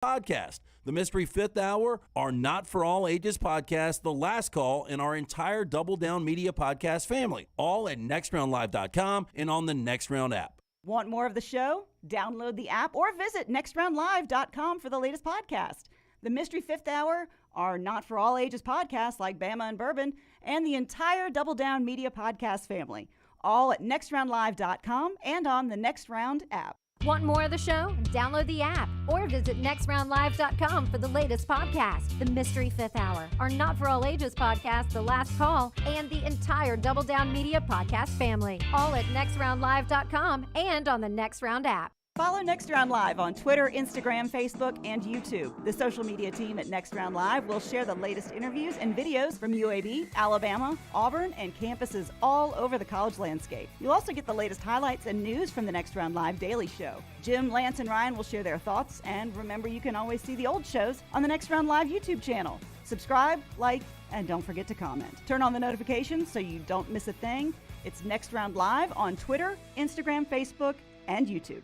podcast. The Mystery Fifth Hour, our Not For All Ages podcast, The Last Call, and our entire Double Down Media podcast family, all at nextroundlive.com and on the Next Round app. Want more of the show? Download the app or visit nextroundlive.com for the latest podcast. The Mystery Fifth Hour, our Not For All Ages podcast like Bama and Bourbon, and the entire Double Down Media podcast family, all at nextroundlive.com and on the Next Round app. Want more of the show? Download the app or visit nextroundlive.com for the latest podcast, The Mystery Fifth Hour, our Not For All Ages podcast, The Last Call, and the entire Double Down Media podcast family, all at nextroundlive.com and on the Next Round app. Follow Next Round Live on Twitter, Instagram, Facebook, and YouTube. The social media team at Next Round Live will share the latest interviews and videos from UAB, Alabama, Auburn, and campuses all over the college landscape. You'll also get the latest highlights and news from the Next Round Live daily show. Jim, Lance, and Ryan will share their thoughts, and remember, you can always see the old shows on the Next Round Live YouTube channel. Subscribe, like, and don't forget to comment. Turn on the notifications so you don't miss a thing. It's Next Round Live on Twitter, Instagram, Facebook, and YouTube.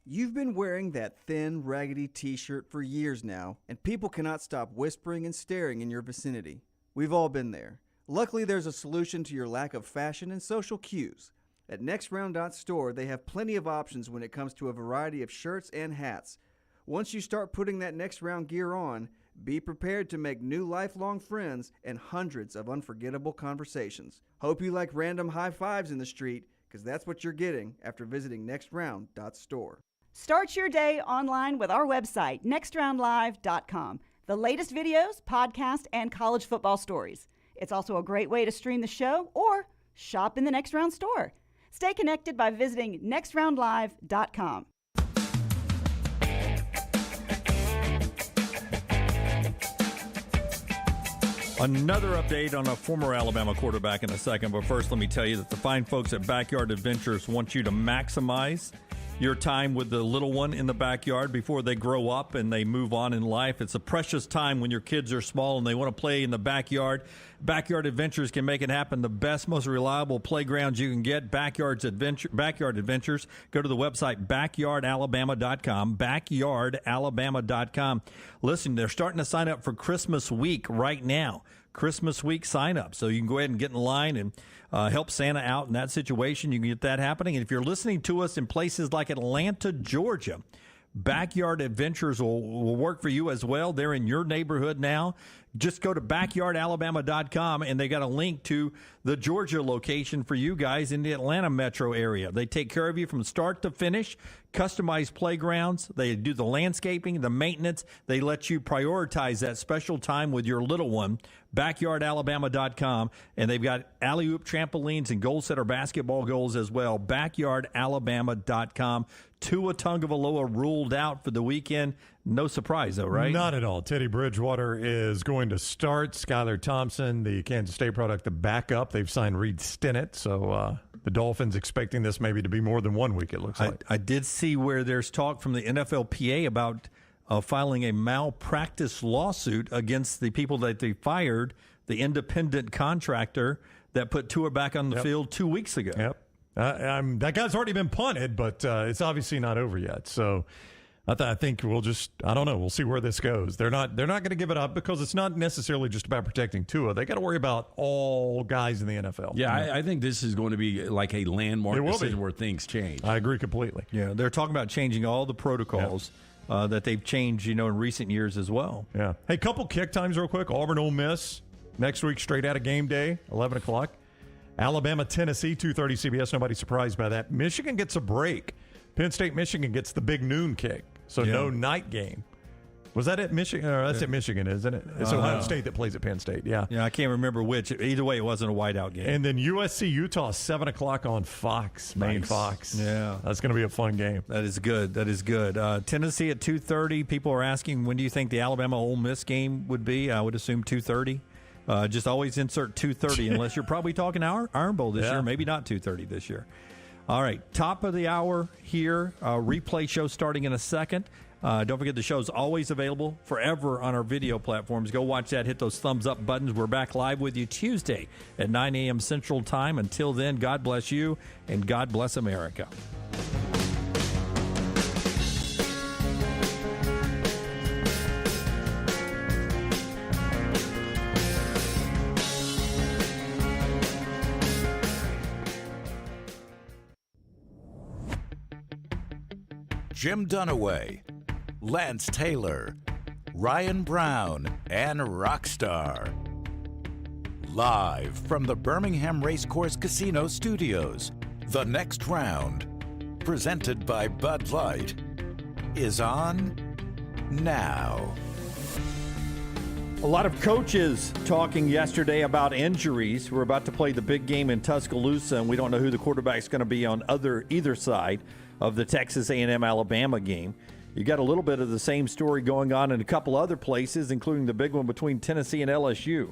You've been wearing that thin, raggedy t-shirt for years now, and people cannot stop whispering and staring in your vicinity. We've all been there. Luckily, there's a solution to your lack of fashion and social cues. At NextRound.store, they have plenty of options when it comes to a variety of shirts and hats. Once you start putting that Next Round gear on, be prepared to make new lifelong friends and hundreds of unforgettable conversations. Hope you like random high fives in the street, because that's what you're getting after visiting NextRound.store. Start your day online with our website, nextroundlive.com. The latest videos, podcasts, and college football stories. It's also a great way to stream the show or shop in the Next Round store. Stay connected by visiting nextroundlive.com. Another update on a former Alabama quarterback in a second, but first let me tell you that the fine folks at Backyard Adventures want you to maximize your time with the little one in the backyard before they grow up and they move on in life. It's a precious time when your kids are small and they want to play in the backyard. Backyard Adventures can make it happen. The best, most reliable playgrounds you can get, Backyard Adventures. Go to the website, backyardalabama.com, backyardalabama.com. Listen, they're starting to sign up for Christmas week right now. Christmas week sign up. So you can go ahead and get in line and help Santa out in that situation. You can get that happening. And if you're listening to us in places like Atlanta, Georgia, Backyard Adventures will work for you as well. They're in your neighborhood now. Just go to backyardalabama.com, and they got a link to the Georgia location for you guys in the Atlanta metro area. They take care of you from start to finish, customized playgrounds. They do the landscaping, the maintenance. They let you prioritize that special time with your little one. Backyardalabama.com, and they've got alley-oop trampolines and goal setter basketball goals as well. Backyardalabama.com. Tua Tagovailoa ruled out for the weekend. No surprise, though, right? Not at all. Teddy Bridgewater is going to start. Skylar Thompson, the Kansas State product, the backup. They've signed Reed Stinnett, so the Dolphins expecting this maybe to be more than 1 week, it looks like. I did see where there's talk from the NFLPA about filing a malpractice lawsuit against the people that they fired, the independent contractor that put Tua back on the field 2 weeks ago. Yep. That guy's already been punted, but it's obviously not over yet. So I think we'll just, I don't know, we'll see where this goes. They're not going to give it up because it's not necessarily just about protecting Tua. They got to worry about all guys in the NFL. Yeah, I think this is going to be like a landmark decision where things change. I agree completely. Yeah, they're talking about changing all the protocols that they've changed, in recent years as well. Yeah. Hey, couple kick times real quick. Auburn, Ole Miss next week, straight out of game day, 11 o'clock. Alabama, Tennessee, 2:30 CBS. Nobody surprised by that. Michigan gets a break. Penn State, Michigan gets the big noon kick. So no night game. Was that at Michigan? That's at Michigan, isn't it? It's Ohio State that plays at Penn State. Yeah. Yeah, I can't remember which. Either way, it wasn't a whiteout game. And then USC, Utah, 7 o'clock on Fox, main Fox. Yeah. That's going to be a fun game. That is good. Tennessee at 2:30. People are asking, when do you think the Alabama Ole Miss game would be? I would assume 2:30. Just always insert 2:30 unless you're probably talking Iron Bowl this year. Maybe not 2:30 this year. All right, top of the hour here. Replay show starting in a second. Don't forget the show's always available forever on our video platforms. Go watch that. Hit those thumbs up buttons. We're back live with you Tuesday at 9 a.m. Central Time. Until then, God bless you and God bless America. Jim Dunaway, Lance Taylor, Ryan Brown, and Rockstar. Live from the Birmingham Racecourse Casino Studios, the next round, presented by Bud Light, is on now. A lot of coaches talking yesterday about injuries. We're about to play the big game in Tuscaloosa, and we don't know who the quarterback's going to be on either side of the Texas A&M Alabama game. You got a little bit of the same story going on in a couple other places, including the big one between Tennessee and LSU.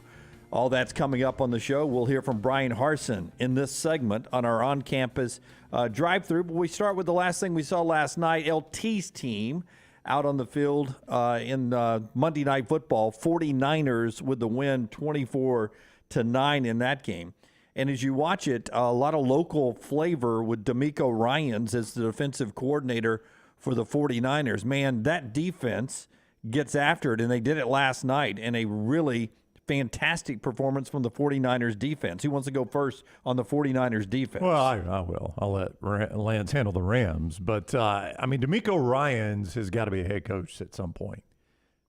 All that's coming up on the show. We'll hear from Brian Harsin in this segment on our on-campus drive-through. But we start with the last thing we saw last night. LT's team out on the field in Monday Night Football. 49ers with the win, 24-9 in that game. And as you watch it, a lot of local flavor with D'Amico Ryans as the defensive coordinator for the 49ers. Man, that defense gets after it, and they did it last night in a really fantastic performance from the 49ers defense. Who wants to go first on the 49ers defense? Well, I will. I'll let Lance handle the Rams. But, I mean, D'Amico Ryans has got to be a head coach at some point.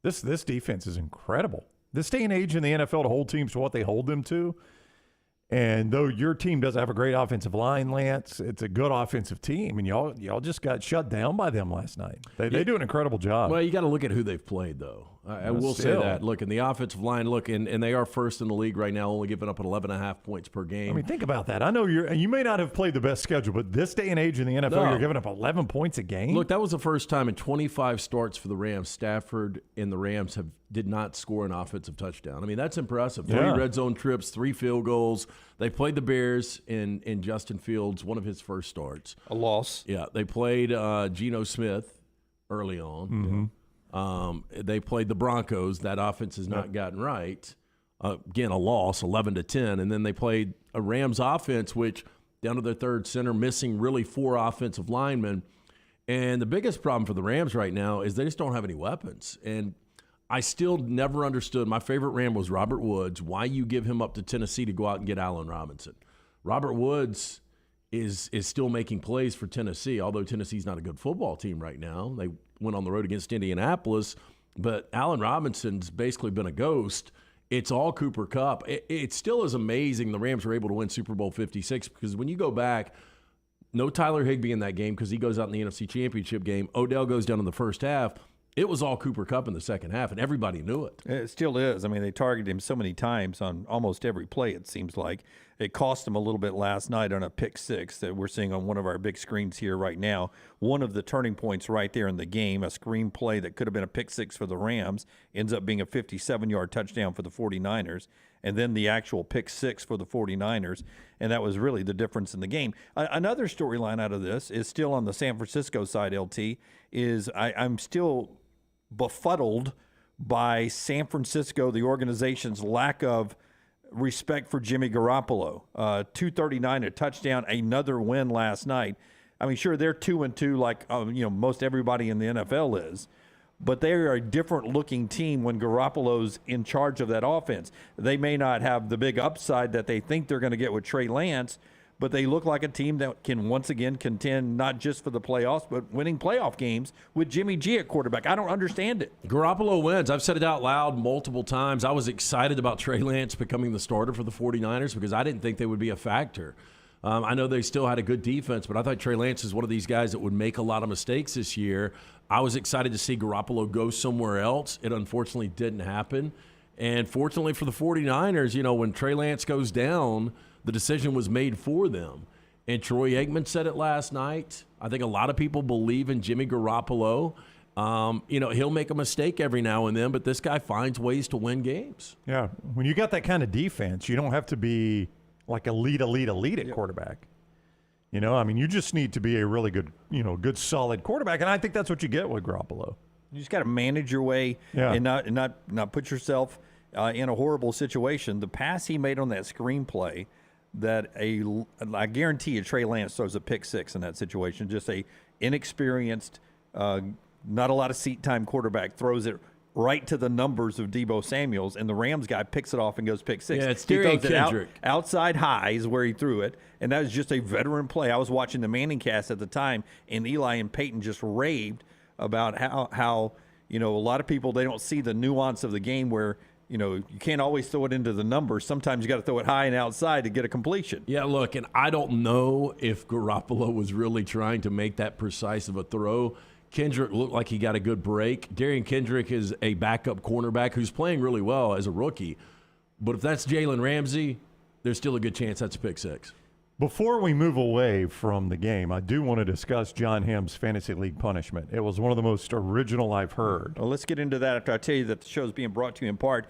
This defense is incredible. This day and age in the NFL to hold teams to what they hold them to. And though your team doesn't have a great offensive line, Lance, it's a good offensive team. And y'all just got shut down by them last night. They do an incredible job. Well, you got to look at who they've played, though. I will say that. Look, in the offensive line, and they are first in the league right now, only giving up 11.5 points per game. I mean, think about that. I know you may not have played the best schedule, but this day and age in the NFL, you're giving up 11 points a game. Look, that was the first time in 25 starts for the Rams. Stafford and the Rams did not score an offensive touchdown. I mean, that's impressive. 3 red zone trips, 3 field goals. They played the Bears in Justin Fields, one of his first starts. A loss. Yeah, they played Geno Smith early on. Mm-hmm. They played the Broncos. That offense has not gotten right. Again, a loss, 11-10. And then they played a Rams offense, which down to their third center, missing really 4 offensive linemen. And the biggest problem for the Rams right now is they just don't have any weapons. And I still never understood. My favorite Ram was Robert Woods. Why you give him up to Tennessee to go out and get Allen Robinson? Robert Woods is still making plays for Tennessee, although Tennessee's not a good football team right now. They went on the road against Indianapolis, but Allen Robinson's basically been a ghost. It's all Cooper Kupp. It still is amazing the Rams were able to win Super Bowl 56 because when you go back, no Tyler Higbee in that game because he goes out in the NFC Championship game. Odell goes down in the first half. It was all Cooper Kupp in the second half, and everybody knew it. It still is. I mean, they targeted him so many times on almost every play, it seems like. It cost him a little bit last night on a pick 6 that we're seeing on one of our big screens here right now. One of the turning points right there in the game, a screen play that could have been a pick 6 for the Rams, ends up being a 57-yard touchdown for the 49ers, and then the actual pick 6 for the 49ers, and that was really the difference in the game. Another storyline out of this is still on the San Francisco side, LT, is I'm still befuddled by San Francisco, the organization's lack of respect for Jimmy Garoppolo. 239, a touchdown, another win last night. I mean, sure, they're 2-2 like most everybody in the NFL is, but they are a different-looking team when Garoppolo's in charge of that offense. They may not have the big upside that they think they're going to get with Trey Lance, but they look like a team that can once again contend not just for the playoffs, but winning playoff games with Jimmy G at quarterback. I don't understand it. Garoppolo wins. I've said it out loud multiple times. I was excited about Trey Lance becoming the starter for the 49ers because I didn't think they would be a factor. I know they still had a good defense, but I thought Trey Lance is one of these guys that would make a lot of mistakes this year. I was excited to see Garoppolo go somewhere else. It unfortunately didn't happen. And fortunately for the 49ers, when Trey Lance goes down, the decision was made for them. And Troy Aikman said it last night. I think a lot of people believe in Jimmy Garoppolo. He'll make a mistake every now and then, but this guy finds ways to win games. Yeah. When you got that kind of defense, you don't have to be like elite at quarterback. You just need to be a really good, good solid quarterback. And I think that's what you get with Garoppolo. You just got to manage your way and not put yourself in a horrible situation. The pass he made on that screenplay, that I guarantee you Trey Lance throws a pick 6 in that situation. Just a inexperienced, not a lot of seat time quarterback throws it right to the numbers of Deebo Samuels, and the Rams guy picks it off and goes pick six. Yeah, it's he Darian throws it Kendrick. outside high is where he threw it, and that was just a veteran play. I was watching the Manning cast at the time, and Eli and Peyton just raved about how a lot of people, they don't see the nuance of the game where you can't always throw it into the numbers. Sometimes you got to throw it high and outside to get a completion. Yeah, look, and I don't know if Garoppolo was really trying to make that precise of a throw. Kendrick looked like he got a good break. Darian Kendrick is a backup cornerback who's playing really well as a rookie. But if that's Jalen Ramsey, there's still a good chance that's a pick six. Before we move away from the game, I do want to discuss Jon Hamm's Fantasy League punishment. It was one of the most original I've heard. Well, let's get into that after I tell you that the show is being brought to you in part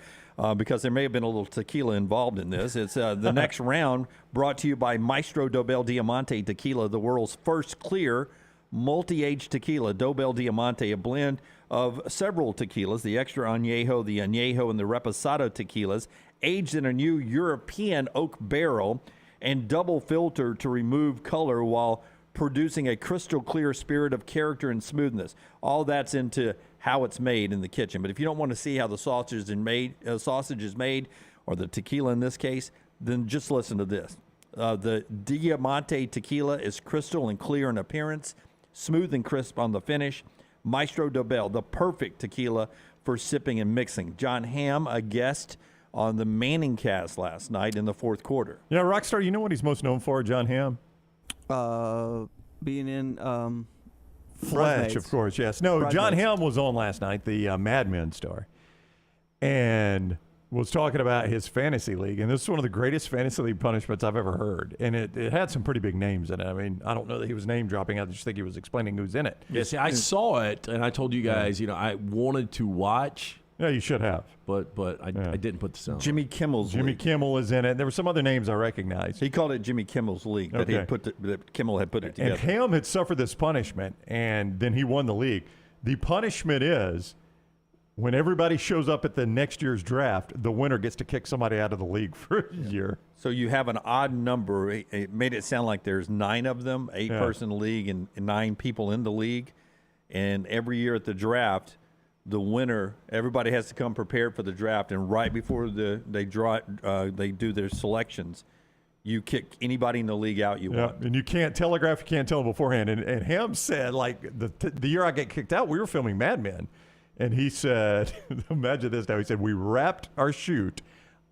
because there may have been a little tequila involved in this. It's the next round brought to you by Maestro Dobel Diamante Tequila, the world's first clear multi-age tequila. Dobel Diamante, a blend of several tequilas, the Extra Añejo, the Añejo, and the Reposado tequilas, aged in a new European oak barrel and double filtered to remove color while producing a crystal clear spirit of character and smoothness. All that's into how it's made in the kitchen. But if you don't want to see how the sausage is made, or the tequila in this case, then just listen to this. The Diamante tequila is crystal and clear in appearance, smooth and crisp on the finish. Maestro Dobel, the perfect tequila for sipping and mixing. Jon Hamm, a guest on the Manning cast last night in the fourth quarter. Yeah, Rockstar, you know what he's most known for, Jon Hamm? Being in Fletch, of course, yes. No, Jon Hamm was on last night, the Mad Men star, and was talking about his fantasy league. And this is one of the greatest fantasy league punishments I've ever heard. And it had some pretty big names in it. I mean, I don't know that he was name dropping. I just think he was explaining who's in it. Yeah, see, I saw it, and I told you guys, I wanted to watch. Yeah, you should have. But I didn't put the sound. Jimmy Kimmel's Jimmy league. Kimmel is in it. There were some other names I recognized. He called it Jimmy Kimmel's league, but that Kimmel had put it together. And Hamm had suffered this punishment, and then he won the league. The punishment is when everybody shows up at the next year's draft, the winner gets to kick somebody out of the league for a year. So you have an odd number. It made it sound like there's 9 of them, 8-person league, and 9 people in the league. And every year at the draft, the winner, everybody has to come prepared for the draft, and right before they do their selections, you kick anybody in the league out you want. And you can't telegraph, you can't tell them beforehand. And Hamm said, like, the year I get kicked out, we were filming Mad Men. And he said, imagine this now, he said, we wrapped our shoot.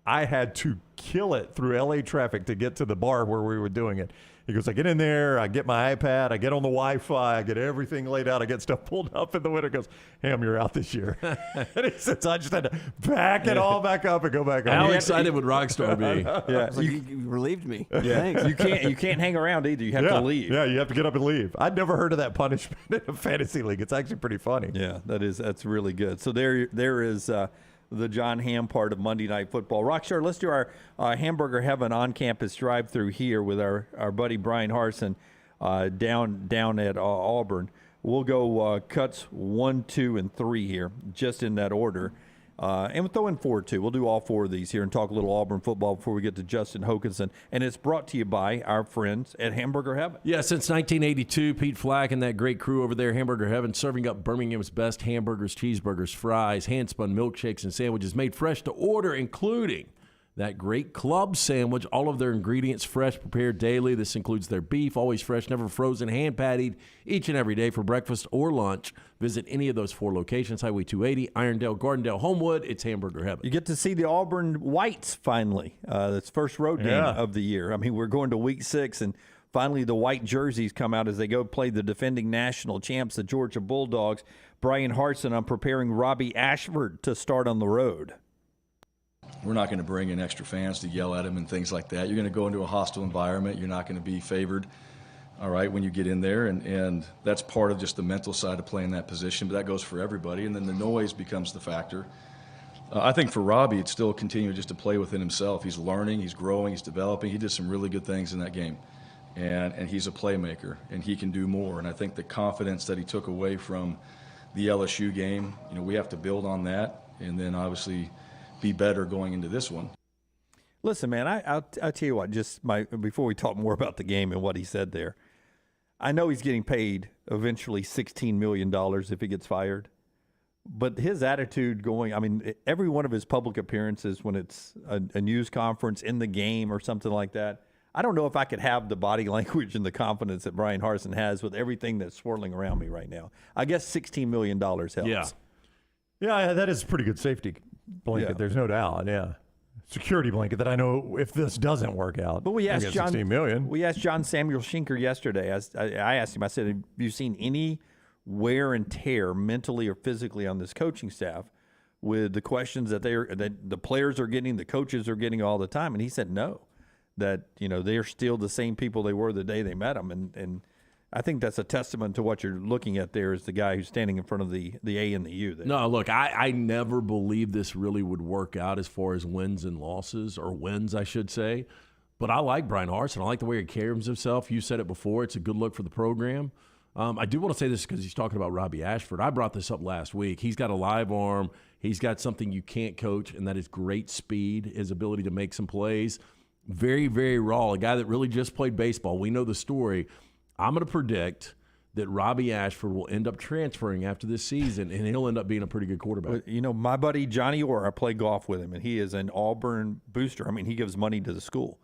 I had to kill it through LA traffic to get to the bar where we were doing it. He goes, I get in there, I get my iPad, I get on the Wi-Fi, I get everything laid out, I get stuff pulled up, and the winner goes, Hamm, you're out this year. And he says, I just had to back it all back up and go back on. How excited would Rockstar be? Yeah, like, you relieved me. Yeah. Thanks. You can't hang around either. You have to leave. Yeah, you have to get up and leave. I'd never heard of that punishment in a fantasy league. It's actually pretty funny. Yeah, that's really good. So there is the Jon Hamm part of Monday Night Football. Rockstar, let's do our Hamburger Heaven on-campus drive-through here with our buddy Brian Harson down at Auburn. We'll go cuts 1, 2, and 3 here, just in that order. And we'll throw in 4 too. We'll do all 4 of these here and talk a little Auburn football before we get to Justin Hokanson. And it's brought to you by our friends at Hamburger Heaven. Yeah, since 1982, Pete Flack and that great crew over there, Hamburger Heaven, serving up Birmingham's best hamburgers, cheeseburgers, fries, hand-spun milkshakes, and sandwiches made fresh to order, including that great club sandwich, all of their ingredients fresh, prepared daily. This includes their beef, always fresh, never frozen, hand-pattied each and every day for breakfast or lunch. Visit any of those 4 locations, Highway 280, Irondale, Gardendale, Homewood. It's Hamburger Heaven. You get to see the Auburn Whites finally. That's first road game of the year. I mean, we're going to week 6, and finally the white jerseys come out as they go play the defending national champs, the Georgia Bulldogs. Brian Harson, I'm preparing Robbie Ashford to start on the road. We're not going to bring in extra fans to yell at him and things like that. You're going to go into a hostile environment. You're not going to be favored, all right, when you get in there. And that's part of just the mental side of playing that position. But that goes for everybody. And then the noise becomes the factor. I think for Robbie, it's still continuing just to play within himself. He's learning. He's growing. He's developing. He did some really good things in that game. And he's a playmaker. And he can do more. And I think the confidence that he took away from the LSU game, we have to build on that. And then obviously be better going into this one. Listen, man, I'll tell you what, before we talk more about the game and what he said there, I know he's getting paid eventually $16 million if he gets fired, But his attitude going, I mean, every one of his public appearances when it's a news conference in the game or something like that, I don't know if I could have the body language and the confidence that Brian Harsin has with everything that's swirling around me right now. I guess $16 million helps. Yeah, that is a pretty good safety blanket. Yeah. There's no doubt. Yeah. Security blanket that I know if this doesn't work out. But we asked John, $16 million. We asked John Samuel Schinker yesterday. I asked him, I said, have you seen any wear and tear mentally or physically on this coaching staff with the questions that the players are getting, the coaches are getting all the time? And he said no, that they're still the same people they were the day they met them. And I think that's a testament to what you're looking at there is the guy who's standing in front of the A and the U there. No, look, I never believed this really would work out as far as wins and losses, or wins, I should say. But I like Brian Harsin. I like the way he carries himself. You said it before. It's a good look for the program. I do want to say this because he's talking about Robbie Ashford. I brought this up last week. He's got a live arm. He's got something you can't coach, and that is great speed, his ability to make some plays. Very, very raw. A guy that really just played baseball. We know the story. I'm going to predict that Robbie Ashford will end up transferring after this season, and he'll end up being a pretty good quarterback. My buddy Johnny Orr, I play golf with him, and he is an Auburn booster. I mean, he gives money to the school.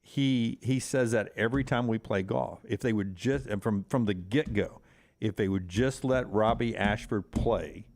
He says that every time we play golf, if they would just, and from the get-go, if they would just let Robbie Ashford play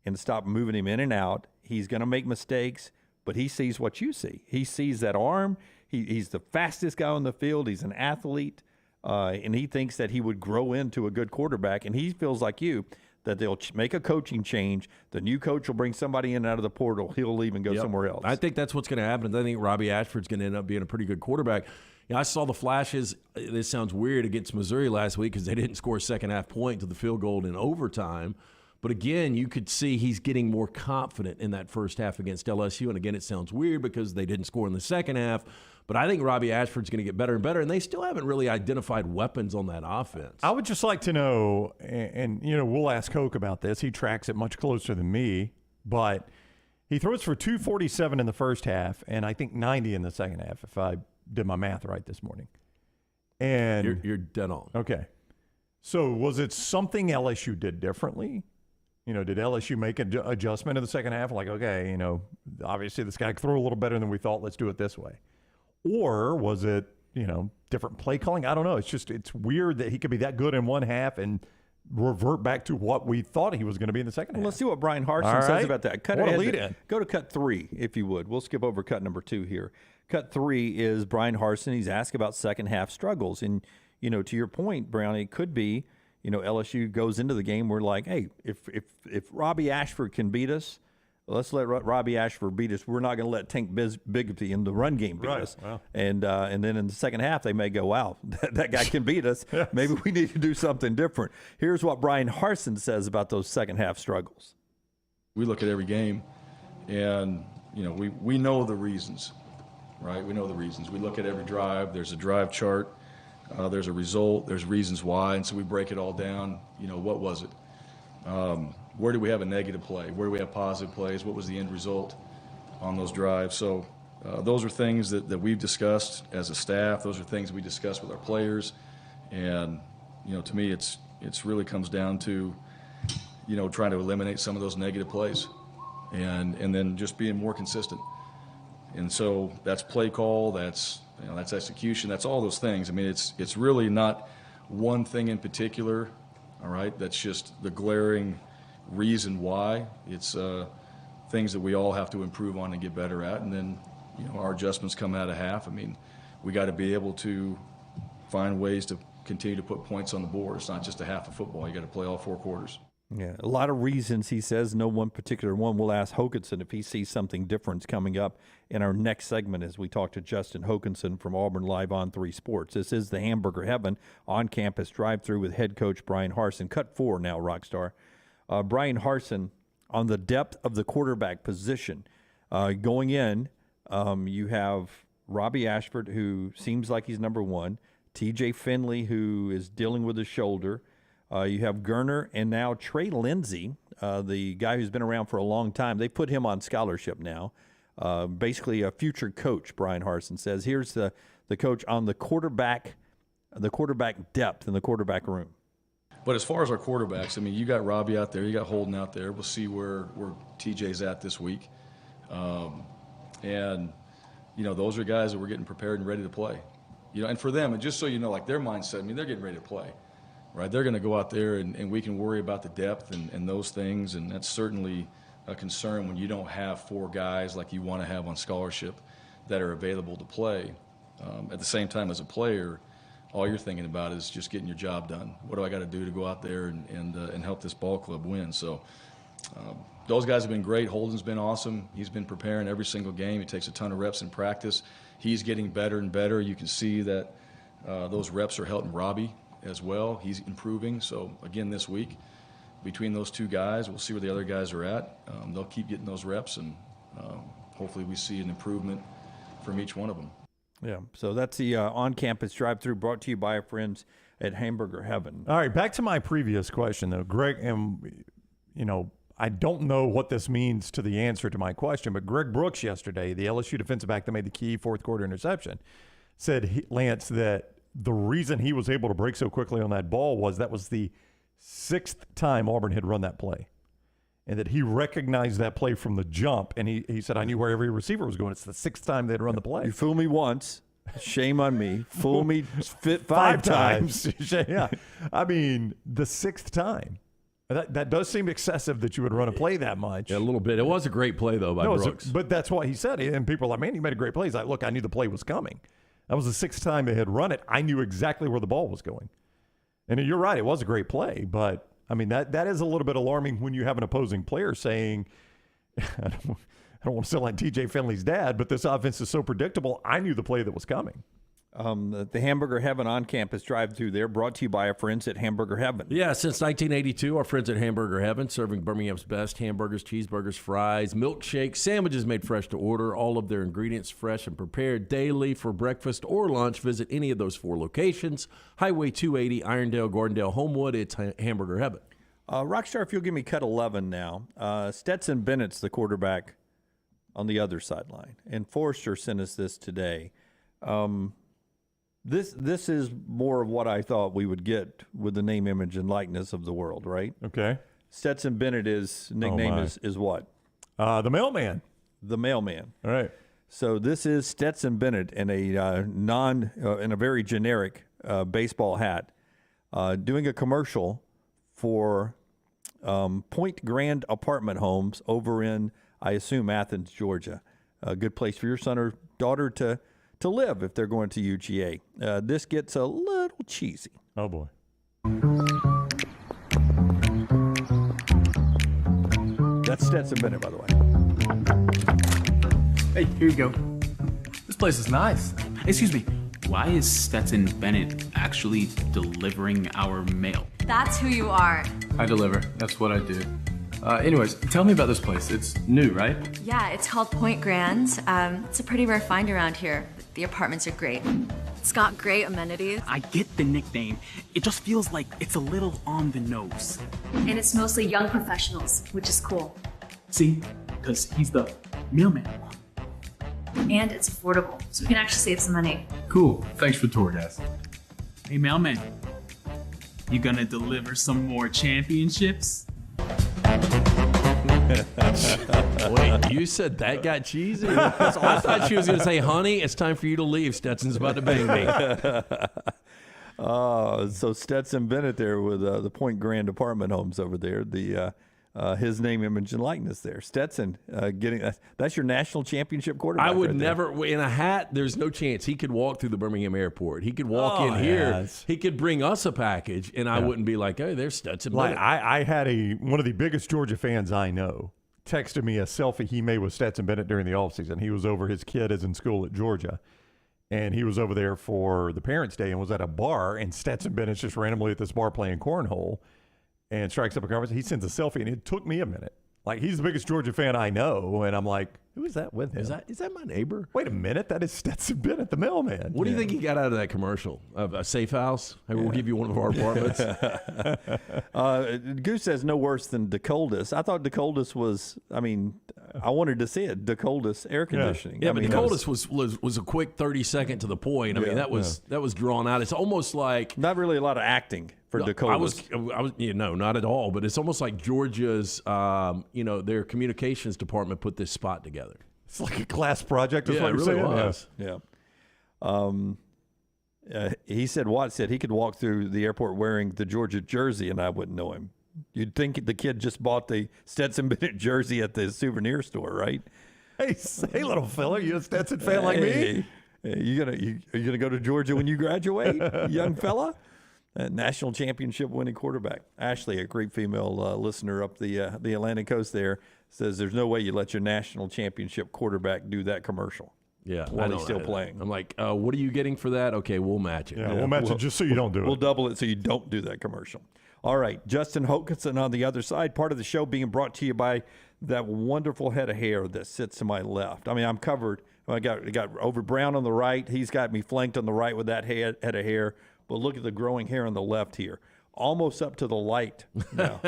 and stop moving him in and out, he's going to make mistakes, but he sees what you see. He sees that arm. He's the fastest guy on the field. He's an athlete. And he thinks that he would grow into a good quarterback, and he feels like you, that they'll make a coaching change. The new coach will bring somebody in and out of the portal. He'll leave and go somewhere else. I think that's what's going to happen. I think Robbie Ashford's going to end up being a pretty good quarterback. I saw the flashes. This sounds weird against Missouri last week because they didn't score a second-half point to the field goal in overtime. But again, you could see he's getting more confident in that first half against LSU. And again, it sounds weird because they didn't score in the second half. But I think Robbie Ashford's going to get better and better, and they still haven't really identified weapons on that offense. I would just like to know, and we'll ask Hoke about this. He tracks it much closer than me, but he throws for 247 in the first half, and I think 90 in the second half, if I did my math right this morning. And you're dead on. Okay. So was it something LSU did differently? Did LSU make an adjustment in the second half? Like, okay, obviously this guy can throw a little better than we thought. Let's do it this way. Or was it, different play calling? I don't know. It's weird that he could be that good in one half and revert back to what we thought he was going to be in the second half. Let's see what Brian Harsin says about that. What a lead in. Go to cut 3, if you would. We'll skip over cut number 2 here. Cut 3 is Brian Harsin. He's asked about second half struggles. And, to your point, Brown, it could be, LSU goes into the game. We're like, hey, if Robbie Ashford can beat us, let's let Robbie Ashford beat us. We're not going to let Tank Bigsby in the run game beat us. Wow. And then in the second half, they may go, wow, that guy can beat us. Yes. Maybe we need to do something different. Here's what Brian Harsin says about those second half struggles. We look at every game, and we know the reasons, right? We know the reasons. We look at every drive. There's a drive chart. There's a result. There's reasons why, and so we break it all down. What was it? Where do we have a negative play? Where do we have positive plays? What was the end result on those drives? So those are things that we've discussed as a staff. Those are things we discuss with our players. And, to me, it's really comes down to, trying to eliminate some of those negative plays and then just being more consistent. And so that's play call, that's execution, that's all those things. I mean, it's really not one thing in particular, all right, that's just the glaring reason why. It's things that we all have to improve on and get better at, and then our adjustments come out of half. I mean, we got to be able to find ways to continue to put points on the board. It's not just a half of football. You got to play all 4 quarters. Yeah, a lot of reasons, he says. No one particular one. We'll ask Hokanson if he sees something different coming up in our next segment as we talk to Justin Hokanson from Auburn Live on 3 Sports. This is the Hamburger Heaven on-campus drive-through with head coach Brian Harsin. Cut 4 now, Rockstar. Brian Harsin, on the depth of the quarterback position. Going in, you have Robbie Ashford, who seems like he's number 1, TJ Finley, who is dealing with his shoulder. You have Gerner and now Trey Lindsey, the guy who's been around for a long time. They put him on scholarship now. Basically a future coach, Brian Harsin says. Here's the coach on the quarterback depth in the quarterback room. But as far as our quarterbacks, I mean, you got Robbie out there, you got Holden out there. We'll see where TJ's at this week. And, you know, those are guys that we're getting prepared and ready to play. You know, and for them, and just so you know, like their mindset, I mean, they're getting ready to play, right? They're going to go out there and we can worry about the depth and those things, and that's certainly a concern when you don't have 4 guys like you want to have on scholarship that are available to play. At the same time, as a player, all you're thinking about is just getting your job done. What do I got to do to go out there and help this ball club win? So those guys have been great. Holden's been awesome. He's been preparing every single game. He takes a ton of reps in practice. He's getting better and better. You can see that those reps are helping Robbie as well. He's improving. So, again, this week, between those 2 guys, we'll see where the other guys are at. They'll keep getting those reps, and hopefully we see an improvement from each one of them. Yeah, so that's the on-campus drive-through brought to you by our friends at Hamburger Heaven. All right, back to my previous question, though. Greg, and, you know, I don't know what this means to the answer to my question, but Greg Brooks yesterday, the LSU defensive back that made the key fourth-quarter interception, said, Lance, that the reason he was able to break so quickly on that ball was that was the 6th time Auburn had run that play, and that he recognized that play from the jump, and he said, I knew where every receiver was going. It's the 6th time they'd run the play. You fool me once, shame on me. Fool me 5 times. Yeah. I mean, the 6th time. That does seem excessive that you would run a play that much. Yeah, a little bit. It was a great play, though, by Brooks. But that's what he said. And people are like, man, you made a great play. He's like, look, I knew the play was coming. That was the 6th time they had run it. I knew exactly where the ball was going. And you're right, it was a great play. But, I mean, that is a little bit alarming when you have an opposing player saying, I don't want to sound like TJ Finley's dad, but this offense is so predictable. I knew the play that was coming. The Hamburger Heaven on-campus drive-through there brought to you by our friends at Hamburger Heaven. Yeah, since 1982, our friends at Hamburger Heaven, serving Birmingham's best hamburgers, cheeseburgers, fries, milkshakes, sandwiches made fresh to order, all of their ingredients fresh and prepared daily for breakfast or lunch. Visit any of those 4 locations, Highway 280, Irondale, Gordondale, Homewood. It's Hamburger Heaven. Rockstar, if you'll give me cut 11 now. Stetson Bennett's the quarterback on the other sideline, and Forrester sent us this today. This is more of what I thought we would get with the name, image, and likeness of the world, right? Okay. Stetson Bennett, his nickname is what? The mailman. The mailman. All right. So this is Stetson Bennett in a in a very generic baseball hat, doing a commercial for Point Grand Apartment Homes over in, I assume, Athens, Georgia. A good place for your son or daughter to live if they're going to UGA. This gets a little cheesy. Oh, boy. That's Stetson Bennett, by the way. Hey, here you go. This place is nice. Excuse me, why is Stetson Bennett actually delivering our mail? That's who you are. I deliver. That's what I do. Anyways, tell me about this place. It's new, right? Yeah, it's called Point Grand. It's a pretty rare find around here. The apartments are great. It's got great amenities. I get the nickname. It just feels like it's a little on the nose. And it's mostly young professionals, which is cool. See? Because he's the mailman. And it's affordable, so we can actually save some money. Cool. Thanks for the tour, guys. Hey, mailman. You gonna deliver some more championships? Wait, you said that got cheesy? I thought she was going to say, honey, it's time for you to leave. Stetson's about to bang me. So Stetson Bennett there with the Point Grand Apartment Homes over there. His name, image, and likeness there. Stetson getting that's your national championship quarterback. I would right never, in a hat, there's no chance. He could walk through the Birmingham airport. He could walk in here. Yes. He could bring us a package, and I wouldn't be like, oh, there's Stetson Like, Bennett. I had one of the biggest Georgia fans I know texted me a selfie he made with Stetson Bennett during the offseason. He was over, his kid is in school at Georgia, and he was over there for the Parents' Day and was at a bar, and Stetson Bennett's just randomly at this bar playing cornhole and strikes up a conversation. He sends a selfie, and it took me a minute. Like, he's the biggest Georgia fan I know, and I'm like, Who is that with him? Is that my neighbor? Wait a minute. That is Stetson Bennett, the mailman. What do you think he got out of that commercial? A safe house? Hey, we'll give you one of our apartments. Goose says no worse than DeColdis. I thought DeColdis was, I wanted to see it. DeColdis air conditioning. Yeah, but DeColdis was a quick 30-second to the point. That was drawn out. It's almost like not really a lot of acting for DeColdis. I was not at all. But it's almost like Georgia's, their communications department put this spot together. It's like a class project. Is what it really was. Yeah. He said, Watt said he could walk through the airport wearing the Georgia jersey and I wouldn't know him. You'd think the kid just bought the Stetson Bennett jersey at the souvenir store, right? Hey, little fella, you a Stetson fan like me? Are you gonna go to Georgia when you graduate, young fella? National championship winning quarterback. Ashley, a great female listener up the Atlantic coast there, says there's no way you let your national championship quarterback do that commercial. Yeah, while he's still playing. I'm like, what are you getting for that? Okay, we'll match it. Yeah, we'll match it just so you don't do it. We'll double it so you don't do that commercial. All right, Justin Hokanson on the other side. Part of the show being brought to you by that wonderful head of hair that sits to my left. I'm covered. I got over Brown on the right. He's got me flanked on the right with that head of hair. But look at the growing hair on the left here, almost up to the light now.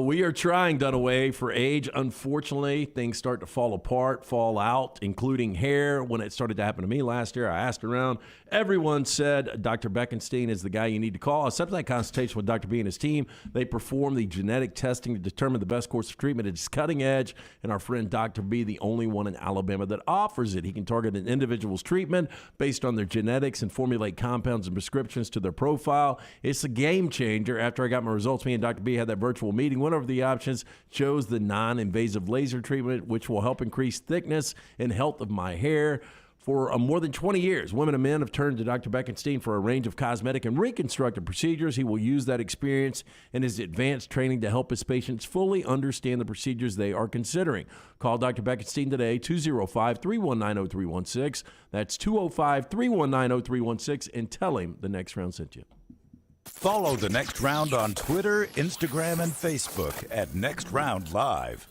We are trying, Dunaway, for age. Unfortunately, things start to fall apart, fall out, including hair. When it started to happen to me last year, I asked around. Everyone said Dr. Beckenstein is the guy you need to call. Except that consultation with Dr. B and his team, they perform the genetic testing to determine the best course of treatment. It's cutting edge, and our friend Dr. B, the only one in Alabama that offers it. He can target an individual's treatment based on their genetics and formulate compounds and prescriptions to their profile. It's a game changer. After I got my results, me and Dr. B had that virtual meeting. One of the options chose the non-invasive laser treatment, which will help increase thickness and health of my hair. For more than 20 years, women and men have turned to Dr. Beckenstein for a range of cosmetic and reconstructive procedures. He will use that experience and his advanced training to help his patients fully understand the procedures they are considering. Call Dr. Beckenstein today, 205-319-0316. That's 205-319-0316, and tell him the Next Round sent you. Follow The Next Round on Twitter, Instagram, and Facebook at Next Round Live.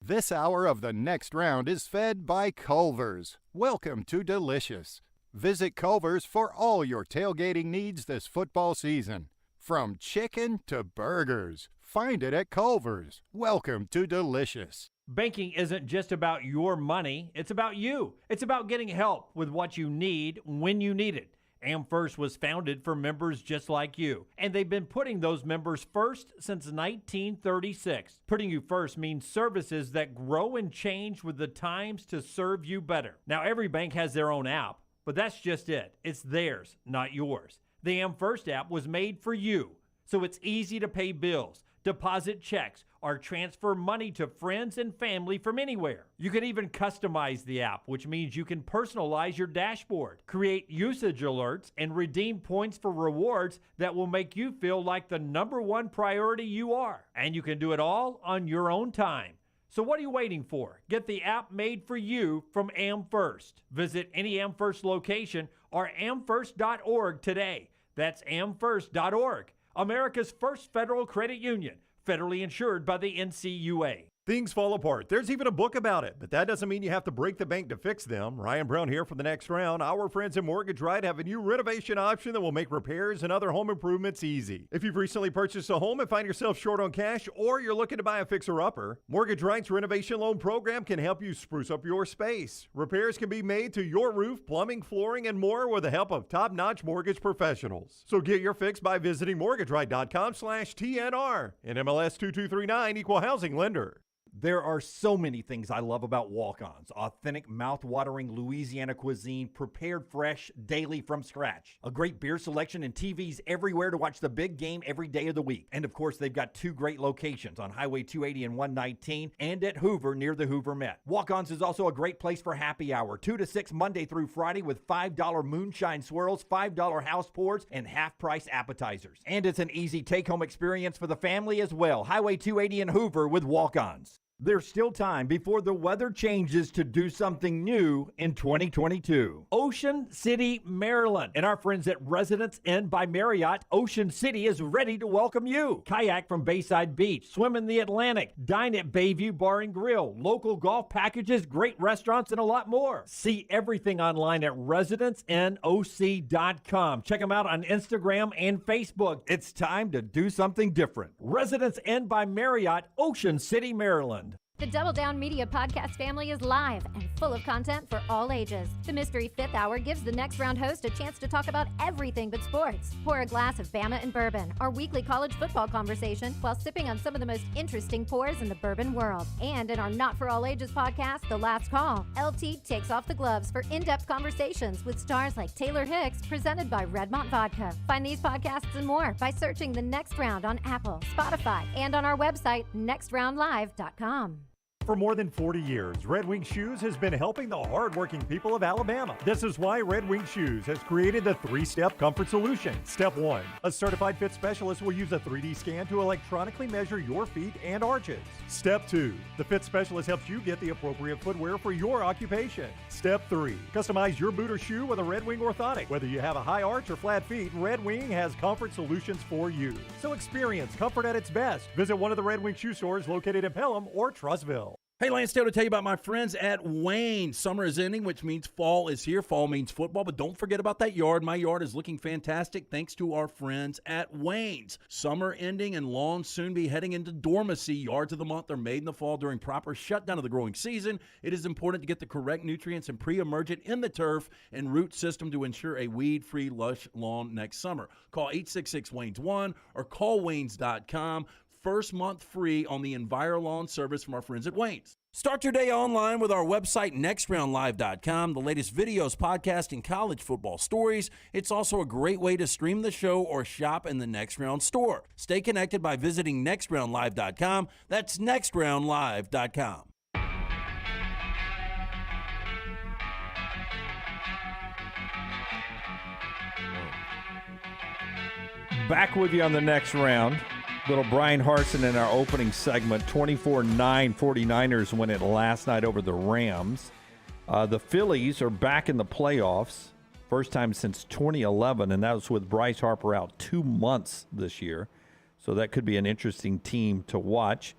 This hour of The Next Round is fed by Culver's. Welcome to Delicious. Visit Culver's for all your tailgating needs this football season. From chicken to burgers, find it at Culver's. Welcome to Delicious. Banking isn't just about your money, it's about you. It's about getting help with what you need when you need it. AmFirst was founded for members just like you, and they've been putting those members first since 1936. Putting you first means services that grow and change with the times to serve you better. Now, every bank has their own app, but that's just it. It's theirs, not yours. The AmFirst app was made for you, so it's easy to pay bills, deposit checks, or transfer money to friends and family from anywhere. You can even customize the app, which means you can personalize your dashboard, create usage alerts, and redeem points for rewards that will make you feel like the #1 priority you are. And you can do it all on your own time. So what are you waiting for? Get the app made for you from AmFirst. Visit any AmFirst location or amfirst.org today. That's amfirst.org. America's first federal credit union, federally insured by the NCUA. Things fall apart. There's even a book about it, but that doesn't mean you have to break the bank to fix them. Ryan Brown here for The Next Round. Our friends at Mortgage Right have a new renovation option that will make repairs and other home improvements easy. If you've recently purchased a home and find yourself short on cash, or you're looking to buy a fixer-upper, Mortgage Right's renovation loan program can help you spruce up your space. Repairs can be made to your roof, plumbing, flooring, and more with the help of top-notch mortgage professionals. So get your fix by visiting mortgageright.com/TNR. NMLS 2239, Equal Housing Lender. There are so many things I love about walk-ons. Authentic, mouth-watering Louisiana cuisine prepared fresh daily from scratch. A great beer selection and TVs everywhere to watch the big game every day of the week. And of course, they've got 2 great locations on Highway 280 and 119 and at Hoover near the Hoover Met. Walk-ons is also a great place for happy hour, 2 to 6 Monday through Friday with $5 moonshine swirls, $5 house pours, and half-price appetizers. And it's an easy take-home experience for the family as well. Highway 280 and Hoover with walk-ons. There's still time before the weather changes to do something new in 2022. Ocean City, Maryland, and our friends at Residence Inn by Marriott, Ocean City is ready to welcome you. Kayak from Bayside Beach, swim in the Atlantic, dine at Bayview Bar and Grill, local golf packages, great restaurants, and a lot more. See everything online at residencenoc.com. Check them out on Instagram and Facebook. It's time to do something different. Residence Inn by Marriott, Ocean City, Maryland. The Double Down Media podcast family is live and full of content for all ages. The Mystery Fifth Hour gives the Next Round host a chance to talk about everything but sports. Pour a glass of Bama and Bourbon, our weekly college football conversation, while sipping on some of the most interesting pours in the bourbon world. And in our Not For All Ages podcast, The Last Call, LT takes off the gloves for in-depth conversations with stars like Taylor Hicks, presented by Redmont Vodka. Find these podcasts and more by searching The Next Round on Apple, Spotify, and on our website, nextroundlive.com. For more than 40 years, Red Wing Shoes has been helping the hardworking people of Alabama. This is why Red Wing Shoes has created the 3-step comfort solution. Step 1, a certified fit specialist will use a 3D scan to electronically measure your feet and arches. Step 2, the fit specialist helps you get the appropriate footwear for your occupation. Step 3, customize your boot or shoe with a Red Wing orthotic. Whether you have a high arch or flat feet, Red Wing has comfort solutions for you. So experience comfort at its best. Visit one of the Red Wing shoe stores located in Pelham or Trussville. Hey, Lance Taylor to tell you about my friends at Wayne. Summer is ending, which means fall is here. Fall means football, but don't forget about that yard. My yard is looking fantastic thanks to our friends at Wayne's. Summer ending and lawns soon be heading into dormancy. Yards of the month are made in the fall during proper shutdown of the growing season. It is important to get the correct nutrients and pre-emergent in the turf and root system to ensure a weed-free, lush lawn next summer. Call 866-WAYNES1 or call Waynes.com. First month free on the EnviroLawn service from our friends at Wayne's. Start your day online with our website, nextroundlive.com, the latest videos, podcasts, and college football stories. It's also a great way to stream the show or shop in the Next Round store. Stay connected by visiting nextroundlive.com. That's nextroundlive.com. Back with you on the Next Round. Little Brian Harsin in our opening segment. 24-9 49ers win it last night over the Rams. The Phillies are back in the playoffs. First time since 2011, and that was with Bryce Harper out 2 months this year. So that could be an interesting team to watch.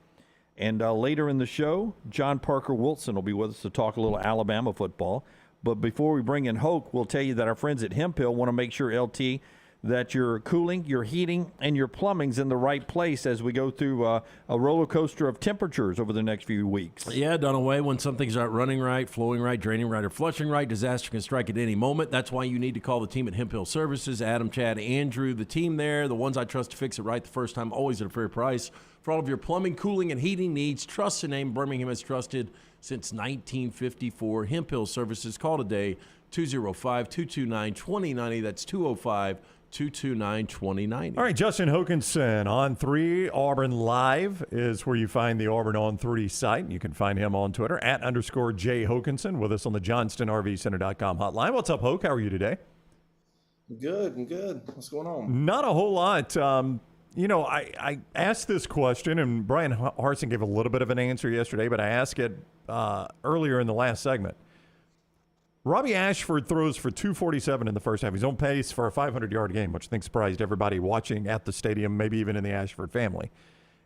And later in the show, John Parker Wilson will be with us to talk a little Alabama football. But before we bring in Hoke, we'll tell you that our friends at Hemphill want to make sure, LT, that your cooling, your heating, and your plumbing's in the right place as we go through a roller coaster of temperatures over the next few weeks. Yeah, Dunaway, when something's not running right, flowing right, draining right, or flushing right, disaster can strike at any moment. That's why you need to call the team at Hemphill Services, Adam, Chad, Andrew, the team there, the ones I trust to fix it right the first time, always at a fair price. For all of your plumbing, cooling, and heating needs, trust the name Birmingham has trusted since 1954. Hemphill Services. Call today, 205-229-2090. That's 205-229-2090. All right, Justin Hokanson on 3. Auburn Live is where you find the Auburn on 3 site. You can find him on Twitter at _J Hokanson with us on the JohnstonRVCenter.com hotline. What's up, Hoke? How are you today? Good. What's going on? Not a whole lot. I asked this question, and Brian Harsin gave a little bit of an answer yesterday, but I asked it earlier in the last segment. Robbie Ashford throws for 247 in the first half. He's on pace for a 500-yard game, which I think surprised everybody watching at the stadium, maybe even in the Ashford family.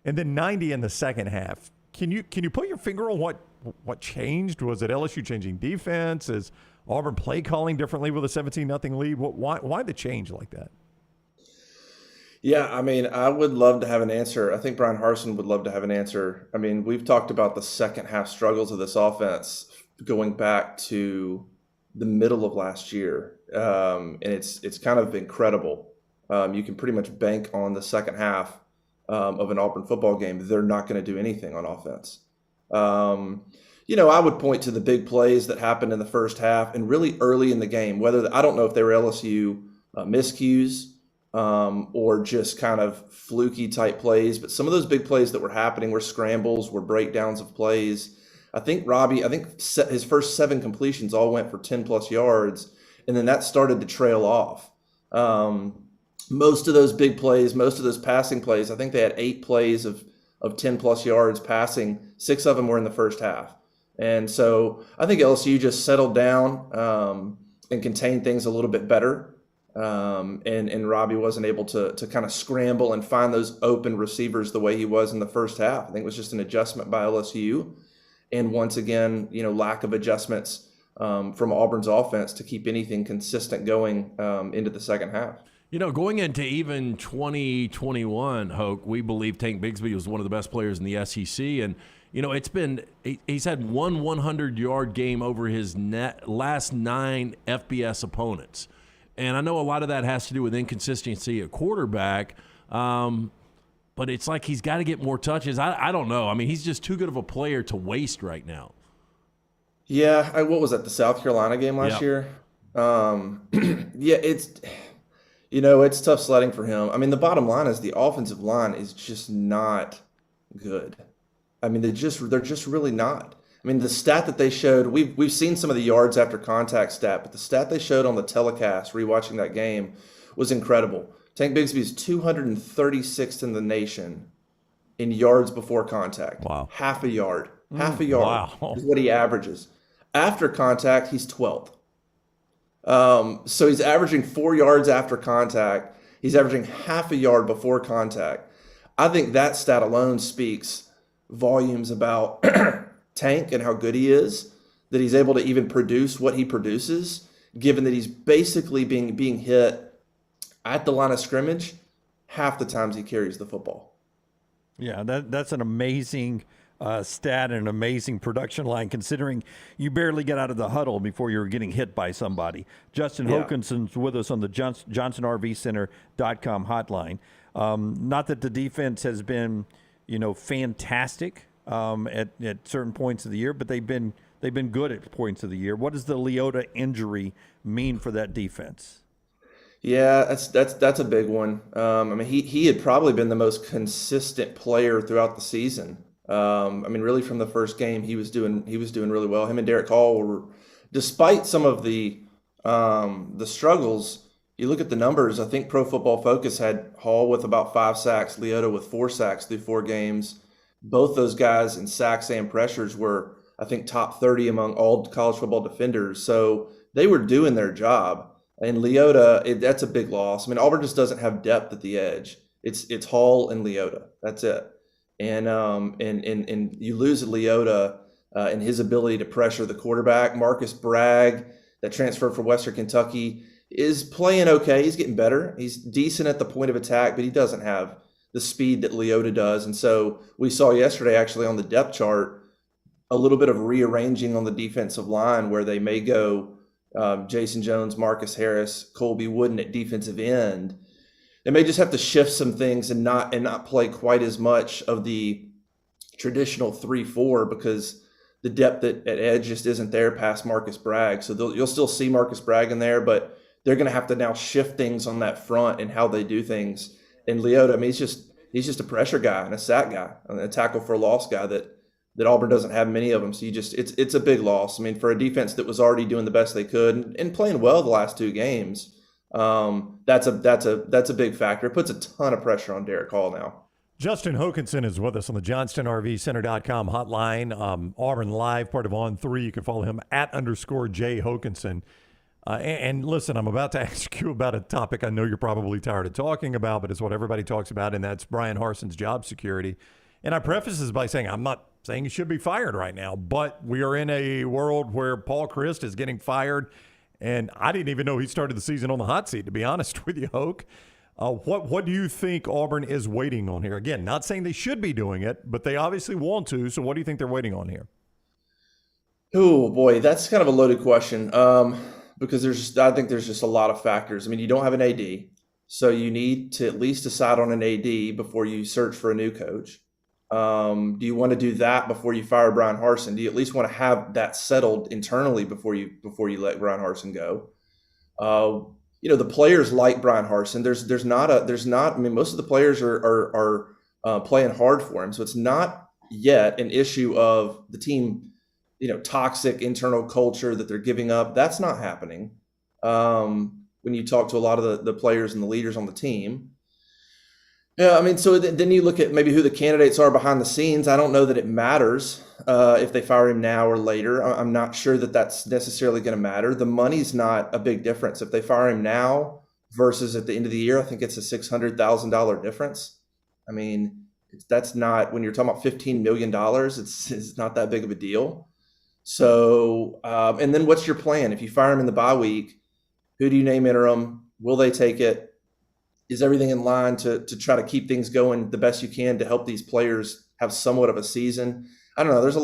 And then 90 in the second half. Can you put your finger on what changed? Was it LSU changing defense? Is Auburn play calling differently with a 17-0 lead? Why the change like that? Yeah, I mean, I would love to have an answer. I think Brian Harsin would love to have an answer. I mean, we've talked about the second half struggles of this offense going back to the middle of last year, and it's kind of incredible. You can pretty much bank on the second half of an Auburn football game. They're not going to do anything on offense. I would point to the big plays that happened in the first half and really early in the game. I don't know if they were LSU miscues or just kind of fluky type plays, but some of those big plays that were happening were scrambles, were breakdowns of plays. I think his first 7 completions all went for 10-plus yards, and then that started to trail off. Most of those big plays, most of those passing plays, I think they had 8 plays of of 10-plus yards passing. 6 of them were in the first half. And so I think LSU just settled down and contained things a little bit better. And Robbie wasn't able to kind of scramble and find those open receivers the way he was in the first half. I think it was just an adjustment by LSU. And once again, lack of adjustments from Auburn's offense to keep anything consistent going into the second half. Going into even 2021, Hoke, we believe Tank Bigsby was one of the best players in the SEC. And, he's had one 100-yard game over his last 9 FBS opponents. And I know a lot of that has to do with inconsistency at quarterback, but it's like he's got to get more touches. I don't know. I mean, he's just too good of a player to waste right now. Yeah, what was that, the South Carolina game last year? Yeah, it's tough sledding for him. I mean, the bottom line is the offensive line is just not good. I mean, they're just really not. I mean, the stat that they showed, we've seen some of the yards after contact stat, but the stat they showed on the telecast, rewatching that game, was incredible. Tank Bigsby is 236th in the nation in yards before contact. Wow. Half a yard. Half a yard is what he averages. After contact, he's 12th. So he's averaging 4 yards after contact. He's averaging half a yard before contact. I think that stat alone speaks volumes about Tank and how good he is, that he's able to even produce what he produces, given that he's basically being hit at the line of scrimmage half the times he carries the football. Yeah, that's an amazing stat and an amazing production line, considering you barely get out of the huddle before you're getting hit by somebody. Justin Hokanson's with us on the JohnsonRVCenter.com hotline. Not that the defense has been, fantastic at certain points of the year, but they've been good at points of the year. What does the Leota injury mean for that defense? Yeah, that's a big one. I mean, he had probably been the most consistent player throughout the season. I mean, really from the first game, he was doing really well. Him and Derek Hall were, despite some of the struggles. You look at the numbers. I think Pro Football Focus had Hall with about 5 sacks, Leota with 4 sacks through 4 games. Both those guys in sacks and pressures were, I think, top 30 among all college football defenders. So they were doing their job. And Leota, that's a big loss. I mean, Auburn just doesn't have depth at the edge. It's Hall and Leota. That's it. And you lose Leota and his ability to pressure the quarterback. Marcus Bragg, that transfer from Western Kentucky, is playing okay. He's getting better. He's decent at the point of attack, but he doesn't have the speed that Leota does. And so we saw yesterday, actually, on the depth chart, a little bit of rearranging on the defensive line where they may go Jason Jones, Marcus Harris, Colby Wooden at defensive end. They may just have to shift some things and not play quite as much of the traditional 3-4 because the depth at edge just isn't there past Marcus Bragg. So you'll still see Marcus Bragg in there, but they're going to have to now shift things on that front and how they do things. And Leota, I mean, he's just a pressure guy and a sack guy and a tackle for a loss guy that Auburn doesn't have many of them. So it's a big loss. I mean, for a defense that was already doing the best they could and playing well the last 2 games, that's a big factor. It puts a ton of pressure on Derek Hall now. Justin Hokanson is with us on the JohnstonRVCenter.com hotline. Auburn Live, part of On 3. You can follow him at _J Hokanson. And listen, I'm about to ask you about a topic I know you're probably tired of talking about, but it's what everybody talks about, and that's Brian Harson's job security. And I preface this by saying I'm not saying he should be fired right now, but we are in a world where Paul Chryst is getting fired, and I didn't even know he started the season on the hot seat, to be honest with you, Hoke. What do you think Auburn is waiting on here? Again, not saying they should be doing it, but they obviously want to, so what do you think they're waiting on here? Oh, boy, that's kind of a loaded question. Because I think there's just a lot of factors. I mean, you don't have an AD, so you need to at least decide on an AD before you search for a new coach. Do you want to do that before you fire Brian Harsin? Do you at least want to have that settled internally before you let Brian Harsin go? The players like Brian Harsin. There's not. I mean, most of the players are playing hard for him, so it's not yet an issue of the team. Toxic internal culture that they're giving up. That's not happening. When you talk to a lot of the players and the leaders on the team, Yeah, I mean, so then you look at maybe who the candidates are behind the scenes. I don't know that it matters if they fire him now or later. I'm not sure that that's necessarily going to matter. The money's not a big difference. If they fire him now versus at the end of the year, I think it's a $600,000 difference. I mean, that's not, when you're talking about $15 million, it's not that big of a deal. So, and then what's your plan? If you fire him in the bye week, who do you name interim? Will they take it? Is everything in line to try to keep things going the best you can to help these players have somewhat of a season? I don't know. There's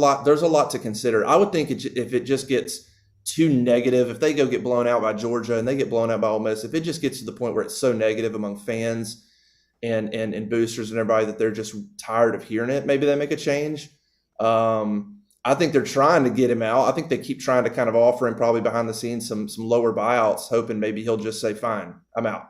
a lot to consider. I would think if it just gets too negative, if they go get blown out by Georgia and they get blown out by Ole Miss, if it just gets to the point where it's so negative among fans and boosters and everybody that they're just tired of hearing it, maybe they make a change. I think they're trying to get him out. I think they keep trying to kind of offer him probably behind the scenes some lower buyouts, hoping maybe he'll just say, fine, I'm out.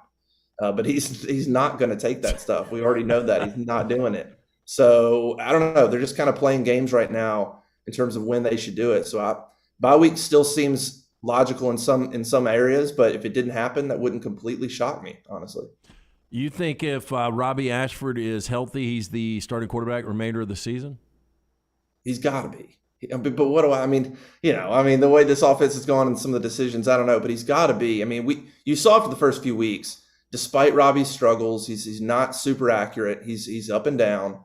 But he's not going to take that stuff. We already know that. He's not doing it. So I don't know. They're just kind of playing games right now in terms of when they should do it. So bye week still seems logical in some areas, but if it didn't happen, that wouldn't completely shock me, honestly. You think if Robbie Ashford is healthy, he's the starting quarterback remainder of the season? He's got to be. But what do I mean? The way this offense has gone and some of the decisions, I don't know, but he's got to be. I mean, you saw for the first few weeks, despite Robbie's struggles, he's not super accurate. He's up and down.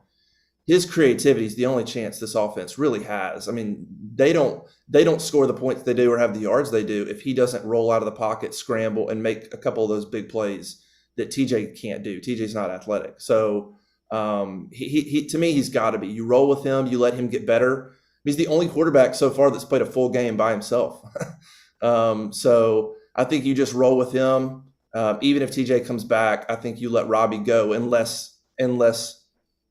His creativity is the only chance this offense really has. I mean, they don't score the points they do or have the yards they do if he doesn't roll out of the pocket, scramble, and make a couple of those big plays that TJ can't do. TJ's not athletic. So he to me, he's got to be. You roll with him. You let him get better. He's the only quarterback so far that's played a full game by himself. So I think you just roll with him. Even if TJ comes back, I think you let Robbie go unless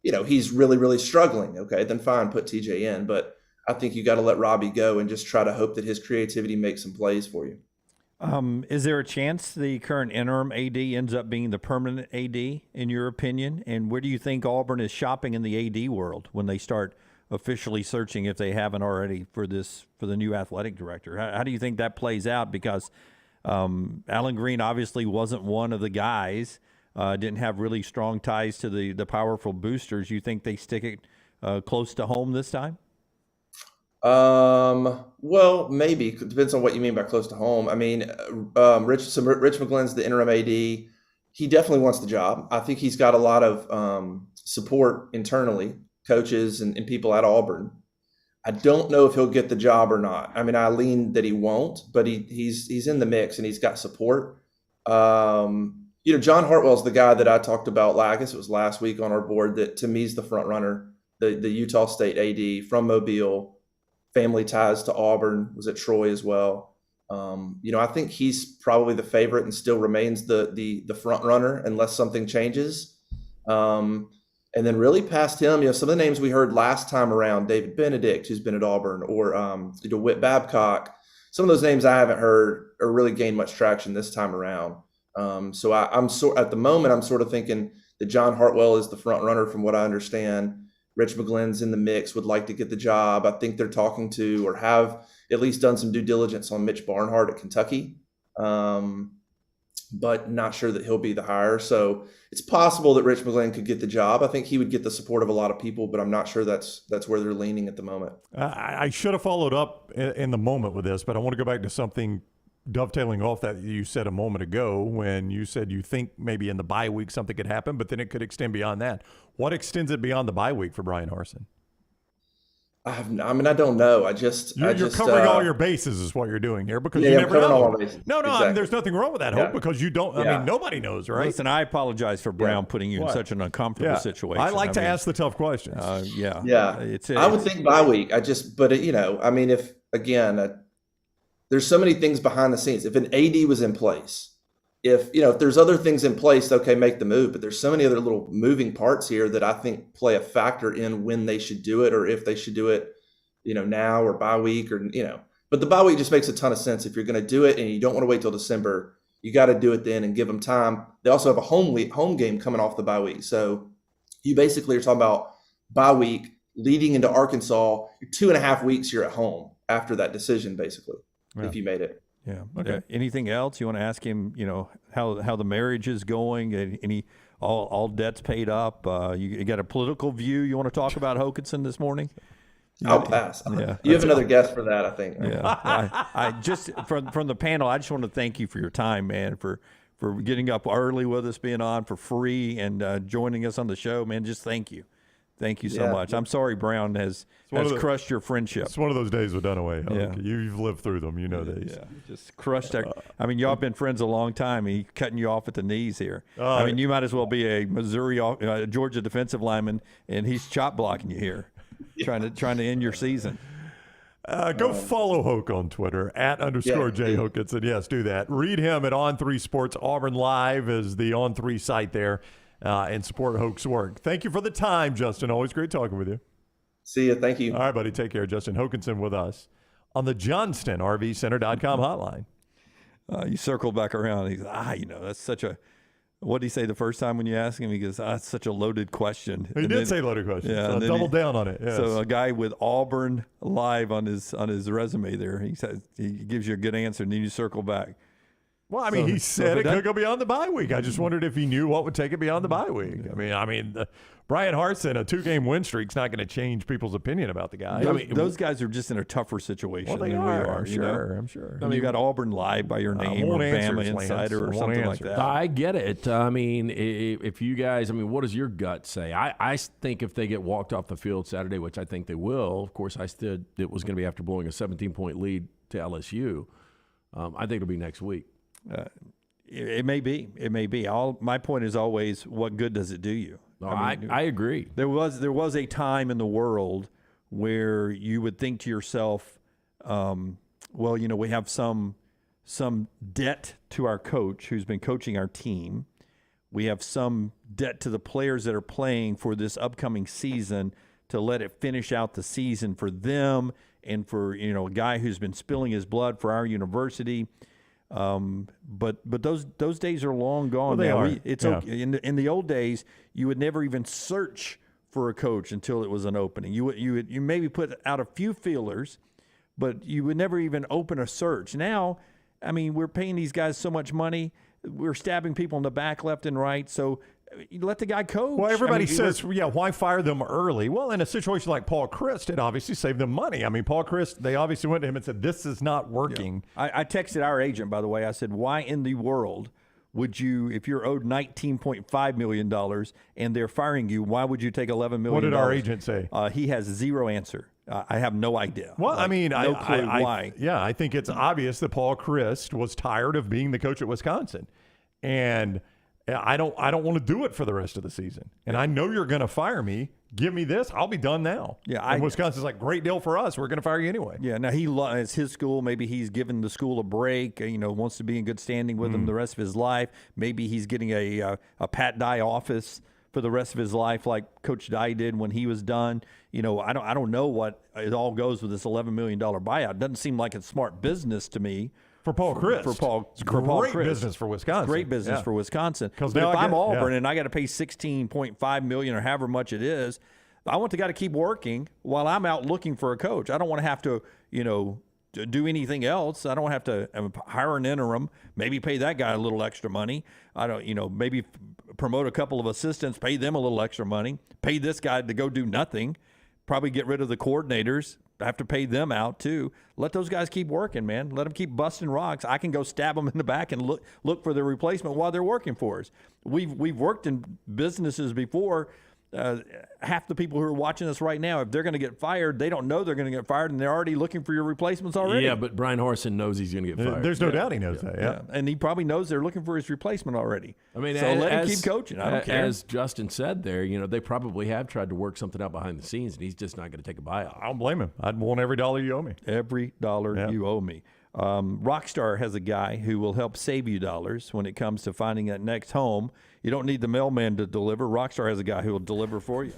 he's really, really struggling. Okay, then fine, put TJ in. But I think you got to let Robbie go and just try to hope that his creativity makes some plays for you. Is there a chance the current interim AD ends up being the permanent AD, in your opinion? And where do you think Auburn is shopping in the AD world when they start officially searching, if they haven't already, for the new athletic director? How do you think that plays out? Because Alan Green obviously wasn't one of the guys, didn't have really strong ties to the powerful boosters. You think they stick it close to home this time? Well, maybe. It depends on what you mean by close to home. I mean, Rich McGlynn's the interim AD. He definitely wants the job. I think he's got a lot of support internally, coaches and people at Auburn. I don't know if he'll get the job or not. I mean, I lean that he won't, but he's in the mix and he's got support. John Hartwell's the guy that I talked about, I guess it was last week on our board, that to me is the front runner, the Utah State AD from Mobile, family ties to Auburn, was at Troy as well. I think he's probably the favorite and still remains the front runner unless something changes. And then really past him, some of the names we heard last time around, David Benedict, who's been at Auburn, or DeWitt Babcock, some of those names I haven't heard or really gained much traction this time around. So at the moment, I'm sort of thinking that John Hartwell is the front runner from what I understand. Rich McGlynn's in the mix, would like to get the job. I think they're talking to or have at least done some due diligence on Mitch Barnhart at Kentucky, but not sure that he'll be the hire. So it's possible that Rich McGlynn could get the job. I think he would get the support of a lot of people, but I'm not sure that's where they're leaning at the moment. I should have followed up in the moment with this, but I want to go back to something dovetailing off that you said a moment ago when you said you think maybe in the bye week something could happen, but then it could extend beyond that. What extends it beyond the bye week for Brian Harsin? I don't know. You're covering all your bases is what you're doing here, because you never know. No, exactly. I mean, there's nothing wrong with that, Hope, because you don't. I mean, nobody knows, right? Listen, I apologize for Brown putting you in such an uncomfortable situation. I like to ask the tough questions. I would think bye week. If again, there's so many things behind the scenes. If an AD was in place, if there's other things in place, okay, make the move. But there's so many other little moving parts here that I think play a factor in when they should do it, or if they should do it, now or bye week, or But the bye week just makes a ton of sense. If you're going to do it and you don't want to wait till December, you got to do it then and give them time. They also have a home game coming off the bye week, so you basically are talking about bye week leading into Arkansas. 2.5 weeks you're at home after that decision, basically. If you made it. Yeah. Okay. Anything else you want to ask him? How the marriage is going? Any all debts paid up. You got a political view you want to talk about Hokanson this morning? I'll pass. Yeah, you have another guest for that, I think. Yeah, I just from the panel, I just want to thank you for your time, man, for getting up early with us, being on for free, and joining us on the show, man. Just thank you. Thank you so much. I'm sorry Brown has crushed your friendship. It's one of those days with Dunaway. Yeah. You've lived through them. You know these. Yeah, just crushed. I mean, y'all been friends a long time. He's cutting you off at the knees here. I mean, you might as well be a Georgia defensive lineman, and he's chop blocking you here, trying to end your season. Go follow Hoke on Twitter @_J Hokanson. Yes, do that. Read him at On3 Sports. Auburn Live is the On3 site there. And support Hoke's work. Thank you for the time, Justin. Always great talking with you. See you. Thank you. All right, buddy. Take care. Justin Hokanson with us on the JohnstonRVCenter.com hotline. You circle back around. He's that's such a. What did he say the first time when you asked him? He goes, that's such a loaded question. He did say loaded question. Yeah, so double down on it. Yes. So a guy with Auburn Live on his resume there, he says he gives you a good answer, and then you circle back. Well, I mean, he said it could go beyond the bye week. I just wondered if he knew what would take it beyond the bye week. I mean, Brian Hartson, a 2-game win streak's not going to change people's opinion about the guy. Those guys are just in a tougher situation than we are. I'm sure. I mean, you got Auburn Live by your name or Bama Insider or something like that. I get it. I mean, if you guys, what does your gut say? I think if they get walked off the field Saturday, which I think they will, of course, I said it was going to be after blowing a 17-point lead to LSU. I think it'll be next week. It may be. It may be. My point is always, what good does it do you? No, I agree. There was a time in the world where you would think to yourself, we have some debt to our coach who's been coaching our team. We have some debt to the players that are playing for this upcoming season to let it finish out the season for them and for a guy who's been spilling his blood for our university. But those days are long gone. Well, now. Okay. In the old days, you would never even search for a coach until it was an opening. You maybe put out a few feelers, but you would never even open a search. Now, we're paying these guys so much money. We're stabbing people in the back left and right. So you let the guy coach. Well, everybody says, why fire them early? Well, in a situation like Paul Chryst, it obviously saved them money. Paul Chryst, they obviously went to him and said, this is not working. Yeah. I texted our agent, by the way. I said, why in the world would you, if you're owed $19.5 million and they're firing you, why would you take $11 million? What did our agent say? He has zero answer. I have no idea. Well, no clue why. I think it's obvious that Paul Chryst was tired of being the coach at Wisconsin. And I don't want to do it for the rest of the season. And I know you're going to fire me. Give me this. I'll be done now. Yeah, and Wisconsin's like, great deal for us. We're going to fire you anyway. Yeah, now it's his school. Maybe he's given the school a break, wants to be in good standing with them the rest of his life. Maybe he's getting a Pat Dye office for the rest of his life like Coach Dye did when he was done. I don't know what it all goes with this $11 million buyout. It doesn't seem like it's smart business to me. For Paul Chryst. It's great business for Wisconsin. It's great business for Wisconsin. But if I'm Auburn and I got to pay $16.5 million or however much it is, I want the guy to keep working while I'm out looking for a coach. I don't want to have to, do anything else. I don't have to hire an interim, maybe pay that guy a little extra money. I don't, maybe promote a couple of assistants, pay them a little extra money, pay this guy to go do nothing, probably get rid of the coordinators. I have to pay them out too. Let those guys keep working, man. Let them keep busting rocks. I can go stab them in the back and look for their replacement while they're working for us. We've worked in businesses before. Half the people who are watching us right now, if they're going to get fired, they don't know they're going to get fired, and they're already looking for your replacements already. Yeah, but Brian Harsin knows he's going to get fired. There's no doubt he knows that. Yeah, and he probably knows they're looking for his replacement already. So let him keep coaching. I don't care. As Justin said there, they probably have tried to work something out behind the scenes, and he's just not going to take a buyout. I don't blame him. I'd want every dollar you owe me. Every dollar you owe me. Rockstar has a guy who will help save you dollars when it comes to finding that next home. You don't need the mailman to deliver. Rockstar has a guy who will deliver for you.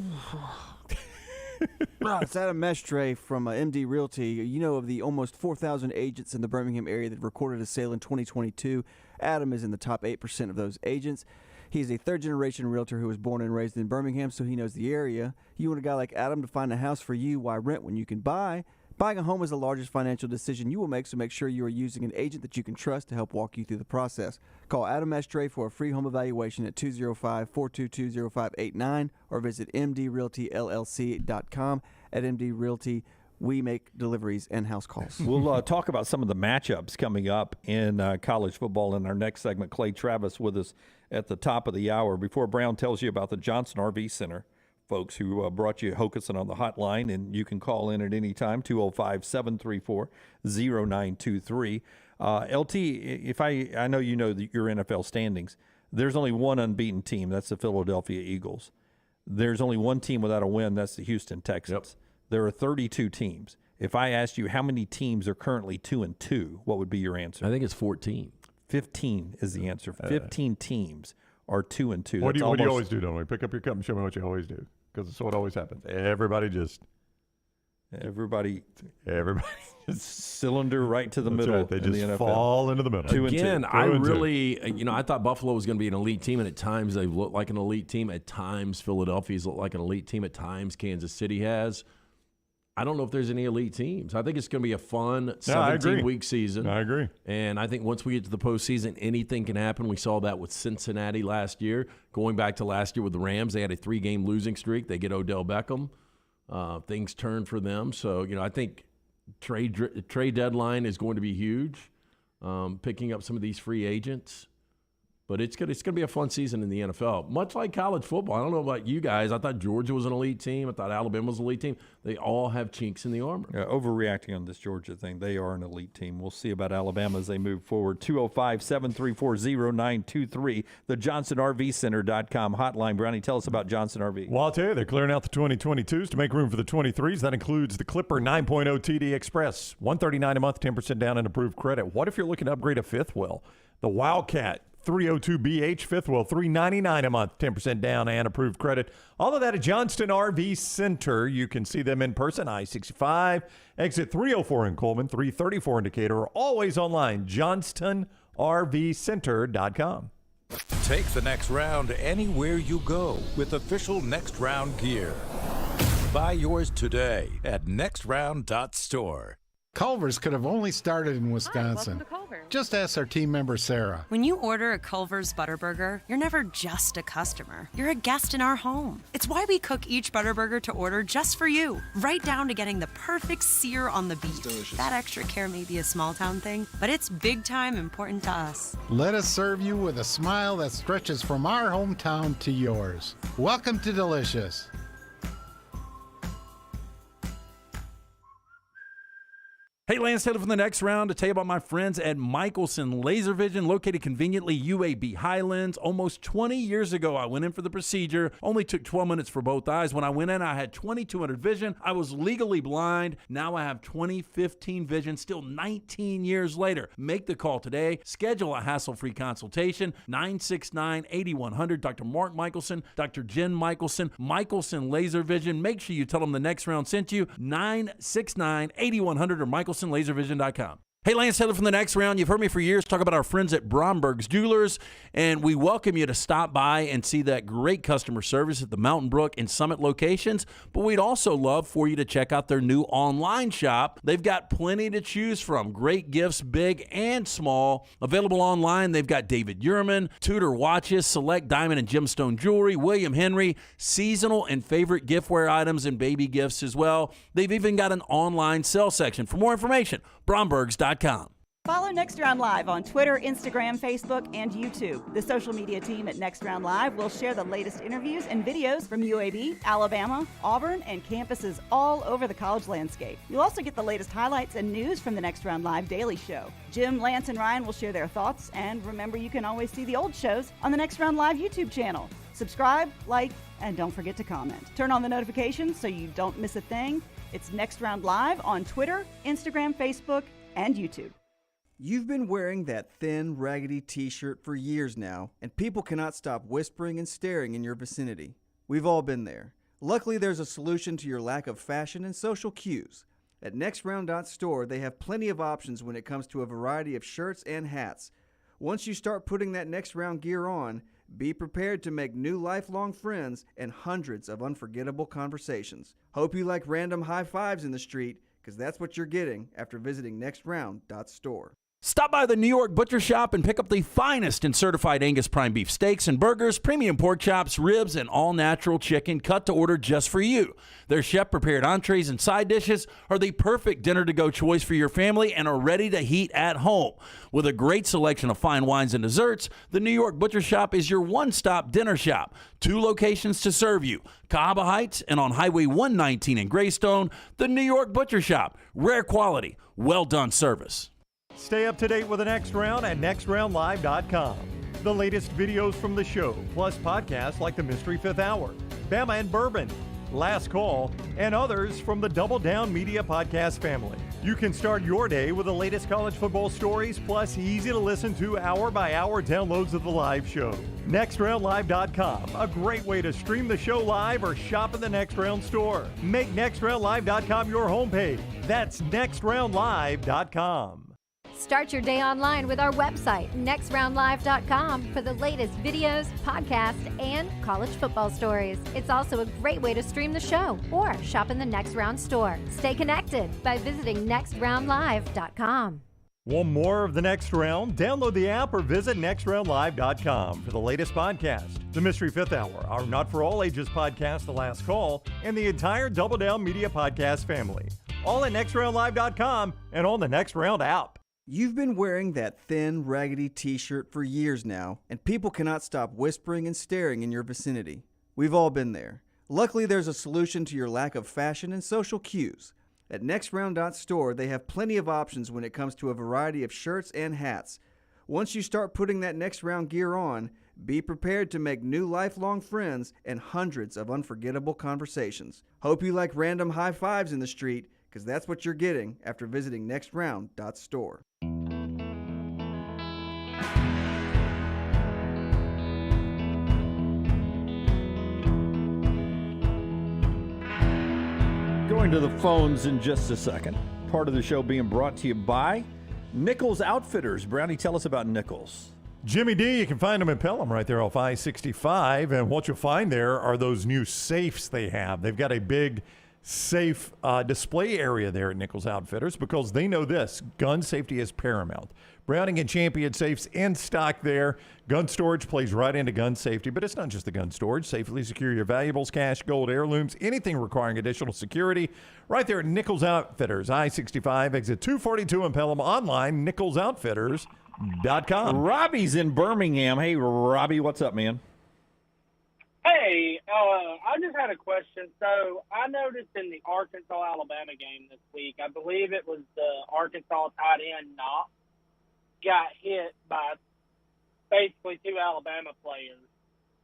It's Adam Mestre from MD Realty. Of the almost 4,000 agents in the Birmingham area that recorded a sale in 2022, Adam is in the top 8% of those agents. He's a third-generation realtor who was born and raised in Birmingham, so he knows the area. You want a guy like Adam to find a house for you? Why rent when you can buy? Buying a home is the largest financial decision you will make, so make sure you are using an agent that you can trust to help walk you through the process. Call Adam Estrey for a free home evaluation at 205-422-0589 or visit mdrealtyllc.com. At MD Realty, we make deliveries and house calls. We'll talk about some of the matchups coming up in college football in our next segment. Clay Travis with us at the top of the hour. Before Brown tells you about the Johnson RV Center, folks who brought you Hokanson on the hotline, and you can call in at any time, 205-734-0923. LT, if I know you know your NFL standings, there's only one unbeaten team. That's the Philadelphia Eagles. There's only one team without a win. That's the Houston Texans. Yep. There are 32 teams. If I asked you how many teams are currently 2-2, what would be your answer? I think it's 14. 15 is the answer. 15 teams are 2-2. What do you always do, don't we? Pick up your cup and show me what you always do. Because it's what always happens. Everybody just cylinder right to the middle. Right. They just fall into the middle. Again, I thought Buffalo was going to be an elite team, and at times they've looked like an elite team. At times, Philadelphia's looked like an elite team. At times, Kansas City has. I don't know if there's any elite teams. I think it's going to be a fun 17-week season. I agree. And I think once we get to the postseason, anything can happen. We saw that with Cincinnati last year. Going back to last year with the Rams, they had a 3-game losing streak. They get Odell Beckham. Things turn for them. So, I think trade deadline is going to be huge, picking up some of these free agents. But it's going to be a fun season in the NFL, much like college football. I don't know about you guys. I thought Georgia was an elite team. I thought Alabama was an elite team. They all have chinks in the armor. Yeah, overreacting on this Georgia thing. They are an elite team. We'll see about Alabama as they move forward. 205-734-0923, the JohnsonRVCenter.com hotline. Brownie, tell us about Johnson RV. Well, I'll tell you, they're clearing out the 2022s to make room for the 23s. That includes the Clipper 9.0 TD Express, $139 a month, 10% down and approved credit. What if you're looking to upgrade a fifth wheel? The Wildcat 302BH fifth wheel, $399 a month, 10% down and approved credit. All of that at Johnston RV Center. You can see them in person, I-65, exit 304 in Coleman, 334 in Decatur, or always online, JohnstonRVCenter.com. Take the next round anywhere you go with official Next Round gear. Buy yours today at nextround.store. Culver's could have only started in Wisconsin. Hi, welcome to Culver's. Just ask our team member, Sarah. When you order a Culver's Butterburger, you're never just a customer. You're a guest in our home. It's why we cook each Butterburger to order just for you, right down to getting the perfect sear on the beef. That extra care may be a small town thing, but it's big time important to us. Let us serve you with a smile that stretches from our hometown to yours. Welcome to Delicious. Hey, Lance Taylor from the next round to tell you about my friends at Michelson Laser Vision, located conveniently UAB Highlands. Almost 20 years ago, I went in for the procedure. Only took 12 minutes for both eyes. When I went in, I had 2200 vision. I was legally blind. Now I have 20/15 vision, still 19 years later. Make the call today. Schedule a hassle-free consultation, 969-8100. Dr. Mark Michelson, Dr. Jen Michelson, Michelson Laser Vision. Make sure you tell them the next round sent you, 969-8100 or MichelsonLaserVision.com. Hey, Lance Taylor from the next round. You've heard me for years talk about our friends at Bromberg's Jewelers, and we welcome you to stop by and see that great customer service at the Mountain Brook and Summit locations. But we'd also love for you to check out their new online shop. They've got plenty to choose from. Great gifts, big and small. Available online, they've got David Yurman, Tudor watches, select diamond and gemstone jewelry, William Henry, seasonal and favorite giftware items, and baby gifts as well. They've even got an online sale section. For more information, Brombergs.com. Follow Next Round Live on Twitter, Instagram, Facebook, and YouTube. The social media team at Next Round Live will share the latest interviews and videos from UAB, Alabama, Auburn, and campuses all over the college landscape. You'll also get the latest highlights and news from the Next Round Live Daily Show. Jim, Lance, and Ryan will share their thoughts, and remember, you can always see the old shows on the Next Round Live YouTube channel. Subscribe, like, and don't forget to comment. Turn on the notifications so you don't miss a thing. It's Next Round Live on Twitter, Instagram, Facebook, and YouTube. You've been wearing that thin, raggedy t-shirt for years now, and people cannot stop whispering and staring in your vicinity. We've all been there. Luckily, there's a solution to your lack of fashion and social cues. At nextround.store, they have plenty of options when it comes to a variety of shirts and hats. Once you start putting that Next Round gear on, be prepared to make new lifelong friends and hundreds of unforgettable conversations. Hope you like random high fives in the street, because that's what you're getting after visiting nextround.store. Stop by the New York Butcher Shop and pick up the finest in certified Angus prime beef steaks and burgers, premium pork chops, ribs, and all-natural chicken cut to order just for you. Their chef-prepared entrees and side dishes are the perfect dinner-to-go choice for your family and are ready to heat at home. With a great selection of fine wines and desserts, the New York Butcher Shop is your one-stop dinner shop. 2 locations to serve you, Cahaba Heights and on Highway 119 in Greystone. The New York Butcher Shop. Rare quality, well-done service. Stay up to date with the Next Round at nextroundlive.com. The latest videos from the show, plus podcasts like the Mystery Fifth Hour, Bama and Bourbon, Last Call, and others from the Double Down Media podcast family. You can start your day with the latest college football stories, plus easy to listen to hour-by-hour downloads of the live show. NextRoundLive.com, a great way to stream the show live or shop in the Next Round store. Make NextRoundLive.com your homepage. That's NextRoundLive.com. Start your day online with our website, nextroundlive.com, for the latest videos, podcasts, and college football stories. It's also a great way to stream the show or shop in the Next Round store. Stay connected by visiting nextroundlive.com. Want more of the Next Round? Download the app or visit nextroundlive.com for the latest podcast, The Mystery Fifth Hour, our Not For All Ages podcast, The Last Call, and the entire Double Down Media podcast family. All at nextroundlive.com and on the Next Round app. You've been wearing that thin, raggedy t-shirt for years now, and people cannot stop whispering and staring in your vicinity. We've all been there. Luckily, there's a solution to your lack of fashion and social cues. At nextround.store, they have plenty of options when it comes to a variety of shirts and hats. Once you start putting that Next Round gear on, be prepared to make new lifelong friends and hundreds of unforgettable conversations. Hope you like random high fives in the street, because that's what you're getting after visiting nextround.store. Going to the phones in just a second. Part of the show being brought to you by Nichols Outfitters. Brownie, tell us about Nichols. Jimmy D, you can find them in Pelham right there off I-65. And what you'll find there are those new safes they have. They've got a big safe display area there at Nichols Outfitters because they know this: gun safety is paramount. Browning and Champion safes in stock there. Gun storage plays right into gun safety, but it's not just the gun storage. Safely secure your valuables, cash, gold, heirlooms, anything requiring additional security. Right there at Nichols Outfitters, I-65, exit 242 in Pelham. Online, nicholsoutfitters.com. Robbie's in Birmingham. Hey, Robbie, what's up, man? Hey, I just had a question. So I noticed in the Arkansas-Alabama game this week, I believe it was the Arkansas tight end Knox got hit by basically 2 Alabama players,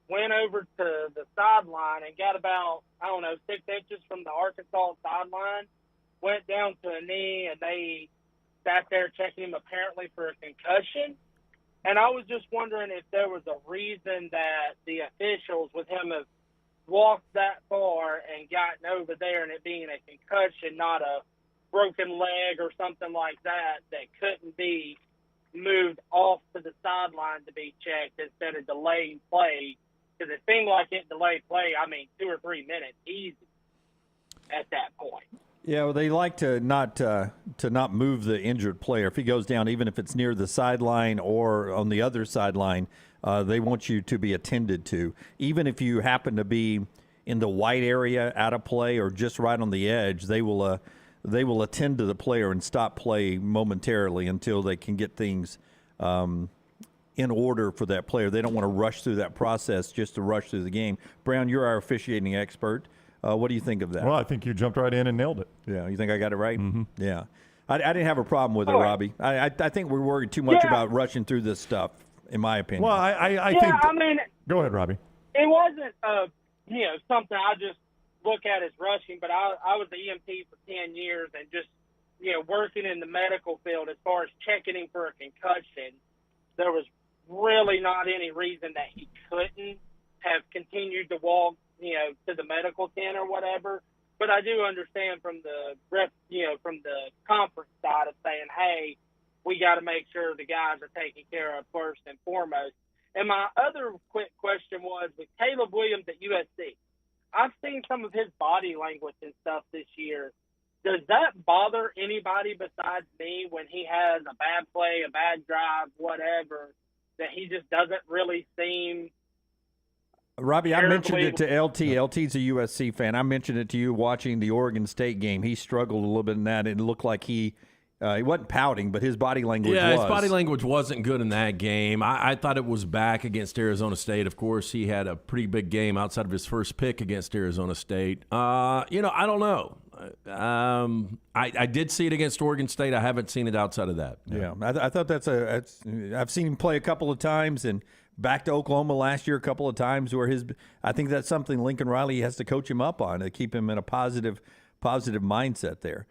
went over to the sideline and got about, 6 inches from the Arkansas sideline, went down to a knee, and they sat there checking him apparently for a concussion. And I was just wondering if there was a reason that the officials with him have walked that far and gotten over there and it being a concussion, not a broken leg or something like that, that couldn't be moved off to the sideline to be checked instead of delaying play. Because it seemed like it delayed play, 2 or 3 minutes easy at that point. Yeah, well, they like to not move the injured player. If he goes down, even if it's near the sideline or on the other sideline, they want you to be attended to. Even if you happen to be in the white area, out of play, or just right on the edge, they will attend to the player and stop play momentarily until they can get things in order for that player. They don't want to rush through that process just to rush through the game. Brown, you're our officiating expert. What do you think of that? Well, I think you jumped right in and nailed it. Yeah, you think I got it right? Mm-hmm. Yeah. I didn't have a problem with it, Robbie. I think we're worried too much about rushing through this stuff, in my opinion. Well, I think go ahead, Robbie. It wasn't, something I just look at as rushing, but I was the EMT for 10 years and just, working in the medical field as far as checking him for a concussion, there was really not any reason that he couldn't have continued to walk, to the medical tent or whatever. But I do understand from the from the conference side of saying, hey, we got to make sure the guys are taken care of first and foremost. And my other quick question was with Caleb Williams at USC. I've seen some of his body language and stuff this year Does that bother anybody besides me when he has a bad play, a bad drive, whatever, that he just doesn't really seem Robbie, I mentioned it to terribly- LT. LT's a USC fan. I mentioned it to you watching the Oregon State game. He struggled a little bit in that. It looked like he wasn't pouting, but his body language was. Yeah, his body language wasn't good in that game. I thought it was back against Arizona State. Of course, he had a pretty big game outside of his first pick against Arizona State. I don't know. I did see it against Oregon State. I haven't seen it outside of that. Yeah, I thought I've seen him play a couple of times and back to Oklahoma last year a couple of times where I think that's something Lincoln Riley has to coach him up on to keep him in a positive mindset there.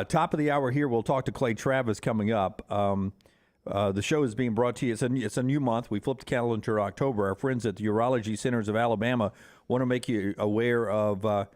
Top of the hour here, we'll talk to Clay Travis coming up. The show is being brought to you. It's a new month. We flipped the calendar to October. Our friends at the Urology Centers of Alabama want to make you aware of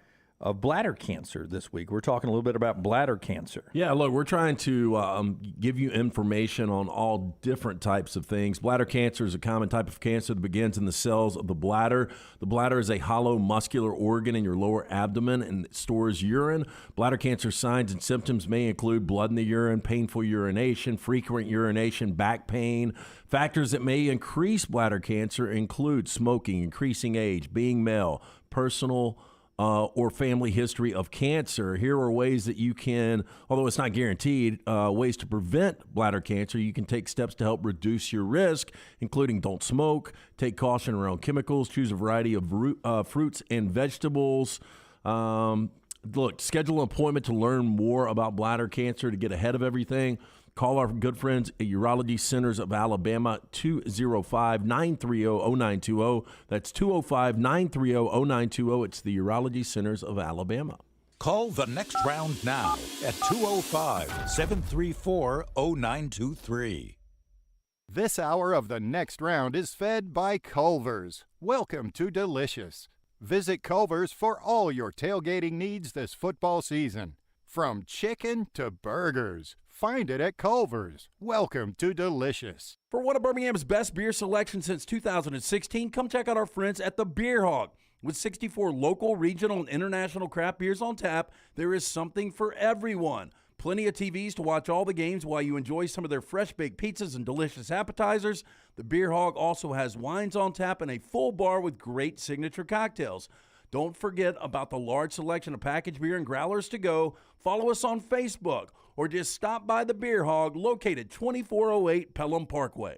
bladder cancer this week. We're talking a little bit about bladder cancer. Yeah, look, we're trying to give you information on all different types of things. Bladder cancer is a common type of cancer that begins in the cells of the bladder. The bladder is a hollow muscular organ in your lower abdomen and it stores urine. Bladder cancer signs and symptoms may include blood in the urine, painful urination, frequent urination, back pain. Factors that may increase bladder cancer include smoking, increasing age, being male, personal or family history of cancer. Here are ways that you can, although it's not guaranteed, ways to prevent bladder cancer. You can take steps to help reduce your risk, including don't smoke, take caution around chemicals, choose a variety of fruits and vegetables. Look, schedule an appointment to learn more about bladder cancer to get ahead of everything. Call our good friends at Urology Centers of Alabama, 205-930-0920. That's 205-930-0920. It's the Urology Centers of Alabama. Call the next round now at 205-734-0923. This hour of the next round is fed by Culver's. Welcome to Delicious. Visit Culver's for all your tailgating needs this football season. From chicken to burgers, find it at Culver's. Welcome to Delicious. For one of Birmingham's best beer selections since 2016, come check out our friends at the Beer Hog. With 64 local, regional, and international craft beers on tap, there is something for everyone. Plenty of TVs to watch all the games while you enjoy some of their fresh-baked pizzas and delicious appetizers. The Beer Hog also has wines on tap and a full bar with great signature cocktails. Don't forget about the large selection of packaged beer and growlers to go. Follow us on Facebook or just stop by the Beer Hog located 2408 Pelham Parkway.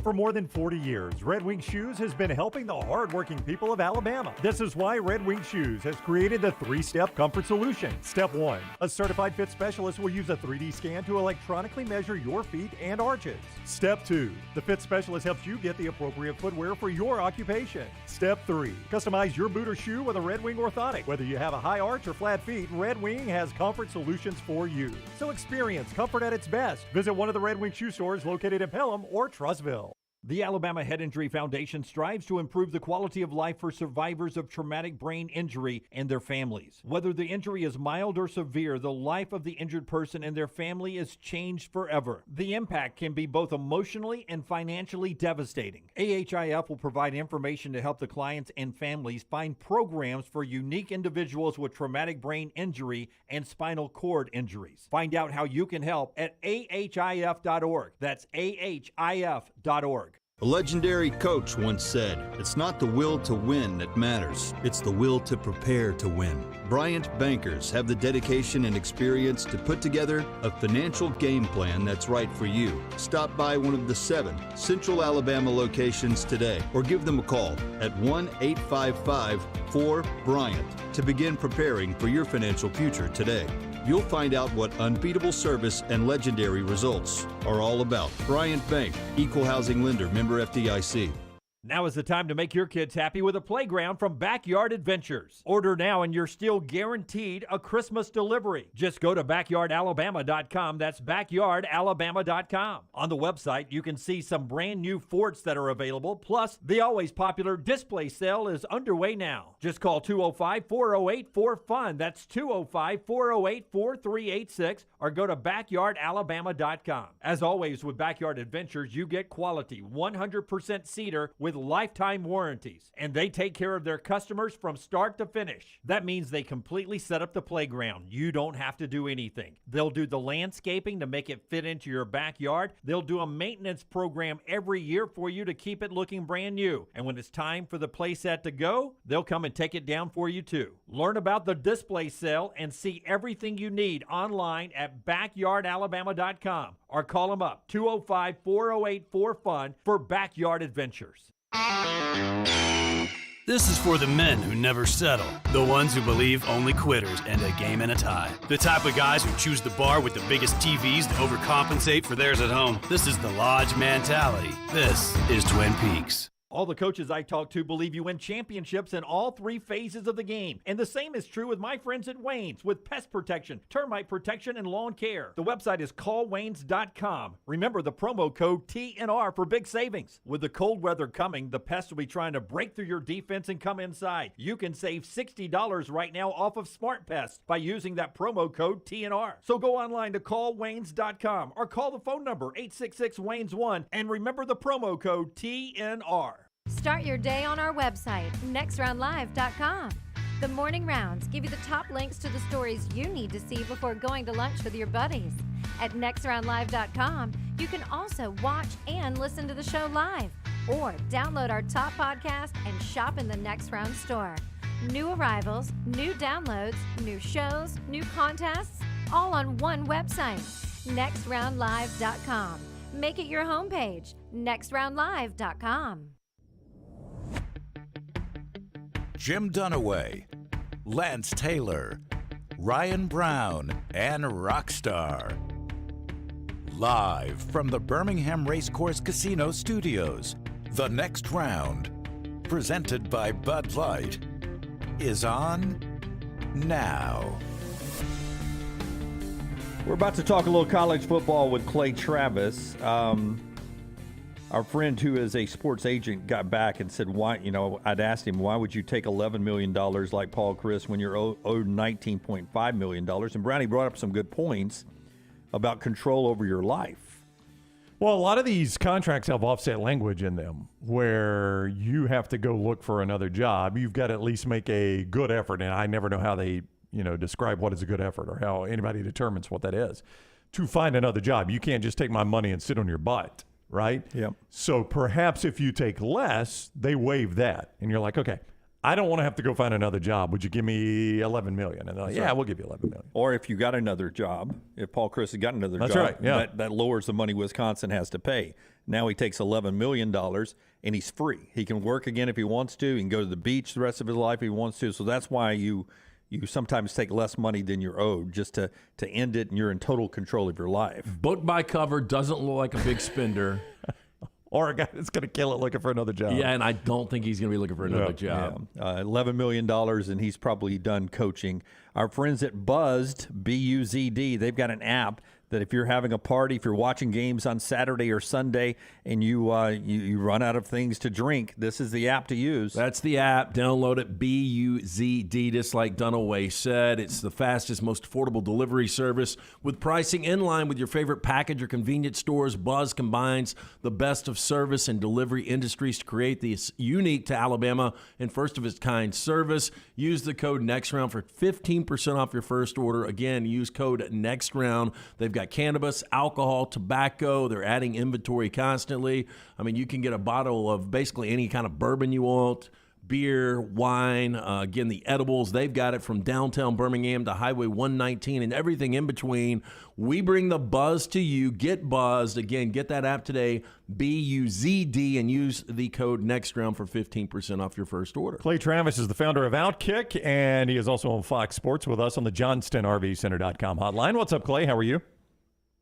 For more than 40 years, Red Wing Shoes has been helping the hardworking people of Alabama. This is why Red Wing Shoes has created the 3-step comfort solution. Step 1, a certified fit specialist will use a 3D scan to electronically measure your feet and arches. Step 2, the fit specialist helps you get the appropriate footwear for your occupation. Step 3, customize your boot or shoe with a Red Wing orthotic. Whether you have a high arch or flat feet, Red Wing has comfort solutions for you. So experience comfort at its best. Visit one of the Red Wing Shoe stores located in Pelham or Trussville. The Alabama Head Injury Foundation strives to improve the quality of life for survivors of traumatic brain injury and their families. Whether the injury is mild or severe, the life of the injured person and their family is changed forever. The impact can be both emotionally and financially devastating. AHIF will provide information to help the clients and families find programs for unique individuals with traumatic brain injury and spinal cord injuries. Find out how you can help at ahif.org. That's ahif.org. A legendary coach once said, "It's not the will to win that matters, it's the will to prepare to win." Bryant bankers have the dedication and experience to put together a financial game plan that's right for you. Stop by one of the 7 Central Alabama locations today or give them a call at 1-855-4-BRYANT to begin preparing for your financial future today. You'll find out what unbeatable service and legendary results are all about. Bryant Bank, Equal Housing Lender, member FDIC. Now is the time to make your kids happy with a playground from Backyard Adventures. Order now and you're still guaranteed a Christmas delivery. Just go to backyardalabama.com. That's backyardalabama.com. On the website, you can see some brand new forts that are available. Plus, the always popular display sale is underway now. Just call 205-408-4FUN. That's 205-408-4386 or go to backyardalabama.com. As always with Backyard Adventures, you get quality 100% cedar with with lifetime warranties, and they take care of their customers from start to finish. That means they completely set up the playground. You don't have to do anything. They'll do the landscaping to make it fit into your backyard. They'll do a maintenance program every year for you to keep it looking brand new. And when it's time for the playset to go, they'll come and take it down for you too. Learn about the display sale and see everything you need online at backyardalabama.com or call them up 205-408-4FUN for Backyard Adventures. This is for the men who never settle, the ones who believe only quitters end a game in a tie, the type of guys who choose the bar with the biggest TVs to overcompensate for theirs at home. This is the Lodge mentality. This is Twin Peaks. All the coaches I talk to believe you win championships in all three phases of the game. And the same is true with my friends at Wayne's with pest protection, termite protection, and lawn care. The website is callwaynes.com. Remember the promo code TNR for big savings. With the cold weather coming, the pests will be trying to break through your defense and come inside. You can save $60 right now off of Smart Pest by using that promo code TNR. So go online to callwaynes.com or call the phone number 866-WAYNES1 and remember the promo code TNR. Start your day on our website, nextroundlive.com. The morning rounds give you the top links to the stories you need to see before going to lunch with your buddies. At nextroundlive.com, you can also watch and listen to the show live or download our top podcast and shop in the Next Round store. New arrivals, new downloads, new shows, new contests, all on one website, nextroundlive.com. Make it your homepage, nextroundlive.com. Jim Dunaway, Lance Taylor, Ryan Brown, and Rockstar. Live from the Birmingham Racecourse Casino Studios, the next round, presented by Bud Light, is on now. We're about to talk a little college football with Clay Travis. Our friend who is a sports agent got back and said, why, I'd asked him, why would you take $11 million like Paul Chris when you're owed $19.5 million? And Brownie brought up some good points about control over your life. Well, a lot of these contracts have offset language in them where you have to go look for another job. You've got to at least make a good effort. And I never know how they, describe what is a good effort or how anybody determines what that is to find another job. You can't just take my money and sit on your butt. Right? Yep. So perhaps if you take less, they waive that. And you're like, okay, I don't want to have to go find another job. Would you give me $11 million? And they're like, yeah, we'll give you $11 million. Or if you got another job, if Paul Chris has got another That's job, right, yeah. that lowers the money Wisconsin has to pay. Now he takes $11 million and he's free. He can work again if he wants to. He can go to the beach the rest of his life if he wants to. So that's why you sometimes take less money than you're owed just to end it, and you're in total control of your life. Book by cover, doesn't look like a big spender. Or a guy that's going to kill it looking for another job. Yeah, and I don't think he's going to be looking for another job. Yeah. $11 million, and he's probably done coaching. Our friends at Buzzed, B-U-Z-D, they've got an app that if you're having a party, if you're watching games on Saturday or Sunday, and you run out of things to drink, this is the app to use. That's the app. Download it, B-U-Z-D, just like Dunaway said. It's the fastest, most affordable delivery service with pricing in line with your favorite package or convenience stores. Buzz combines the best of service and delivery industries to create this unique to Alabama and first-of-its-kind service. Use the code NEXTROUND for 15% off your first order. Again, use code NEXTROUND. They've got cannabis, alcohol, tobacco. They're adding inventory constantly. I mean, you can get a bottle of basically any kind of bourbon you want, beer, wine, again, the edibles. They've got it from downtown Birmingham to Highway 119 and everything in between. We bring the buzz to you. Get buzzed. Again, get that app today, B-U-Z-D, and use the code NEXTROUND for 15% off your first order. Clay Travis is the founder of Outkick, and he is also on Fox Sports with us on the JohnstonRVCenter.com hotline. What's up, Clay? How are you?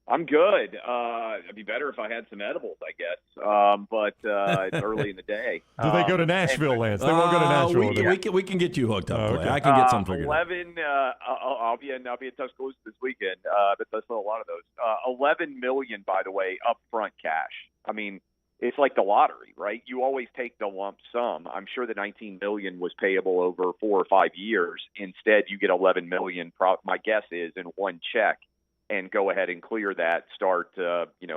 I'm good. It'd be better if I had some edibles, I guess. But it's early in the day. Do they go to Nashville, Lance? They won't go to Nashville. We can get you hooked up, Clay. I can get some figured 11. I'll be in Tuscaloosa this weekend. But there's a lot of those. $11 million, by the way, upfront cash. I mean, it's like the lottery, right? You always take the lump sum. I'm sure the $19 million was payable over 4 or 5 years. Instead, you get $11 million. My guess is in one check. And go ahead and clear that, start,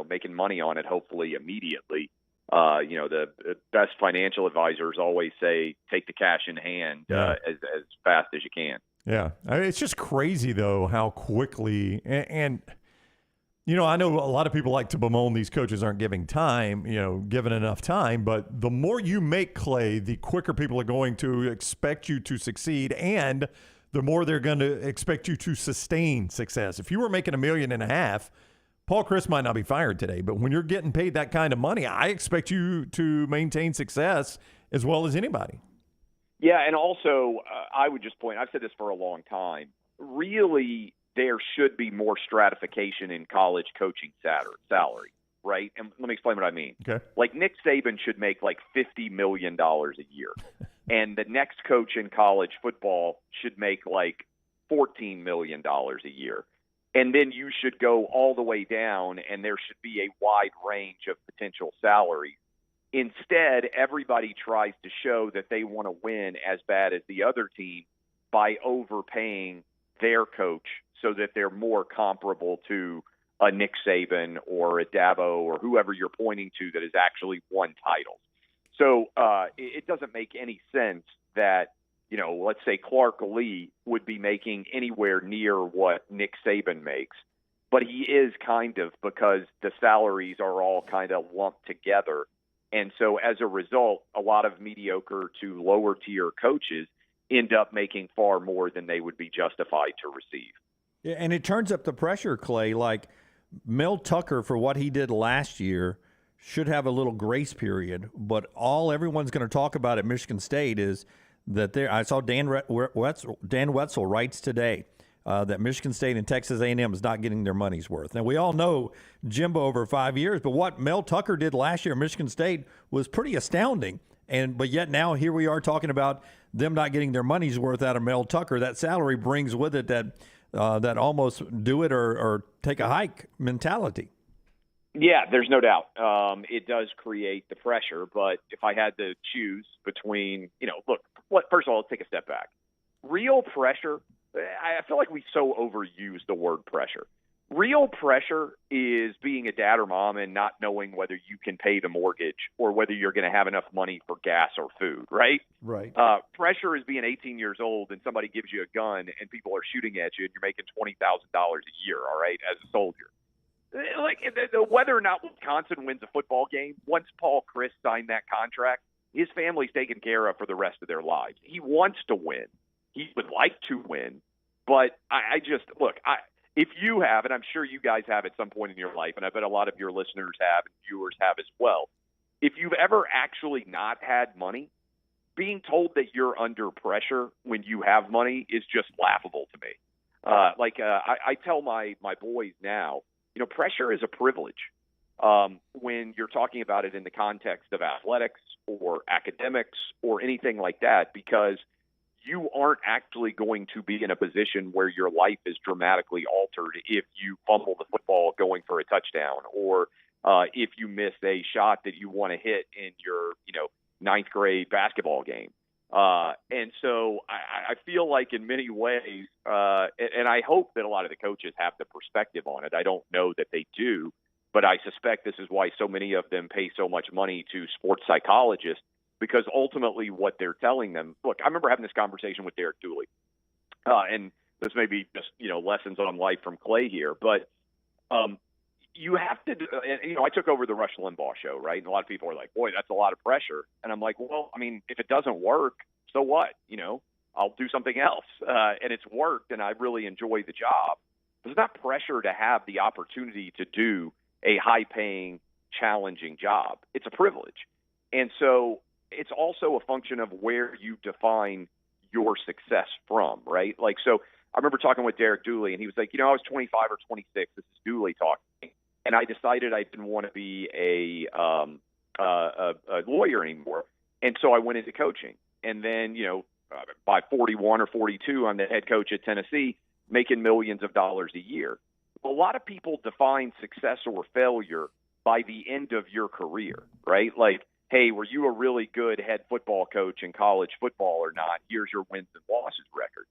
making money on it, hopefully immediately. The best financial advisors always say take the cash in hand as fast as you can. Yeah. I mean, it's just crazy, though, how quickly and I know a lot of people like to bemoan these coaches aren't given enough time, but the more you make, Clay, the quicker people are going to expect you to succeed, and the more they're going to expect you to sustain success. If you were making $1.5 million, Paul Chris might not be fired today, but when you're getting paid that kind of money, I expect you to maintain success as well as anybody. Yeah, and also I would just point, I've said this for a long time, really there should be more stratification in college coaching salary, right? And let me explain what I mean. Okay. Like Nick Saban should make like $50 million a year, and the next coach in college football should make like $14 million a year. And then you should go all the way down, and there should be a wide range of potential salaries. Instead, everybody tries to show that they want to win as bad as the other team by overpaying their coach so that they're more comparable to a Nick Saban or a Dabo or whoever you're pointing to that has actually won titles. So it doesn't make any sense that, let's say Clark Lee would be making anywhere near what Nick Saban makes, but he is kind of, because the salaries are all kind of lumped together. And so as a result, a lot of mediocre to lower tier coaches end up making far more than they would be justified to receive. Yeah, and it turns up the pressure, Clay. Like Mel Tucker, for what he did last year, should have a little grace period. But all everyone's going to talk about at Michigan State is that I saw Dan Wetzel writes today that Michigan State and Texas A&M is not getting their money's worth. Now, we all know Jimbo over 5 years, but what Mel Tucker did last year at Michigan State was pretty astounding. But yet now here we are talking about them not getting their money's worth out of Mel Tucker. That salary brings with it that almost do it or take a hike mentality. Yeah, there's no doubt. It does create the pressure, but if I had to choose between, first of all, let's take a step back. Real pressure, I feel like we so overuse the word pressure. Real pressure is being a dad or mom and not knowing whether you can pay the mortgage or whether you're going to have enough money for gas or food, right? Right. Pressure is being 18 years old and somebody gives you a gun and people are shooting at you and you're making $20,000 a year, all right, as a soldier. Like whether or not Wisconsin wins a football game, once Paul Chris signed that contract, his family's taken care of for the rest of their lives. He wants to win. He would like to win. But if you have, and I'm sure you guys have at some point in your life, and I bet a lot of your listeners have and viewers have as well, if you've ever actually not had money, being told that you're under pressure when you have money is just laughable to me. I tell my boys now, pressure is a privilege when you're talking about it in the context of athletics or academics or anything like that, because you aren't actually going to be in a position where your life is dramatically altered if you fumble the football going for a touchdown or if you miss a shot that you want to hit in your, ninth grade basketball game. And so I feel like in many ways, and I hope that a lot of the coaches have the perspective on it. I don't know that they do, but I suspect this is why so many of them pay so much money to sports psychologists, because ultimately what they're telling them, look, I remember having this conversation with Derek Dooley, and this may be just, lessons on life from Clay here, but you have to, I took over the Rush Limbaugh show, right? And a lot of people are like, boy, that's a lot of pressure. And I'm like, well, I mean, if it doesn't work, so what? I'll do something else. And it's worked, and I really enjoy the job. There's not pressure to have the opportunity to do a high-paying, challenging job. It's a privilege. And so it's also a function of where you define your success from, right? Like, so I remember talking with Derek Dooley, and he was like, I was 25 or 26. This is Dooley talking. And I decided I didn't want to be a lawyer anymore. And so I went into coaching. And then, by 41 or 42, I'm the head coach at Tennessee, making millions of dollars a year. A lot of people define success or failure by the end of your career, right? Like, hey, were you a really good head football coach in college football or not? Here's your wins and losses record.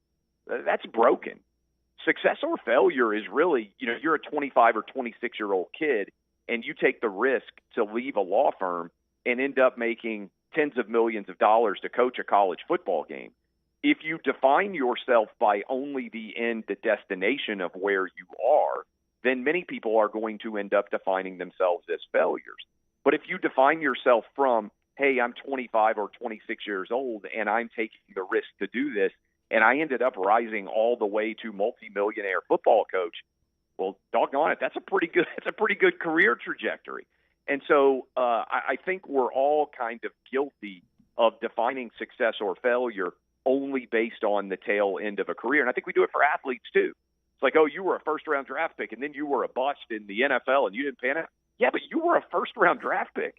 That's broken. Success or failure is really, you're a 25 or 26-year-old kid and you take the risk to leave a law firm and end up making tens of millions of dollars to coach a college football game. If you define yourself by only the end, the destination of where you are, then many people are going to end up defining themselves as failures. But if you define yourself from, hey, I'm 25 or 26 years old and I'm taking the risk to do this, and I ended up rising all the way to multimillionaire football coach, well, doggone it, that's a pretty good career trajectory. And so I think we're all kind of guilty of defining success or failure only based on the tail end of a career. And I think we do it for athletes too. It's like, oh, you were a first-round draft pick, and then you were a bust in the NFL, and you didn't pan out. Yeah, but you were a first-round draft pick.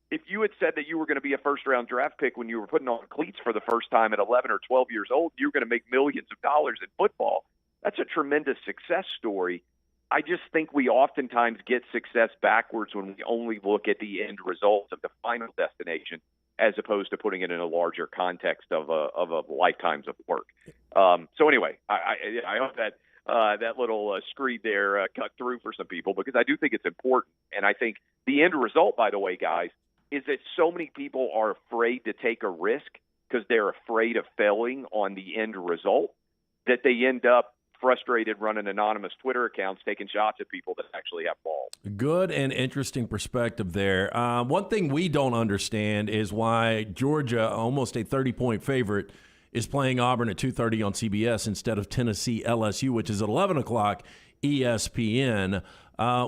If you had said that you were going to be a first-round draft pick when you were putting on cleats for the first time at 11 or 12 years old, you were going to make millions of dollars in football. That's a tremendous success story. I just think we oftentimes get success backwards when we only look at the end results of the final destination, as opposed to putting it in a larger context of a lifetimes of work. So anyway, I hope that that little screed there cut through for some people, because I do think it's important. And I think the end result, by the way, guys, is that so many people are afraid to take a risk because they're afraid of failing on the end result, that they end up frustrated running anonymous Twitter accounts taking shots at people that actually have balls. Good and interesting perspective there. One thing we don't understand is why Georgia, almost a 30-point favorite, is playing Auburn at 2:30 on CBS instead of Tennessee LSU, which is at 11 o'clock ESPN.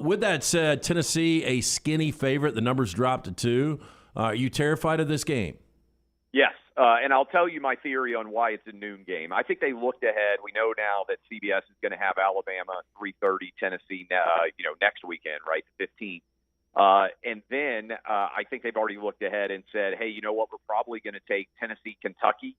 With that said, Tennessee, a skinny favorite. The numbers dropped to 2. Are you terrified of this game? Yes. And I'll tell you my theory on why it's a noon game. I think they looked ahead. We know now that CBS is going to have Alabama 3:30, Tennessee, next weekend, right, the 15th. And then I think they've already looked ahead and said, hey, you know what, we're probably going to take Tennessee, Kentucky,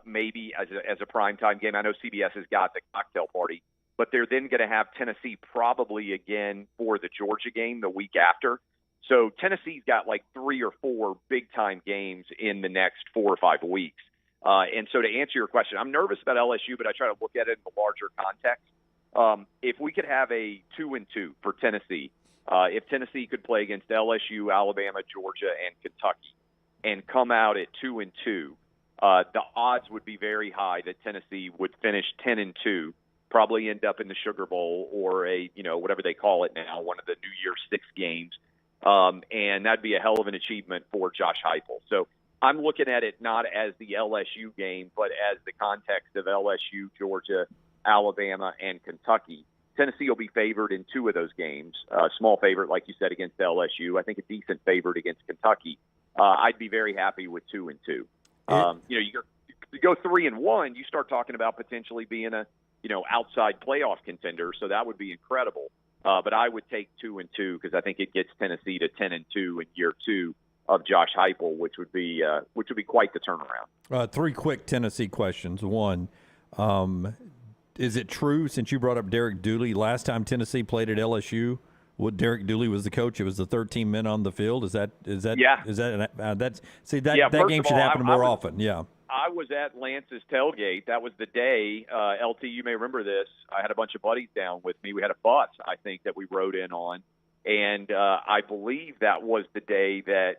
maybe as a primetime game. I know CBS has got the cocktail party, but they're then going to have Tennessee probably again for the Georgia game the week after. So Tennessee's got like 3 or 4 big-time games in the next 4 or 5 weeks. And so to answer your question, I'm nervous about LSU, but I try to look at it in the larger context. If we could have a 2-2 for Tennessee, if Tennessee could play against LSU, Alabama, Georgia, and Kentucky and come out at 2-2, the odds would be very high that Tennessee would finish 10-2, probably end up in the Sugar Bowl or a, whatever they call it now, one of the New Year's 6 games. And that'd be a hell of an achievement for Josh Heupel. So I'm looking at it not as the LSU game, but as the context of LSU, Georgia, Alabama, and Kentucky. Tennessee will be favored in 2 of those games. Small favorite, like you said, against LSU. I think a decent favorite against Kentucky. I'd be very happy with 2-2. You go 3-1, you start talking about potentially being a outside playoff contender. So that would be incredible. But I would take 2-2 because I think it gets Tennessee to 10-2 in year 2 of Josh Heupel, which would be quite the turnaround. 3 quick Tennessee questions. One, is it true, since you brought up Derek Dooley, last time Tennessee played at LSU, Derek Dooley was the coach, it was the 13 men on the field? Is that yeah? That game should happen more often. Yeah. I was at Lance's tailgate. That was the day, LT, you may remember this. I had a bunch of buddies down with me. We had a bus, I think, that we rode in on. And I believe that was the day that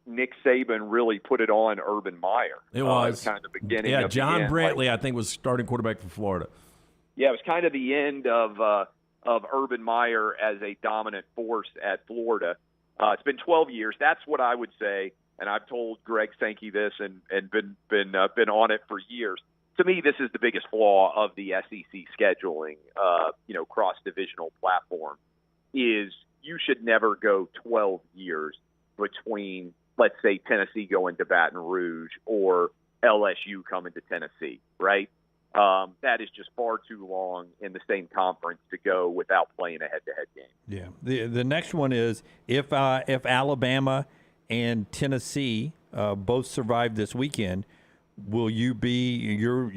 Nick Saban really put it on Urban Meyer. It was kind of the beginning. Yeah, of John the end. Brantley, I think, was starting quarterback for Florida. Yeah, it was kind of the end of Urban Meyer as a dominant force at Florida. It's been 12 years. That's what I would say. And I've told Greg Sankey this and been on it for years. To me, this is the biggest flaw of the SEC scheduling, cross-divisional platform, is you should never go 12 years between, let's say, Tennessee going to Baton Rouge or LSU coming to Tennessee, right? That is just far too long in the same conference to go without playing a head-to-head game. Yeah. The next one is if Alabama and Tennessee both survive this weekend, will you be your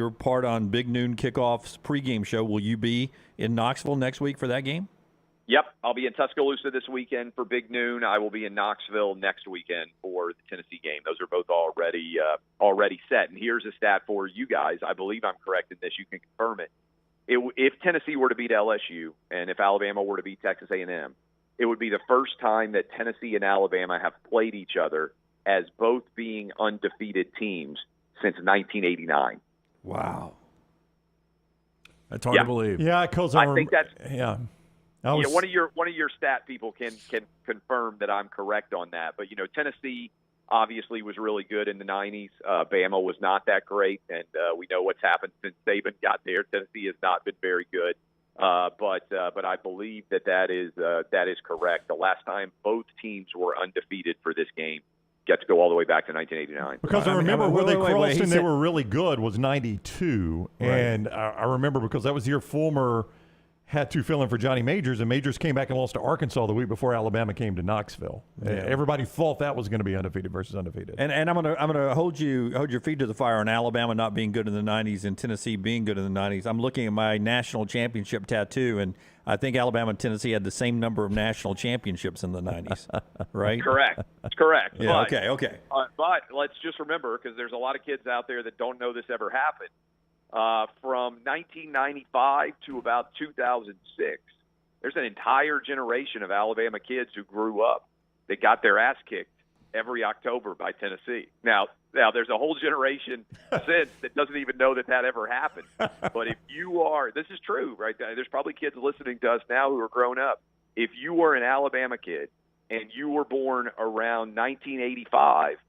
part on Big Noon Kickoff's pregame show? Will you be in Knoxville next week for that game? Yep, I'll be in Tuscaloosa this weekend for Big Noon. I will be in Knoxville next weekend for the Tennessee game. Those are both already set. And here's a stat for you guys. I believe I'm correct in this. You can confirm it. If Tennessee were to beat LSU and if Alabama were to beat Texas A&M, it would be the first time that Tennessee and Alabama have played each other as both being undefeated teams since 1989. Wow. That's hard to believe. Yeah, because I think that's one of your stat people can confirm that I'm correct on that. But Tennessee obviously was really good in the 90s. Bama was not that great, and we know what's happened since Saban got there. Tennessee has not been very good. But I believe that is correct. The last time both teams were undefeated for this game got to go all the way back to 1989. Because I remember where they crossed and they were really good was 92. Right. And I remember because that was the year Fulmer had to fill in for Johnny Majors, and Majors came back and lost to Arkansas the week before Alabama came to Knoxville. Yeah. Everybody thought that was going to be undefeated versus undefeated. And I'm gonna hold your feet to the fire on Alabama not being good in the 90s and Tennessee being good in the 90s. I'm looking at my national championship tattoo, and I think Alabama and Tennessee had the same number of national championships in the 90s, right? Correct. That's correct. Yeah. But, Okay. But let's just remember, because there's a lot of kids out there that don't know this ever happened. From 1995 to about 2006, there's an entire generation of Alabama kids who grew up that got their ass kicked every October by Tennessee. Now there's a whole generation since that doesn't even know that ever happened. But if you are, this is true, right? There's probably kids listening to us now who are grown up. If you were an Alabama kid and you were born around 1985,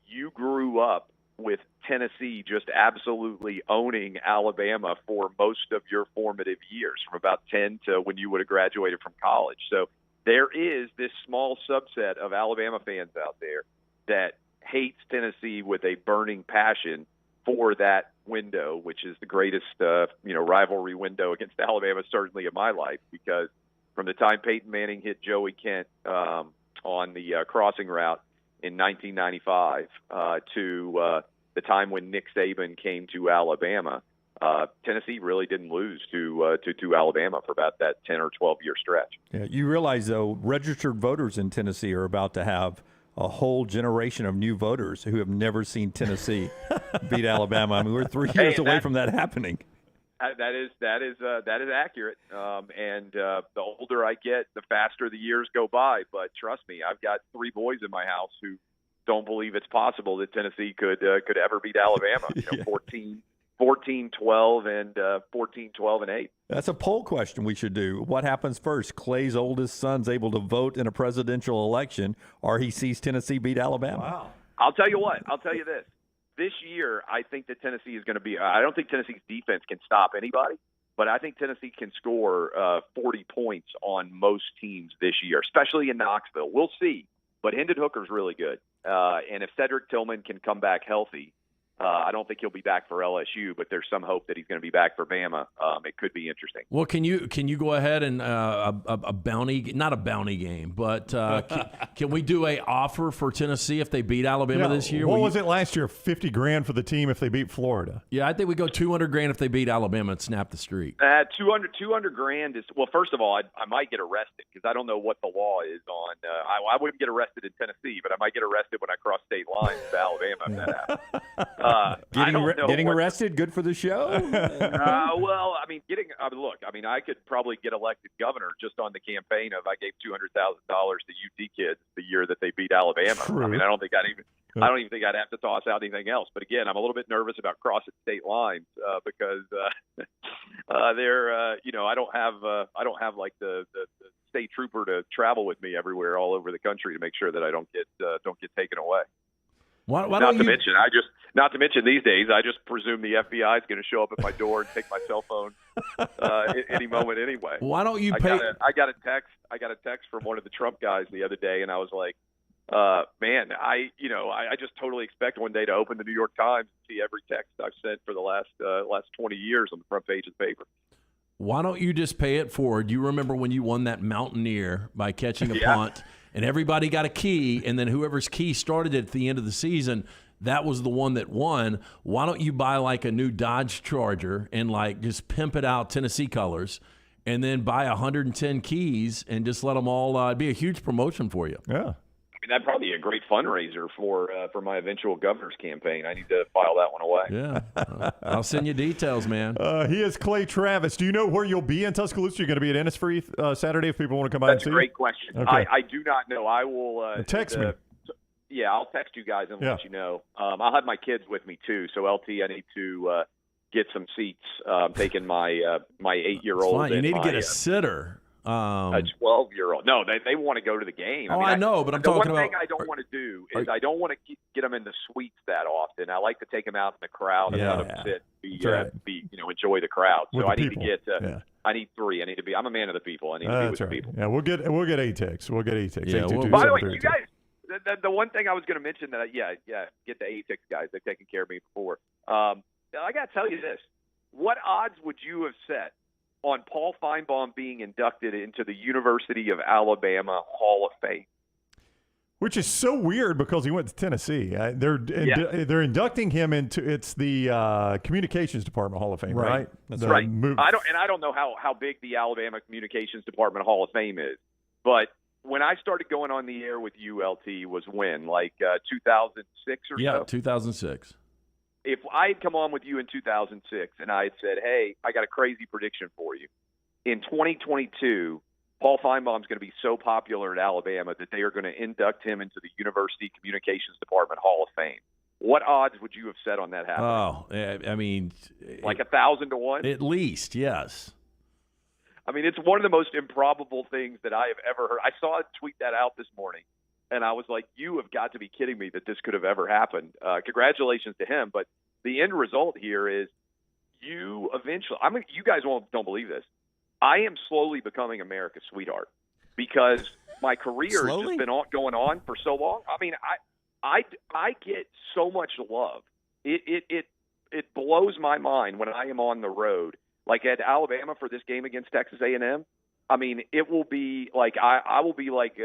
you grew up with Tennessee just absolutely owning Alabama for most of your formative years, from about 10 to when you would have graduated from college. So there is this small subset of Alabama fans out there that hates Tennessee with a burning passion for that window, which is the greatest rivalry window against Alabama certainly in my life, because from the time Peyton Manning hit Joey Kent on the crossing route in 1995 to the time when Nick Saban came to Alabama, Tennessee really didn't lose to Alabama for about that 10 or 12-year stretch. Yeah, you realize, though, registered voters in Tennessee are about to have a whole generation of new voters who have never seen Tennessee beat Alabama. I mean, we're 3 years away from that happening. That is accurate. And the older I get, the faster the years go by. But trust me, I've got 3 boys in my house who don't believe it's possible that Tennessee could ever beat Alabama. 14-12 and 14-12 and 8. That's a poll question we should do. What happens first? Clay's oldest son's able to vote in a presidential election, or he sees Tennessee beat Alabama. Wow. I'll tell you what. I'll tell you this. This year, I think that Tennessee is going to be – I don't think Tennessee's defense can stop anybody, but I think Tennessee can score 40 points on most teams this year, especially in Knoxville. We'll see. But Hendon Hooker's really good. And if Cedric Tillman can come back healthy, I don't think he'll be back for LSU, but there's some hope that he's going to be back for Bama. It could be interesting. Well, can you go ahead and a bounty, not a bounty game, but can we do a offer for Tennessee if they beat Alabama this year? What was it last year? $50,000 for the team if they beat Florida. Yeah, I think we go $200,000 if they beat Alabama and snap the streak. $200,000 is, well, first of all, I might get arrested because I don't know what the law is on. I wouldn't get arrested in Tennessee, but I might get arrested when I cross state lines to Alabama if that happens. Getting arrested, good for the show? Well, I mean, I could probably get elected governor just on the campaign of I gave $200,000 to UT kids the year that they beat Alabama. True. I mean, I don't even think I'd have to toss out anything else. But again, I'm a little bit nervous about crossing state lines because I don't have like the state trooper to travel with me everywhere all over the country to make sure that I don't get taken away. Not to mention these days, I just presume the FBI is going to show up at my door and take my cell phone any moment anyway. Why don't you pay? I got a text from one of the Trump guys the other day, and I was like, man, I just totally expect one day to open the New York Times and see every text I've sent for the last 20 years on the front page of the paper. Why don't you just pay it forward? You remember when you won that Mountaineer by catching a punt, and everybody got a key, and then whoever's key started at the end of the season, that was the one that won. Why don't you buy like a new Dodge Charger and like just pimp it out Tennessee colors, and then buy 110 keys and just let them all it'd be a huge promotion for you. Yeah. mean, that'd probably be a great fundraiser for my eventual governor's campaign. I need to file that one away. Yeah. I'll send you details, man. He is Clay Travis. Do you know where you'll be in Tuscaloosa? You're going to be at Innisfree Saturday if people want to come by and see? That's a great question. Okay. I do not know. I will text me. Yeah, I'll text you guys and let you know. I'll have my kids with me too. So LT, I need to get some seats. Taking my 8-year-old. Fine. You need to get a a sitter. A 12-year-old. No, they want to go to the game. I know, but I'm the talking one about. thing I don't want to do is I don't want to get them in the suites that often. I like to take them out in the crowd and let them sit, enjoy the crowd. With So the I need people. to get. I need 3. I need to be. I'm a man of the people. I need to be with That's the right. people. Yeah, we'll get ATEX. We'll get ATEX. Yeah, 822 By the way, 732. you guys. The one thing I was going to mention that get the ATEX guys. They've taken care of me before. I got to tell you this. What odds would you have set on Paul Feinbaum being inducted into the University of Alabama Hall of Fame? Which is so weird because he went to Tennessee. They're inducting him into the Communications Department Hall of Fame, right? That's right. I don't know how big the Alabama Communications Department Hall of Fame is, but when I started going on the air with ULT was when, like 2006 or so? Yeah, 2006. If I had come on with you in 2006 and I had said, hey, I got a crazy prediction for you. In 2022, Paul Feinbaum's going to be so popular at Alabama that they are going to induct him into the University Communications Department Hall of Fame. What odds would you have set on that happening? Oh, I mean, like 1,000 to 1? At least, yes. I mean, it's one of the most improbable things that I have ever heard. I saw it tweet that out this morning, and I was like, you have got to be kidding me that this could have ever happened. Congratulations to him. But the end result here is you eventually – you guys don't believe this. I am slowly becoming America's sweetheart because my career has just been going on for so long. I mean, I get so much love. It blows my mind when I am on the road. Like at Alabama for this game against Texas A&M, I mean, it will be like I will be like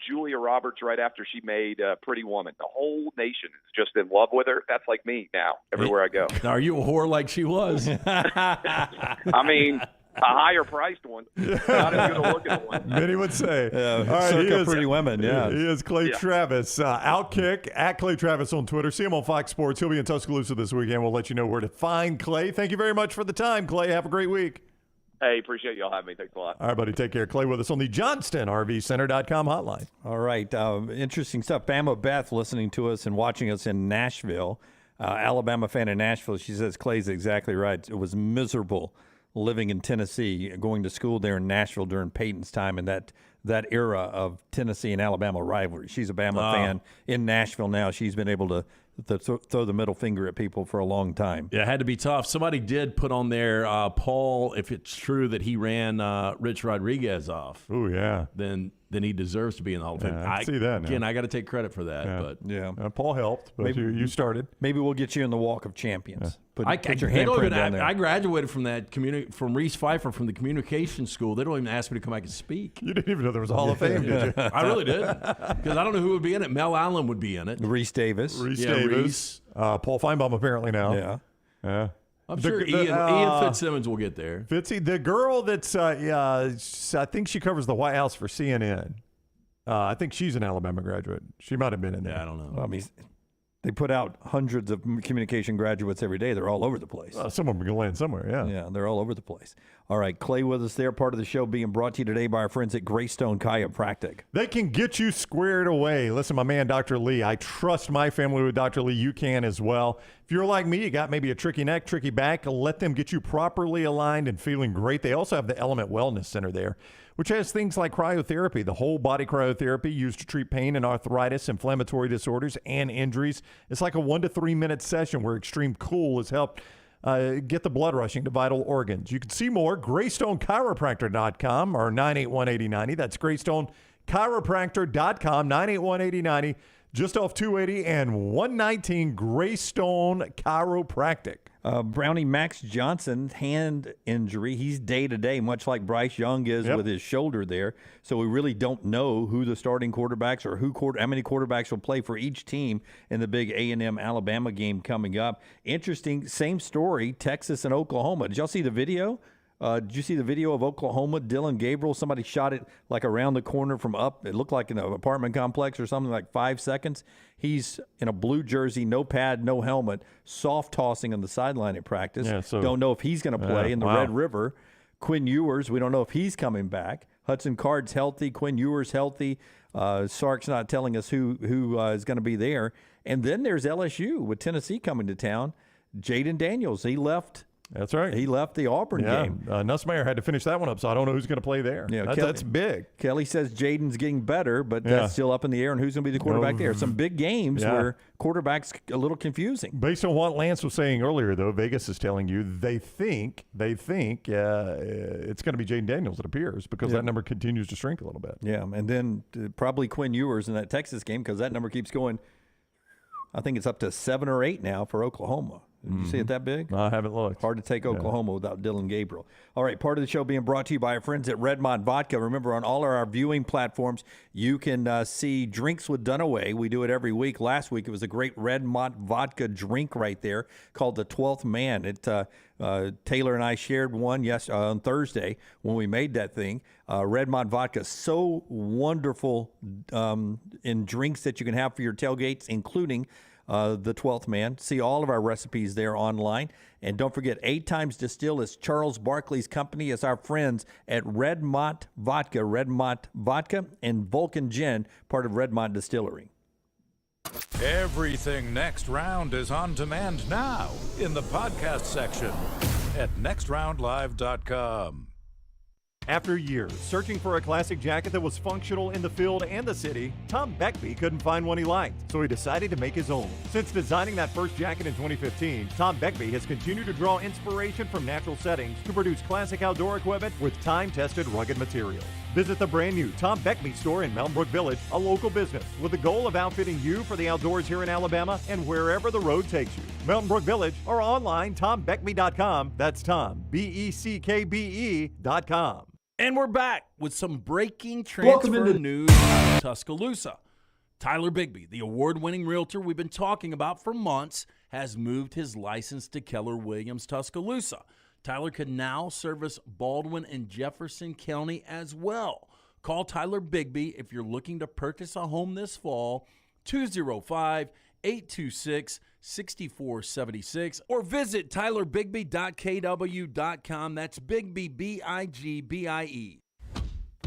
Julia Roberts right after she made Pretty Woman. The whole nation is just in love with her. That's like me now everywhere I go. Are you a whore like she was? I mean, a higher priced one, not as good a looking one. Many would say. Yeah, All right, he is Pretty Women. Yeah, he is Clay Travis. Outkick at Clay Travis on Twitter. See him on Fox Sports. He'll be in Tuscaloosa this weekend. We'll let you know where to find Clay. Thank you very much for the time, Clay. Have a great week. Hey, appreciate y'all having me. Thanks a lot. All right, buddy. Take care. Clay with us on the JohnstonRVCenter.com hotline. All right. Interesting stuff. Bama Beth listening to us and watching us in Nashville. Alabama fan in Nashville. She says Clay's exactly right. It was miserable living in Tennessee, going to school there in Nashville during Peyton's time and that era of Tennessee and Alabama rivalry. She's a Bama fan in Nashville now. She's been able to throw the middle finger at people for a long time. Yeah, it had to be tough. Somebody did put on there, Paul, if it's true that he ran Rich Rodriguez off. Oh, yeah. Then he deserves to be in the Hall of Fame. I see that now. Again, I got to take credit for that. But Paul helped, but maybe, you started. Maybe we'll get you in the Walk of Champions. Put your handprint handprint down there. I graduated from that from Reese Pfeiffer from the communication school. They don't even ask me to come back and speak. You didn't even know there was a Hall of Fame, did you? I really did. Because I don't know who would be in it. Mel Allen would be in it. Reese Davis. Reese. Paul Feinbaum apparently now. Yeah. I'm sure Ian Fitzsimmons will get there. Fitzy, the girl that's, I think she covers the White House for CNN. I think she's an Alabama graduate. She might have been in there. Yeah, I don't know. Well, I mean, they put out hundreds of communication graduates every day. They're all over the place. Some of them can land somewhere, yeah. Yeah, they're all over the place. All right, Clay with us there. Part of the show being brought to you today by our friends at Greystone Chiropractic. They can get you squared away. Listen, my man, Dr. Lee, I trust my family with Dr. Lee. You can as well. If you're like me, you got maybe a tricky neck, tricky back, let them get you properly aligned and feeling great. They also have the Element Wellness Center there, which has things like cryotherapy, the whole body cryotherapy used to treat pain and arthritis, inflammatory disorders, and injuries. It's like a 1 to 3 minute session where extreme cool has helped get the blood rushing to vital organs. You can see more, GreysstoneChiropractor.com or 981-8090. That's GreysstoneChiropractor.com, 981-8090, just off 280 and 119, Greystone Chiropractic. Brownie Max Johnson, hand injury. He's day-to-day, much like Bryce Young is with his shoulder there. So we really don't know who the starting quarterbacks or how many quarterbacks will play for each team in the big A&M Alabama game coming up. Interesting, same story, Texas and Oklahoma. Did y'all see the video Did you see the video of Oklahoma? Dylan Gabriel, somebody shot it like around the corner from up. It looked like in an apartment complex or something, like 5 seconds. He's in a blue jersey, no pad, no helmet, soft tossing on the sideline at practice. Yeah, so, don't know if he's going to play in the wow. Red River. Quinn Ewers, we don't know if he's coming back. Hudson Card's healthy. Quinn Ewers healthy. Sark's not telling us who is going to be there. And then there's LSU with Tennessee coming to town. Jaden Daniels, he left. That's right. He left the Auburn game. Nussmeier had to finish that one up, so I don't know who's going to play there. Yeah, that's big. Kelly says Jaden's getting better, but that's still up in the air, and who's going to be the quarterback there? Some big games where quarterback's a little confusing. Based on what Lance was saying earlier, though, Vegas is telling you they think it's going to be Jaden Daniels, it appears, because that number continues to shrink a little bit. Yeah, and then probably Quinn Ewers in that Texas game because that number keeps going. I think it's up to 7 or 8 now for Oklahoma. Did you see it that big? I haven't looked. Hard to take Oklahoma without Dylan Gabriel. All right, part of the show being brought to you by our friends at Redmont Vodka. Remember, on all of our viewing platforms, you can see Drinks with Dunaway. We do it every week. Last week, it was a great Redmont Vodka drink right there called the 12th Man. Taylor and I shared one on Thursday when we made that thing. Redmont Vodka, so wonderful in drinks that you can have for your tailgates, including the 12th Man. See all of our recipes there online. And don't forget, 8 Times Distill is Charles Barkley's company. It's our friends at Redmont Vodka, and Vulcan Gin, part of Redmont Distillery. Everything Next Round is on demand now in the podcast section at nextroundlive.com. After years searching for a classic jacket that was functional in the field and the city, Tom Beckby couldn't find one he liked, so he decided to make his own. Since designing that first jacket in 2015, Tom Beckby has continued to draw inspiration from natural settings to produce classic outdoor equipment with time-tested rugged materials. Visit the brand new Tom Beckby store in Mountain Brook Village, a local business, with the goal of outfitting you for the outdoors here in Alabama and wherever the road takes you. Mountain Brook Village or online, TomBeckby.com. That's Tom, BECKBE.com. And we're back with some breaking transfer news out of Tuscaloosa. Tyler Bigbie, the award-winning realtor we've been talking about for months, has moved his license to Keller Williams Tuscaloosa. Tyler can now service Baldwin and Jefferson County as well. Call Tyler Bigbie if you're looking to purchase a home this fall, 205-826-6476, or visit tylerbigby.kw.com. That's Bigbie, B-I-G-B-I-E.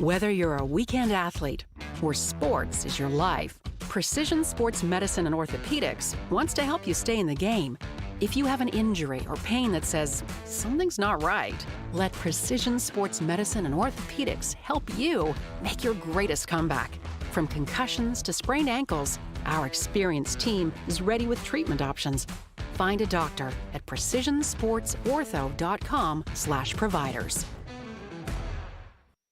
Whether you're a weekend athlete or sports is your life, Precision Sports Medicine and Orthopedics wants to help you stay in the game. If you have an injury or pain that says something's not right, let Precision Sports Medicine and Orthopedics help you make your greatest comeback. From concussions to sprained ankles, our experienced team is ready with treatment options. Find a doctor at precisionsportsortho.com/providers.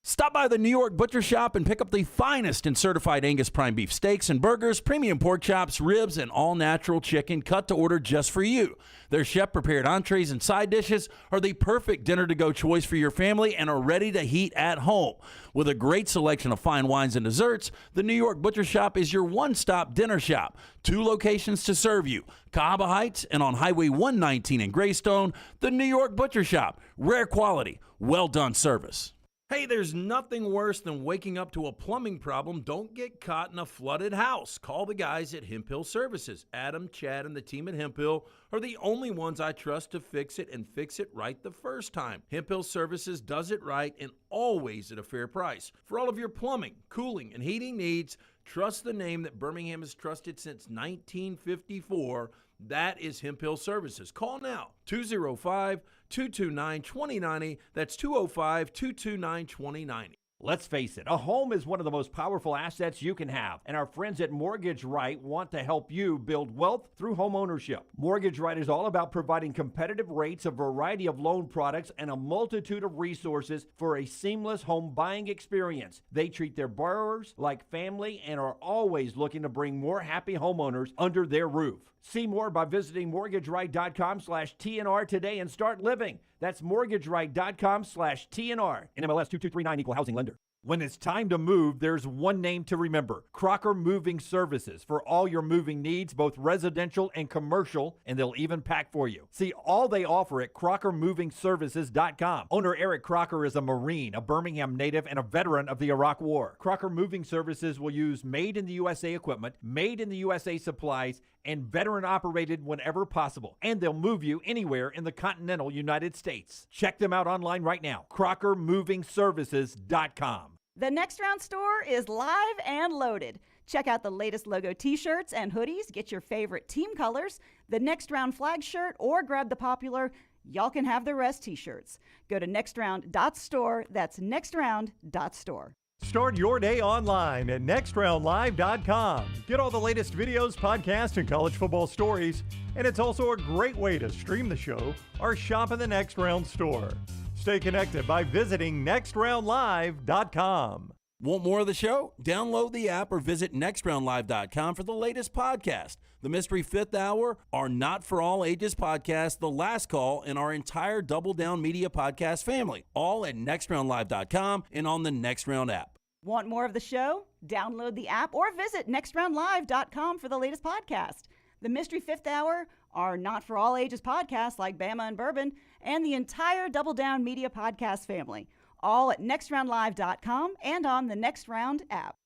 Stop by the New York Butcher Shop and pick up the finest in certified Angus prime beef steaks and burgers, premium pork chops, ribs, and all-natural chicken cut to order just for you. Their chef-prepared entrees and side dishes are the perfect dinner-to-go choice for your family and are ready to heat at home. With a great selection of fine wines and desserts, the New York Butcher Shop is your one-stop dinner shop. 2 locations to serve you, Cahaba Heights and on Highway 119 in Greystone. The New York Butcher Shop, rare quality, well-done service. Hey, there's nothing worse than waking up to a plumbing problem. Don't get caught in a flooded house. Call the guys at Hemp Hill Services. Adam, Chad, and the team at Hemp Hill are the only ones I trust to fix it and fix it right the first time. Hemp Hill Services does it right and always at a fair price. For all of your plumbing, cooling, and heating needs, trust the name that Birmingham has trusted since 1954. That is Hemp Hill Services. Call now, 205-229-2090. That's 205-229-2090. Let's face it, a home is one of the most powerful assets you can have, and our friends at Mortgage Right want to help you build wealth through home ownership. Mortgage Right is all about providing competitive rates, a variety of loan products, and a multitude of resources for a seamless home buying experience. They treat their borrowers like family and are always looking to bring more happy homeowners under their roof. See more by visiting mortgageright.com/TNR today and start living. That's mortgageright.com/TNR. NMLS 2239, equal housing lender. When it's time to move, there's one name to remember: Crocker Moving Services, for all your moving needs, both residential and commercial, and they'll even pack for you. See all they offer at crockermovingservices.com. Owner Eric Crocker is a Marine, a Birmingham native, and a veteran of the Iraq War. Crocker Moving Services will use made in the USA equipment, made in the USA supplies, and veteran operated whenever possible. And they'll move you anywhere in the continental United States. Check them out online right now. crockermovingservices.com. The Next Round store is live and loaded. Check out the latest logo t-shirts and hoodies. Get your favorite team colors, the Next Round flag shirt, or grab the popular Y'all Can Have the Rest t-shirts. Go to nextround.store. That's nextround.store. Start your day online at nextroundlive.com. Get all the latest videos, podcasts, and college football stories. And it's also a great way to stream the show or shop in the Next Round store. Stay connected by visiting nextroundlive.com. Want more of the show? Download the app or visit nextroundlive.com for the latest podcast. The Mystery Fifth Hour, our Not For All Ages podcast, The Last Call, and our entire Double Down Media podcast family. All at nextroundlive.com and on the Next Round app. Want more of the show? Download the app or visit nextroundlive.com for the latest podcast. The Mystery Fifth Hour, our Not For All Ages podcast like Bama and Bourbon, and the entire Double Down Media podcast family. All at nextroundlive.com and on the Next Round app.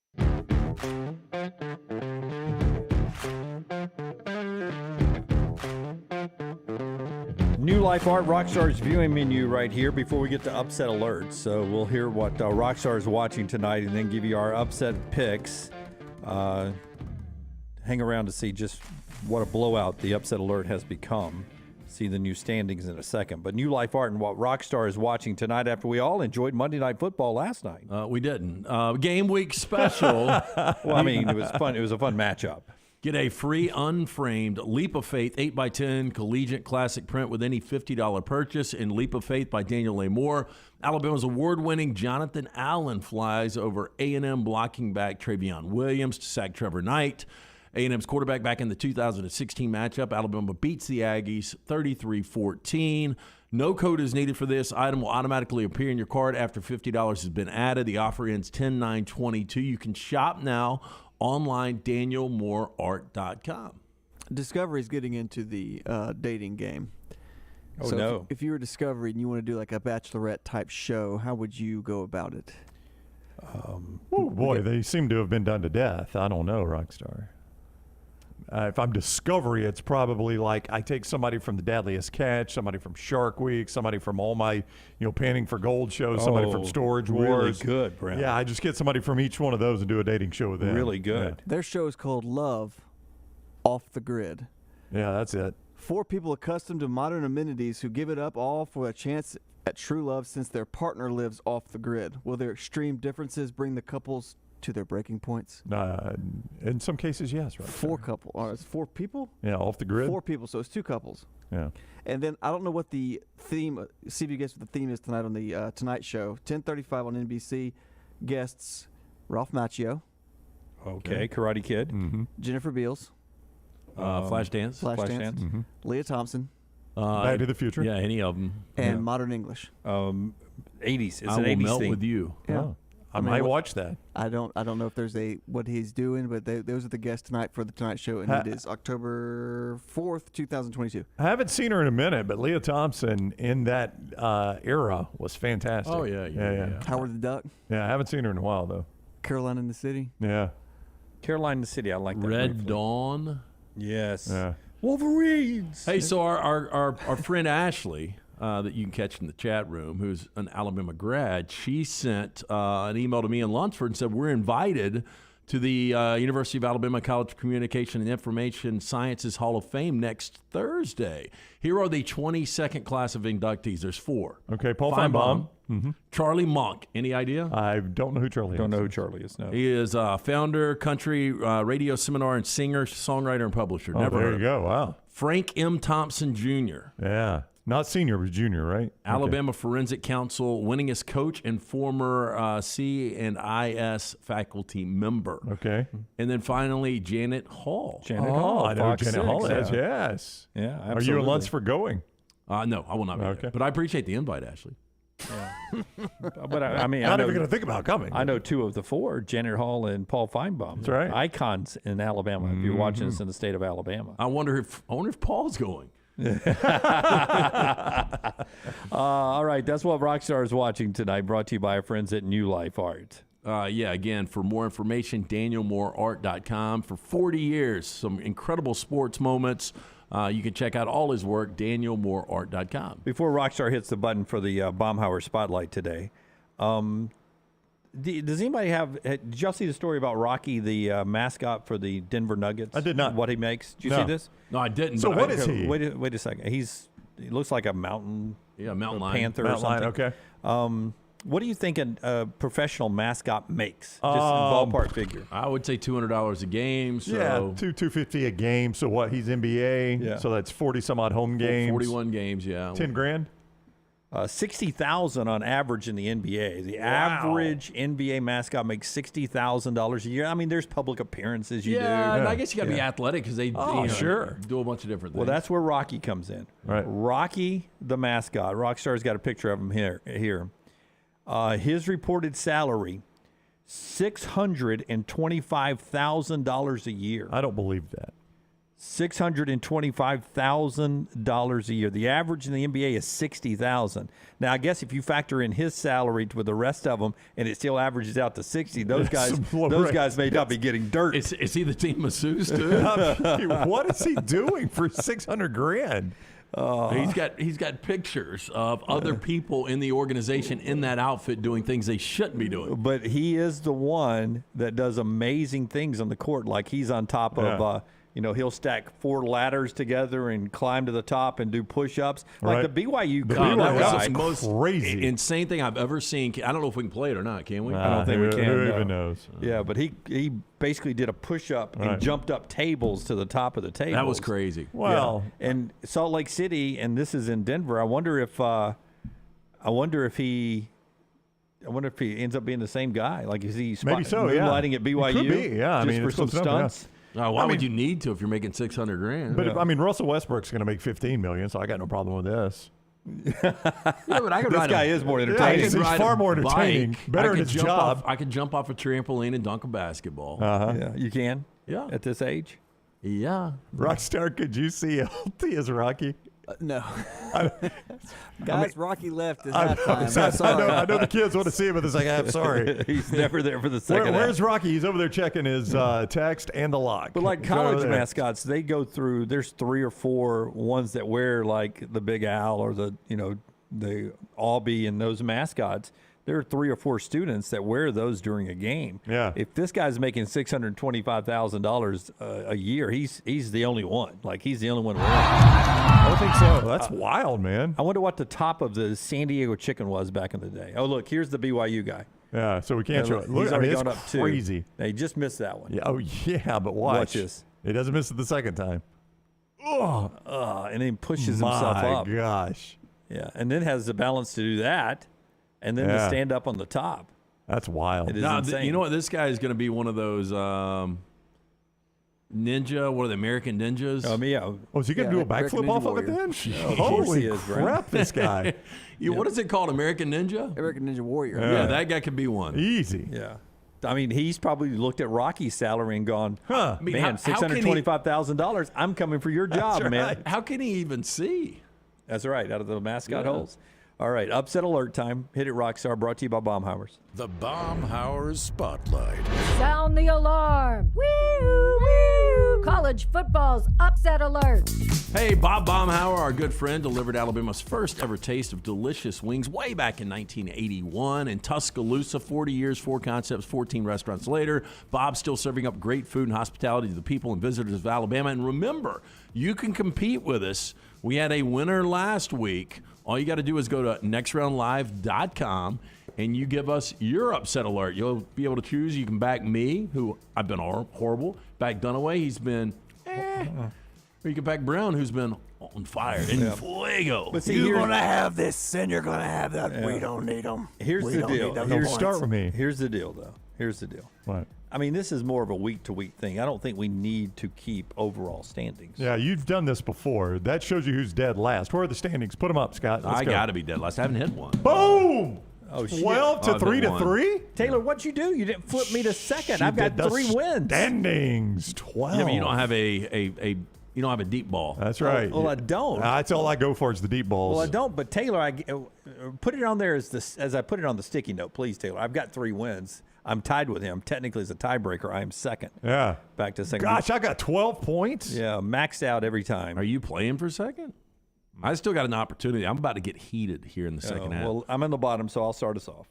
New Life Art Rockstar's viewing menu right here before we get to upset alerts. So we'll hear what Rockstar is watching tonight and then give you our upset picks. Hang around to see just what a blowout the upset alert has become. See the new standings in a second. But New Life Art and what Rockstar is watching tonight after we all enjoyed Monday Night Football last night. We didn't. Game week special. Well, I mean, it was fun. It was a fun matchup. Get a free unframed Leap of Faith 8x10 collegiate classic print with any $50 purchase in Leap of Faith by Daniel A. Moore. Alabama's award-winning Jonathan Allen flies over A&M blocking back Travion Williams to sack Trevor Knight. A&M's quarterback back in the 2016 matchup. Alabama beats the Aggies 33-14. No code is needed for this. Item will automatically appear in your cart after $50 has been added. The offer ends 10/9/22. You can shop now online, danielmooreart.com. Discovery's getting into the dating game. Oh, so no. If you were Discovery and you want to do like a Bachelorette-type show, how would you go about it? Oh, boy, they seem to have been done to death. I don't know, Rockstar. If I'm Discovery, it's probably like I take somebody from The Deadliest Catch, somebody from Shark Week, somebody from all my, Panning for Gold shows, somebody from Storage Wars. Really good, Brown. Yeah, I just get somebody from each one of those and do a dating show with them. Really good. Yeah. Their show is called Love Off the Grid. Yeah, that's it. 4 people accustomed to modern amenities who give it up all for a chance at true love since their partner lives off the grid. Will their extreme differences bring the couples to their breaking points? In some cases, yes. Right. 4 couple. It's 4 people? Yeah, off the grid. 4 people, so it's 2 couples. Yeah. And then I don't know what the theme. See if you guess what the theme is tonight on the Tonight Show. 10:35 on NBC. Guests: Ralph Macchio. Okay, Karate Kid. Mm-hmm. Jennifer Beals. Flashdance. Flashdance. Mm-hmm. Leah Thompson. Back to the Future. Yeah, any of them. And Modern English. 80s. It's I an will 80s melt thing. with you. Yeah. Oh. I might watch that. I don't know if there's what he's doing, but those are the guests tonight for the Tonight Show, and it is October 4th, 2022. I haven't seen her in a minute, but Leah Thompson in that era was fantastic. Oh, yeah. Howard the Duck. Yeah, I haven't seen her in a while, though. Caroline in the City. Yeah. Caroline in the City, I like that. Red briefly. Dawn. Yes. Yeah. Wolverines. Hey, so our friend Ashley, that you can catch in the chat room, who's an Alabama grad, she sent an email to me in Lunsford and said, we're invited to the University of Alabama College of Communication and Information Sciences Hall of Fame next Thursday. Here are the 22nd class of inductees. There's 4. Okay, Paul Feinbaum. Mm-hmm. Charlie Monk. Any idea? I don't know who Charlie is. Don't know who Charlie is, no. He is founder, country radio seminar, and singer, songwriter, and publisher. Oh, there you go. Wow. Frank M. Thompson Jr. Yeah. Not senior, but junior, right? Alabama Forensic Council winningest coach and former C&IS faculty member. Okay. And then finally, Janet Hall. Janet Hall. I know Fox Janet 6, Hall is, yeah. yes. Yeah, Are you absolutely. and Lunsford going? No, I will not be Okay. there. But I appreciate the invite, Ashley. But I mean, Not even going to think about coming. I know 2 of the 4, Janet Hall and Paul Feinbaum. That's right. Icons in Alabama. If you're watching us in the state of Alabama, I wonder if Paul's going. All right, that's what Rockstar is watching tonight. Brought to you by our friends at New Life Art. Again, for more information, DanielMooreArt.com. For 40 years, some incredible sports moments. You can check out all his work, DanielMooreArt.com. Before Rockstar hits the button for the Baumhauer Spotlight today, does anybody did y'all see the story about Rocky, the mascot for the Denver Nuggets? I did not. What he makes? Did you see this? No, I didn't. So what is he? Wait a second. He looks like a mountain lion. panther Mountain or something. lion, okay. What do you think a professional mascot makes? Just a ballpark figure. I would say $200 a game. So yeah, $250 a game. So what? He's NBA. Yeah. So that's 40 some odd home games. 41 games. Yeah. $10,000. $60,000 on average in the NBA. The average NBA mascot makes $60,000 a year. I mean, there's public appearances you do. And I guess you got to be athletic because they do a bunch of different things. Well, that's where Rocky comes in. Right. Rocky, the mascot. Rockstar's got a picture of him here. His reported salary, $625,000 a year. I don't believe that. $625,000 a year. The average in the NBA is $60,000. Now, I guess if you factor in his salary with the rest of them, and it still averages out to $60, those guys may not be getting dirt. Is he the team masseuse too? What is he doing for $600,000? He's got pictures of other people in the organization in that outfit doing things they shouldn't be doing. But he is the one that does amazing things on the court. Like he's on top of, he'll stack 4 ladders together and climb to the top and do push-ups. Like the BYU guy. That was the most crazy, insane thing I've ever seen. I don't know if we can play it or not. Can we? I don't think we can. Who even knows? Yeah, but he basically did a push-up and jumped up tables to the top of the table. That was crazy. Well, and Salt Lake City, and this is in Denver. I wonder if he ends up being the same guy. Like, is he maybe so? moonlighting at BYU? Could be. Yeah, just I mean, for some stunts. Why would you need to if you're making $600,000? But I mean, Russell Westbrook's going to make $15 million, so I got no problem with this. But I could this guy is more entertaining. He's far more entertaining. Better at his job. I could jump off a trampoline and dunk a basketball. Yeah, you can. Yeah, at this age. Yeah. Rockstar, could you see how healthy is Rocky? No. Guys, Rocky left at halftime. I know the kids want to see him, but it's like, I'm sorry. He's never there for the second Where's half. Rocky? He's over there checking his text and the lock. But like college mascots, they go through, there's 3 or 4 ones that wear like the Big Al or the Albie and those mascots. There are 3 or 4 students that wear those during a game. Yeah. If this guy's making $625,000 a year, he's the only one. Like, he's the only one wearing it. I don't think so. That's wild, man. I wonder what the top of the San Diego Chicken was back in the day. Oh, look, here's the BYU guy. Yeah, so we can't show it. Look, He's already it's gone up crazy. 2. Now, he just missed that one. Yeah, but watch. Watch this. He doesn't miss it the second time. And then pushes himself up. My gosh. Yeah, and then has the balance to do that. And then to stand up on the top. That's wild. It is insane. You know what? This guy is going to be one of those ninja, one of the American ninjas. Yeah. Oh, is he going to do a backflip off of it then? Holy crap, this guy. What is it called? American Ninja? American Ninja Warrior. Yeah, that guy could be one. Easy. Yeah. I mean, he's probably looked at Rocky's salary and gone, man, $625,000. I'm coming for your job, right. man. How can he even see? That's right, out of the mascot holes. All right, upset alert time. Hit it, Rockstar. Brought to you by Baumhauer's. The Baumhauer's Spotlight. Sound the alarm. Woo, woo. College football's upset alert. Hey, Bob Baumhauer, our good friend, delivered Alabama's first ever taste of delicious wings way back in 1981 in Tuscaloosa. 40 years, 4 concepts, 14 restaurants later. Bob's still serving up great food and hospitality to the people and visitors of Alabama. And remember, you can compete with us. We had a winner last week. All you got to do is go to nextroundlive.com and you give us your upset alert. You'll be able to choose. You can back me, who I've been horrible. Back Dunaway, he's been Or you can back Brown, who's been on fire. And fuego. But see, you're going to have this and you're going to have that. We don't need them. Here's the deal. Start with me. Here's the deal, though. Here's the deal. What? I mean, this is more of a week-to-week thing. I don't think we need to keep overall standings. Yeah, you've done this before. That shows you who's dead last. Where are the standings? Put them up, Scott. Let's I go. got to be dead last. I haven't hit one. Boom! Oh, 12 to 3 to 3? Taylor, what'd you do? You didn't flip me to second. I've got 3 wins. Standings, 12. Yeah, but you don't have you don't have a deep ball. That's right. Well, I don't. That's all I go for is the deep balls. Well, I don't. But Taylor, I put it on there as I put it on the sticky note, please, Taylor. I've got 3 wins. I'm tied with him. Technically, as a tiebreaker, I am second. Yeah. Back to second. Gosh, I got 12 points. Yeah, maxed out every time. Are you playing for second? I still got an opportunity. I'm about to get heated here in the second half. Well, I'm in the bottom, so I'll start us off.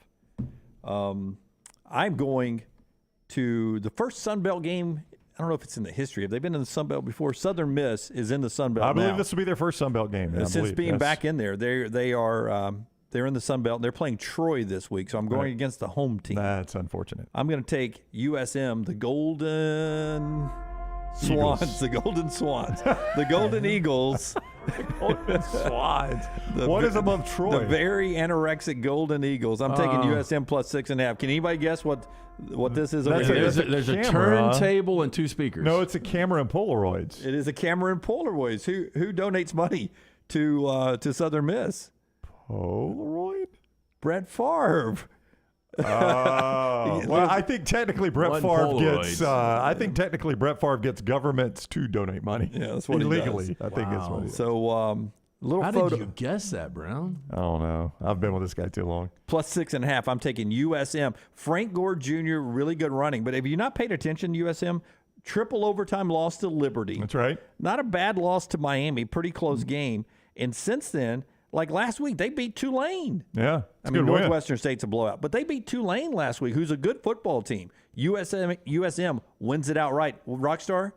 I'm going to the first Sun Belt game. I don't know if it's in the history. Have they been in the Sun Belt before? Southern Miss is in the Sun Belt. I believe now. this will be their first Sun Belt game. Since being back in there, they are they're in the Sun Belt. They're playing Troy this week, so I'm going against the home team. That's unfortunate. I'm going to take USM, the Golden Swans, the Golden Swans, the Golden Eagles. The Golden Swans. What is above Troy? The very anorexic Golden Eagles. I'm taking USM plus 6.5. Can anybody guess what this is over here? There's a turntable and 2 speakers. No, it's a camera and Polaroids. It is a camera and Polaroids. Who donates money to Southern Miss? Polaroid? Brett Favre. Well, I think technically Brett Favre gets. I think technically Brett Favre gets governments to donate money. Yeah, that's what illegally. He does. I think that's what. He does. So, little How photo. did you guess that, Brown? I don't know. I've been with this guy too long. Plus 6.5. I'm taking USM. Frank Gore Jr. really good running, but have you not paid attention? USM triple overtime loss to Liberty. That's right. Not a bad loss to Miami. Pretty close game. And since then. Like last week, they beat Tulane. Yeah, I mean, Northwestern State's a blowout, but they beat Tulane last week, who's a good football team. USM wins it outright. Rockstar?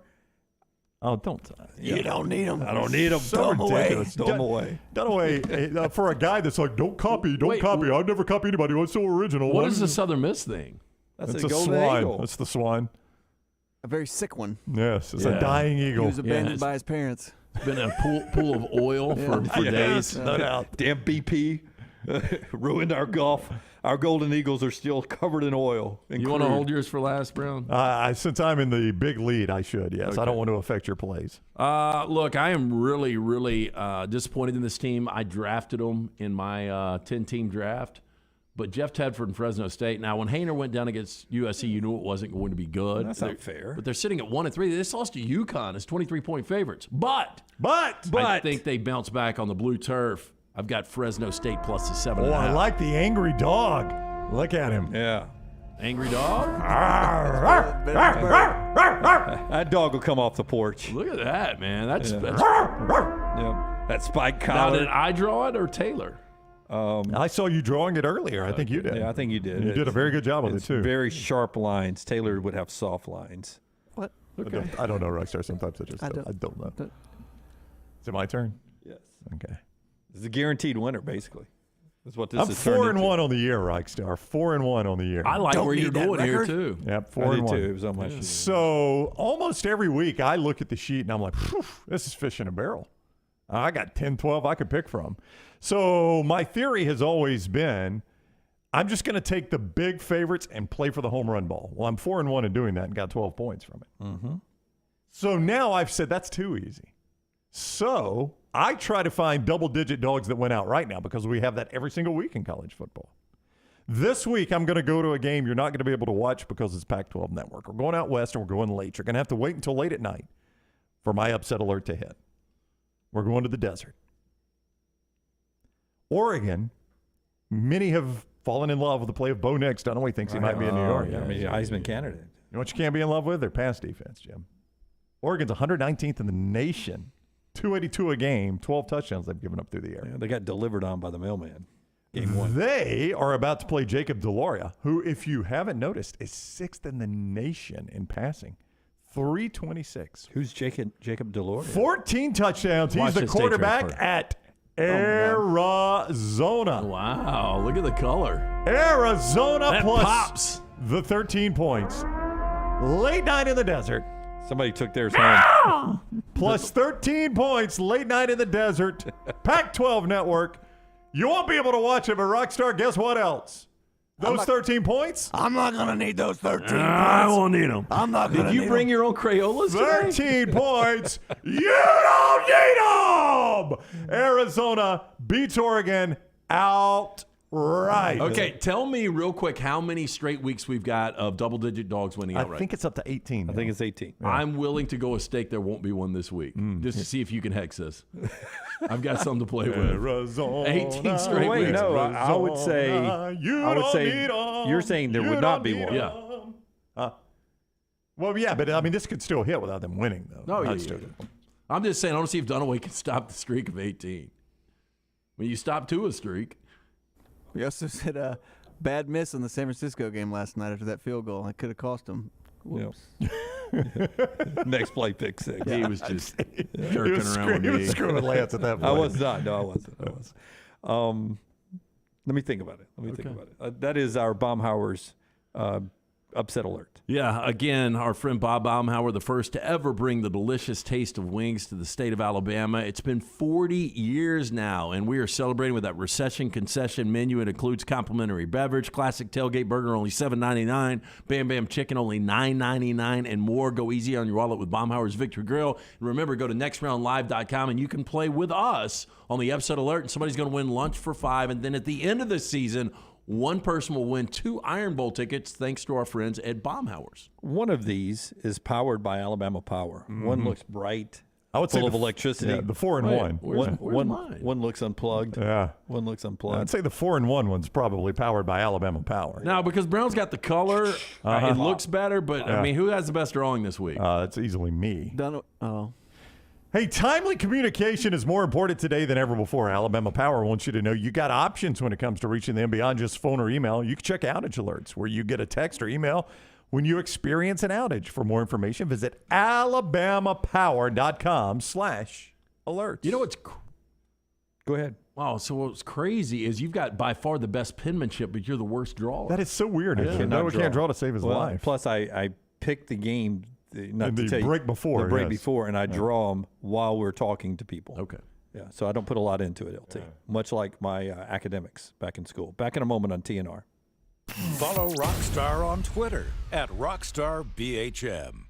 Oh, don't. You don't need them. I don't need them. So ridiculous. Throw them away. Dunaway, for a guy that's like, don't copy. I've never copied anybody. What's so original? What is the Southern Miss thing? That's it's a golden swan. eagle. That's the swan. A very sick one. Yes, it's a dying eagle. He was abandoned by his parents. It's been a pool of oil for days. No doubt. Damn BP ruined our golf. Our Golden Eagles are still covered in oil. You want to hold yours for last, Brown? Since I'm in the big lead, I should, yes. Okay. I don't want to affect your plays. Look, I am really, really disappointed in this team. I drafted them in my 10-team draft. But Jeff Tedford and Fresno State. Now, when Haener went down against USC, you knew it wasn't going to be good. That's not fair. But they're sitting at 1-3. They just lost to UConn as 23-point favorites. But I think they bounce back on the blue turf. I've got Fresno State plus the 7.5. Oh, I like the angry dog. Look at him. Yeah. Angry dog? That dog will come off the porch. Look at that, man. That's that spike collar. Now, did I draw it or Taylor? I saw you drawing it earlier. I think you did. Yeah, I think you did. You did a very good job with it, too. Very sharp lines. Taylor would have soft lines. What? Okay. I don't know, Rockstar. Sometimes I don't know. Is it my turn? Yes. Okay. It's a guaranteed winner, basically. That's what this I'm is. 4-1 on the year, Rockstar. 4-1 on the year. I like where you're going here, too. Yep, 4-1. Too. It was on my sheet. So almost every week I look at the sheet and I'm like, this is fish in a barrel. I got 10, 12 I could pick from. So my theory has always been I'm just going to take the big favorites and play for the home run ball. Well, I'm 4-1 in doing that and got 12 points from it. Mm-hmm. So now I've said that's too easy. So I try to find double-digit dogs that went out right now because we have that every single week in college football. This week I'm going to go to a game you're not going to be able to watch because it's Pac-12 Network. We're going out west and we're going late. You're going to have to wait until late at night for my upset alert to hit. We're going to the desert. Oregon, many have fallen in love with the play of Bo Nix. Dunaway thinks he might be in New York. Yeah, I mean, Heisman candidate. You know what you can't be in love with? Their pass defense, Jim. Oregon's 119th in the nation. 282 a game, 12 touchdowns they've given up through the air. Yeah, they got delivered on by the mailman. Game one. They are about to play Jacob DeLauria, who, if you haven't noticed, is 6th in the nation in passing. 326. Who's Jacob DeLauria? 14 touchdowns. Watch He's the this tape quarterback transfer. at Arizona. Wow, look at the color. Arizona That plus pops. the 13 points. Late night in the desert. Somebody took theirs home. Plus 13 points, late night in the desert. Pac-12 Network. You won't be able to watch it, but Rockstar, guess what else? Those 13 points? I'm not going to need those 13 points. I won't need them. I'm not going to Did you bring your own Crayolas today? 13 points. You don't need them. Arizona beats Oregon outright. Okay, tell me real quick how many straight weeks we've got of double-digit dogs winning outright. I think it's up to 18. I think it's 18. Yeah. I'm willing to go a stake there won't be one this week, just to see if you can hex this. I've got something to play with. Arizona, 18 straight wait, weeks. no, I would say, you're saying there would not be one. Yeah. Well, yeah, but I mean, this could still hit without them winning, though. No, That's yeah. still good. I'm just saying, I don't see if Dunaway can stop the streak of 18. When you stop to a streak. We also said a bad miss on the San Francisco game last night after that field goal. It could have cost them. Whoops. Next play, pick 6. He was just jerking around with me. He was screwing with Lance at that point. I was not. No, I wasn't. Let me think about it. That is our Baumhauer's upset alert. Yeah, again, our friend Bob Baumhauer, the first to ever bring the delicious taste of wings to the state of Alabama. It's been 40 years now, and we are celebrating with that recession concession menu. It includes complimentary beverage, classic tailgate burger, only $7.99, Bam Bam chicken, only $9.99, and more. Go easy on your wallet with Baumhauer's Victory Grill. And remember, go to nextroundlive.com, and you can play with us on the upset alert, and somebody's going to win lunch for $5. And then at the end of the season, one person will win 2 Iron Bowl tickets thanks to our friends at Baumhauer's. One of these is powered by Alabama Power. Mm-hmm. One looks bright, I would say full of electricity. Yeah, the 4-in-1. Where's mine? One looks unplugged. Yeah. One looks unplugged. I'd say the 4-in-1 one's probably powered by Alabama Power. Now, because Brown's got the color, it looks better, but, I mean, who has the best drawing this week? It's easily me. Oh. Hey, timely communication is more important today than ever before. Alabama Power wants you to know you got options when it comes to reaching them beyond just phone or email. You can check outage alerts where you get a text or email when you experience an outage. For more information, visit alabamapower.com/alerts. You know what's Go ahead. Wow, so what's crazy is you've got by far the best penmanship, but you're the worst drawer. That is so weird. Yeah. Can't draw to save his life. Plus, I picked the game. The break before. And I draw them while we're talking to people. Okay. Yeah, so I don't put a lot into it, LT. Much like my academics back in school. Back in a moment on TNR. Follow Rockstar on Twitter @RockstarBHM.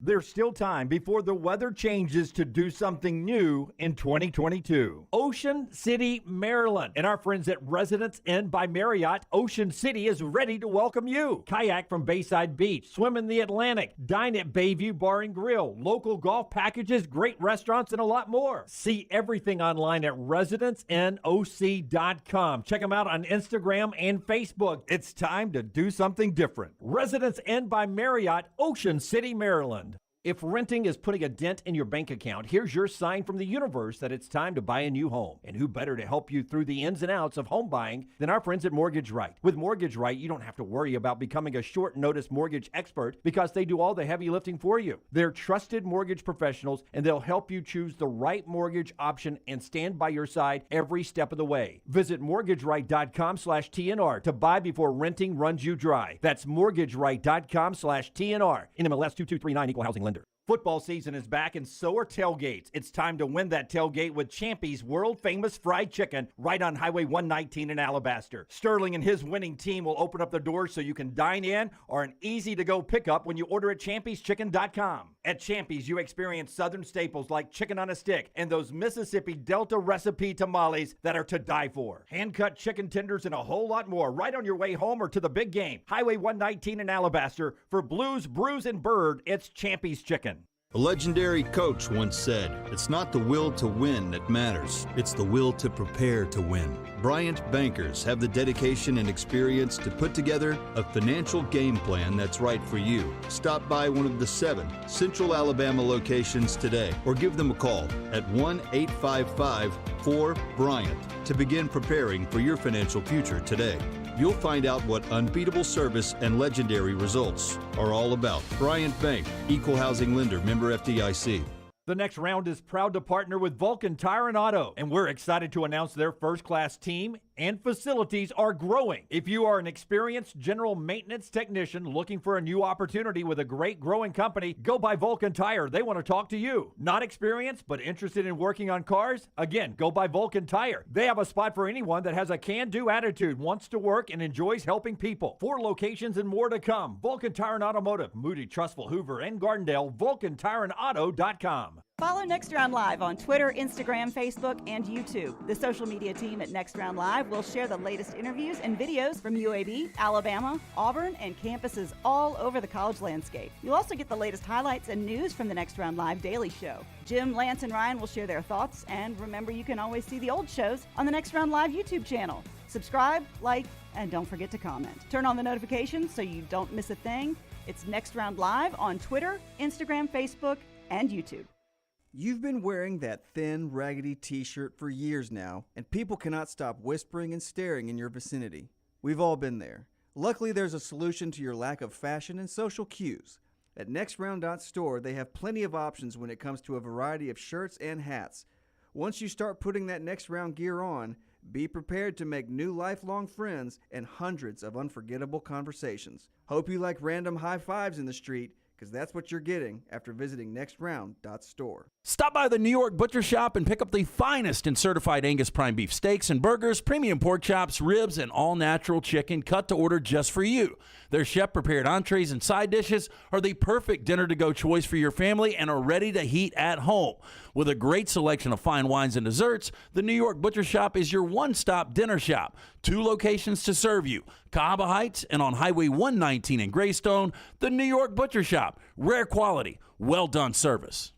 There's still time before the weather changes to do something new in 2022. Ocean City, Maryland, and our friends at Residence Inn by Marriott, Ocean City is ready to welcome you. Kayak from Bayside Beach, swim in the Atlantic, dine at Bayview Bar and Grill, local golf packages, great restaurants, and a lot more. See everything online at residenceinnoc.com. Check them out on Instagram and Facebook. It's time to do something different. Residence Inn by Marriott, Ocean City, Maryland. If renting is putting a dent in your bank account, here's your sign from the universe that it's time to buy a new home. And who better to help you through the ins and outs of home buying than our friends at Mortgage Right. With Mortgage Right, you don't have to worry about becoming a short notice mortgage expert because they do all the heavy lifting for you. They're trusted mortgage professionals, and they'll help you choose the right mortgage option and stand by your side every step of the way. Visit mortgageright.com/TNR to buy before renting runs you dry. That's mortgageright.com/TNR. NMLS 2239, Equal Housing Lender. Football season is back, and so are tailgates. It's time to win that tailgate with Champy's world-famous fried chicken right on Highway 119 in Alabaster. Sterling and his winning team will open up the doors so you can dine in or an easy-to-go pickup when you order at champy'schicken.com. At Champy's, you experience southern staples like chicken on a stick and those Mississippi Delta recipe tamales that are to die for. Hand-cut chicken tenders and a whole lot more right on your way home or to the big game. Highway 119 in Alabaster. For Blues, Brews, and Bird, it's Champy's Chicken. A legendary coach once said, "It's not the will to win that matters, it's the will to prepare to win." Bryant bankers have the dedication and experience to put together a financial game plan that's right for you. Stop by one of the 7 Central Alabama locations today or give them a call at 1-855-4-BRYANT to begin preparing for your financial future today. You'll find out what unbeatable service and legendary results are all about. Bryant Bank, Equal Housing Lender, member FDIC. The next round is proud to partner with Vulcan Tire and Auto, and we're excited to announce their first-class team and facilities are growing. If you are an experienced general maintenance technician looking for a new opportunity with a great growing company, go by Vulcan Tire. They want to talk to you. Not experienced, but interested in working on cars? Again, go by Vulcan Tire. They have a spot for anyone that has a can-do attitude, wants to work, and enjoys helping people. 4 locations and more to come. Vulcan Tire and Automotive, Moody, Trustful, Hoover, and Gardendale, VulcanTireandAuto.com. Follow Next Round Live on Twitter, Instagram, Facebook, and YouTube. The social media team at Next Round Live will share the latest interviews and videos from UAB, Alabama, Auburn, and campuses all over the college landscape. You'll also get the latest highlights and news from the Next Round Live Daily Show. Jim, Lance, and Ryan will share their thoughts, and remember, you can always see the old shows on the Next Round Live YouTube channel. Subscribe, like, and don't forget to comment. Turn on the notifications so you don't miss a thing. It's Next Round Live on Twitter, Instagram, Facebook, and YouTube. You've been wearing that thin, raggedy t-shirt for years now, and people cannot stop whispering and staring in your vicinity. We've all been there. Luckily, there's a solution to your lack of fashion and social cues. At NextRound.store, they have plenty of options when it comes to a variety of shirts and hats. Once you start putting that Next Round gear on, be prepared to make new lifelong friends and hundreds of unforgettable conversations. Hope you like random high fives in the street, because that's what you're getting after visiting nextround.store. Stop by the New York Butcher Shop and pick up the finest in certified Angus prime beef steaks and burgers, premium pork chops, ribs, and all-natural chicken cut to order just for you. Their chef-prepared entrees and side dishes are the perfect dinner-to-go choice for your family and are ready to heat at home. With a great selection of fine wines and desserts, the New York Butcher Shop is your one-stop dinner shop. 2 locations to serve you, Cahaba Heights and on Highway 119 in Greystone, the New York Butcher Shop. Rare quality, well-done service.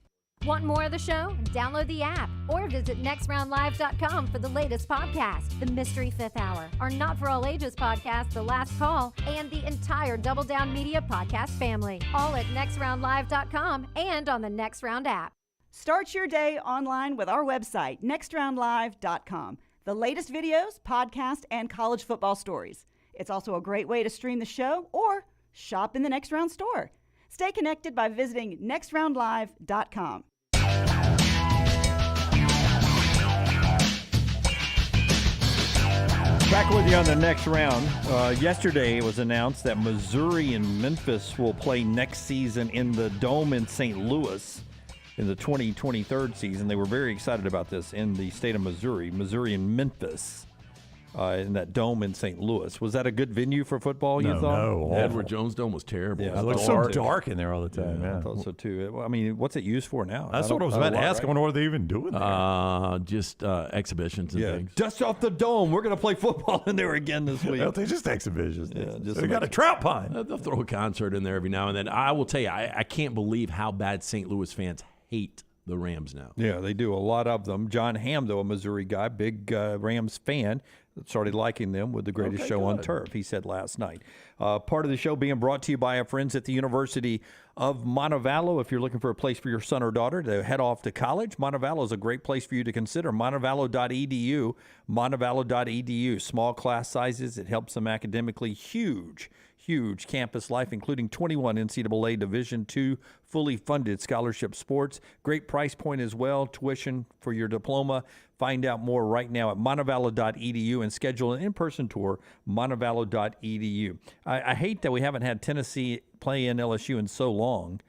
Want more of the show? Download the app or visit nextroundlive.com for the latest podcast, The Mystery Fifth Hour, our Not For All Ages podcast, The Last Call, and the entire Double Down Media podcast family. All at nextroundlive.com and on the Next Round app. Start your day online with our website, nextroundlive.com. The latest videos, podcasts, and college football stories. It's also a great way to stream the show or shop in the Next Round store. Stay connected by visiting nextroundlive.com. Back with you on the Next Round. Yesterday it was announced that Missouri and Memphis will play next season in the Dome in St. Louis in the 2023 season. They were very excited about this in the state of Missouri. Missouri and Memphis in that Dome in St. Louis. Was that a good venue for football, you thought? No. Edward Jones Dome was terrible. Yeah, it looks so dark in there all the time. I thought so too. I mean, what's it used for now? That's what I was about to ask. I wonder what they're even doing there. Just exhibitions and things. Dust off the dome. We're going to play football in there again this week. They're just exhibitions. Yeah, they got a trout pond. They'll throw a concert in there every now and then. I will tell you, I can't believe how bad St. Louis fans hate the Rams now. Yeah, they do. A lot of them. Jon Hamm, though, a Missouri guy, big Rams fan, started liking them with the greatest show on turf, he said last night. Part of the show being brought to you by our friends at the University of Montevallo. If you're looking for a place for your son or daughter to head off to college, Montevallo is a great place for you to consider. Montevallo.edu. Montevallo.edu. Small class sizes. It helps them academically. Huge campus life, including 21 NCAA Division II fully funded scholarship sports. Great price point as well. Tuition for your diploma. Find out more right now at montevallo.edu and schedule an in-person tour, montevallo.edu. I hate that we haven't had Tennessee play in LSU in so long.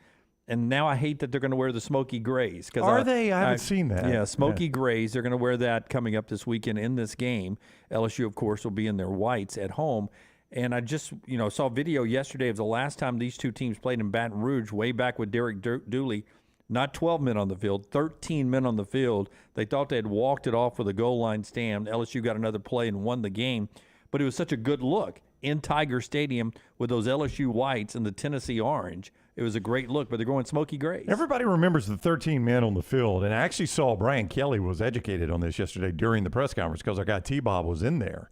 And now I hate that they're going to wear the smoky grays. Are they? I haven't seen that. Yeah, smoky grays. They're going to wear that coming up this weekend in this game. LSU, of course, will be in their whites at home. And I just, saw a video yesterday of the last time these two teams played in Baton Rouge, way back with Derek Dooley. Not 12 men on the field, 13 men on the field. They thought they had walked it off with a goal line stand. LSU got another play and won the game. But it was such a good look in Tiger Stadium with those LSU whites and the Tennessee orange. It was a great look, but they're going smoky grays. Everybody remembers the 13 men on the field, and I actually saw Brian Kelly was educated on this yesterday during the press conference because our guy T-Bob was in there.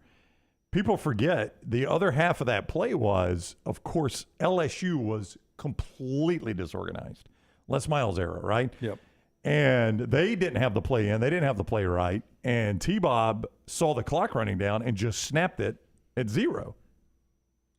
People forget the other half of that play was, of course, LSU was completely disorganized. Les Miles era, right? Yep. And they didn't have the play in. They didn't have the play right. And T-Bob saw the clock running down and just snapped it at 0.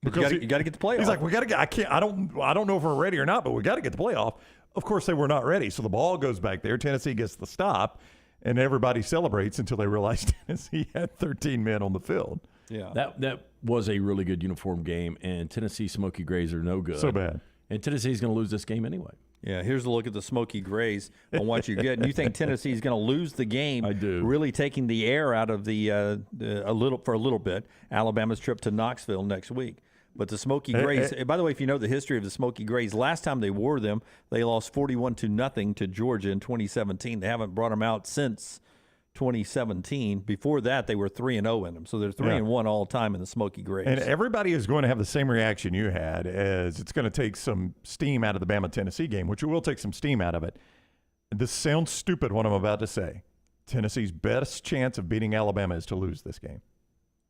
Because you got to get the play off. He's like, we got to get. I don't know if we're ready or not, but we got to get the play off. Of course, they were not ready. So the ball goes back there. Tennessee gets the stop. and everybody celebrates until they realize Tennessee had 13 men on the field. Yeah, that was a really good uniform game, and Tennessee Smoky Grays are no good. So bad. And Tennessee's going to lose this game anyway. Yeah, here's a look at the Smoky Grays on what you get. And you think Tennessee's going to lose the game? I do. Really taking the air out of a little bit. Alabama's trip to Knoxville next week. But the Smoky Grays. By the way, if you know the history of the Smoky Grays, last time they wore them, they lost 41-0 to Georgia in 2017. They haven't brought them out since 2017. Before that, they were 3-0 in them. So they're 3-1 all time in the Smoky Grays. And everybody is going to have the same reaction you had, as it's going to take some steam out of the Bama-Tennessee game, which it will take some steam out of it. This sounds stupid, what I'm about to say. Tennessee's best chance of beating Alabama is to lose this game.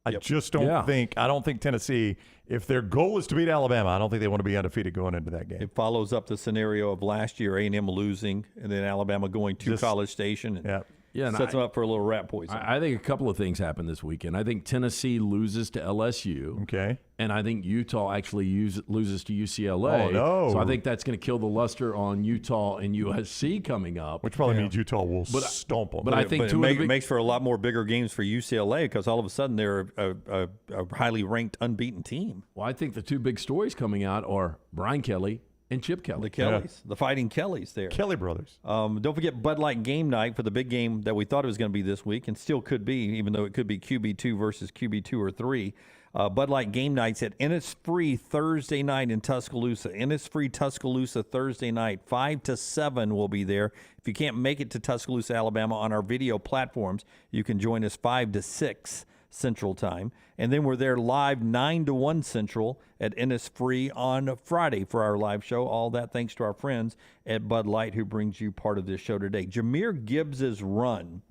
I just don't think – I don't think Tennessee, if their goal is to beat Alabama, I don't think they want to be undefeated going into that game. It follows up the scenario of last year, A&M losing, and then Alabama going to College Station. And sets them up for a little rat poison. I think a couple of things happen this weekend. I think Tennessee loses to LSU. Okay. And I think Utah actually loses to UCLA. Oh, no. So I think that's going to kill the luster on Utah and USC coming up. Which probably means Utah will stomp them. But I think it makes for a lot more bigger games for UCLA because all of a sudden they're a highly ranked, unbeaten team. Well, I think the two big stories coming out are Brian Kelly and Chip Kelly. The Kellys, the Fighting Kellys there. Kelly brothers. Don't forget Bud Light game night for the big game that we thought it was going to be this week and still could be, even though it could be QB2 versus QB2 or 3. Bud Light game nights at Innisfree Thursday night in Tuscaloosa. Innisfree Tuscaloosa Thursday night, 5 to 7 will be there. If you can't make it to Tuscaloosa, Alabama on our video platforms, you can join us 5 to 6 Central Time. And then we're there live 9 to 1 Central at Innisfree on Friday for our live show. All that thanks to our friends at Bud Light who brings you part of this show today. Jahmyr Gibbs' run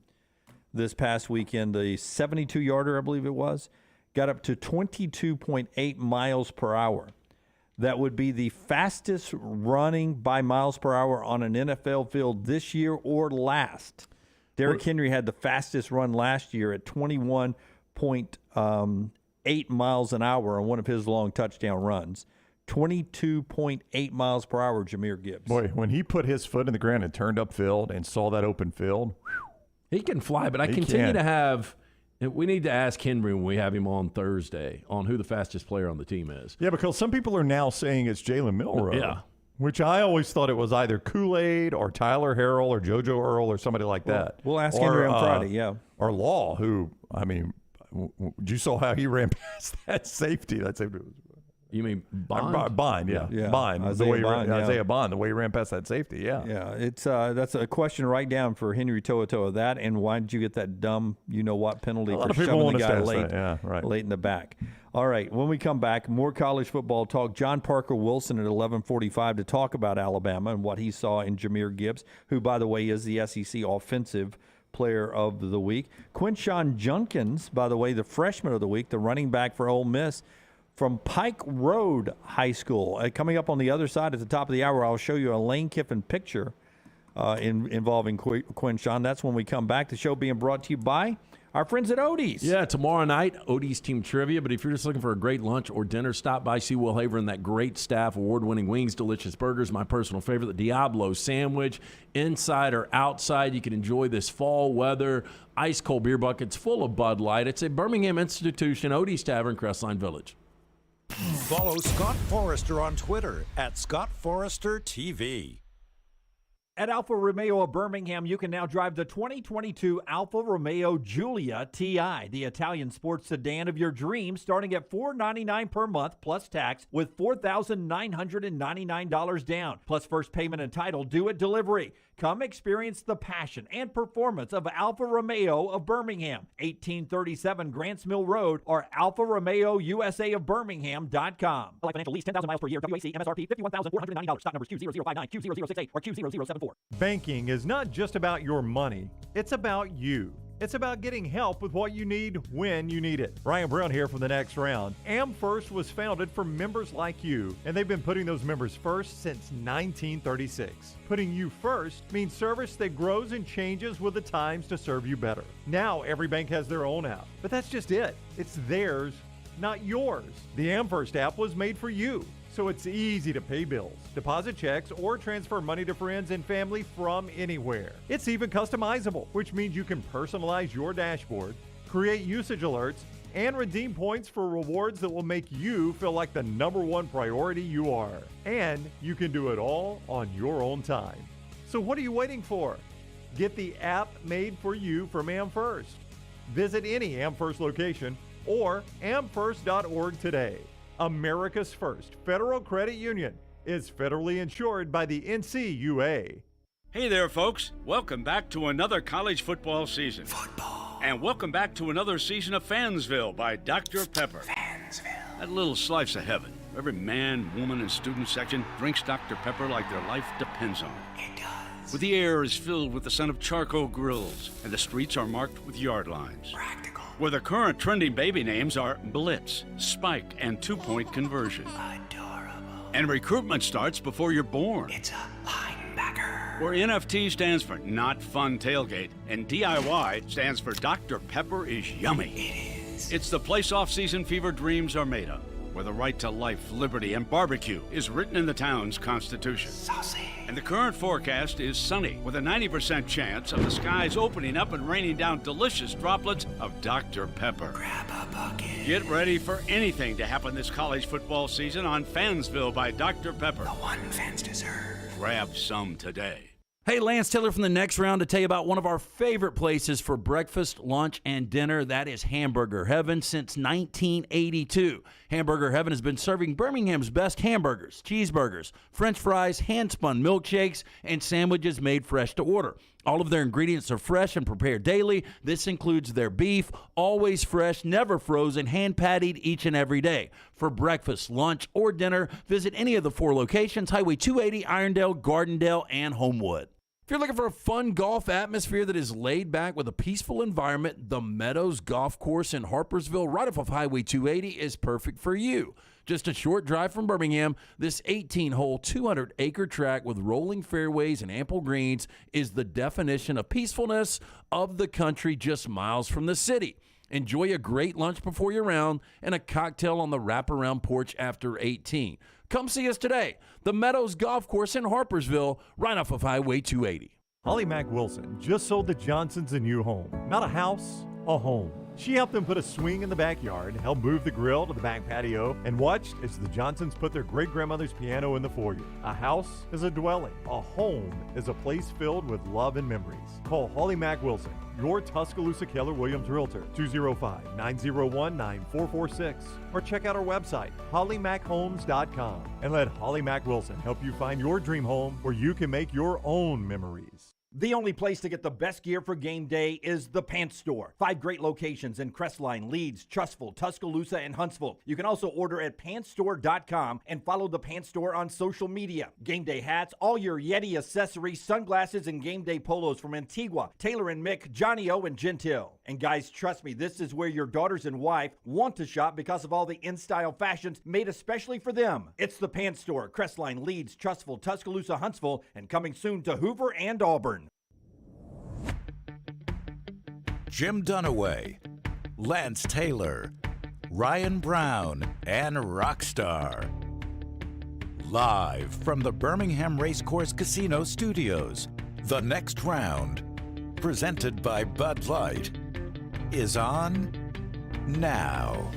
this past weekend, the 72-yarder, I believe it was, got up to 22.8 miles per hour. That would be the fastest running by miles per hour on an NFL field this year or last. Derrick Henry had the fastest run last year at 21.8 miles an hour on one of his long touchdown runs. 22.8 miles per hour, Jahmyr Gibbs. Boy, when he put his foot in the ground and turned upfield and saw that open field. He can fly, but I continue to have – we need to ask Henry when we have him on Thursday on who the fastest player on the team is. Yeah, because some people are now saying it's Jalen Milroe. Yeah. Which I always thought it was either Kool-Aid or Tyler Harrell or JoJo Earl or somebody like that. We'll ask Henry on Friday, Or Law, who, I mean, you saw how he ran past that safety. That safety was... You mean Bond? Bond, yeah. Bond. Isaiah Bond, the way he ran past that safety, Yeah, it's that's a question right down for Henry To'oTo'o. That and why did you get that dumb you-know-what penalty for shoving the guy late in the back? All right, when we come back, more college football talk. John Parker Wilson at 11:45 to talk about Alabama and what he saw in Jahmyr Gibbs, who, by the way, is the SEC Offensive Player of the Week. Quinshon Judkins, by the way, the Freshman of the Week, the running back for Ole Miss, from Pike Road High School. Coming up on the other side at the top of the hour, I'll show you a Lane Kiffin picture involving Quinshon. That's when we come back. The show being brought to you by our friends at Odie's. Yeah, tomorrow night, Odie's Team Trivia. But if you're just looking for a great lunch or dinner, stop by, see Will Haver and that great staff, award-winning wings, delicious burgers, my personal favorite, the Diablo sandwich. Inside or outside, you can enjoy this fall weather. Ice-cold beer buckets full of Bud Light. It's a Birmingham institution, Odie's Tavern, Crestline Village. Follow Scott Forrester on Twitter at ScottForresterTV. At Alfa Romeo of Birmingham, you can now drive the 2022 Alfa Romeo Giulia TI, the Italian sports sedan of your dreams, starting at $499 per month plus tax with $4,999 down, plus first payment and title due at delivery. Come experience the passion and performance of Alfa Romeo of Birmingham, 1837 Grants Mill Road, or alfaromeousa of Birmingham.com. Like financial lease, 10,000 miles per year, WAC, MSRP, $51,499. Stock numbers Q0059, Q0068, or Q0074. Banking is not just about your money. It's about you. It's about getting help with what you need when you need it. Ryan Brown here from The Next Round. AmFirst was founded for members like you, and they've been putting those members first since 1936. Putting you first means service that grows and changes with the times to serve you better. Now every bank has their own app, but that's just it. It's theirs not yours. The AmFirst app was made for you, so it's easy to pay bills, deposit checks, or transfer money to friends and family from anywhere. It's even customizable, which means you can personalize your dashboard, create usage alerts, and redeem points for rewards that will make you feel like the #1 priority you are. And you can do it all on your own time. So what are you waiting for? Get the app made for you from AmFirst. Visit any AmFirst location or amfirst.org today. America's first federal credit union is federally insured by the NCUA. Hey there, folks. Welcome back to another college football season. And welcome back to another season of Fansville by Dr. Pepper. That little slice of heaven. Every man, woman, and student section drinks Dr. Pepper like their life depends on it. It does. Where the air is filled with the scent of charcoal grills, and the streets are marked with yard lines. Practical. Where the current trending baby names are Blitz, Spike, and 2-point conversion. Adorable. And recruitment starts before you're born. It's a linebacker. Where NFT stands for Not Fun Tailgate, and DIY stands for Dr. Pepper is Yummy. It is. It's the place off-season fever dreams are made of, where the right to life, liberty, and barbecue is written in the town's constitution. Saucy. And the current forecast is sunny, with a 90% chance of the skies opening up and raining down delicious droplets of Dr. Pepper. Grab a bucket. Get ready for anything to happen this college football season on Fansville by Dr. Pepper. The one fans deserve. Grab some today. Hey, Lance Taylor from the Next Round to tell you about one of our favorite places for breakfast, lunch, and dinner. That is Hamburger Heaven since 1982. Hamburger Heaven has been serving Birmingham's best hamburgers, cheeseburgers, French fries, hand-spun milkshakes, and sandwiches made fresh to order. All of their ingredients are fresh and prepared daily. This includes their beef, always fresh, never frozen, hand-pattied each and every day. For breakfast, lunch, or dinner, visit any of the 4 locations, Highway 280, Irondale, Gardendale, and Homewood. If you're looking for a fun golf atmosphere that is laid back with a peaceful environment, the Meadows Golf Course in Harpersville, right off of Highway 280, is perfect for you. Just a short drive from Birmingham, this 18-hole, 200-acre track with rolling fairways and ample greens is the definition of peacefulness of the country just miles from the city. Enjoy a great lunch before your round and a cocktail on the wraparound porch after 18. Come see us today. The Meadows Golf Course in Harpersville, right off of Highway 280. Holly Mack Wilson just sold the Johnsons a new home. Not a house, a home. She helped them put a swing in the backyard, helped move the grill to the back patio, and watched as the Johnsons put their great-grandmother's piano in the foyer. A house is a dwelling. A home is a place filled with love and memories. Call Holly Mack Wilson, your Tuscaloosa Keller Williams Realtor, 205-901-9446, or check out our website, hollymackhomes.com, and let Holly Mack Wilson help you find your dream home where you can make your own memories. The only place to get the best gear for game day is the Pants Store. 5 great locations in Crestline, Leeds, Trustful, Tuscaloosa, and Huntsville. You can also order at pantsstore.com and follow the Pants Store on social media. Game day hats, all your Yeti accessories, sunglasses, and game day polos from Antigua, Taylor and Mick, Johnny O, and Gentile. And guys, trust me, this is where your daughters and wife want to shop because of all the in-style fashions made especially for them. It's the Pants Store, Crestline, Leeds, Trustful, Tuscaloosa, Huntsville, and coming soon to Hoover and Auburn. Jim Dunaway, Lance Taylor, Ryan Brown, and Rockstar. Live from the Birmingham Racecourse Casino Studios, the next round, presented by Bud Light, is on now.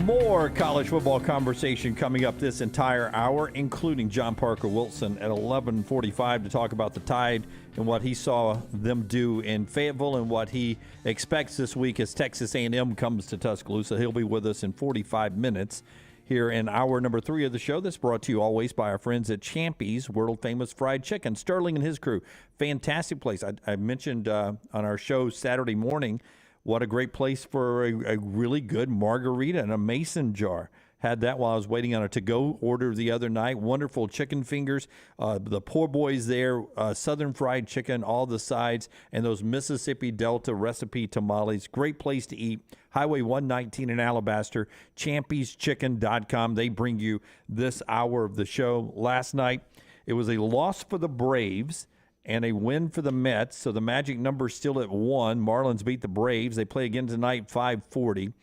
More college football conversation coming up this entire hour, including John Parker Wilson at 11:45 to talk about the Tide and what he saw them do in Fayetteville and what he expects this week as Texas A&M comes to Tuscaloosa. He'll be with us in 45 minutes here in hour number 3 of the show. That's brought to you always by our friends at Champy's, world-famous fried chicken. Sterling and his crew, fantastic place. I mentioned on our show Saturday morning what a great place for a really good margarita in a mason jar. Had that while I was waiting on a to-go order the other night. Wonderful chicken fingers. The poor boys there, southern fried chicken, all the sides, and those Mississippi Delta recipe tamales. Great place to eat. Highway 119 in Alabaster, champyschicken.com. They bring you this hour of the show. Last night, it was a loss for the Braves, and a win for the Mets. So the magic number's still at 1. Marlins beat the Braves. They play again tonight, 5:40.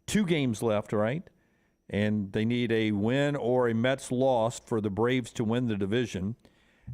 2 games left, right? And they need a win or a Mets loss for the Braves to win the division.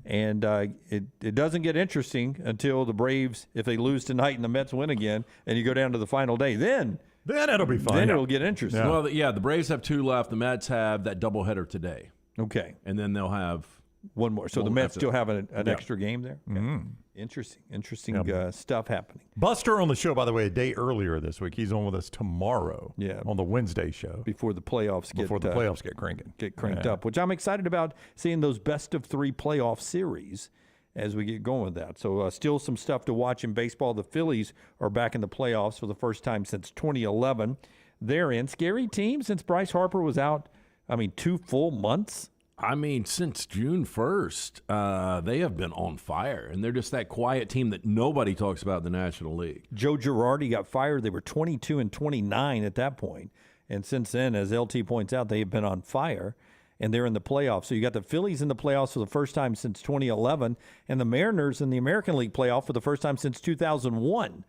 And it doesn't get interesting until the Braves, if they lose tonight and the Mets win again, and you go down to the final day. Then it'll be fun. Then it'll get interesting. Yeah. Well, the Braves have 2 left. The Mets have that doubleheader today. Okay. And then they'll have one more. So the Mets still have an extra game there? Mm. Interesting stuff happening. Buster on the show, by the way, a day earlier this week. He's on with us tomorrow. On the Wednesday show. Before the playoffs get cranking. Get cranked up, which I'm excited about seeing those best of 3 playoff series as we get going with that. So still some stuff to watch in baseball. The Phillies are back in the playoffs for the first time since 2011. They're in. Scary team since Bryce Harper was out, 2 full months. Since June 1st, they have been on fire, and they're just that quiet team that nobody talks about in the National League. Joe Girardi got fired. They were 22-29 at that point. And since then, as LT points out, they have been on fire, and they're in the playoffs. So you got the Phillies in the playoffs for the first time since 2011, and the Mariners in the American League playoff for the first time since 2001.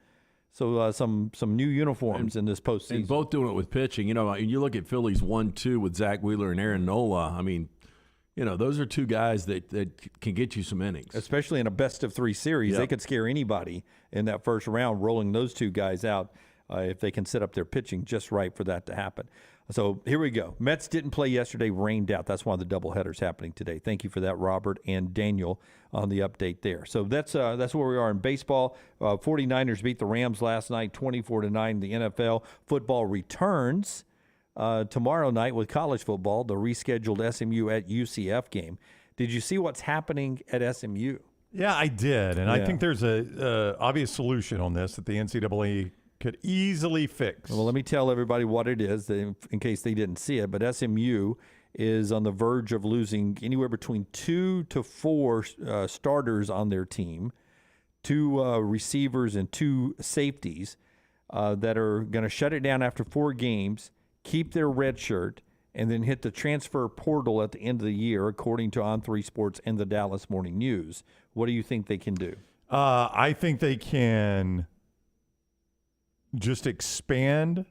So some new uniforms in this postseason. And both doing it with pitching. You look at Phillies 1-2 with Zach Wheeler and Aaron Nola. Those are 2 guys that can get you some innings. Especially in a best-of-3 series. Yep. They could scare anybody in that first round, rolling those 2 guys out if they can set up their pitching just right for that to happen. So here we go. Mets didn't play yesterday, rained out. That's why the doubleheader's happening today. Thank you for that, Robert and Daniel, on the update there. So that's where we are in baseball. 49ers beat the Rams last night, 24-9. The NFL football returns tomorrow night with college football, the rescheduled SMU at UCF game. Did you see what's happening at SMU? Yeah, I did, and I think there's a obvious solution on this that the NCAA could easily fix. Well, let me tell everybody what it is in case they didn't see it, but SMU is on the verge of losing anywhere between 2 to 4 starters on their team, 2 receivers and 2 safeties that are going to shut it down after 4 games, keep their red shirt, and then hit the transfer portal at the end of the year, according to On3 Sports and the Dallas Morning News. What do you think they can do? I think they can just expand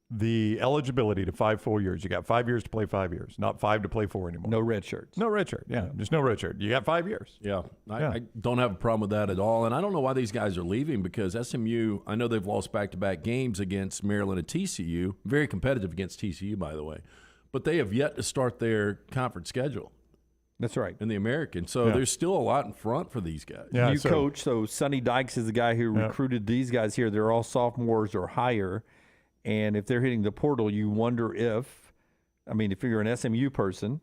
the eligibility to 5 full years. You got 5 years to play 5 years, not 5 to play 4 anymore. No red shirts. No red shirt. Yeah, just no red shirt. You got 5 years. Yeah. I don't have a problem with that at all. And I don't know why these guys are leaving, because SMU, I know they've lost back-to-back games against Maryland and TCU. Very competitive against TCU, by the way. But they have yet to start their conference schedule. That's right. In the American. So there's still a lot in front for these guys. Yeah, coach, so Sonny Dykes is the guy who recruited these guys here. They're all sophomores or higher. And if they're hitting the portal, you wonder if you're an SMU person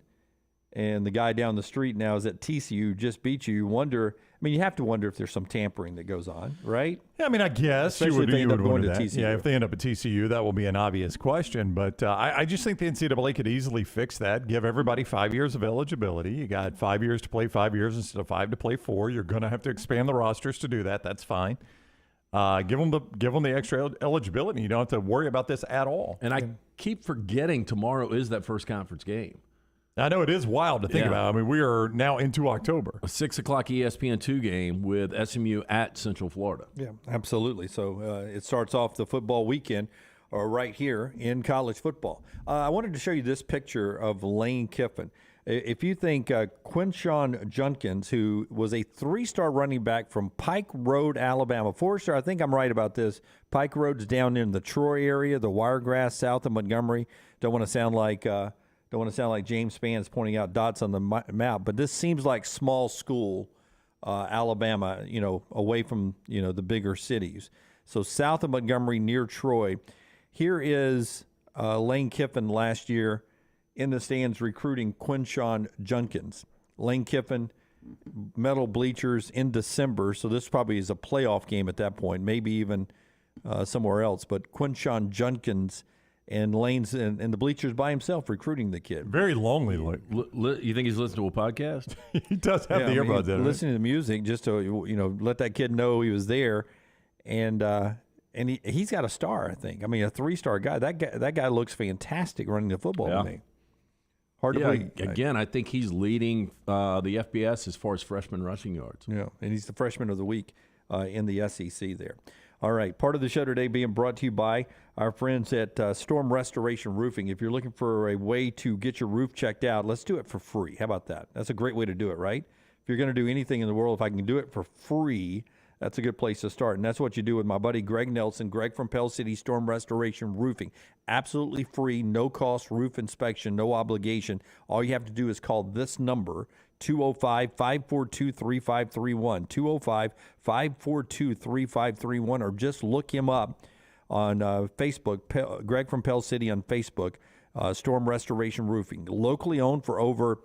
and the guy down the street now is at TCU, just beat you, you wonder, you have to wonder if there's some tampering that goes on, right? Yeah, I guess especially if they end up going to that. TCU. Yeah, if they end up at TCU, that will be an obvious question. But I just think the NCAA could easily fix that, give everybody 5 years of eligibility. You got 5 years to play 5 years instead of 5 to play 4. You're going to have to expand the rosters to do that. That's fine. Give them the extra eligibility. You don't have to worry about this at all. And I keep forgetting tomorrow is that first conference game. I know it is wild to think about. We are now into October. A 6 o'clock ESPN2 game with SMU at Central Florida. Yeah, absolutely. So it starts off the football weekend right here in college football. I wanted to show you this picture of Lane Kiffin. If you think Quinshon Judkins, who was a 3-star running back from Pike Road, Alabama, 4-star, I think I'm right about this. Pike Road's down in the Troy area, the Wiregrass, south of Montgomery. Don't want to sound like James Spann pointing out dots on the map, but this seems like small school Alabama, away from the bigger cities. So south of Montgomery, near Troy. Here is Lane Kiffin last year in the stands recruiting Quinshon Judkins. Lane Kiffin, metal bleachers in December, so this probably is a playoff game at that point, maybe even somewhere else. But Quinshon Judkins and Lane's in the bleachers by himself recruiting the kid. Very lonely. You think he's listening to a podcast? He does have the earbuds in. Listening to music just to let that kid know he was there, and he's got a star, I think. A 3-star guy. That guy looks fantastic running the football to me. Hard to believe. Again, I think he's leading the FBS as far as freshman rushing yards. Yeah, and he's the freshman of the week in the SEC there. All right, part of the show today being brought to you by our friends at Storm Restoration Roofing. If you're looking for a way to get your roof checked out, let's do it for free. How about that? That's a great way to do it, right? If you're going to do anything in the world, if I can do it for free, that's a good place to start. And that's what you do with my buddy Greg Nelson, Greg from Pell City Storm Restoration Roofing. Absolutely free, no-cost roof inspection, no obligation. All you have to do is call this number, 205-542-3531, 205-542-3531, or just look him up on Facebook, Greg from Pell City on Facebook, Storm Restoration Roofing. Locally owned for over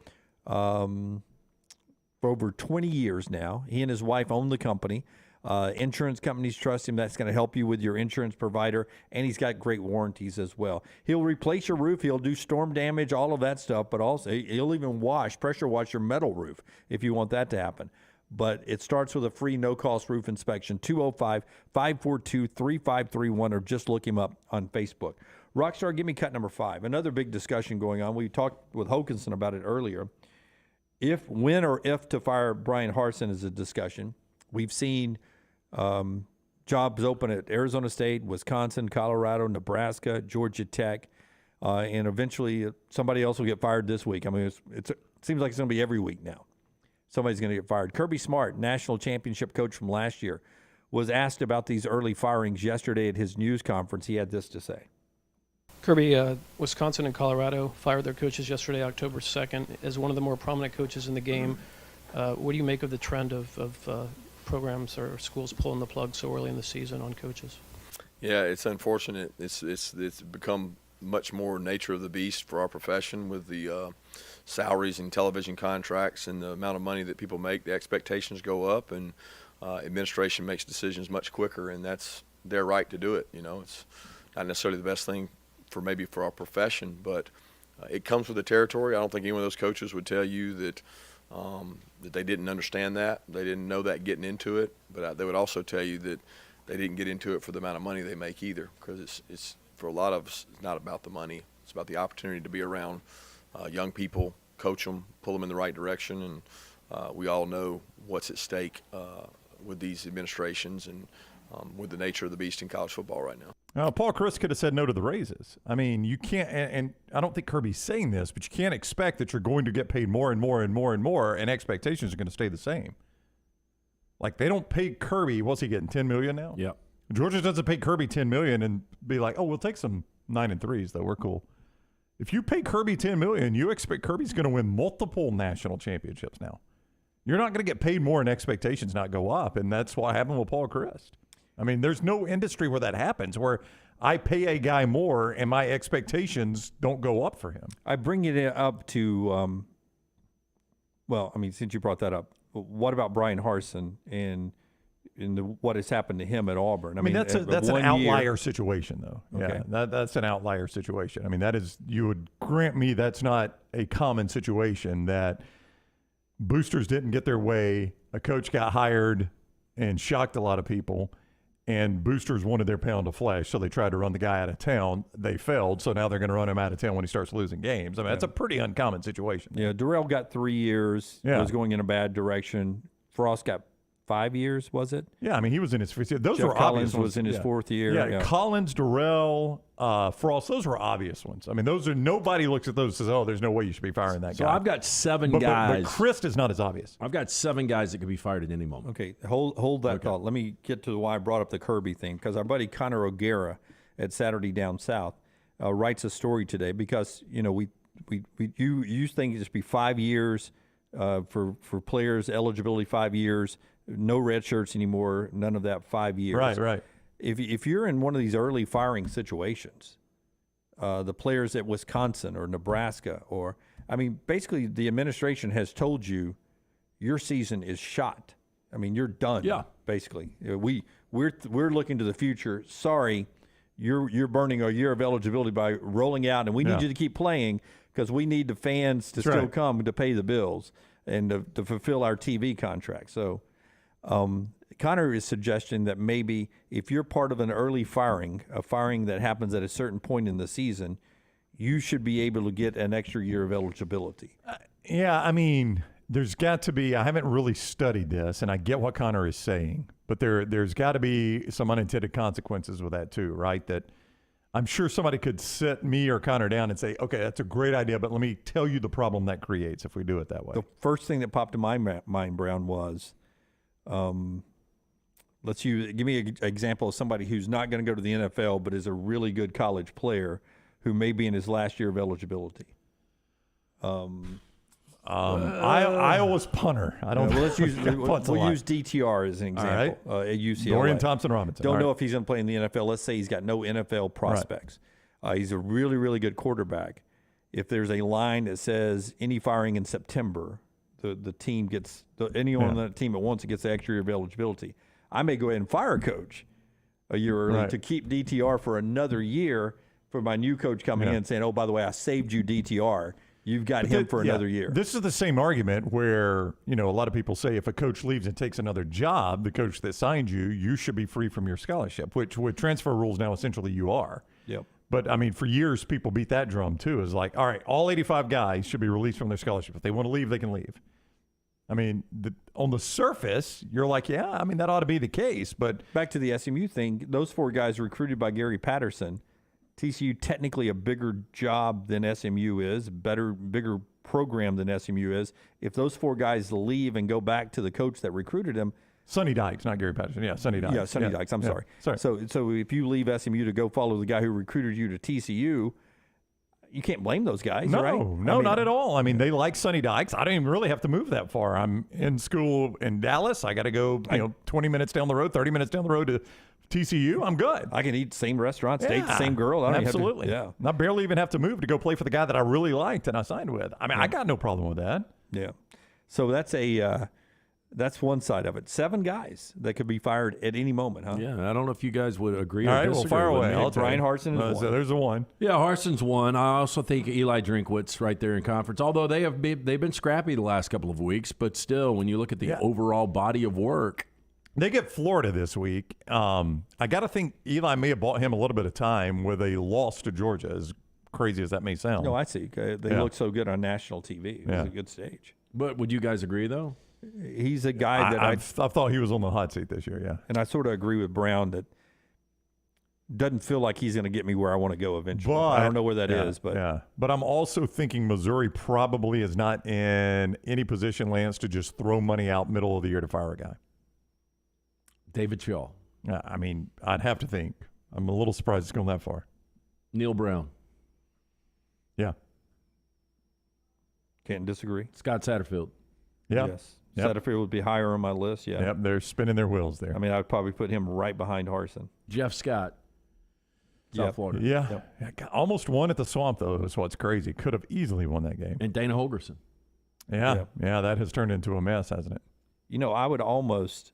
20 years now. He and his wife own the company. Insurance companies trust him. That's going to help you with your insurance provider, and he's got great warranties as well. He'll replace your roof. He'll do storm damage, all of that stuff, but also he'll even pressure wash your metal roof if you want that to happen. But it starts with a free no-cost roof inspection, 205-542-3531, or just look him up on Facebook. Rockstar, give me cut number 5. Another big discussion going on. We talked with Hokanson about it earlier. When or if to fire Brian Harsin is a discussion. We've seen jobs open at Arizona State, Wisconsin, Colorado, Nebraska, Georgia Tech, and eventually somebody else will get fired this week. I mean, it seems like it's going to be every week now. Somebody's going to get fired. Kirby Smart, national championship coach from last year, was asked about these early firings yesterday at his news conference. He had this to say. Kirby, Wisconsin and Colorado fired their coaches yesterday, October 2nd, as one of the more prominent coaches in the game. What do you make of the trend of programs or schools pulling the plug so early in the season on coaches? Yeah, it's unfortunate. It's become much more nature of the beast for our profession with the salaries and television contracts and the amount of money that people make. The expectations go up, and administration makes decisions much quicker, and that's their right to do it. You know, it's not necessarily the best thing for our profession, but it comes with the territory. I don't think any of those coaches would tell you that they didn't understand that. They didn't know that getting into it, but they would also tell you that they didn't get into it for the amount of money they make either, because it's for a lot of us, it's not about the money. It's about the opportunity to be around young people, coach them, pull them in the right direction, and we all know what's at stake with these administrations and with the nature of the beast in college football right now. Paul Chryst could have said no to the raises. I mean, you can't, and I don't think Kirby's saying this, but you can't expect that you're going to get paid more and more and more and more, and expectations are going to stay the same. Like, they don't pay Kirby, what's he getting, $10 million now? Yep. Georgia doesn't pay Kirby $10 million and be like, oh, we'll take some 9-3s, though. We're cool. If you pay Kirby $10 million, you expect Kirby's going to win multiple national championships now. You're not going to get paid more and expectations not go up, and that's what happened with Paul Chryst. I mean, there's no industry where that happens, where I pay a guy more and my expectations don't go up for him. I bring it up to, since you brought that up, what about Brian Harsin and what has happened to him at Auburn? I mean that's an outlier situation, though. Okay. Yeah, that's an outlier situation. I mean, that is, you would grant me that's not a common situation, that boosters didn't get their way, a coach got hired and shocked a lot of people, and boosters wanted their pound of flesh, so they tried to run the guy out of town. They failed, so now they're going to run him out of town when he starts losing games. I mean, that's a pretty uncommon situation. Yeah, Durrell got 3 years. Yeah. Was going in a bad direction. Frost got 5 years, was it? Yeah, I mean, he was in his first year. Those Jeff were Collins obvious ones. was in his fourth year. Yeah, Collins, Durrell, Frost, those were obvious ones. I mean, those are, nobody looks at those and says, oh, there's no way you should be firing that guy. So I've got seven guys. But Chryst is not as obvious. I've got 7 guys that could be fired at any moment. Okay, hold that thought. Let me get to why I brought up the Kirby thing, because our buddy Connor O'Gara at Saturday Down South writes a story today, because, you know, you think it just be 5 years for players, eligibility 5 years, no red shirts anymore, none of that 5 years. Right. If you're in one of these early firing situations, the players at Wisconsin or Nebraska, basically the administration has told you your season is shot. I mean, you're done. Yeah. Basically, we're looking to the future. Sorry, you're burning a year of eligibility by rolling out, and we need you to keep playing because we need the fans to still come to pay the bills and to fulfill our TV contract. So. Connor is suggesting that maybe if you're part of an early firing, a firing that happens at a certain point in the season, you should be able to get an extra year of eligibility. Yeah, I mean, there's got to be – I haven't really studied this, and I get what Connor is saying, but there's got to be some unintended consequences with that too, right? That I'm sure somebody could sit me or Connor down and say, okay, that's a great idea, but let me tell you the problem that creates if we do it that way. The first thing that popped in my mind, Brown, was give me an example of somebody who's not going to go to the NFL but is a really good college player who may be in his last year of eligibility. Iowa's punter. I don't. Well, let's use we'll use DTR as an example at UCLA. Dorian Thompson-Robinson. Don't know if he's going to play in the NFL. Let's say he's got no NFL prospects. Right. He's a really, really good quarterback. If there's a line that says any firing in September, the team gets anyone on that team that wants it gets the extra year of eligibility. I may go ahead and fire a coach a year early to keep DTR for another year for my new coach coming in and saying, oh, by the way, I saved you DTR. You've got him for another year. This is the same argument where, a lot of people say if a coach leaves and takes another job, the coach that signed you, you should be free from your scholarship, which with transfer rules now essentially you are. Yep. But, I mean, for years people beat that drum too. Is like, all right, all 85 guys should be released from their scholarship. If they want to leave, they can leave. I mean, on the surface, you're like, yeah, I mean, that ought to be the case. But back to the SMU thing, those 4 guys recruited by Gary Patterson, TCU technically a bigger job than SMU is, bigger program than SMU is. If those 4 guys leave and go back to the coach that recruited them, Sonny Dykes, not Gary Patterson. Yeah, Sonny Dykes. Yeah, Sonny Dykes. I'm sorry. So if you leave SMU to go follow the guy who recruited you to TCU, you can't blame those guys, right? No, not at all. I mean, they like Sonny Dykes. I don't even really have to move that far. I'm in school in Dallas. I got to go, 20 minutes down the road, 30 minutes down the road to TCU. I'm good. I can eat same restaurants, date the same girl. Absolutely. I barely even have to move to go play for the guy that I really liked and I signed with. I mean, I got no problem with that. Yeah. So that's one side of it. 7 guys that could be fired at any moment, huh? Yeah, I don't know if you guys would agree All or right, disagree. fire away. Brian Harsin is one. So there's a one. Yeah, Harson's one. I also think Eli Drinkwitz right there in conference, although they've been scrappy the last couple of weeks, but still, when you look at the overall body of work. They get Florida this week. I got to think Eli may have bought him a little bit of time with a loss to Georgia, as crazy as that may sound. No, I see. They look so good on national TV. It was a good stage. But would you guys agree, though? He's a guy that I thought he was on the hot seat this year, yeah. And I sort of agree with Brown that doesn't feel like he's going to get me where I want to go eventually. But, I don't know where that is. But But I'm also thinking Missouri probably is not in any position, Lance, to just throw money out middle of the year to fire a guy. David Shaw. I mean, I'd have to think. I'm a little surprised it's going that far. Neil Brown. Yeah. Can't disagree. Scott Satterfield. Yeah. Yes. Satterfield would be higher on my list, yeah. Yep, they're spinning their wheels there. I mean, I'd probably put him right behind Harsin. Jeff Scott. South Florida. Yeah. Almost won at the Swamp, though. That's what's crazy. Could have easily won that game. And Dana Holgerson. Yeah, that has turned into a mess, hasn't it? I would almost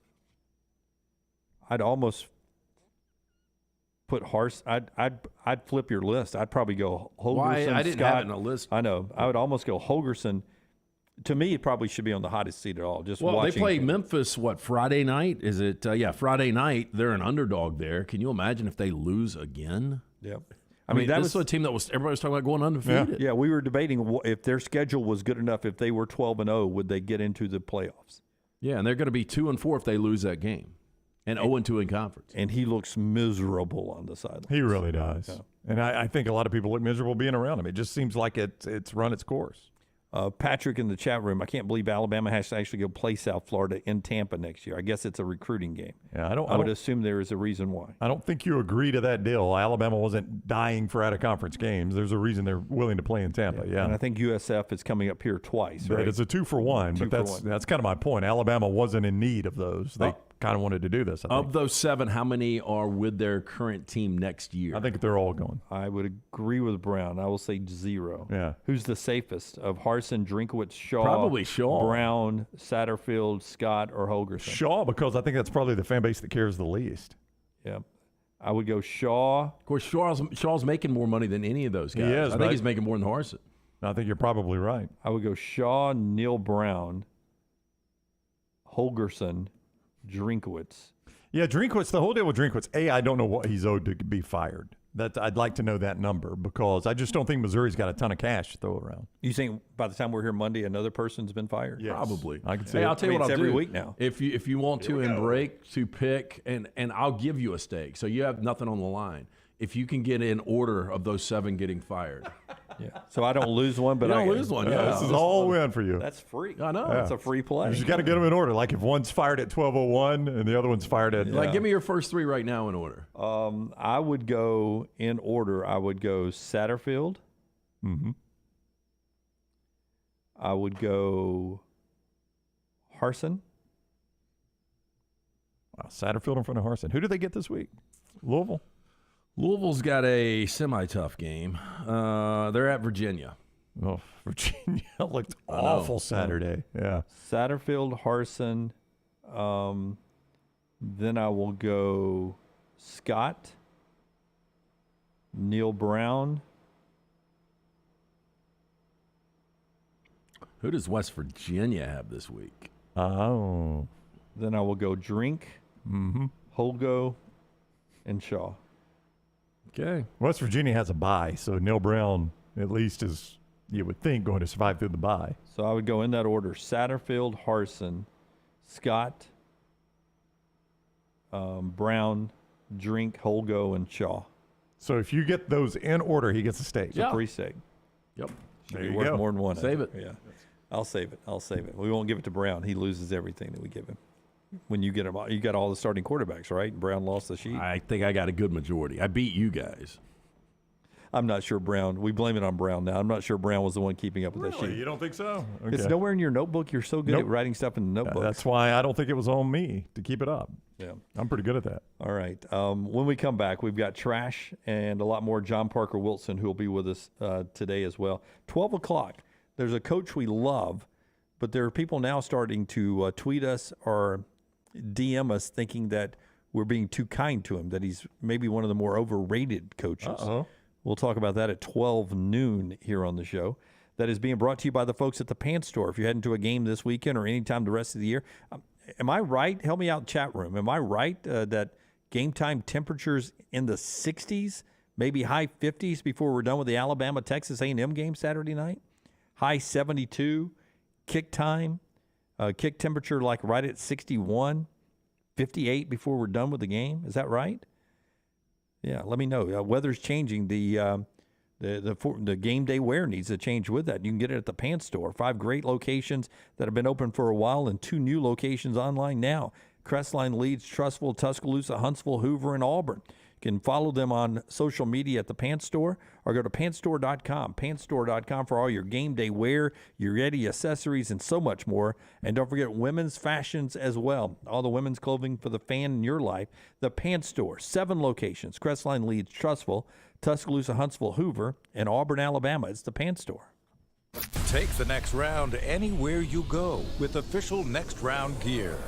put Harsin. I'd flip your list. I'd probably go Holgerson. Why? I didn't Scott. have it on a list. I know. I would almost go Holgerson. To me, it probably should be on the hottest seat at all. Just watching. They play Memphis, Friday night? Is it? Friday night. They're an underdog there. Can you imagine if they lose again? Yep. I mean, that was a team that everybody was talking about going undefeated. Yeah, we were debating if their schedule was good enough. If they were 12-0, would they get into the playoffs? Yeah, and they're going to be 2-4 if they lose that game, and 0-2 in conference. And he looks miserable on the sideline. He really does. Yeah. And I think a lot of people look miserable being around him. It just seems like it's run its course. Patrick in the chat room, I can't believe Alabama has to actually go play South Florida in Tampa next year. I guess it's a recruiting game. Yeah, I would assume there is a reason why. I don't think you agree to that deal. Alabama wasn't dying for out-of-conference games. There's a reason they're willing to play in Tampa, yeah. And I think USF is coming up here twice, right? It's a 2-for-1, but that's kind of my point. Alabama wasn't in need of those. They kind of wanted to do this, I think. Of those 7, how many are with their current team next year? I think they're all going. I would agree with Brown. I will say 0. Yeah. Who's the safest of Harsin, Drinkwitz, Shaw? Probably Shaw. Brown, Satterfield, Scott, or Holgerson? Shaw, because I think that's probably the fan base that cares the least. Yeah. I would go Shaw. Of course, Shaw's making more money than any of those guys. He is, I think he's making more than Harsin. I think you're probably right. I would go Shaw, Neil Brown, Holgerson, Drinkwitz. Yeah, Drinkwitz, the whole deal with Drinkwitz, I don't know what he's owed to be fired. I'd like to know that number because I just don't think Missouri's got a ton of cash to throw around. You think by the time we're here Monday, another person's been fired? Yes. Probably. I can see. Hey, I'll tell you what I'll do. Every week now. If you want to and break to pick, and I'll give you a stake, so you have nothing on the line. If you can get in order of those 7 getting fired. Yeah. So I don't lose one, but you I don't lose one. Yeah, this is all win for you. That's free. I know. It's a free play. You just got to get them in order. Like if one's fired at 12:01 and the other one's fired at Like, give me your first 3 right now in order. I would go in order. I would go Satterfield. Mm-hmm. I would go Harsin. Wow, Satterfield in front of Harsin. Who do they get this week? Louisville. Louisville's got a semi-tough game. They're at Virginia. Oh, Virginia looked awful Saturday. Yeah. Satterfield, Harsin. Then I will go Scott, Neil Brown. Who does West Virginia have this week? Oh. Then I will go Drink, Holgo, and Shaw. Okay. West Virginia has a bye, so Neil Brown at least is, you would think, going to survive through the bye. So I would go in that order: Satterfield, Harsin, Scott, Brown, Drink, Holgo, and Shaw. So if you get those in order, he gets a stake. It's a free stake. Yep. There Should be you worth go. more than one. Save it. Yeah. I'll save it. We won't give it to Brown. He loses everything that we give him. When you get him, you got all the starting quarterbacks, right? Brown lost the sheet. I think I got a good majority. I beat you guys. I'm not sure Brown. We blame it on Brown now. I'm not sure Brown was the one keeping up with that sheet. You don't think so? It's Okay. nowhere in your notebook. You're so good at writing stuff in the notebook. That's why I don't think it was on me to keep it up. Yeah. I'm pretty good at that. All right. When we come back, we've got trash and a lot more. John Parker Wilson, who will be with us today as well. 12 o'clock. There's a coach we love, but there are people now starting to tweet us or DM us thinking that we're being too kind to him, that he's maybe one of the more overrated coaches. Uh-oh. We'll talk about that at 12 noon here on the show. That is being brought to you by the folks at the Pants Store. If you're heading to a game this weekend or anytime the rest of the year, am I right? Help me out, chat room. Am I right that game time temperatures in the 60s, maybe high 50s before we're done with the Alabama-Texas A&M game Saturday night? High 72, kick time, kick temperature like right at 61, 58 before we're done with the game. Is that right? Yeah, let me know. Weather's changing. The game day wear needs to change with that. You can get it at the Pants Store. 5 great locations that have been open for a while and 2 new locations online now. Crestline, Leeds, Trussville, Tuscaloosa, Huntsville, Hoover, and Auburn. You can follow them on social media at the Pants Store or go to pantsstore.com. Pantsstore.com for all your game day wear, your Yeti accessories, and so much more. And don't forget women's fashions as well. All the women's clothing for the fan in your life. The Pants Store, 7 locations. Crestline, Leeds, Trussville, Tuscaloosa, Huntsville, Hoover, and Auburn, Alabama. It's the Pants Store. Take the next round anywhere you go with official Next Round gear.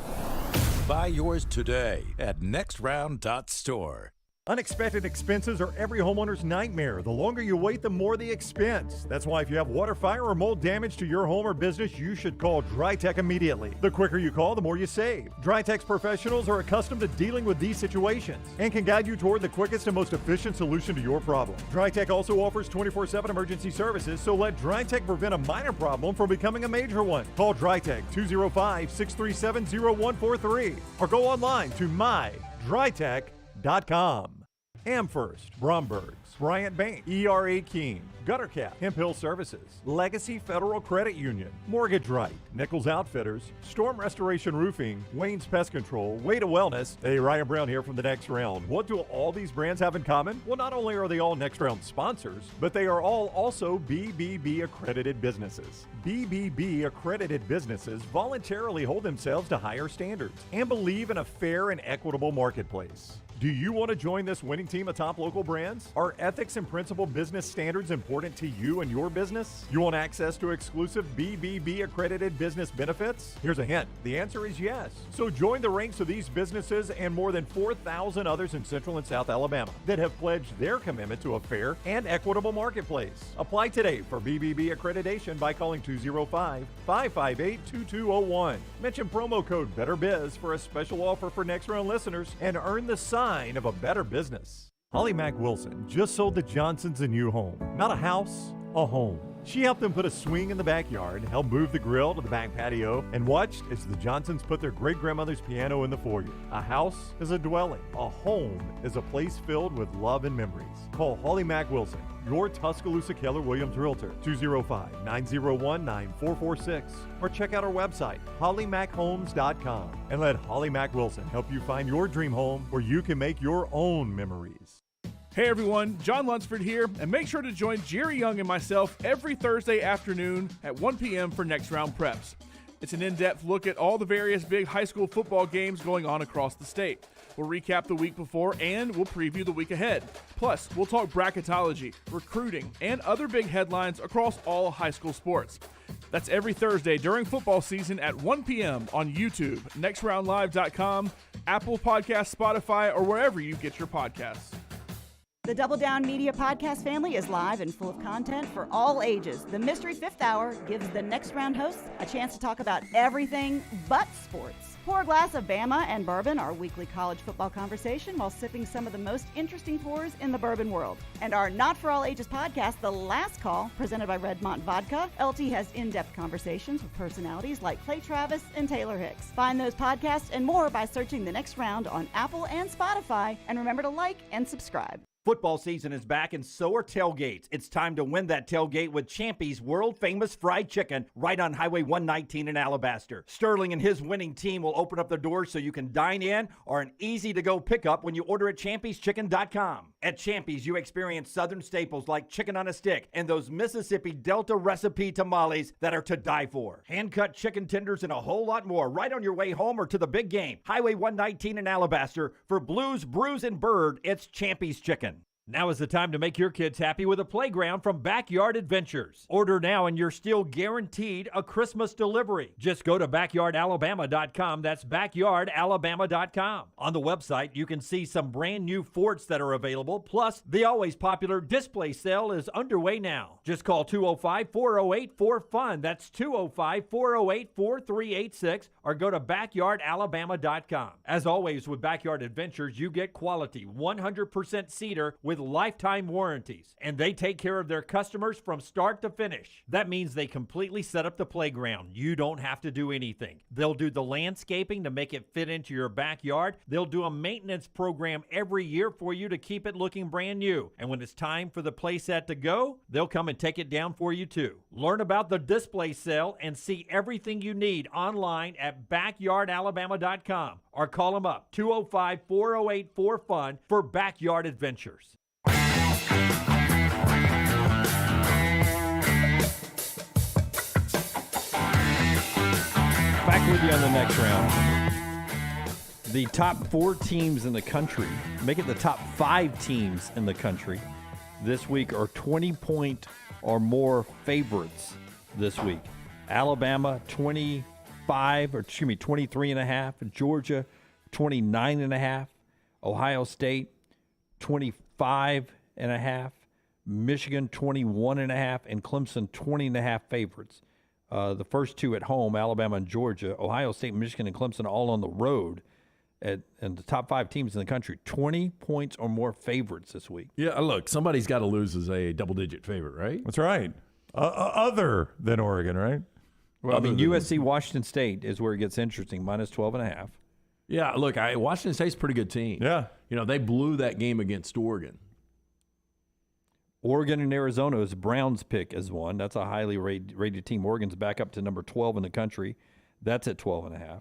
Buy yours today at nextround.store. Unexpected expenses are every homeowner's nightmare. The longer you wait, the more the expense. That's why if you have water, fire, or mold damage to your home or business, you should call DryTech immediately. The quicker you call, the more you save. DryTech's professionals are accustomed to dealing with these situations and can guide you toward the quickest and most efficient solution to your problem. DryTech also offers 24/7 emergency services, so let DryTech prevent a minor problem from becoming a major one. Call DryTech 205-637-0143 or go online to mydrytech.com. Amherst, Bromberg's, Bryant Bank, ERA King, Gutter Cap, Hemp Hill Services, Legacy Federal Credit Union, Mortgage Right, Nichols Outfitters, Storm Restoration Roofing, Wayne's Pest Control, Way to Wellness. Hey, Ryan Brown here from the Next Round. What do all these brands have in common? Well, not only are they all Next Round sponsors, but they are all also BBB accredited businesses. BBB accredited businesses voluntarily hold themselves to higher standards and believe in a fair and equitable marketplace. Do you want to join this winning team of top local brands? Are ethics and principal business standards important to you and your business? You want access to exclusive BBB accredited business benefits? Here's a hint. The answer is yes. So join the ranks of these businesses and more than 4,000 others in Central and South Alabama that have pledged their commitment to a fair and equitable marketplace. Apply today for BBB accreditation by calling 205-558-2201. Mention promo code BetterBiz for a special offer for Next Round listeners and earn the sign of a better business. Holly Mack Wilson just sold the Johnsons a new home. Not a house, a home. She helped them put a swing in the backyard, helped move the grill to the back patio, and watched as the Johnsons put their great-grandmother's piano in the foyer. A house is a dwelling. A home is a place filled with love and memories. Call Holly Mack Wilson, your Tuscaloosa Keller Williams Realtor, 205-901-9446, or check out our website, hollymackhomes.com, and let Holly Mack Wilson help you find your dream home where you can make your own memories. Hey everyone, John Lunsford here, and make sure to join Jerry Young and myself every Thursday afternoon at 1 p.m. for Next Round Preps. It's an in-depth look at all the various big high school football games going on across the state. We'll recap the week before and we'll preview the week ahead. Plus, we'll talk bracketology, recruiting, and other big headlines across all high school sports. That's every Thursday during football season at 1 p.m. on YouTube, nextroundlive.com, Apple Podcasts, Spotify, or wherever you get your podcasts. The Double Down Media podcast family is live and full of content for all ages. The Mystery Fifth Hour gives the Next Round hosts a chance to talk about everything but sports. Pour a glass of Bama and bourbon, our weekly college football conversation, while sipping some of the most interesting pours in the bourbon world. And our Not For All Ages podcast, The Last Call, presented by Redmont Vodka. LT has in-depth conversations with personalities like Clay Travis and Taylor Hicks. Find those podcasts and more by searching The Next Round on Apple and Spotify. And remember to like and subscribe. Football season is back and so are tailgates. It's time to win that tailgate with Champy's world-famous fried chicken right on Highway 119 in Alabaster. Sterling and his winning team will open up the doors so you can dine in or an easy-to-go pickup when you order at champyschicken.com. At Champy's, you experience southern staples like chicken on a stick and those Mississippi Delta recipe tamales that are to die for. Hand-cut chicken tenders and a whole lot more right on your way home or to the big game. Highway 119 in Alabaster. For Blues, Brews, and Bird, it's Champy's Chicken. Now is the time to make your kids happy with a playground from Backyard Adventures. Order now and you're still guaranteed a Christmas delivery. Just go to backyardalabama.com. That's backyardalabama.com. On the website, you can see some brand new forts that are available. Plus, the always popular display sale is underway now. Just call 205-408-4FUN. That's 205-408-4386 or go to backyardalabama.com. As always with Backyard Adventures, you get quality 100% cedar with lifetime warranties, and they take care of their customers from start to finish. That means they completely set up the playground. You don't have to do anything. They'll do the landscaping to make it fit into your backyard. They'll do a maintenance program every year for you to keep it looking brand new. And when it's time for the playset to go, they'll come and take it down for you too. Learn about the display sale and see everything you need online at backyardalabama.com or call them up 205-408-4FUN for Backyard Adventures. Back with you on the next round. The top 4 teams in the country, make it the top 5 teams in the country this week are 20-point or more favorites this week. Alabama 23.5, Georgia 29.5, Ohio State 25.5, Michigan 21.5, and Clemson 20.5 favorites. The first 2 at home, Alabama and Georgia. Ohio State, Michigan, and Clemson all on the road. And the top 5 teams in the country, 20 points or more favorites this week. Yeah, look, somebody's got to lose as a double-digit favorite, right? That's right. Other than Oregon, right? Well, I mean, USC, Washington State is where it gets interesting, minus 12.5. Yeah, look, Washington State's a pretty good team. Yeah. You know, they blew that game against Oregon. Oregon and Arizona is Brown's pick as one. That's a highly rated team. Oregon's back up to number 12 in the country. That's at 12.5.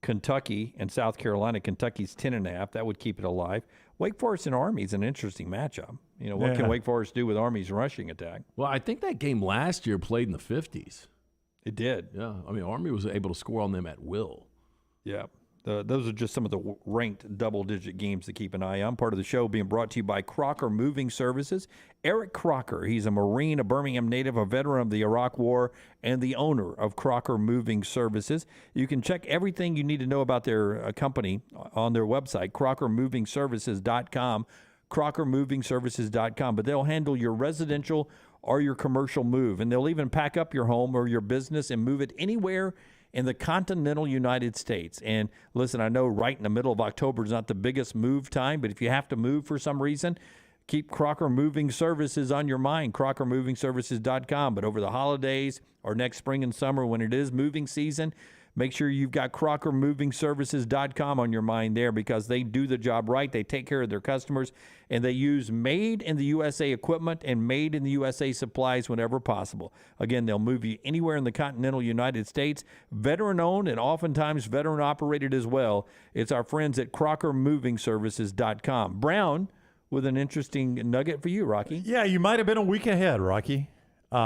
Kentucky and South Carolina. Kentucky's 10.5. That would keep it alive. Wake Forest and Army is an interesting matchup. You know, what can Wake Forest do with Army's rushing attack? Well, I think that game last year played in the 50s. It did. Yeah. I mean, Army was able to score on them at will. Yeah. Those are just some of the ranked double-digit games to keep an eye on. Part of the show being brought to you by Crocker Moving Services. Eric Crocker, he's a Marine, a Birmingham native, a veteran of the Iraq War, and the owner of Crocker Moving Services. You can check everything you need to know about their company on their website, crockermovingservices.com, crockermovingservices.com. But they'll handle your residential or your commercial move, and they'll even pack up your home or your business and move it anywhere in the continental United States. And listen, I know right in the middle of October is not the biggest move time, but if you have to move for some reason, keep Crocker Moving Services on your mind, crockermovingservices.com. But over the holidays or next spring and summer when it is moving season, make sure you've got crockermovingservices.com on your mind there, because they do the job right. They take care of their customers, and they use made-in-the-USA equipment and made-in-the-USA supplies whenever possible. Again, they'll move you anywhere in the continental United States. Veteran-owned and oftentimes veteran-operated as well. It's our friends at crockermovingservices.com. Brown with an interesting nugget for you, Rocky. Yeah, you might have been a week ahead, Rocky.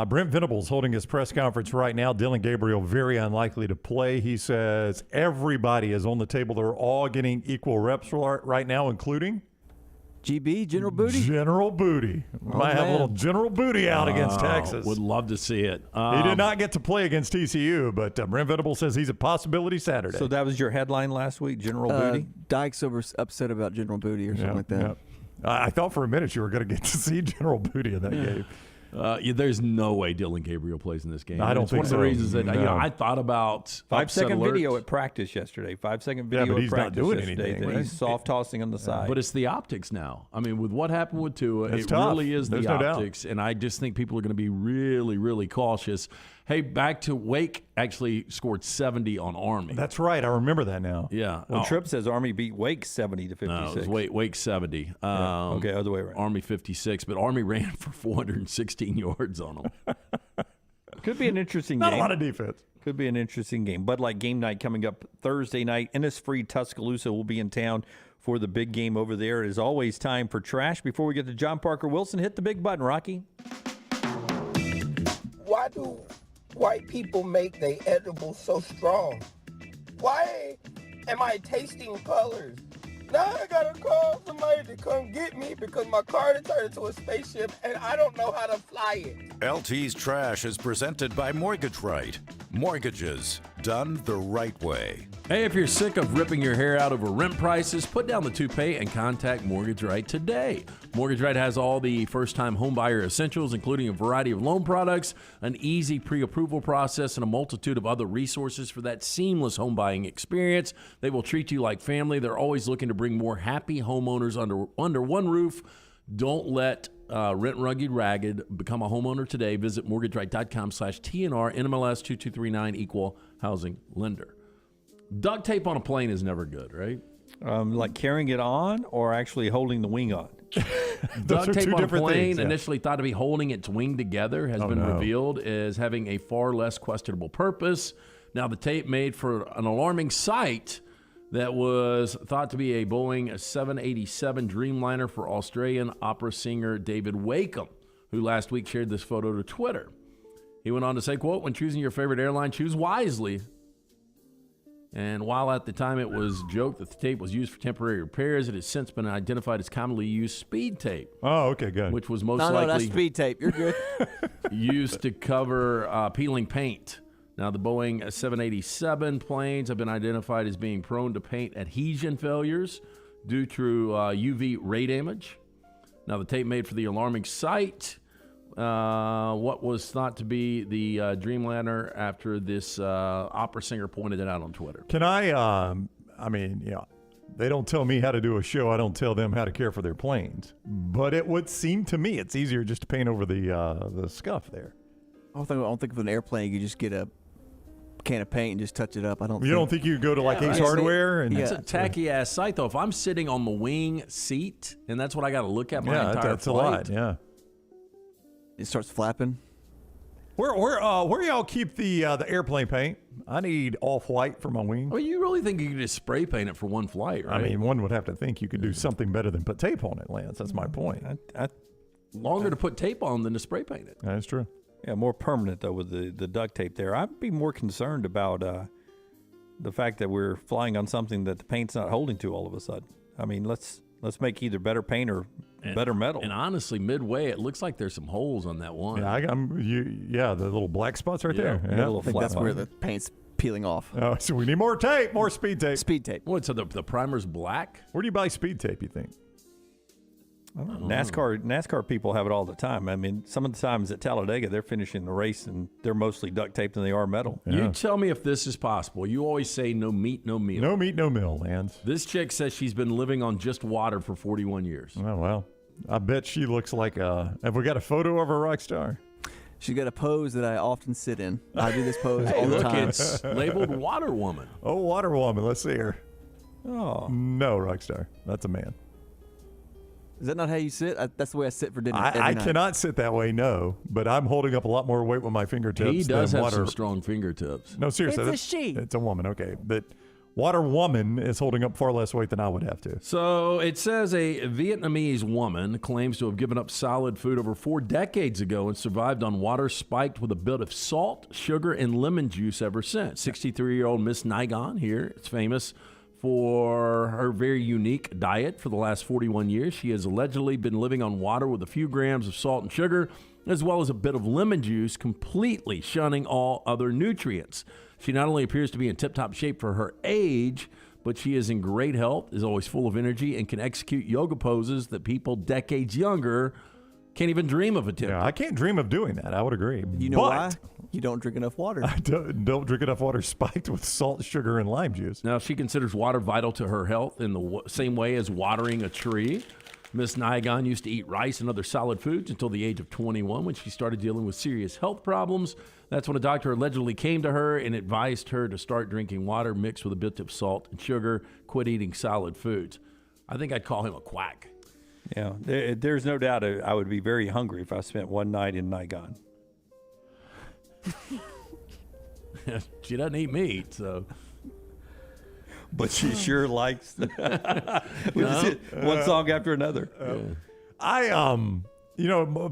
Brent Venables holding his press conference right now. Dylan Gabriel very unlikely to play. He says everybody is on the table. They're all getting equal reps right now, including GB, General Booty. General Booty. Might have a little General Booty out against Texas. Would love to see it. He did not get to play against TCU, but Brent Venables says he's a possibility Saturday. So that was your headline last week, General Booty? Dykes upset about General Booty or something like that. Yep. I thought for a minute you were going to get to see General Booty in that game. There's no way Dylan Gabriel plays in this game. I don't think so. One of the reasons that I thought about 5-second video at practice yesterday. 5-second video but at he's practice not doing yesterday. anything. He's soft tossing on the side. But it's the optics now. I mean, with what happened with Tua, It's it tough. really is There's the no doubt. optics. And I just think people are going to be really, really cautious. Hey, back to Wake actually scored 70 on Army. That's right. I remember that now. Yeah. Well, Tripp says Army beat Wake 70-56. No, it was Wake 70. Okay, other way around. Army 56, but Army ran for 416 yards on them. Could be an interesting Not game. a lot of defense. Could be an interesting game. Bud Light game night coming up Thursday night. Innisfree Tuscaloosa will be in town for the big game over there. It is always time for trash. Before we get to John Parker Wilson, hit the big button, Rocky. Why do white people make their edibles so strong? Why am I tasting colors? Now I gotta call somebody to come get me because my car turned into a spaceship and I don't know how to fly it. LT's Trash is presented by Mortgage Right. Mortgages done the right way. Hey, if you're sick of ripping your hair out over rent prices, put down the toupee and contact Mortgage Right today. Mortgage Right has all the first-time homebuyer essentials, including a variety of loan products, an easy pre-approval process, and a multitude of other resources for that seamless home buying experience. They will treat you like family. They're always looking to bring more happy homeowners under one roof. Don't let Rent Rugged Ragged become a homeowner today. Visit mortgageright.com/TNR, NMLS 2239, Equal Housing Lender. Duct tape on a plane is never good, right? Like carrying it on or actually holding the wing on? Duct tape on a plane, things, yeah. initially thought to be holding its wing together, has been revealed as having a far less questionable purpose. Now, the tape made for an alarming sight that was thought to be a Boeing 787 Dreamliner for Australian opera singer David Wakeham, who last week shared this photo to Twitter. He went on to say, quote, "When choosing your favorite airline, choose wisely." And while at the time it was joked that the tape was used for temporary repairs, it has since been identified as commonly used speed tape. Oh, okay, good. Which was most No, likely that's speed tape. You're good. used to cover peeling paint. Now, the Boeing 787 planes have been identified as being prone to paint adhesion failures due to UV ray damage. Now, the tape made for the alarming sight, what was thought to be the Dreamliner after this opera singer pointed it out on Twitter. Can they don't tell me how to do a show. I don't tell them how to care for their planes. But it would seem to me it's easier just to paint over the scuff there. I don't think with an airplane you could just get a can of paint and just touch it up. You don't think you could go to like Ace Hardware? And It's a tacky ass sight, though. If I'm sitting on the wing seat and that's what I got to look at my entire that's flight. a lot. Yeah, it starts flapping. Where y'all keep the airplane paint? I need off-white for my wing. Well, you really think you could just spray paint it for one flight, right? I mean, one would have to think you could do something better than put tape on it, Lance. That's my point. Longer to put tape on than to spray paint it. That's true. Yeah, more permanent, though, with the duct tape there. I'd be more concerned about the fact that we're flying on something that the paint's not holding to all of a sudden. I mean, let's make either better paint or better metal. And honestly, midway, it looks like there's some holes on that one. Yeah, the little black spots right there. Yeah. I think that's where the paint's peeling off. Oh, so we need more tape, more speed tape. Speed tape. What, so the primer's black? Where do you buy speed tape, you think? NASCAR people have it all the time. I mean, some of the times at Talladega, they're finishing the race and they're mostly duct taped than they are metal. Yeah. You tell me if this is possible. You always say no meat, no meal. No meat, no meal, Lance. This chick says she's been living on just water for 41 years. Oh, well. I bet she looks like have we got a photo of a rock star? She's got a pose that I often sit in. I do this pose all the time. It's labeled Water Woman. Oh, Water Woman. Let's see her. Oh. No, rock star. That's a man. Is that not how you sit? That's the way I sit for dinner. I cannot sit that way, no. But I'm holding up a lot more weight with my fingertips. He does than have water. some strong fingertips. No, seriously. It's a she. It's a woman, okay. But Water Woman is holding up far less weight than I would have to. So it says a Vietnamese woman claims to have given up solid food over 4 decades ago and survived on water spiked with a bit of salt, sugar, and lemon juice ever since. 63-year-old Miss Naigon here is famous for her very unique diet for the last 41 years. She has allegedly been living on water with a few grams of salt and sugar, as well as a bit of lemon juice, completely shunning all other nutrients. She not only appears to be in tip-top shape for her age, but she is in great health, is always full of energy, and can execute yoga poses that people decades younger can't even dream of attempting. Yeah, I can't dream of doing that. I would agree. You know why? You don't drink enough water. I don't drink enough water spiked with salt, sugar, and lime juice. Now, she considers water vital to her health in the same way as watering a tree. Miss Naigon used to eat rice and other solid foods until the age of 21 when she started dealing with serious health problems. That's when a doctor allegedly came to her and advised her to start drinking water mixed with a bit of salt and sugar, quit eating solid foods. I think I'd call him a quack. Yeah, there's no doubt I would be very hungry if I spent one night in Naigon. She doesn't eat meat, so. But she sure likes one song after another.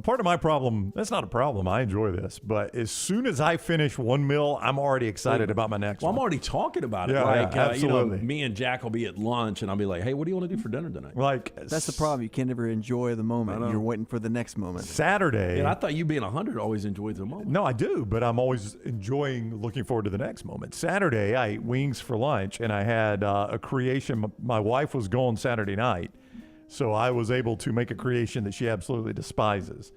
Part of my problem, that's not a problem. I enjoy this. But as soon as I finish one meal, I'm already excited about my next one. I'm already talking about it. Yeah, absolutely. Me and Jack will be at lunch, and I'll be like, hey, what do you want to do for dinner tonight? That's the problem. You can never enjoy the moment. You're waiting for the next moment. Saturday. Yeah, I thought you being 100 always enjoyed the moment. No, I do, but I'm always looking forward to the next moment. Saturday, I ate wings for lunch, and I had a creation. My wife was gone Saturday night. So I was able to make a creation that she absolutely despises.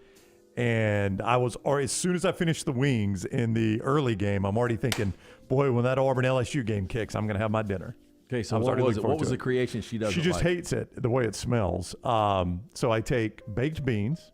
And as soon as I finished the wings in the early game, I'm already thinking, boy, when that Auburn LSU game kicks, I'm going to have my dinner. Okay, so what was the creation she doesn't like? She just like? hates it, the way it smells. So I take baked beans.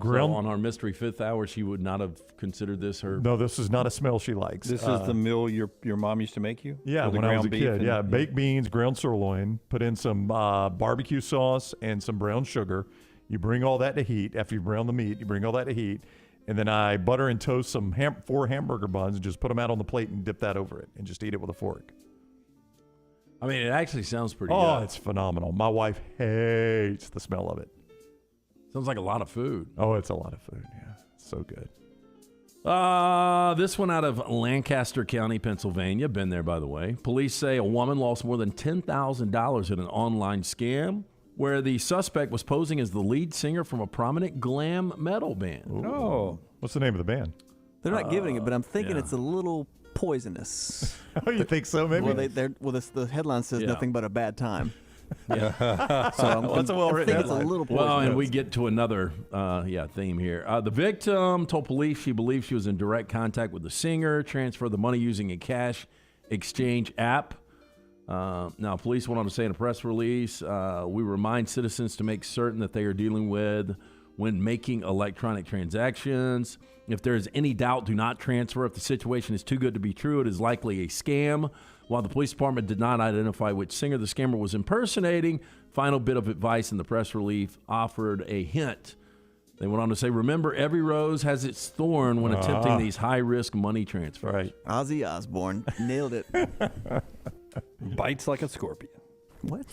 So on our mystery fifth hour, she would not have considered this her. No, this is not a smell she likes. This is the meal your mom used to make you? Yeah, when I was a kid. Yeah, baked beans, ground sirloin, put in some barbecue sauce and some brown sugar. You bring all that to heat. After you brown the meat, you bring all that to heat. And then I butter and toast some 4 hamburger buns and just put them out on the plate and dip that over it and just eat it with a fork. I mean, it actually sounds pretty good. Oh, it's phenomenal. My wife hates the smell of it. Sounds like a lot of food. Oh, it's a lot of food. Yeah, it's so good. This one out of Lancaster County, Pennsylvania. Been there, by the way. Police say a woman lost more than $10,000 in an online scam where the suspect was posing as the lead singer from a prominent glam metal band. Ooh. Oh. What's the name of the band? They're not giving it, but I'm thinking it's a little poisonous. Oh, you think so, maybe? Well, the headline says nothing but a bad time. Yeah. So I'm thinking it's a little poisonous. Well, and we get to another theme here. The victim told police she believed she was in direct contact with the singer, transferred the money using a cash exchange app. Now, police went on to say in a press release, we remind citizens to make certain that they are dealing with when making electronic transactions. If there is any doubt, do not transfer. If the situation is too good to be true, it is likely a scam. While the police department did not identify which singer the scammer was impersonating, final bit of advice in the press release offered a hint. They went on to say, remember, every rose has its thorn when attempting these high-risk money transfers. Right. Ozzy Osbourne. Nailed it. Bites like a scorpion. What?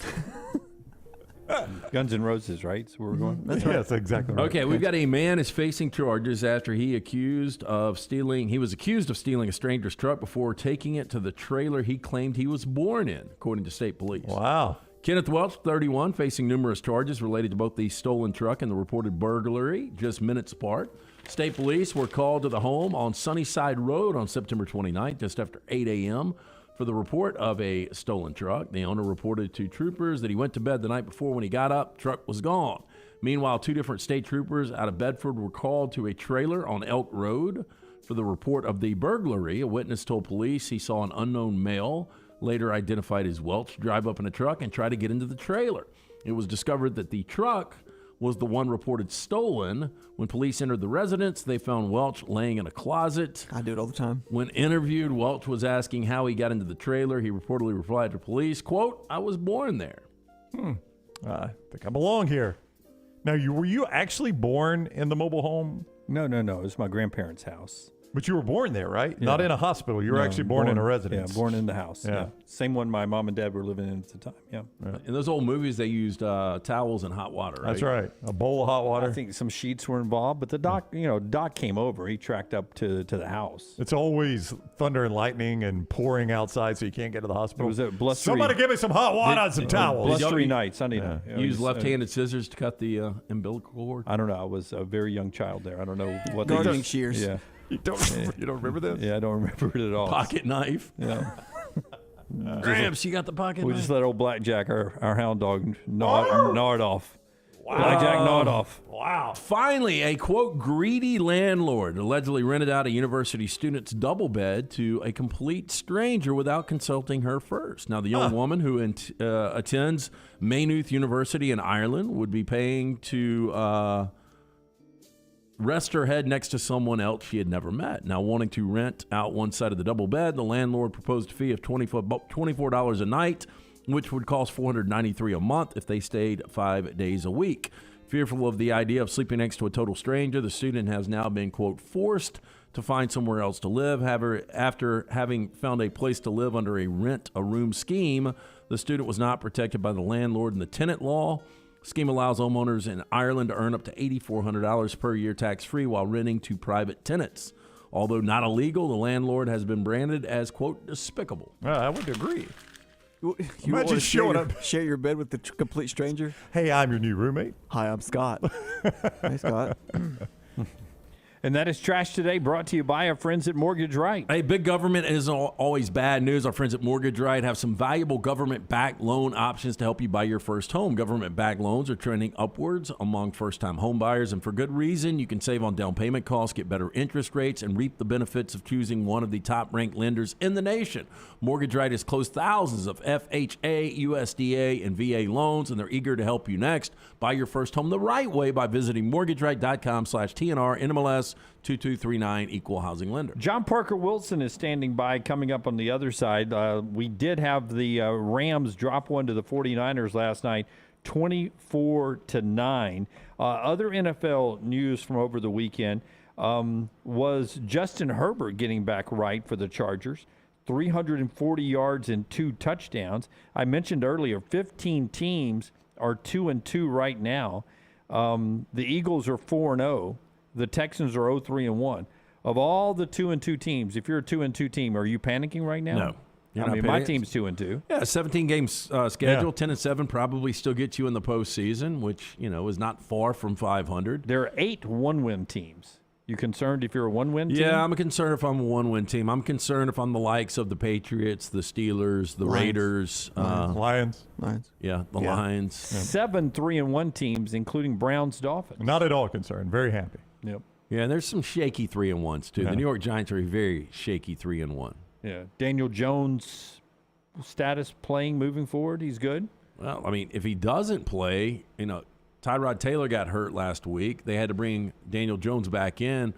Guns N' Roses, right? That's where we're going? That's right. Yeah, that's exactly right. Okay, we've got a man is facing charges after he was accused of stealing a stranger's truck before taking it to the trailer he claimed he was born in, according to state police. Wow. Kenneth Welch, 31, facing numerous charges related to both the stolen truck and the reported burglary, just minutes apart. State police were called to the home on Sunnyside Road on September 29th, just after 8 a.m., for the report of a stolen truck. The owner reported to troopers that he went to bed the night before. When he got up, truck was gone. Meanwhile, 2 different state troopers out of Bedford were called to a trailer on Elk Road for the report of the burglary. A witness told police he saw an unknown male, later identified as Welch, drive up in a truck and try to get into the trailer. It was discovered that the truck was the one reported stolen. When police entered the residence, they found Welch laying in a closet. I do it all the time. When interviewed, Welch was asking how he got into the trailer. He reportedly replied to police, quote, "I was born there." I think I belong here. Now, were you actually born in the mobile home? No. It was my grandparents' house. But you were born there, right? Yeah. Not in a hospital. You were actually born in a residence. Yeah, born in the house. Yeah. Same one my mom and dad were living in at the time. Yeah. In those old movies, they used towels and hot water, right? That's right. A bowl of hot water. I think some sheets were involved, but the doc came over. He tracked up to the house. It's always thunder and lightning and pouring outside, so you can't get to the hospital. It was a blustery. Somebody give me some hot water and some towels. Blustery night, Sunday night. Use left-handed scissors to cut the umbilical cord. I don't know. I was a very young child there. I don't know what gardening shears. Yeah. You don't remember this? Yeah, I don't remember it at all. Pocket knife. Yeah. Gramps, you got the pocket We knife? just let old Blackjack, our hound dog, gnawed off. Wow. Blackjack gnawed off. Wow. Finally, a, quote, greedy landlord allegedly rented out a university student's double bed to a complete stranger without consulting her first. Now, the young woman who attends Maynooth University in Ireland would be paying to rest her head next to someone else she had never met. Now, wanting to rent out one side of the double bed, the landlord proposed a fee of $24 a night, which would cost $493 a month if they stayed 5 days a week. Fearful of the idea of sleeping next to a total stranger, the student has now been, quote, forced to find somewhere else to live. However, after having found a place to live under a rent-a-room scheme, the student was not protected by the landlord and the tenant law. Scheme allows homeowners in Ireland to earn up to $8,400 per year tax-free while renting to private tenants. Although not illegal, the landlord has been branded as, quote, despicable. I would agree. You Imagine want to showing up. share your bed with the complete stranger? Hey, I'm your new roommate. Hi, I'm Scott. Hey, Scott. And that is Trash Today, brought to you by our friends at Mortgage Right. Hey, big government isn't always bad news. Our friends at Mortgage Right have some valuable government-backed loan options to help you buy your first home. Government-backed loans are trending upwards among first-time home buyers, and for good reason. You can save on down payment costs, get better interest rates, and reap the benefits of choosing one of the top-ranked lenders in the nation. Mortgage Right has closed thousands of FHA, USDA, and VA loans, and they're eager to help you next. Buy your first home the right way by visiting mortgageright.com/TNR NMLS 2239, equal housing lender. John Parker Wilson is standing by. Coming up on the other side, we did have the Rams drop one to the 49ers last night, 24-9. Other NFL news from over the weekend was Justin Herbert getting back right for the Chargers. 340 yards and 2 touchdowns. I mentioned earlier, 15 teams are 2-2 right now. The Eagles are 4-0. The Texans are 0-3-1. Of all the 2-2 teams, if you're a 2-2 team, are you panicking right now? No. I mean, my team's 2-2. Yeah, 17 games schedule, 10-7 probably still gets you in the postseason, which is not far from 500. There are 8 one-win teams. You concerned if you're a one-win team? Yeah, I'm concerned if I'm a one-win team. I'm concerned if I'm the likes of the Patriots, the Steelers, the Raiders, Lions. Yeah, the Lions. 7 3-1 teams, including Browns, Dolphins. Not at all concerned. Very happy. Yep. Yeah, and there's some shaky 3-1s too. Yeah. The New York Giants are a very shaky 3-1. Yeah. Daniel Jones' status playing moving forward, he's good? Well, I mean, if he doesn't play, Tyrod Taylor got hurt last week. They had to bring Daniel Jones back in.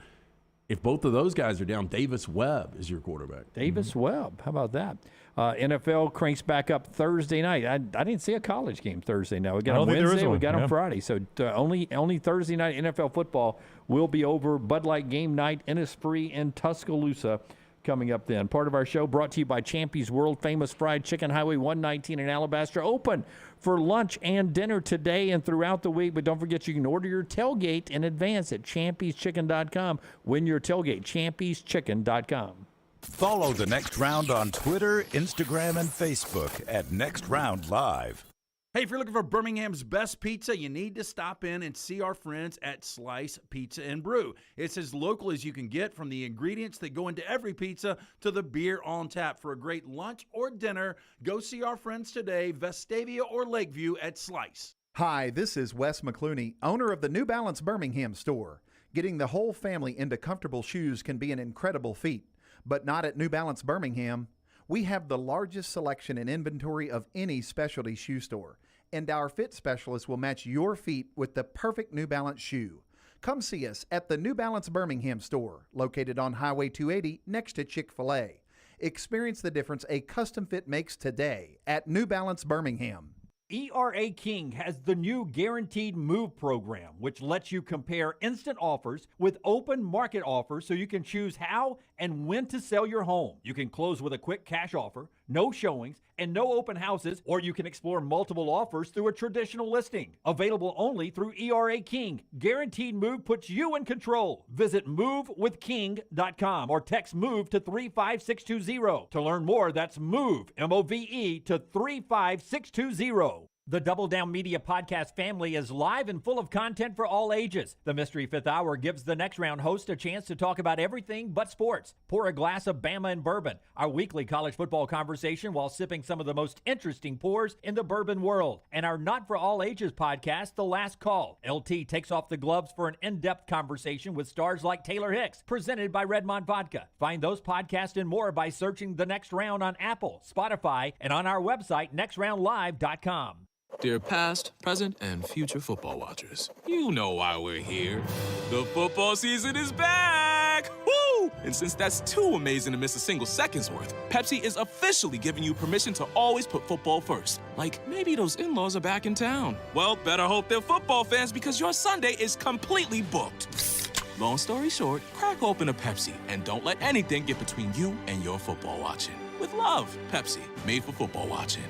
If both of those guys are down, Davis Webb is your quarterback. Davis Webb. How about that? NFL cranks back up Thursday night. I didn't see a college game Thursday night. We got on Wednesday, we got on Friday. So only Thursday night NFL football will be over. Bud Light game night, Innisfree in Tuscaloosa coming up then. Part of our show brought to you by Champy's World Famous Fried Chicken, Highway 119 in Alabaster. Open for lunch and dinner today and throughout the week. But don't forget, you can order your tailgate in advance at champy'schicken.com. Win your tailgate, champy'schicken.com. Follow The Next Round on Twitter, Instagram, and Facebook at Next Round Live. Hey, if you're looking for Birmingham's best pizza, you need to stop in and see our friends at Slice Pizza and Brew. It's as local as you can get, from the ingredients that go into every pizza to the beer on tap. For a great lunch or dinner, go see our friends today, Vestavia or Lakeview at Slice. Hi, this is Wes McClooney, owner of the New Balance Birmingham store. Getting the whole family into comfortable shoes can be an incredible feat, but not at New Balance Birmingham. We have the largest selection and inventory of any specialty shoe store, and our fit specialist will match your feet with the perfect New Balance shoe. Come see us at the New Balance Birmingham store, located on Highway 280 next to Chick-fil-A. Experience the difference a custom fit makes today at New Balance Birmingham. ERA King has the new Guaranteed Move program, which lets you compare instant offers with open market offers so you can choose how and when to sell your home. You can close with a quick cash offer, no showings, and no open houses, or you can explore multiple offers through a traditional listing. Available only through ERA King. Guaranteed Move puts you in control. Visit movewithking.com or text MOVE to 35620. To learn more, that's MOVE, M-O-V-E, to 35620. The Double Down Media podcast family is live and full of content for all ages. The Mystery Fifth Hour gives the Next Round host a chance to talk about everything but sports. Pour a glass of Bama and bourbon, our weekly college football conversation while sipping some of the most interesting pours in the bourbon world. And our Not For All Ages podcast, The Last Call. LT takes off the gloves for an in-depth conversation with stars like Taylor Hicks, presented by Redmond Vodka. Find those podcasts and more by searching The Next Round on Apple, Spotify, and on our website, nextroundlive.com. Dear past, present, and future football watchers, you know why we're here. The football season is back! Woo! And since that's too amazing to miss a single second's worth, Pepsi is officially giving you permission to always put football first. Like, maybe those in-laws are back in town. Well, better hope they're football fans, because your Sunday is completely booked. Long story short, crack open a Pepsi and don't let anything get between you and your football watching. With love, Pepsi, made for football watching.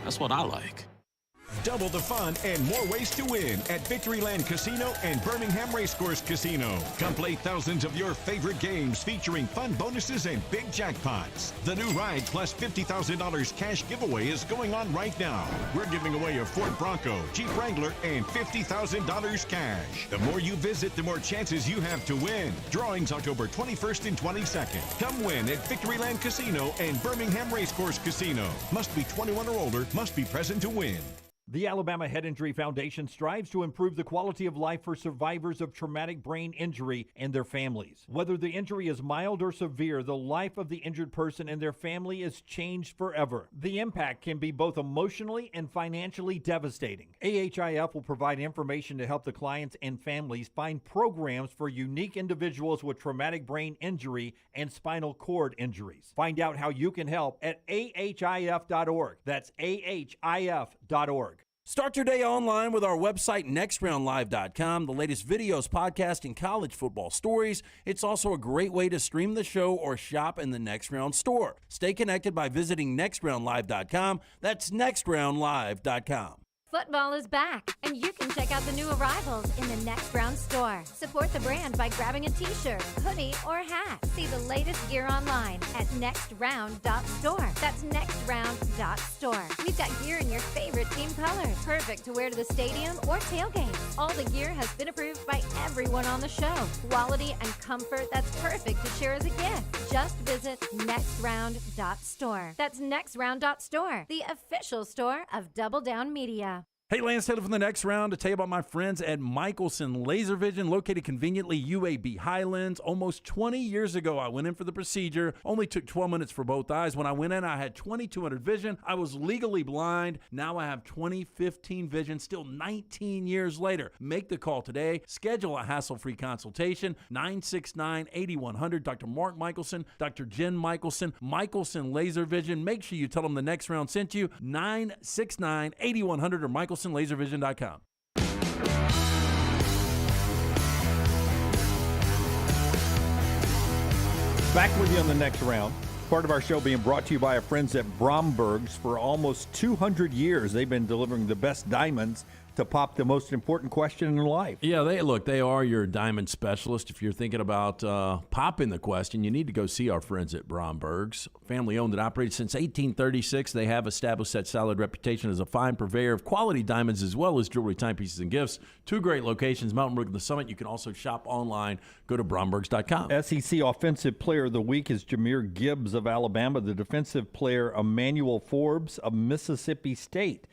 That's what I like. Double the fun and more ways to win at Victoryland Casino and Birmingham Racecourse Casino. Come play thousands of your favorite games featuring fun bonuses and big jackpots. The new Ride plus $50,000 cash giveaway is going on right now. We're giving away a Ford Bronco, Jeep Wrangler, and $50,000 cash. The more you visit, the more chances you have to win. Drawings October 21st and 22nd. Come win at Victoryland Casino and Birmingham Racecourse Casino. Must be 21 or older, must be present to win. The Alabama Head Injury Foundation strives to improve the quality of life for survivors of traumatic brain injury and their families. Whether the injury is mild or severe, the life of the injured person and their family is changed forever. The impact can be both emotionally and financially devastating. AHIF will provide information to help the clients and families find programs for unique individuals with traumatic brain injury and spinal cord injuries. Find out how you can help at AHIF.org. That's AHIF.org. Start your day online with our website, nextroundlive.com, the latest videos, podcasts, and college football stories. It's also a great way to stream the show or shop in the Next Round store. Stay connected by visiting nextroundlive.com. That's nextroundlive.com. Football is back, and you can check out the new arrivals in the Next Round store. Support the brand by grabbing a t-shirt, hoodie, or hat. See the latest gear online at nextround.store. That's nextround.store. We've got gear in your favorite team colors, perfect to wear to the stadium or tailgate. All the gear has been approved by everyone on the show. Quality and comfort that's perfect to share as a gift. Just visit nextround.store. That's nextround.store, the official store of Double Down Media. Hey, Lance Taylor from the Next Round to tell you about my friends at Michelson Laser Vision, located conveniently UAB Highlands. Almost 20 years ago, I went in for the procedure. Only took 12 minutes for both eyes. When I went in, I had 2200 vision. I was legally blind. Now I have 20/15 vision, still 19 years later. Make the call today. Schedule a hassle-free consultation. 969-8100. Dr. Mark Michelson, Dr. Jen Michelson, Michelson Laser Vision. Make sure you tell them the Next Round sent you. 969-8100 or MichelsonLaserVision.com. Back with you on the Next Round. Part of our show being brought to you by our friends at Bromberg's. For almost 200 years, they've been delivering the best diamonds to pop the most important question in life. Yeah, they are your diamond specialist. If you're thinking about popping the question, you need to go see our friends at Bromberg's. Family owned and operated since 1836. They have established that solid reputation as a fine purveyor of quality diamonds as well as jewelry, timepieces, and gifts. 2 great locations, Mountain Brook and the Summit. You can also shop online. Go to brombergs.com. SEC Offensive Player of the Week is Jahmyr Gibbs of Alabama. The Defensive Player, Emmanuel Forbes of Mississippi State.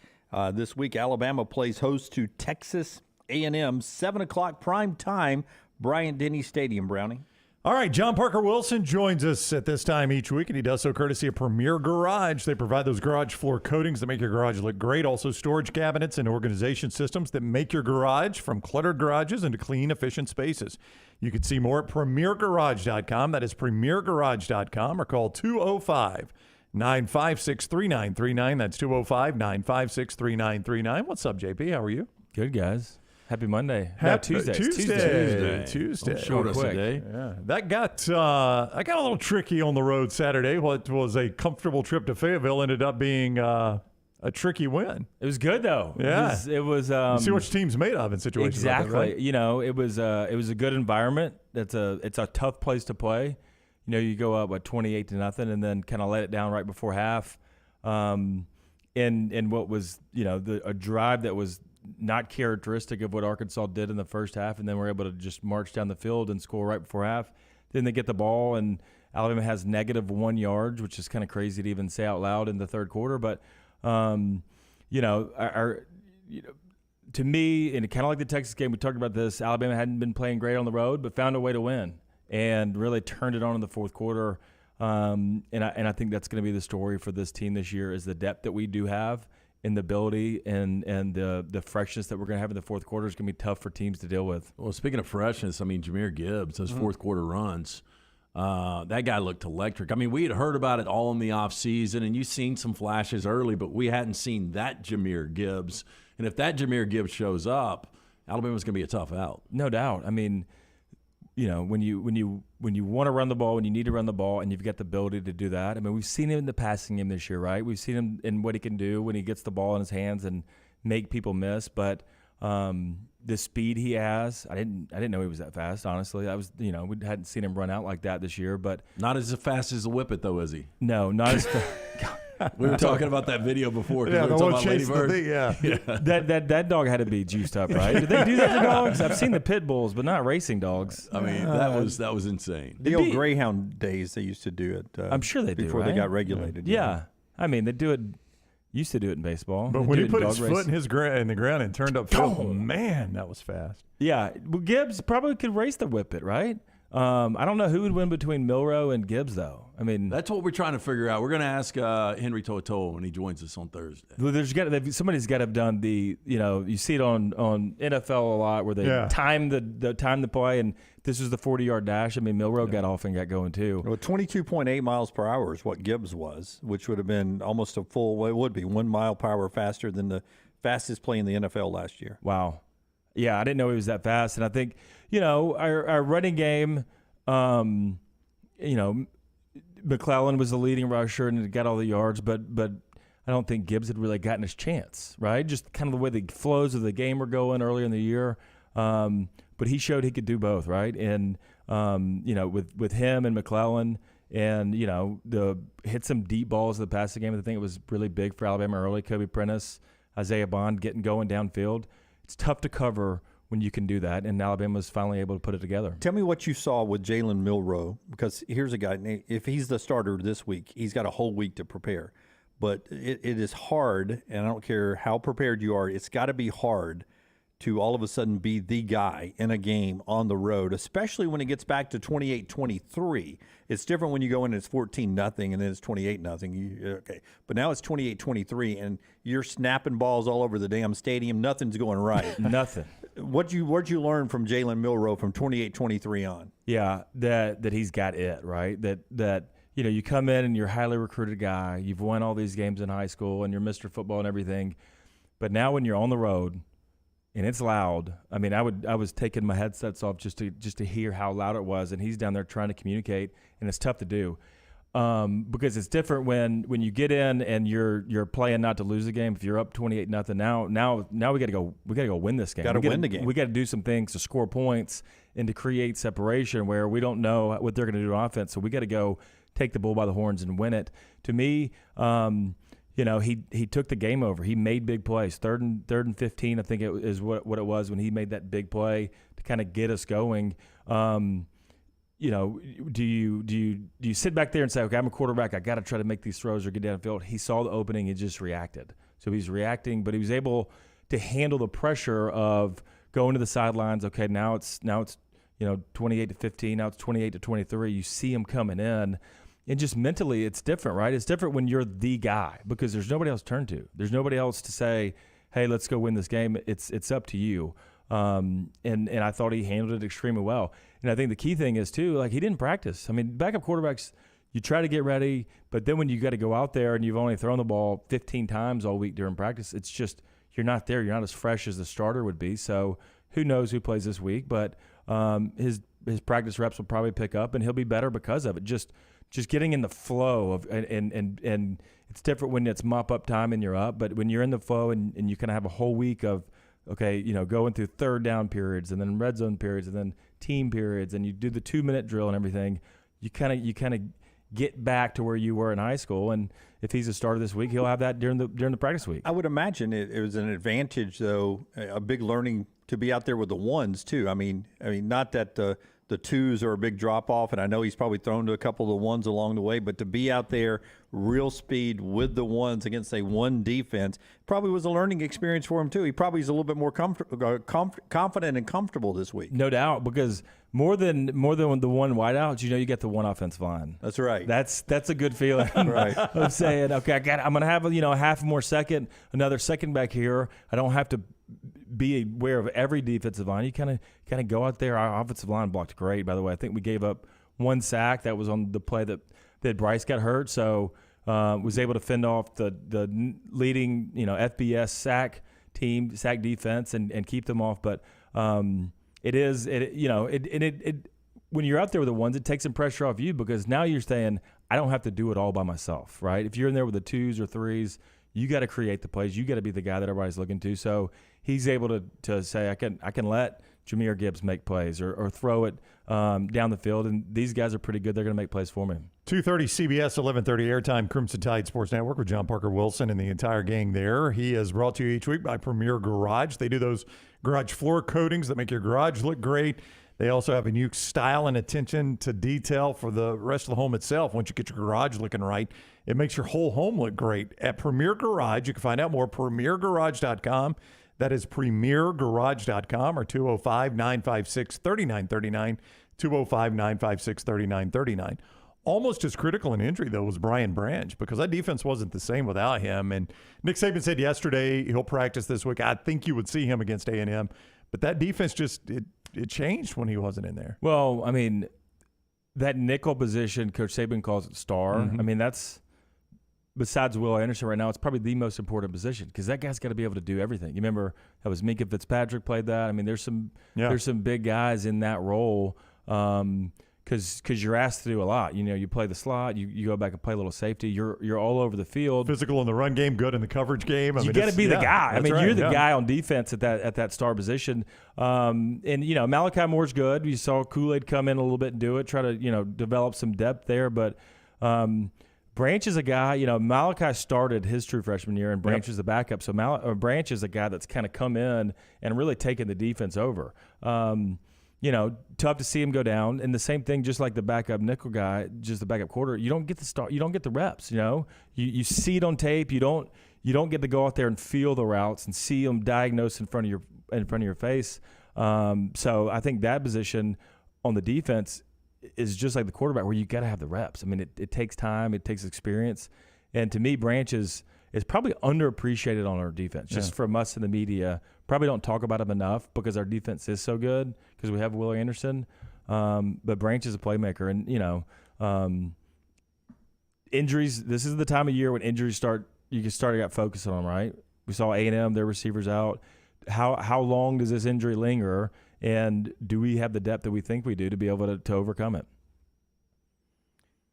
This week, Alabama plays host to Texas A&M, 7 o'clock prime time, Bryant-Denny Stadium, Brownie. All right, John Parker Wilson joins us at this time each week, and he does so courtesy of Premier Garage. They provide those garage floor coatings that make your garage look great, also storage cabinets and organization systems that make your garage from cluttered garages into clean, efficient spaces. You can see more at premiergarage.com. That is premiergarage.com, or call 205-956-3939. That's 205-956-3939. What's up, JP? How are you? Good, guys. Happy Monday. Tuesday. Short us today. Yeah. That got I got a little tricky on the road Saturday. What was a comfortable trip to Fayetteville ended up being a tricky win. It was good though. Yeah. It was you see what your team's made of in situations exactly. like that, right? You know, it was a good environment. It's a tough place to play. You know, you go up 28-0 and then kind of let it down right before half. And what was, you know, a drive that was not characteristic of what Arkansas did in the first half, and then we're able to just march down the field and score right before half. Then they get the ball, and Alabama has -1 yards, which is kind of crazy to even say out loud in the third quarter. But, to me, and kind of like the Texas game, we talked about this, Alabama hadn't been playing great on the road, but found a way to win and really turned it on in the fourth quarter. And I think that's going to be the story for this team this year is the depth that we do have. And the ability and the freshness that we're going to have in the fourth quarter is going to be tough for teams to deal with. Well, speaking of freshness, I mean, Jahmyr Gibbs, those fourth quarter runs, that guy looked electric. I mean, we had heard about it all in the offseason, and you've seen some flashes early, but we hadn't seen that Jahmyr Gibbs. And if that Jahmyr Gibbs shows up, Alabama's going to be a tough out. No doubt. I mean, you know, when you want to run the ball, when you need to run the ball, and you've got the ability to do that. I mean, we've seen him in the passing game this year, right? We've seen him in what he can do when he gets the ball in his hands and make people miss. But the speed he has, I didn't know he was that fast. Honestly, we hadn't seen him run out like that this year. But not as fast as the Whippet, though, is he? No, not as fast. We were talking about that video before. Yeah, we were the one talking about Lady chasing Bird. the thing, yeah. That dog had to be juiced up, right? Did they do that to dogs? I've seen the pit bulls, but not racing dogs. I mean, that was insane. The old Greyhound days, they used to do it. I'm sure they do, before right? they got regulated. Yeah. I mean, they do it. Used to do it in baseball. But when he put his foot in the ground and turned up field, oh man, that was fast. Yeah, well, Gibbs probably could race the Whippet, right? I don't know who would win between Milroe and Gibbs, though. I mean, that's what we're trying to figure out. We're going to ask Henry To'oTo'o when he joins us on Thursday. Well, somebody's got to have done you see it on NFL a lot where they time the time to play, and this was the 40-yard dash. I mean, Milroe got off and got going too. Well, 22.8 miles per hour is what Gibbs was, which would have been almost it would be 1 mile per hour faster than the fastest play in the NFL last year. Wow. Yeah, I didn't know he was that fast, and I think our running game, McClellan was the leading rusher and got all the yards, but I don't think Gibbs had really gotten his chance, right? Just kind of the way the flows of the game were going earlier in the year, but he showed he could do both, right? And with him and McClellan, and hit some deep balls in the passing game. I think it was really big for Alabama early. Kobe Prentice, Isaiah Bond getting going downfield. It's tough to cover when you can do that, and Alabama's finally able to put it together. Tell me what you saw with Jalen Milroe, because here's a guy, if he's the starter this week, he's got a whole week to prepare. But it is hard, and I don't care how prepared you are, it's got to be hard to all of a sudden be the guy in a game on the road, especially when it gets back to 28-23. It's different when you go in and it's 14-0 and then it's 28-0. Okay, but now it's 28-23 and you're snapping balls all over the damn stadium. Nothing's going right. Nothing. What'd you learn from Jalen Milroe from 28-23 on? Yeah, that he's got it, right? That you come in and you're a highly recruited guy. You've won all these games in high school and you're Mr. Football and everything. But now when you're on the road and it's loud, I mean, I was taking my headsets off just to hear how loud it was, and he's down there trying to communicate, and it's tough to do. because it's different when you get in and you're playing not to lose the game. If you're up 28-0, now we got to go win this game. Got to win the game. We got to do some things to score points and to create separation where we don't know what they're going to do on offense. So we got to go take the bull by the horns and win it. To me, he took the game over. He made big plays. Third and 15, I think it is what it was when he made that big play to kind of get us going. Do you sit back there and say, okay, I'm a quarterback, I got to try to make these throws or get downfield? He saw the opening and just reacted. So he's reacting, but he was able to handle the pressure of going to the sidelines. Okay, now it's 28-15. Now it's 28-23. You see him coming in, and just mentally, it's different, right? It's different when you're the guy because there's nobody else to turn to. There's nobody else to say, hey, let's go win this game. It's up to you. And I thought he handled it extremely well. And I think the key thing is, too, like he didn't practice. I mean, backup quarterbacks, you try to get ready, but then when you got to go out there and you've only thrown the ball 15 times all week during practice, it's just you're not there. You're not as fresh as the starter would be. So who knows who plays this week, but his practice reps will probably pick up, and he'll be better because of it. Just getting in the flow of and it's different when it's mop-up time and you're up, but when you're in the flow and you kind of have a whole week of, okay, going through third down periods and then red zone periods and then team periods, and you do the 2-minute drill and everything, you kind of get back to where you were in high school. And if he's a starter this week, he'll have that during the practice week. I would imagine it was an advantage, though, a big learning to be out there with the ones too. I mean, not that the twos are a big drop off, and I know he's probably thrown to a couple of the ones along the way, but to be out there real speed with the ones against a one defense probably was a learning experience for him too. He probably is a little bit more confident and comfortable this week. No doubt, because more than the one wideout, you get the one offensive line. That's right. That's a good feeling. Right. Of saying, okay, I'm going to have a half more second, another second back here. I don't have to be aware of every defensive line. You kind of go out there. Our offensive line blocked great, by the way. I think we gave up one sack. That was on the play that Bryce got hurt. So was able to fend off the leading FBS sack defense and keep them off. But when you're out there with the ones, it takes some pressure off you because now you're saying, I don't have to do it all by myself, right? If you're in there with the twos or threes, you got to create the plays. You got to be the guy that everybody's looking to. So he's able to say, I can let Jahmyr Gibbs make plays or throw it down the field, and these guys are pretty good. They're going to make plays for me. 2:30 CBS, 11:30 airtime, Crimson Tide Sports Network with John Parker Wilson and the entire gang there. He is brought to you each week by Premier Garage. They do those garage floor coatings that make your garage look great. They also have a unique style and attention to detail for the rest of the home itself. Once you get your garage looking right, it makes your whole home look great. At Premier Garage, you can find out more, premiergarage.com. That is premiergarage.com or 205-956-3939, 205-956-3939. Almost as critical an injury, though, was Brian Branch because that defense wasn't the same without him. And Nick Saban said yesterday he'll practice this week. I think you would see him against A&M. But that defense it changed when he wasn't in there. Well, I mean, that nickel position, Coach Saban calls it star. Mm-hmm. I mean, that's, besides Will Anderson right now, it's probably the most important position because that guy's got to be able to do everything. You remember that was Minka Fitzpatrick played that. I mean, there's some big guys in that role because you're asked to do a lot. You play the slot, you go back and play a little safety. You're all over the field. Physical in the run game, good in the coverage game. You got to be the guy. I mean, right, you're the guy on defense at that star position. And Malachi Moore's good. You saw Kool-Aid come in a little bit and do it, try to develop some depth there. But Branch is a guy. Malachi started his true freshman year, and Branch is the backup. So Branch is a guy that's kind of come in and really taken the defense over. Tough to see him go down. And the same thing, just like the backup nickel guy, just the backup quarter, you don't get the start. You don't get the reps. You see it on tape. You don't get to go out there and feel the routes and see them diagnosed in front of your face. So I think that position on the defense is just like the quarterback, where you got to have the reps. I mean, it takes time, it takes experience, and to me, Branch is probably underappreciated on our defense. Just from us in the media, probably don't talk about him enough because our defense is so good because we have Will Anderson. But Branch is a playmaker, and injuries. This is the time of year when injuries start. You can start to get focused on them, right? We saw A&M, their receivers out. How long does this injury linger? And do we have the depth that we think we do to be able to overcome it?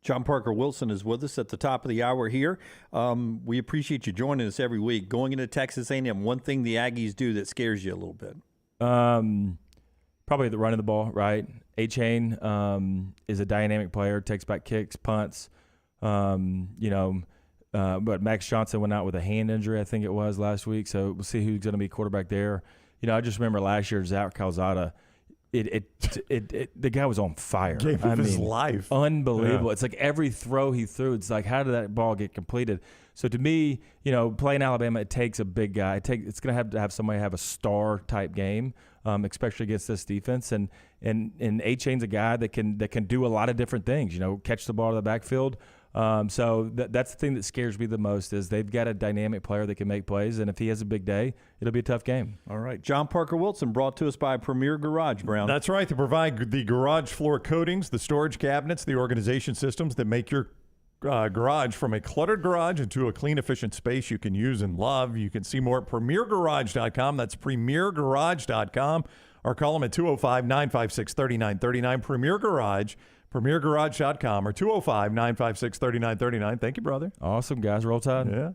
John Parker Wilson is with us at the top of the hour here. We appreciate you joining us every week. Going into Texas A&M, one thing the Aggies do that scares you a little bit? Probably the running the ball, right? A-Chain is a dynamic player, takes back kicks, punts. But Max Johnson went out with a hand injury, I think it was last week, so we'll see who's going to be quarterback there. I just remember last year, Zach Calzada, the guy was on fire. Gave his life. Unbelievable. Yeah. It's like every throw he threw, it's like, how did that ball get completed? So to me, playing Alabama, it takes a big guy. It's going to have somebody have a star type game, especially against this defense. And A-Chain's a guy that can do a lot of different things. Catch the ball in the backfield. So that's the thing that scares me the most is they've got a dynamic player that can make plays, and if he has a big day, it'll be a tough game. All right. John Parker Wilson, brought to us by Premier Garage, Brown. That's right. They provide the garage floor coatings, the storage cabinets, the organization systems that make your garage from a cluttered garage into a clean, efficient space you can use and love. You can see more at premiergarage.com. That's premiergarage.com. Or call them at 205-956-3939. Premier Garage, premiergarage.com, or 205-956-3939. Thank you, brother. Awesome, guys. Roll Tide. Yeah.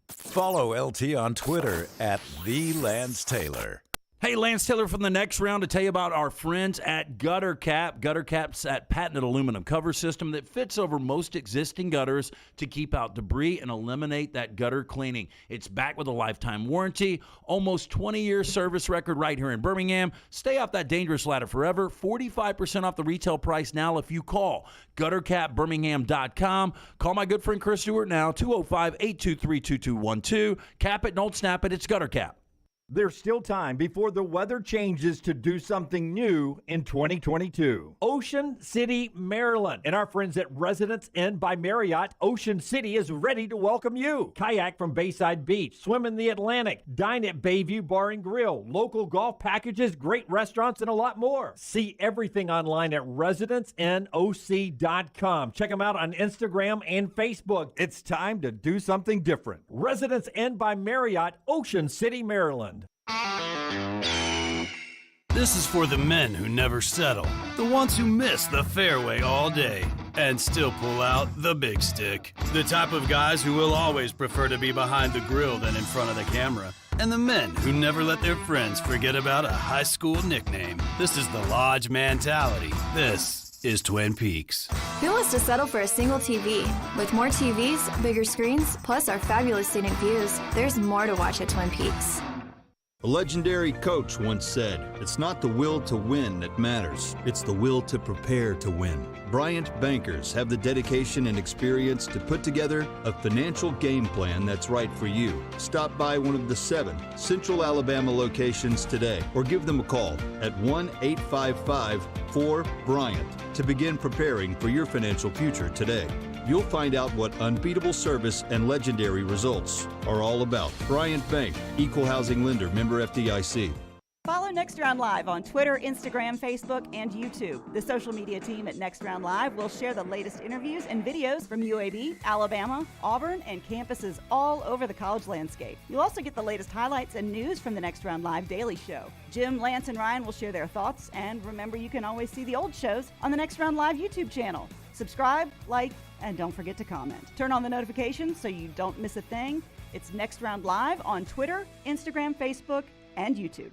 Follow LT on Twitter at @TheLanceTaylor. Hey, Lance Taylor from the next round to tell you about our friends at Gutter Cap. Gutter Cap's that patented aluminum cover system that fits over most existing gutters to keep out debris and eliminate that gutter cleaning. It's backed with a lifetime warranty, almost 20-year service record right here in Birmingham. Stay off that dangerous ladder forever. 45% off the retail price now if you call guttercapbirmingham.com. Call my good friend Chris Stewart now, 205-823-2212. Cap it, don't snap it. It's Gutter Cap. There's still time before the weather changes to do something new in 2022. Ocean City, Maryland, and our friends at Residence Inn by Marriott, Ocean City is ready to welcome you. Kayak from Bayside Beach, swim in the Atlantic, dine at Bayview Bar and Grill, local golf packages, great restaurants, and a lot more. See everything online at residencenoc.com. Check them out on Instagram and Facebook. It's time to do something different. Residence Inn by Marriott, Ocean City, Maryland. This is for the men who never settle, the ones who miss the fairway all day and still pull out the big stick, the type of guys who will always prefer to be behind the grill than in front of the camera, and the men who never let their friends forget about a high school nickname. This is the Lodge mentality. This is Twin Peaks. Who wants to settle for a single TV? With more TVs, bigger screens, plus our fabulous scenic views, there's more to watch at Twin Peaks. A legendary coach once said, "It's not the will to win that matters, it's the will to prepare to win." Bryant bankers have the dedication and experience to put together a financial game plan that's right for you. Stop by one of the 7 Central Alabama locations today or give them a call at 1-855-4-BRYANT to begin preparing for your financial future today. You'll find out what unbeatable service and legendary results are all about. Bryant Bank, Equal Housing Lender, member FDIC. Follow Next Round Live on Twitter, Instagram, Facebook, and YouTube. The social media team at Next Round Live will share the latest interviews and videos from UAB, Alabama, Auburn, and campuses all over the college landscape. You'll also get the latest highlights and news from the Next Round Live daily show. Jim, Lance, and Ryan will share their thoughts, and remember, you can always see the old shows on the Next Round Live YouTube channel. Subscribe, like, and don't forget to comment. Turn on the notifications so you don't miss a thing. It's Next Round Live on Twitter, Instagram, Facebook, and YouTube.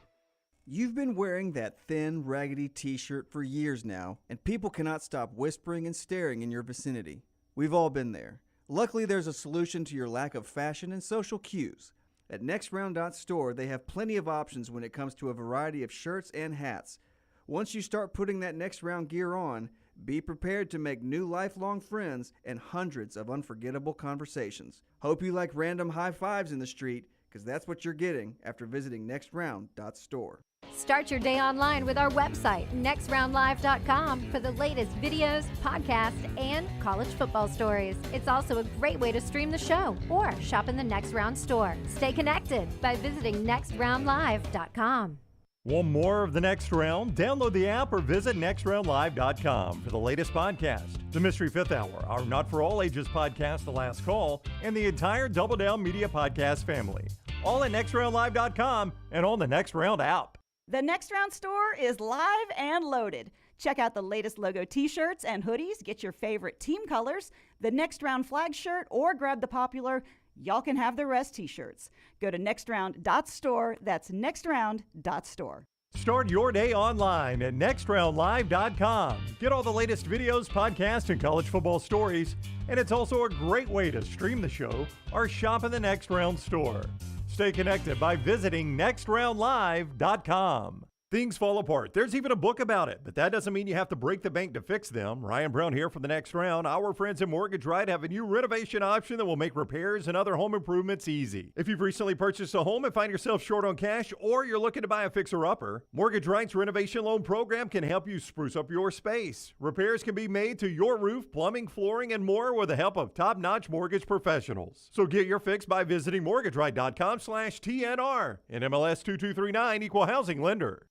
You've been wearing that thin, raggedy t-shirt for years now, and people cannot stop whispering and staring in your vicinity. We've all been there. Luckily, there's a solution to your lack of fashion and social cues. At NextRound.store, they have plenty of options when it comes to a variety of shirts and hats. Once you start putting that Next Round gear on, be prepared to make new lifelong friends and hundreds of unforgettable conversations. Hope you like random high fives in the street, because that's what you're getting after visiting nextround.store. Start your day online with our website, nextroundlive.com, for the latest videos, podcasts, and college football stories. It's also a great way to stream the show or shop in the Next Round store. Stay connected by visiting nextroundlive.com. Want more of the Next Round? Download the app or visit nextroundlive.com for the latest podcast, The Mystery Fifth Hour, our Not For All Ages podcast, The Last Call, and the entire Double Down Media podcast family. All at nextroundlive.com and on the Next Round app. The Next Round store is live and loaded. Check out the latest logo t-shirts and hoodies. Get your favorite team colors, the Next Round flag shirt, or grab the popular Y'all Can Have the Rest t-shirts. Go to nextround.store. That's nextround.store. Start your day online at nextroundlive.com. Get all the latest videos, podcasts, and college football stories. And it's also a great way to stream the show or shop in the Next Round store. Stay connected by visiting nextroundlive.com. Things fall apart. There's even a book about it, but that doesn't mean you have to break the bank to fix them. Ryan Brown here for the Next Round. Our friends at Mortgage Right have a new renovation option that will make repairs and other home improvements easy. If you've recently purchased a home and find yourself short on cash, or you're looking to buy a fixer-upper, Mortgage Right's renovation loan program can help you spruce up your space. Repairs can be made to your roof, plumbing, flooring, and more with the help of top-notch mortgage professionals. So get your fix by visiting mortgageright.com/TNR. And MLS 2239, Equal Housing Lender.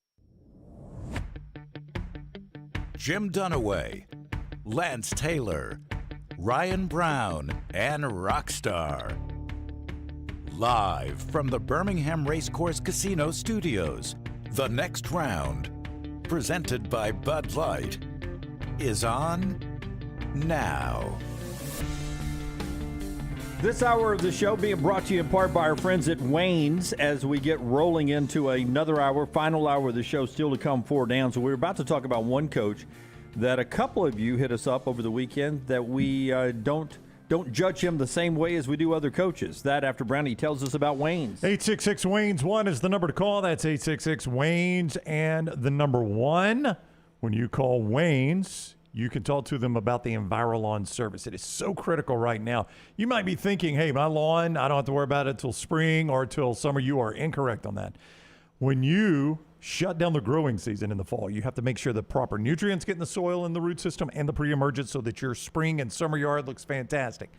Jim Dunaway, Lance Taylor, Ryan Brown, and Rockstar. Live from the Birmingham Racecourse Casino Studios, the Next Round, presented by Bud Light, is on now. This hour of the show being brought to you in part by our friends at Wayne's as we get rolling into another hour, final hour of the show still to come, 4 down. So we're about to talk about one coach that a couple of you hit us up over the weekend that we don't judge him the same way as we do other coaches. That after Brownie tells us about Wayne's. 866-WAYNES-1 is the number to call. That's 866-WAYNES and the number 1. When you call Wayne's, you can talk to them about the EnviroLawn service. It is so critical right now. You might be thinking, hey, my lawn, I don't have to worry about it until spring or till summer. You are incorrect on that. When you shut down the growing season in the fall, you have to make sure the proper nutrients get in the soil and the root system and the pre-emergence so that your spring and summer yard looks fantastic.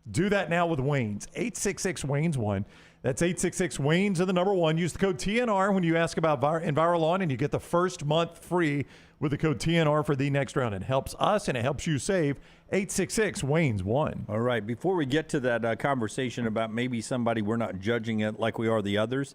Do that now with Wayne's. 866-WAYNES-1. That's 866-WAYNES and the number 1. Use the code TNR when you ask about EnviroLawn, and you get the first month free with the code TNR for the Next Round. It helps us and it helps you save. 866-WAYNES-1. All right. Before we get to that conversation about maybe somebody we're not judging it like we are the others,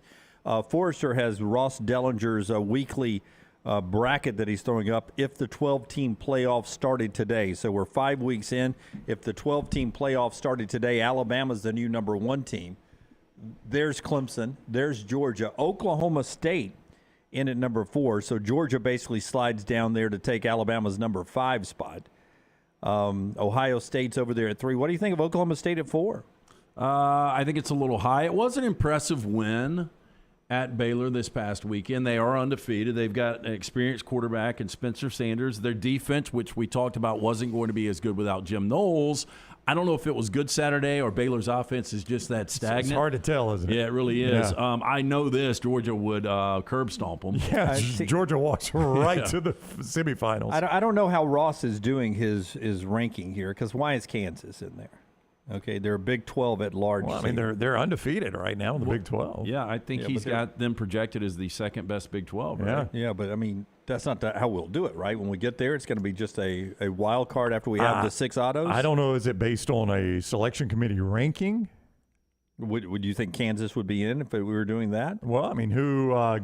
Forrester has Ross Dellinger's weekly bracket that he's throwing up if the 12-team playoff started today. So we're 5 weeks in. If the 12-team playoff started today, Alabama's the new number 1 team. There's Clemson. There's Georgia. Oklahoma State in at number 4. So Georgia basically slides down there to take Alabama's number 5 spot. Ohio State's over there at 3. What do you think of Oklahoma State at 4? I think it's a little high. It was an impressive win at Baylor this past weekend. They are undefeated. They've got an experienced quarterback in Spencer Sanders. Their defense, which we talked about, wasn't going to be as good without Jim Knowles. I don't know if it was good Saturday or Baylor's offense is just that stagnant. It's hard to tell, isn't it? Yeah, it really is. Yeah. I know this. Georgia would curb stomp them. Yeah, Georgia walks right to the semifinals. I don't know how Ross is doing his ranking here, because why is Kansas in there? Okay, they're a Big 12 at large. Well, I mean, they're undefeated right now in the Big 12. Yeah, I think he's got them projected as the second best Big 12, right? Yeah, but I mean, that's not how we'll do it, right? When we get there, it's going to be just a wild card after we have the 6 autos. I don't know. Is it based on a selection committee ranking? Would you think Kansas would be in if we were doing that? Well, I mean,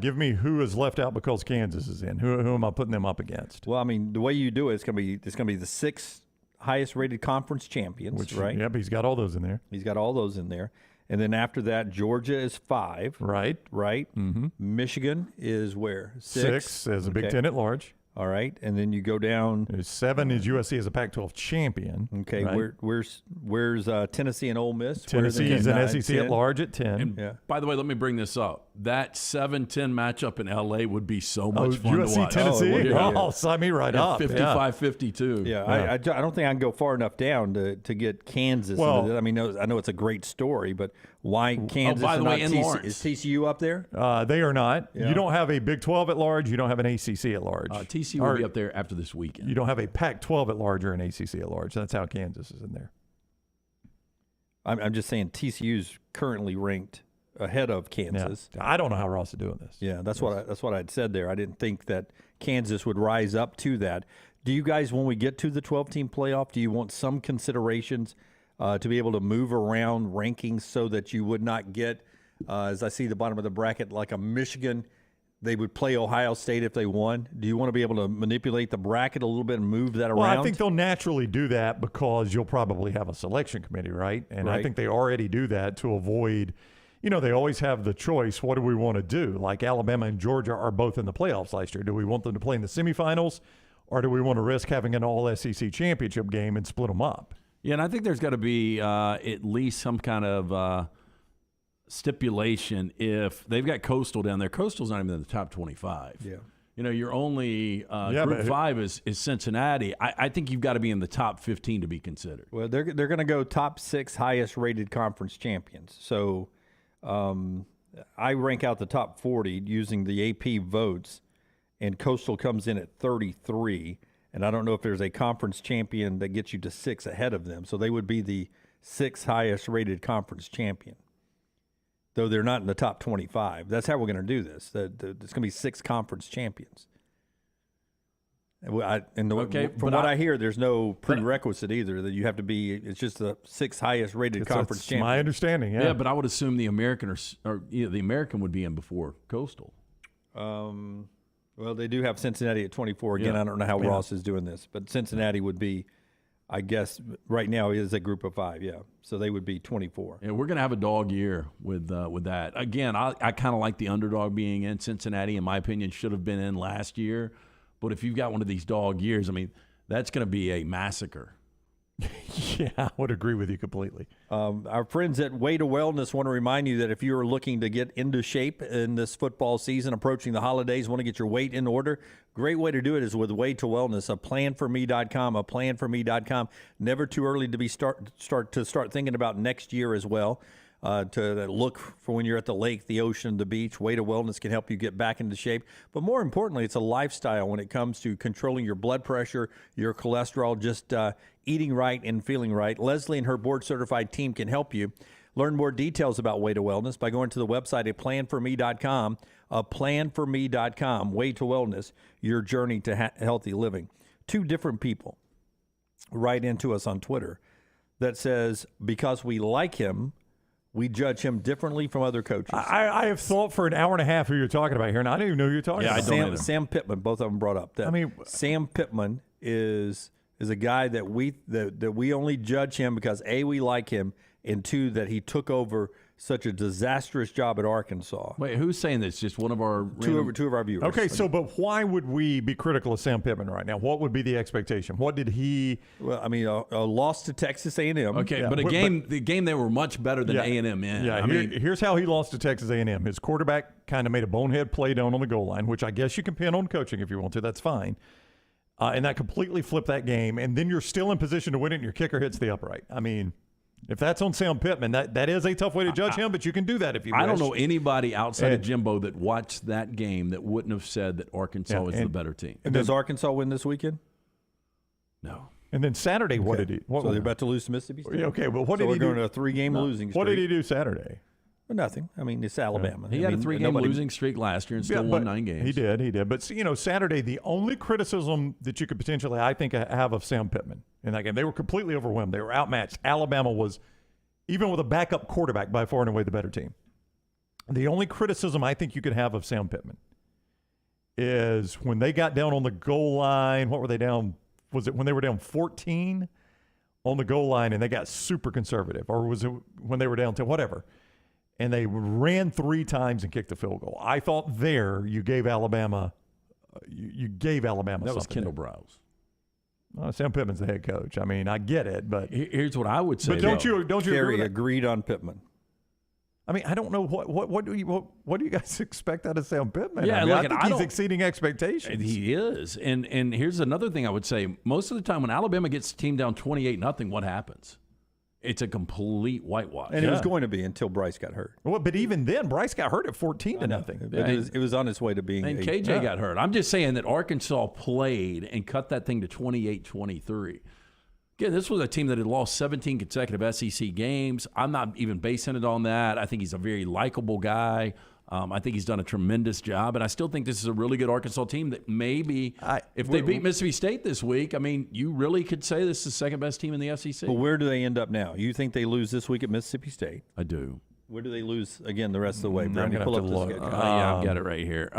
give me who is left out because Kansas is in. Who am I putting them up against? Well, I mean, the way you do it, it's going to be the 6 highest rated conference champions, right? Yep, he's got all those in there. He's got all those in there. And then after that, Georgia is 5. Right. Mm-hmm. Michigan is where? 6 as a Big 10 at large. All right. And then you go down. 7 is USC as a Pac-12 champion. Okay. Right? Where's Tennessee and Ole Miss? Tennessee is an SEC 10? At large at 10. And by the way, let me bring this up. That 7-10 matchup in L.A. would be so much fun USC, to watch. Tennessee? Sign me right up. 55-52. Yeah. I don't think I can go far enough down to get Kansas. Well, I mean, I know it's a great story, but why Kansas? By the way, in TCU? Lawrence. Is TCU up there? They are not. Yeah. You don't have a Big 12 at large. You don't have an ACC at large. TCU will be up there after this weekend. You don't have a Pac-12 at large or an ACC at large. That's how Kansas is in there. I'm just saying TCU's currently ranked ahead of Kansas. Yeah. I don't know how Ross is doing this. Yeah, that's what I'd said there. I didn't think that Kansas would rise up to that. Do you guys, when we get to the 12-team playoff, do you want some considerations to be able to move around rankings so that you would not get, as I see the bottom of the bracket, like a Michigan they would play Ohio State if they won? Do you want to be able to manipulate the bracket a little bit and move that around? Well, I think they'll naturally do that because you'll probably have a selection committee, right? And I think they already do that to avoid, they always have the choice, what do we want to do? Like Alabama and Georgia are both in the playoffs last year. Do we want them to play in the semifinals, or do we want to risk having an all-SEC championship game and split them up? Yeah, and I think there's got to be at least some kind of stipulation if they've got Coastal down there. Coastal's not even in the top 25. Yeah. Your only Group 5 is Cincinnati. I think you've got to be in the top 15 to be considered. Well, they're going to go top 6 highest-rated conference champions. So I rank out the top 40 using the AP votes, and Coastal comes in at 33. And I don't know if there's a conference champion that gets you to 6 ahead of them. So they would be the 6th highest-rated conference champion, though they're not in the top 25. That's how we're going to do this. There's going to be 6 conference champions. From what I hear, there's no prerequisite either that you have to be. It's just the 6th highest-rated conference champion. My understanding, yeah. Yeah, but I would assume the American the American would be in before Coastal. Well, they do have Cincinnati at 24. Again, I don't know how Ross is doing this, but Cincinnati would be, I guess, right now is a group of 5, yeah. So they would be 24. Yeah, we're going to have a dog year with that. Again, I kind of like the underdog being in. Cincinnati, in my opinion, should have been in last year. But if you've got one of these dog years, I mean, that's going to be a massacre. Yeah, I would agree with you completely. Our friends at Way to Wellness want to remind you that if you're looking to get into shape in this football season, approaching the holidays, want to get your weight in order, great way to do it is with Way to Wellness, aplanforme.com. Never too early to start thinking about next year as well. To look for when you're at the lake, the ocean, the beach. Way to Wellness can help you get back into shape. But more importantly, it's a lifestyle when it comes to controlling your blood pressure, your cholesterol, just eating right and feeling right. Leslie and her board-certified team can help you. Learn more details about Way to Wellness by going to the website at planforme.com, planforme.com. Way to Wellness, your journey to healthy living. 2 different people write into us on Twitter that says, because we like him, we judge him differently from other coaches. I have thought for an hour and a half who you're talking about here, and I didn't even know who you're talking about. Sam Pittman, both of them brought up that. Sam Pittman is a guy that we only judge him because A, we like him, and 2, that he took over such a disastrous job at Arkansas. Wait, who's saying this? Just one of our two of our viewers. Okay, but why would we be critical of Sam Pittman right now? What would be the expectation? What did he? Well, I mean, a loss to Texas A&M. Okay, but the game they were much better than A&M in. Yeah, here's how he lost to Texas A&M. His quarterback kind of made a bonehead play down on the goal line, which I guess you can pin on coaching if you want to. That's fine. And that completely flipped that game. And then you're still in position to win it, and your kicker hits the upright. I mean, if that's on Sam Pittman, that is a tough way to judge him, but you can do that if you wish. I don't know anybody outside of Jimbo that watched that game that wouldn't have said that Arkansas was the better team. And does Arkansas win this weekend? No. And then Saturday, what did he? So they're about to lose to Mississippi State? Okay, but what did he do? So we're going to a 3-game losing streak. What did he do Saturday? Well, nothing. I mean, it's Alabama. He had a 3-game losing streak last year and still won 9 games. He did. But, Saturday, the only criticism that you could potentially, I think, have of Sam Pittman in that game, they were completely overwhelmed. They were outmatched. Alabama was, even with a backup quarterback, by far and away the better team. The only criticism I think you could have of Sam Pittman is when they got down on the goal line, what were they down? Was it when they were down 14 on the goal line and they got super conservative? Or was it when they were down 10? Whatever. And they ran 3 times and kicked the field goal. I thought there you gave Alabama That was Kendall Browse. Sam Pittman's the head coach. I mean, I get it, but here's what I would say. But don't you Kerry agreed on Pittman? I mean, I don't know what do you guys expect out of Sam Pittman? Yeah, I think he's exceeding expectations. He is, and here's another thing I would say. Most of the time, when Alabama gets a team down 28-0, what happens? It's a complete whitewash. And it was going to be until Bryce got hurt. Well, but even then, Bryce got hurt at 14-0. It was on its way to being. And KJ got hurt. I'm just saying that Arkansas played and cut that thing to 28-23. Again, this was a team that had lost 17 consecutive SEC games. I'm not even basing it on that. I think he's a very likable guy. I think he's done a tremendous job, and I still think this is a really good Arkansas team that maybe, if they beat Mississippi State this week, I mean, you really could say this is the second-best team in the SEC. But where do they end up now? You think they lose this week at Mississippi State? I do. Where do they lose again the rest of the way? I'm Brandy, gonna pull have up to the look. schedule. Yeah, I've got it right here.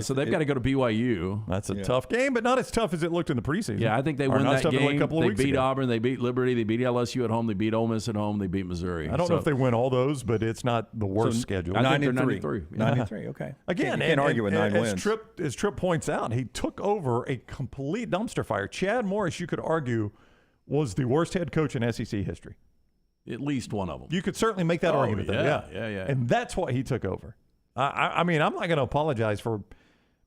So they've got to go to BYU. That's a tough game, but not as tough as it looked in the preseason. Yeah, I think they Or win not as that tough as like game. a couple of They weeks beat ago. Auburn. They beat Liberty. They beat LSU at home. They beat Ole Miss at home. They beat Missouri. I don't know if they win all those, but it's not the worst schedule. I think they're 9-3. 9-3. 9-3, okay. Again, you can't argue with 9 wins. As Tripp points out, he took over a complete dumpster fire. Chad Morris, you could argue, was the worst head coach in SEC history. At least one of them. You could certainly make that argument. Yeah. And that's what he took over. I mean, I'm not going to apologize for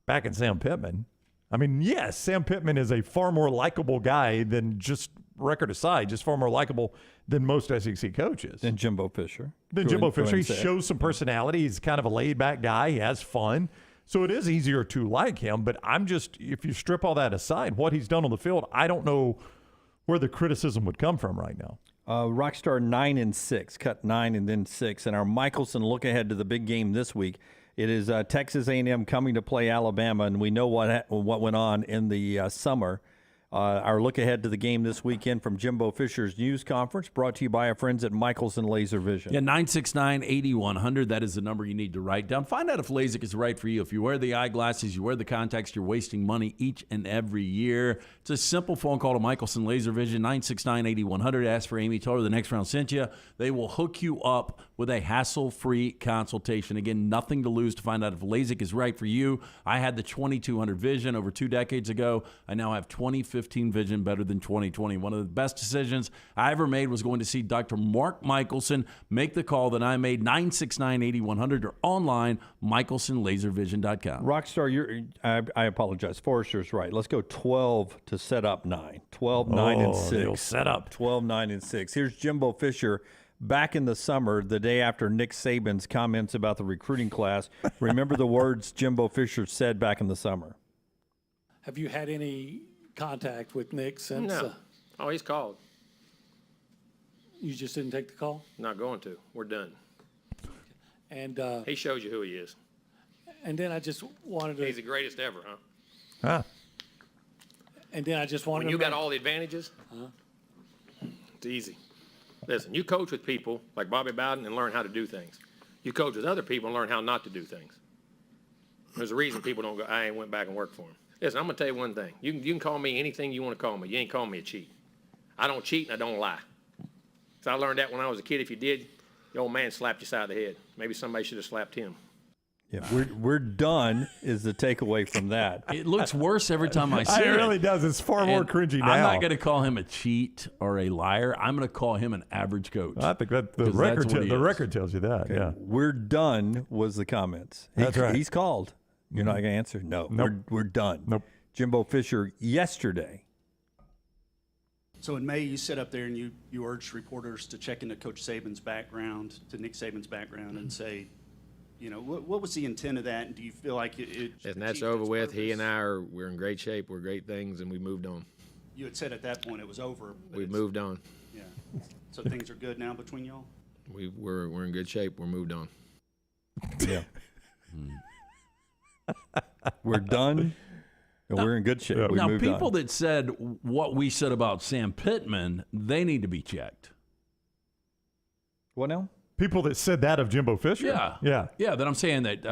backing Sam Pittman. I mean, yes, Sam Pittman is a far more likable guy than, just record aside, just far more likable than most SEC coaches. Than Jimbo Fisher. He shows some personality. He's kind of a laid-back guy. He has fun. So it is easier to like him. But if you strip all that aside, what he's done on the field, I don't know where the criticism would come from right now. Rockstar 9-6, cut 9 and then 6. And our Michelson look ahead to the big game this week. It is Texas A&M coming to play Alabama, and we know what went on in the summer. Our look ahead to the game this weekend from Jimbo Fisher's news conference, brought to you by our friends at Michelson Laser Vision. Yeah, 969-8100. That is the number you need to write down. Find out if LASIK is right for you. If you wear the eyeglasses, you wear the contacts, you're wasting money each and every year. It's a simple phone call to Michelson Laser Vision, 969-8100. Ask for Amy. Tell her the next round sent you. They will hook you up with a hassle-free consultation. Again, nothing to lose to find out if LASIK is right for you. I had the 2200 vision over 2 decades ago. I now have 2015 vision, better than 2020. One of the best decisions I ever made was going to see Dr. Mark Michelson. Make the call that I made, 969-8100, or online, michelsonlaservision.com. Rockstar, I apologize. Forrester's right. Let's go 12 to set up 9. 12, 9, and 6. They'll set up. 12, 9, and 6. Here's Jimbo Fisher back in the summer, the day after Nick Saban's comments about the recruiting class. Remember the words Jimbo Fisher said back in the summer. Have you had any contact with Nick since? No. Oh, he's called. You just didn't take the call? Not going to. We're done. And he shows you who he is. And then I just wanted to. He's the greatest ever, huh? Huh. And then I just wanted when you to. got all the advantages, it's easy. Listen, you coach with people like Bobby Bowden and learn how to do things. You coach with other people and learn how not to do things. There's a reason people don't go, I ain't went back and worked for him. Listen, I'm going to tell you one thing. You can call me anything you want to call me. You ain't calling me a cheat. I don't cheat and I don't lie. So I learned that when I was a kid. If you did, the old man slapped you side of the head. Maybe somebody should have slapped him. Yeah, we're done is the takeaway from that. It looks worse every time I say it. It really does. It's far more cringy now. I'm not going to call him a cheat or a liar. I'm going to call him an average coach. I think that the record tells you that. Okay. Yeah, we're done was the comments. That's right. He's called. You're not going to answer? No. Nope. We're done. Nope. Jimbo Fisher yesterday. So in May, you sit up there and you urged reporters to check into Coach Saban's background, to Nick Saban's background, and say, you know, what was the intent of that, and do you feel like it And that's over with. He and I we're in great shape. We're great things, and we moved on. You had said at that point it was over. We moved on. Yeah. So things are good now between y'all? We're in good shape. We're moved on. Yeah. We're done. And we're in good shape. Now, moved people on. that said what we said about Sam Pittman, they need to be checked. What now? People that said that of Jimbo Fisher? Yeah. That I'm saying that,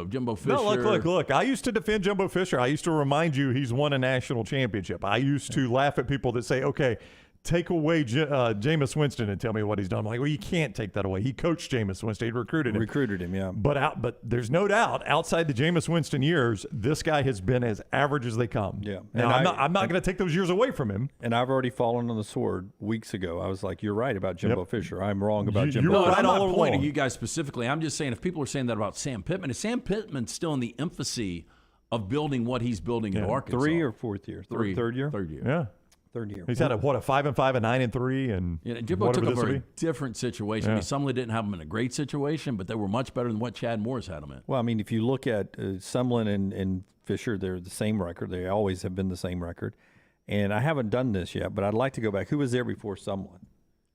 Jimbo Fisher. No, look. I used to defend Jimbo Fisher. I used to remind you he's won a national championship. I used to laugh at people that say, okay, take away Jameis Winston and tell me what he's done. I'm like, well, you can't take that away. He coached Jameis Winston. He recruited him. Yeah. But there's no doubt, outside the Jameis Winston years, this guy has been as average as they come. Yeah. Now, I'm not going to take those years away from him. And I've already fallen on the sword weeks ago. I was like, you're right about Jimbo Fisher. I'm wrong about Jimbo No, Fisher. I'm not pointing you guys specifically. I'm just saying if people are saying that about Sam Pittman, is Sam Pittman still in the infancy of building what he's building in Arkansas? 3 or 4th year? Third year? Third year. Yeah. Third year. He's had a 5-5, a 9-3, and Jimbo took whatever over this a different situation. Yeah. I mean, Sumlin didn't have him in a great situation, but they were much better than what Chad Morris had him in. Well, I mean, if you look at Sumlin and Fisher, they're the same record. They always have been the same record. And I haven't done this yet, but I'd like to go back. Who was there before Sumlin?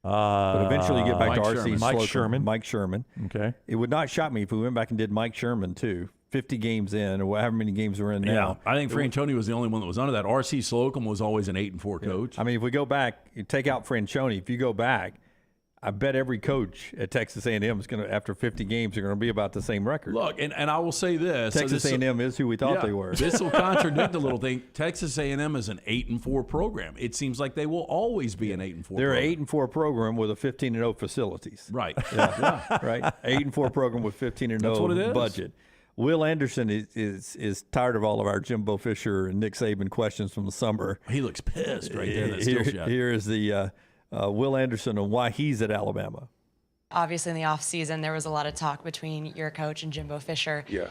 But eventually you get back to R.C. Slocum. Mike Sherman. Okay. It would not shock me if we went back and did Mike Sherman, too. 50 games in, or however many games we're in now. I think Franchione was the only one that was under that. R.C. Slocum was always an 8-4 coach. I mean, if we go back, you take out Franchione, if you go back, I bet every coach at Texas A&M is going to, after 50 games, are going to be about the same record. Look, and I will say this. Texas A&M is who we thought they were. This will contradict a little thing. Texas A&M is an 8-4 program. It seems like they will always be an 8-4 They're program. an 8-4 program with a 15-0 facilities. Right. Yeah. Right. 8-4 program with 15-0 budget. Will Anderson is tired of all of our Jimbo Fisher and Nick Saban questions from the summer. He looks pissed right there in that still shot. Here is the Will Anderson and why he's at Alabama. Obviously, in the offseason, there was a lot of talk between your coach and Jimbo Fisher. Yeah.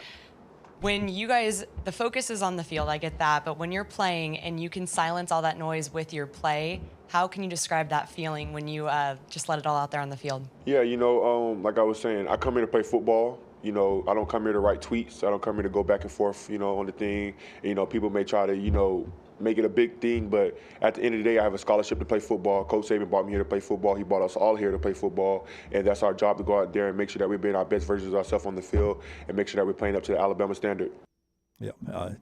When you guys, the focus is on the field, I get that, but when you're playing and you can silence all that noise with your play, how can you describe that feeling when you just let it all out there on the field? Yeah, like I was saying, I come here to play football. I don't come here to write tweets. I don't come here to go back and forth, on the thing. People may try to, make it a big thing, but at the end of the day, I have a scholarship to play football. Coach Saban brought me here to play football. He brought us all here to play football, and that's our job to go out there and make sure that we're being our best versions of ourselves on the field and make sure that we're playing up to the Alabama standard. Yeah,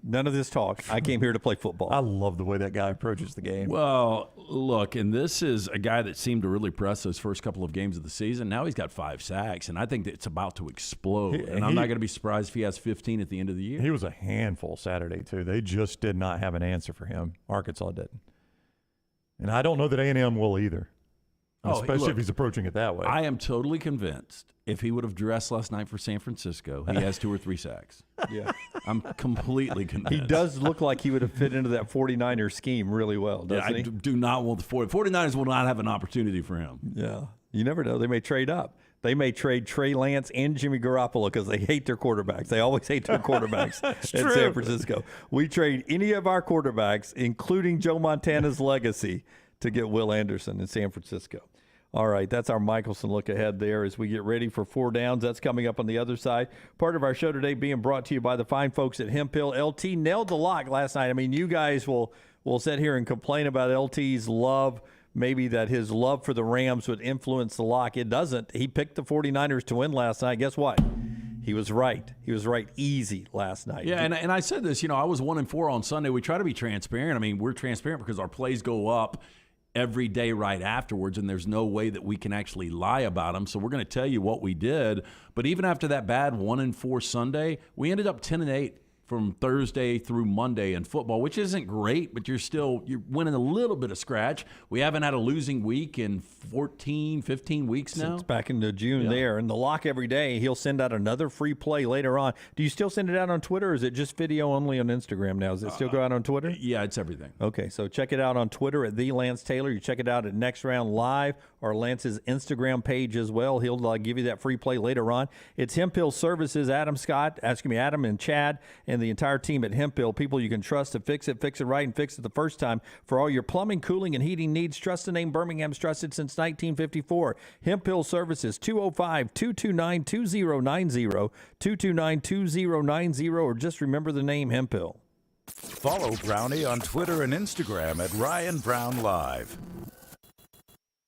none of this talk. I came here to play football. I love the way that guy approaches the game. Well, look, and this is a guy that seemed to really press those first couple of games of the season. Now he's got 5 sacks, and I think that it's about to explode. And I'm not going to be surprised if he has 15 at the end of the year. He was a handful Saturday, too. They just did not have an answer for him. Arkansas didn't. And I don't know that A&M will either, especially if he's approaching it that way. I am totally convinced if he would have dressed last night for San Francisco, he has 2 or 3 sacks. Yeah. I'm completely convinced. He does look like he would have fit into that 49er scheme really well, doesn't he? I do not want the 49ers will not have an opportunity for him. Yeah. You never know. They may trade up. They may trade Trey Lance and Jimmy Garoppolo because they hate their quarterbacks. They always hate their quarterbacks at San Francisco. We trade any of our quarterbacks, including Joe Montana's legacy, to get Will Anderson in San Francisco. All right, that's our Michelson look ahead there as we get ready for 4 downs. That's coming up on the other side. Part of our show today being brought to you by the fine folks at Hemphill. LT nailed the lock last night. I mean, you guys will sit here and complain about LT's love, maybe that his love for the Rams would influence the lock. It doesn't. He picked the 49ers to win last night. Guess what? He was right. He was right easy last night. Yeah, and I said this, I was 1-4 on Sunday. We try to be transparent. I mean, we're transparent because our plays go up every day right afterwards, and there's no way that we can actually lie about them. So we're going to tell you what we did. But even after that bad 1-4 Sunday, we ended up 10-8 from Thursday through Monday in football, which isn't great, but you're winning a little bit of scratch. We haven't had a losing week in 14, 15 weeks now. Since back into June there. And the lock every day, he'll send out another free play later on. Do you still send it out on Twitter, or is it just video only on Instagram now? Does it still go out on Twitter? Yeah, it's everything. Okay, so check it out on Twitter at @TheLanceTaylor. You check it out at Next Round Live or Lance's Instagram page as well. He'll give you that free play later on. It's Hemphill Services, Adam and Chad, and the entire team at Hemphill, people you can trust to fix it right, and fix it the first time. For all your plumbing, cooling, and heating needs, trust the name Birmingham's trusted since 1954. Hemphill Services, 205-229-2090, 229-2090, or just remember the name Hemphill. Follow Brownie on Twitter and Instagram at Ryan Brown Live.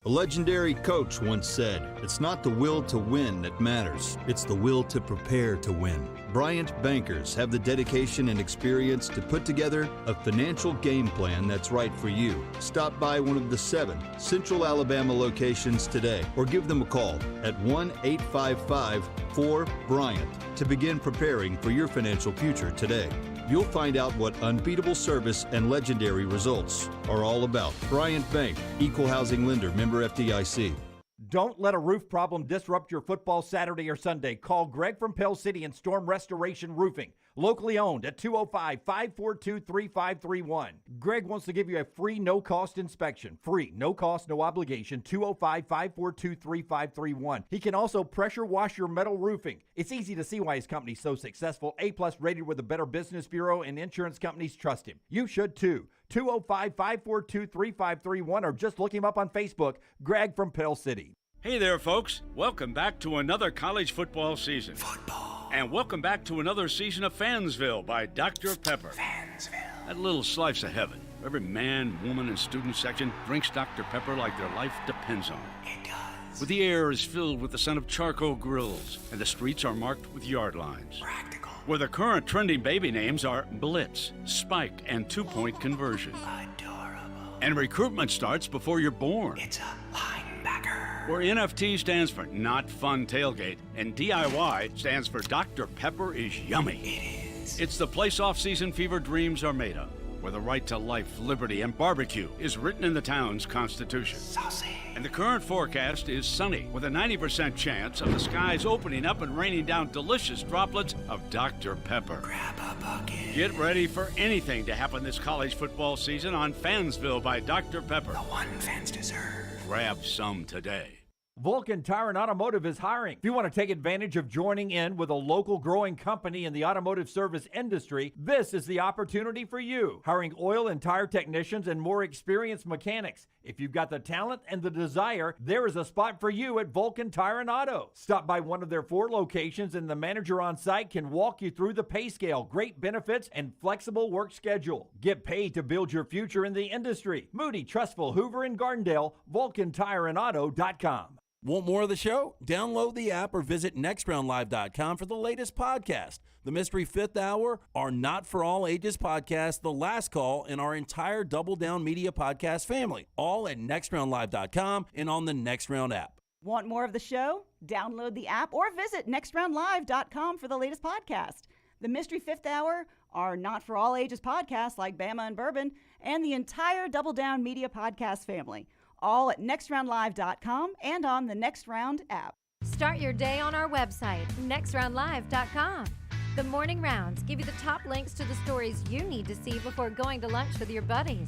A legendary coach once said, "It's not the will to win that matters, it's the will to prepare to win." Bryant Bankers have the dedication and experience to put together a financial game plan that's right for you. Stop by one of the 7 Central Alabama locations today or give them a call at 1-855-4-BRYANT to begin preparing for your financial future today. You'll find out what unbeatable service and legendary results are all about. Bryant Bank, Equal Housing Lender, member FDIC. Don't let a roof problem disrupt your football Saturday or Sunday. Call Greg from Pell City and Storm Restoration Roofing. Locally owned at 205-542-3531. Greg wants to give you a free, no-cost inspection. Free, no cost, no obligation, 205-542-3531. He can also pressure wash your metal roofing. It's easy to see why his company's so successful. A-plus rated with the Better Business Bureau, and insurance companies trust him. You should too. 205-542-3531, or just look him up on Facebook, Greg from Pell City. Hey there, folks. Welcome back to another college football season. And welcome back to another season of Fansville by Dr. Pepper. That little slice of heaven. Every man, woman, and student section drinks Dr. Pepper like their life depends on it. It does. Where the air is filled with the scent of charcoal grills, and the streets are marked with yard lines. Practical. Where the current trending baby names are Blitz, Spike, and 2-point conversion. Adorable. And recruitment starts before you're born. It's a linebacker. where NFT stands for Not Fun Tailgate and DIY stands for Dr. Pepper is Yummy. It is. It's the place off-season fever dreams are made of, where the right to life, liberty, and barbecue is written in the town's constitution. Saucy. And the current forecast is sunny, with a 90% chance of the skies opening up and raining down delicious droplets of Dr. Pepper. Grab a bucket. Get ready for anything to happen this college football season on Fansville by Dr. Pepper. The one fans deserve. Grab some today. Vulcan Tire and Automotive is hiring. If you want to take advantage of joining in with a local growing company in the automotive service industry, this is the opportunity for you. Hiring oil and tire technicians and more experienced mechanics. If you've got the talent and the desire, there is a spot for you at Vulcan Tire and Auto. Stop by one of their 4 locations and the manager on site can walk you through the pay scale, great benefits, and flexible work schedule. Get paid to build your future in the industry. Moody, Trustful, Hoover, and Gardendale, VulcanTireandAuto.com. Want more of the show? Download the app or visit nextroundlive.com for the latest podcast. The Mystery Fifth Hour, our Not For All Ages podcast, The Last Call, and our entire Double Down Media podcast family. All at nextroundlive.com and on the Next Round app. Want more of the show? Download the app or visit nextroundlive.com for the latest podcast. The Mystery Fifth Hour, our Not For All Ages podcast like Bama and Bourbon, and the entire Double Down Media podcast family. All at nextroundlive.com and on the Next Round app. Start your day on our website, nextroundlive.com. The morning rounds give you the top links to the stories you need to see before going to lunch with your buddies.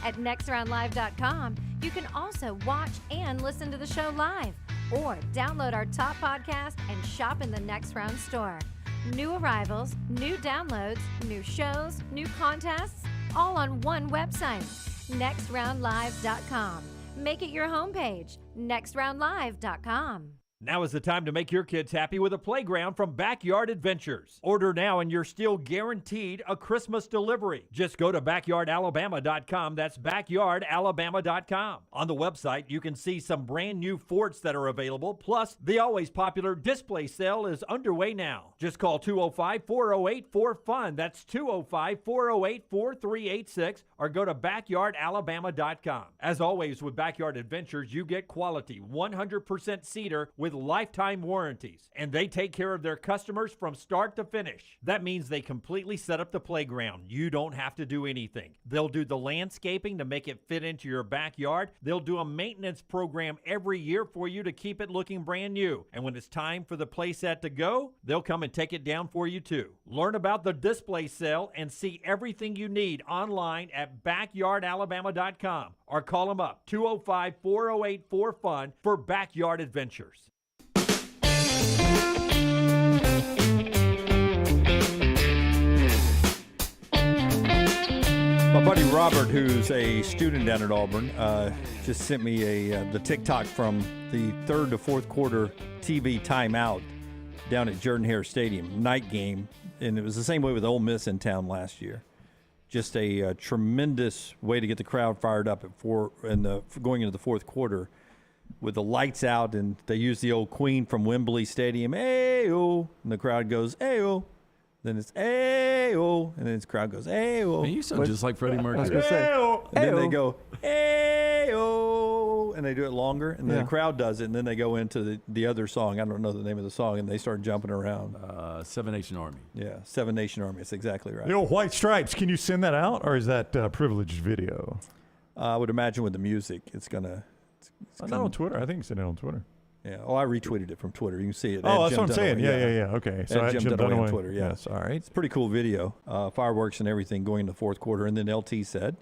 At nextroundlive.com, you can also watch and listen to the show live, or download our top podcast and shop in the Next Round store. New arrivals, new downloads, new shows, new contests, all on one website, nextroundlive.com. Make it your homepage, nextroundlive.com. Now is the time to make your kids happy with a playground from Backyard Adventures. Order now and you're still guaranteed a Christmas delivery. Just go to backyardalabama.com. That's backyardalabama.com. On the website, you can see some brand new forts that are available. Plus, the always popular display sale is underway now. Just call 205-408-4FUN. That's 205-408-4386 or go to backyardalabama.com. As always with Backyard Adventures, you get quality 100% cedar with lifetime warranties, and they take care of their customers from start to finish. That means they completely set up the playground. You don't have to do anything. They'll do the landscaping to make it fit into your backyard. They'll do a maintenance program every year for you to keep it looking brand new. And when it's time for the playset to go, they'll come and take it down for you too. Learn about the display sale and see everything you need online at backyardalabama.com or call them up 205-408-4FUN for Backyard Adventures. My buddy Robert, who's a student down at Auburn, just sent me the TikTok from the third to fourth quarter TV timeout down at Jordan-Hare Stadium, night game, and it was the same way with Ole Miss in town last year. Just a tremendous way to get the crowd fired up at going into the fourth quarter with the lights out, and they use the old Queen from Wembley Stadium, "Ayo," and the crowd goes, "Ayo." Then it's "Ayo," and then the crowd goes, "Ayo." Man, you sound just like Freddie Mercury. I was gonna say, and then they go, "Ayo," and they do it longer, and then the crowd does it, and then they go into the other song. I don't know the name of the song, and they start jumping around. Seven Nation Army. Yeah, Seven Nation Army. That's exactly right. The old White Stripes. Can you send that out, or is that privileged video? I would imagine with the music, it's gonna. It's not on Twitter. I think you sent it on Twitter. Yeah. Oh, I retweeted it from Twitter. You can see it. Oh, that's what I'm saying. Yeah. Okay. So I Jim Dunaway on Twitter. Yeah. Yes. All right. It's a pretty cool video. Fireworks and everything going into the fourth quarter, and then LT said,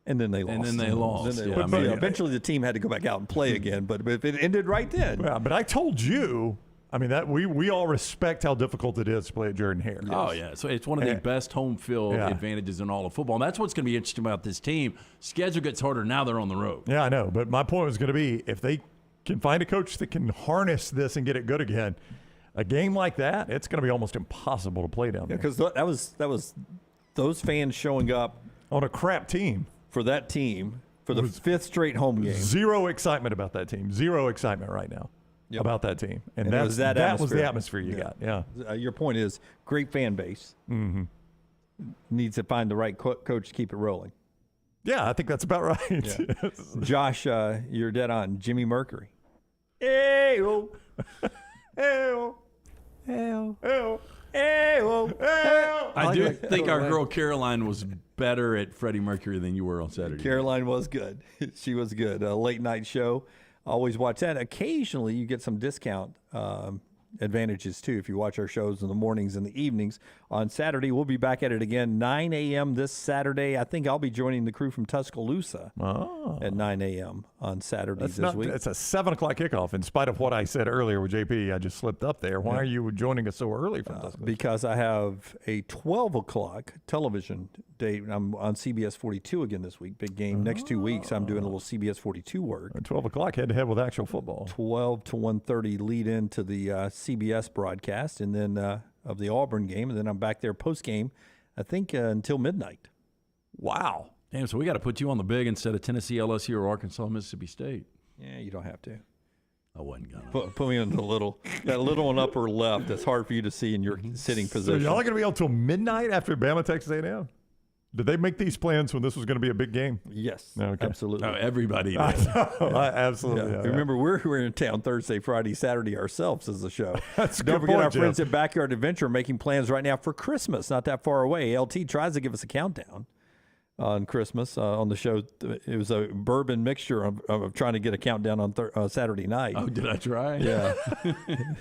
and then they lost. Eventually, the team had to go back out and play again. But it ended right then. Yeah. But I told you. I mean, that we all respect how difficult it is to play at Jordan-Hare. Yes. Oh, yeah. So it's one of the best home field advantages in all of football. And that's what's going to be interesting about this team. Schedule gets harder. Now they're on the road. Yeah, I know. But my point was going to be, if they can find a coach that can harness this and get it good again, a game like that, it's going to be almost impossible to play down there. Because that was those fans showing up on a crap team for that team for the fifth straight home game. Zero excitement about that team. Zero excitement right now. Yep. About that team. And that was the atmosphere you got. Yeah. Your point is great fan base. Mm-hmm. Needs to find the right coach to keep it rolling. Yeah, I think that's about right. Yeah. Josh, you're dead on. Jimmy Mercury. Ayo. Ayo. Ayo. Ayo. Ayo. Ayo. I do think our girl Caroline was better at Freddie Mercury than you were on Saturday. Caroline was good. She was good. A late night show. Always watch that. Occasionally, you get some discount advantages, too, if you watch our shows in the mornings and the evenings. On Saturday, we'll be back at it again, 9 a.m. this Saturday. I think I'll be joining the crew from Tuscaloosa at 9 a.m. on Saturday this week. It's a 7 o'clock kickoff. In spite of what I said earlier with JP, I just slipped up there. Why are you joining us so early from Tuscaloosa? Because I have a 12 o'clock television date. I'm on CBS 42 again this week. Big game. Next 2 weeks, I'm doing a little CBS 42 work. At 12 o'clock, head-to-head with actual football. 12 to 1:30 lead into the CBS broadcast, and then of the Auburn game, and then I'm back there post-game, I think, until midnight. Wow. Damn, so we got to put you on the big instead of Tennessee, LSU, or Arkansas, Mississippi State. Yeah, you don't have to. I wasn't going to. Put me in that little one upper left that's hard for you to see in your sitting position. So y'all are going to be on until midnight after Bama, Texas A&M? Did they make these plans when this was going to be a big game? Yes, okay. Absolutely. Oh, everybody did. Absolutely. Yeah. Remember, we're in town Thursday, Friday, Saturday ourselves as the show. Don't forget our friends at Backyard Adventure making plans right now for Christmas, not that far away. LT tries to give us a countdown on Christmas on the show. It was a bourbon mixture of trying to get a countdown on Saturday night. Oh, did I try? Yeah.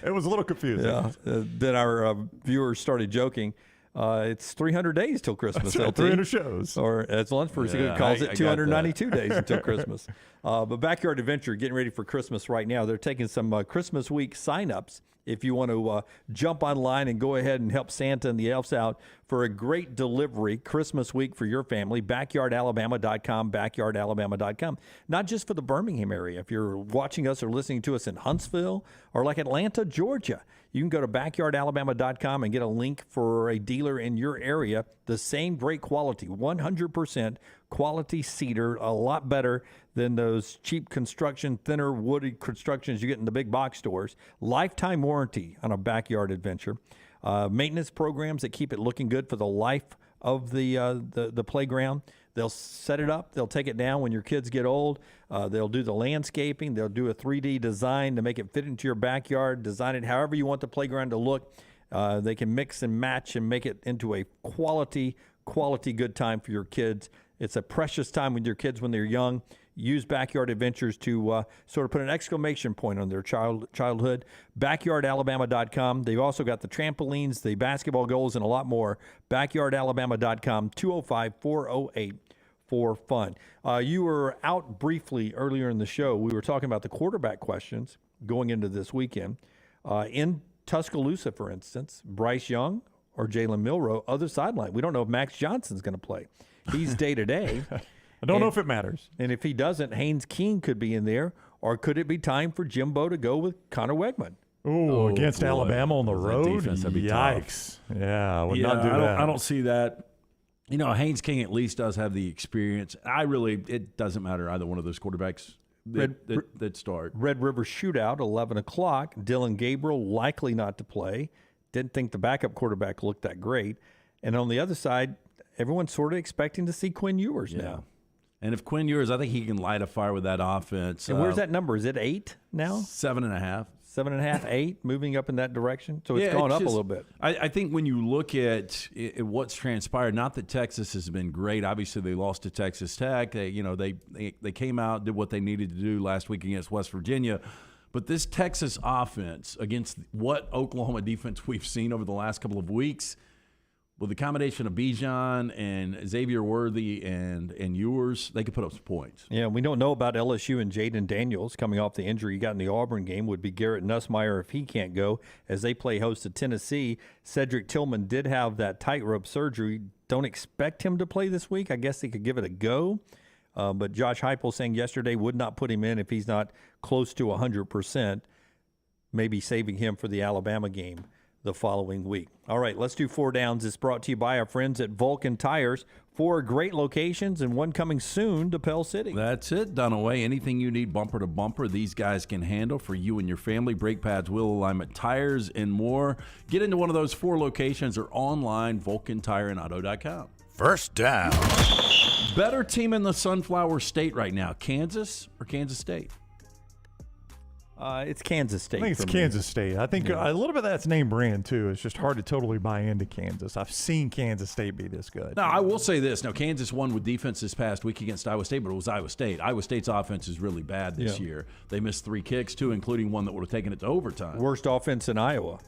It was a little confusing. Yeah. Then our viewers started joking. It's 300 days till Christmas. That's right, 300 shows. Or as Lunsford calls it, 292 days until Christmas. But Backyard Adventure, getting ready for Christmas right now. They're taking some Christmas week signups. If you want to jump online and go ahead and help Santa and the elves out for a great delivery Christmas week for your family, backyardalabama.com, backyardalabama.com. Not just for the Birmingham area. If you're watching us or listening to us in Huntsville or like Atlanta, Georgia, you can go to backyardalabama.com and get a link for a dealer in your area. The same great quality, 100% quality cedar, a lot better than those cheap construction, thinner woody constructions you get in the big box stores. Lifetime warranty on a Backyard Adventure. Maintenance programs that keep it looking good for the life of the playground. They'll set it up. They'll take it down when your kids get old. They'll do the landscaping. They'll do a 3D design to make it fit into your backyard. Design it however you want the playground to look. They can mix and match and make it into a quality good time for your kids. It's a precious time with your kids when they're young. Use Backyard Adventures to sort of put an exclamation point on their childhood. Backyardalabama.com. They've also got the trampolines, the basketball goals, and a lot more. Backyardalabama.com, 205-408-4FUN. You were out briefly earlier in the show. We were talking about the quarterback questions going into this weekend. In Tuscaloosa, for instance, Bryce Young or Jalen Milroe, other sideline. We don't know if Max Johnson's going to play. He's day-to-day. I don't know if it matters. And if he doesn't, Haynes King could be in there. Or could it be time for Jimbo to go with Connor Wegman? Against Alabama on the road? Defense, that'd be Yikes. Tough. Yeah, I would not do that. I don't see that. You know, Haynes King at least does have the experience. It doesn't matter either one of those quarterbacks that start. Red River Shootout, 11 o'clock. Dylan Gabriel likely not to play. Didn't think the backup quarterback looked that great. And on the other side, everyone's sort of expecting to see Quinn Ewers now. And if Quinn Ewers, I think he can light a fire with that offense. And where's that number? Is it 8 now? 7.5. 7.5, 8, moving up in that direction. So it's gone up a little bit. I think when you look at what's transpired, not that Texas has been great. Obviously, they lost to Texas Tech. They came out, did what they needed to do last week against West Virginia. But this Texas offense against what Oklahoma defense we've seen over the last couple of weeks, with the combination of Bijan and Xavier Worthy and Ewers, they could put up some points. Yeah, we don't know about LSU and Jaden Daniels coming off the injury he got in the Auburn game. Would be Garrett Nussmeier if he can't go, as they play host to Tennessee. Cedric Tillman did have that tightrope surgery. Don't expect him to play this week. I guess they could give it a go. But Josh Heupel saying yesterday would not put him in if he's not close to 100%, maybe saving him for the Alabama game the following week. All right, let's do 4 Downs. It's brought to you by our friends at Vulcan Tires. 4 great locations and one coming soon to Pell City. That's it, Dunaway. Anything you need bumper to bumper, these guys can handle for you and your family. Brake pads, wheel alignment, tires, and more. Get into one of those 4 locations or online, VulcanTireandAuto.com. First down. Better team in the Sunflower State right now, Kansas or Kansas State? It's Kansas State. I think it's Kansas State. I think a little bit of that's name brand, too. It's just hard to totally buy into Kansas. I've seen Kansas State be this good. Now, I will say this. Now, Kansas won with defense this past week against Iowa State, but it was Iowa State. Iowa State's offense is really bad this year. They missed 3 kicks, 2, including one that would have taken it to overtime. Worst offense in Iowa.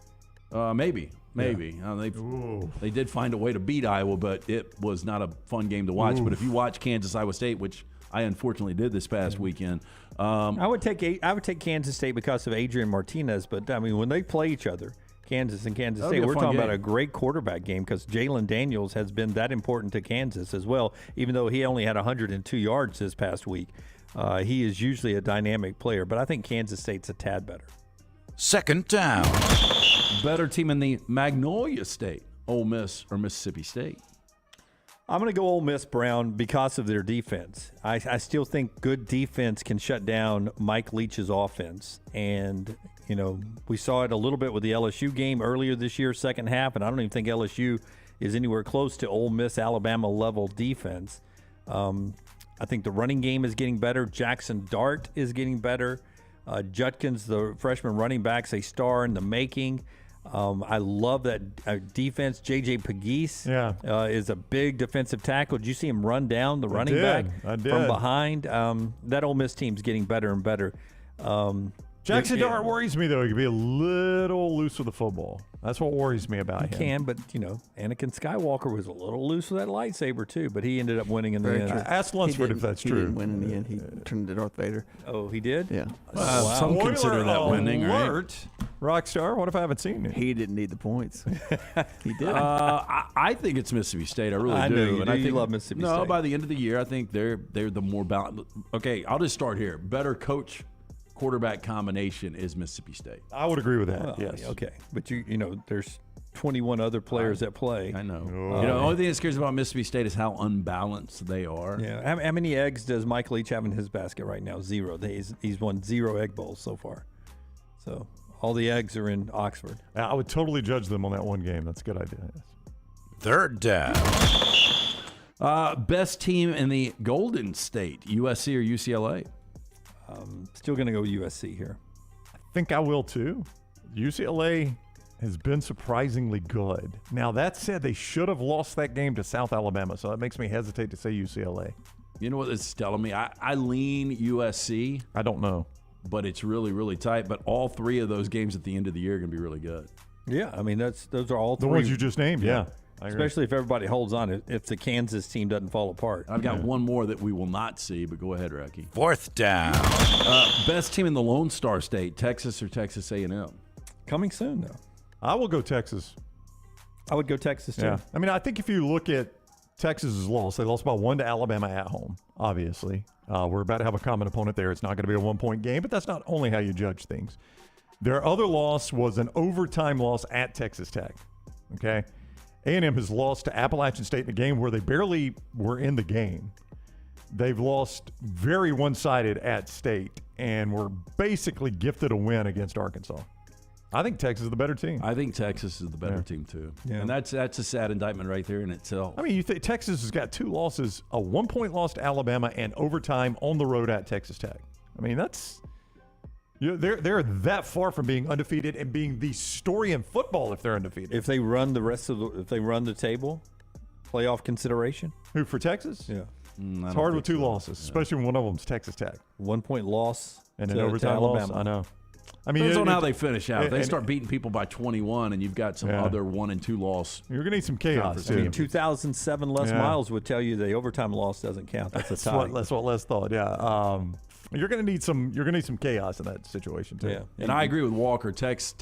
Maybe. They did find a way to beat Iowa, but it was not a fun game to watch. But if you watch Kansas-Iowa State, which I unfortunately did this past weekend. I would take Kansas State because of Adrian Martinez, but I mean when they play each other, Kansas and Kansas State, we're talking about a great quarterback game because Jalen Daniels has been that important to Kansas as well. Even though he only had 102 yards this past week, he is usually a dynamic player. But I think Kansas State's a tad better. Second down. Better team in the Magnolia State, Ole Miss or Mississippi State? I'm going to go Ole Miss, Brown, because of their defense. I still think good defense can shut down Mike Leach's offense. And, you know, we saw it a little bit with the LSU game earlier this year, second half, and I don't even think LSU is anywhere close to Ole Miss, Alabama-level defense. I think the running game is getting better. Jackson Dart is getting better. Judkins, the freshman running back's a star in the making. I love that defense. J.J. Pegues is a big defensive tackle. Did you see him run down the running back from behind? That Ole Miss team's getting better and better. Jackson Dart worries me, though. He could be a little loose with the football. That's what worries me about him. He can, but, you know, Anakin Skywalker was a little loose with that lightsaber, too, but he ended up winning in the end. Ask Lunsford if that's true. He didn't win in the end. He turned into Darth Vader. Oh, he did? Yeah. Wow. Some consider that winning, right? Rockstar, what if I haven't seen it? He didn't need the points. He did. I think it's Mississippi State. I really do. I know you and do. I think, love Mississippi State. No, by the end of the year, I think they're the more balanced. Okay, I'll just start here. Better coach quarterback combination is Mississippi State. I would agree with that. Well, yes. Okay, but you know, there's 21 other players that play. I know. You know, the only thing that scares me about Mississippi State is how unbalanced they are. Yeah. How many eggs does Mike Leach have in his basket right now? 0. He's won 0 egg bowls so far. So all the eggs are in Oxford. I would totally judge them on that one game. That's a good idea. Yes. Third down. Best team in the Golden State, USC or UCLA? Still going to go USC here. I think I will too. UCLA has been surprisingly good. Now, that said, they should have lost that game to South Alabama, so that makes me hesitate to say UCLA. You know what this is telling me? I lean USC. I don't know. But it's really, really tight. But all 3 of those games at the end of the year are going to be really good. Yeah, I mean, those are all 3. The ones you just named, yeah. Especially if everybody holds on, if the Kansas team doesn't fall apart. I've got one more that we will not see, but go ahead, Rocky. Fourth down. Best team in the Lone Star State, Texas or Texas A&M? Coming soon, though. I will go Texas. I would go Texas, too. Yeah. I mean, I think if you look at Texas's loss, they lost by 1 to Alabama at home, obviously. We're about to have a common opponent there. It's not going to be a 1-point game, but that's not only how you judge things. Their other loss was an overtime loss at Texas Tech, okay? A&M has lost to Appalachian State in a game where they barely were in the game. They've lost very one-sided at State and were basically gifted a win against Arkansas. I think Texas is the better team. I think Texas is the better team, too. Yeah. And that's a sad indictment right there in itself. I mean, you think Texas has got 2 losses, a 1-point loss to Alabama and overtime on the road at Texas Tech. I mean, that's... they're that far from being undefeated and being the story in football if they're undefeated. If they run the table, playoff consideration. Who, for Texas? Yeah. It's hard with 2 losses, especially when one of them's Texas Tech. 1-point loss and an overtime loss. I know. I mean, depends on how they finish out. If they start beating people by 21 and you've got some other 1 and 2 loss. You're going to need some chaos. I mean, 2007 Les Miles would tell you the overtime loss doesn't count. That's a tie. That's what Les thought. Yeah. You're going to need some chaos in that situation too. Yeah. And I agree with Walker. Texas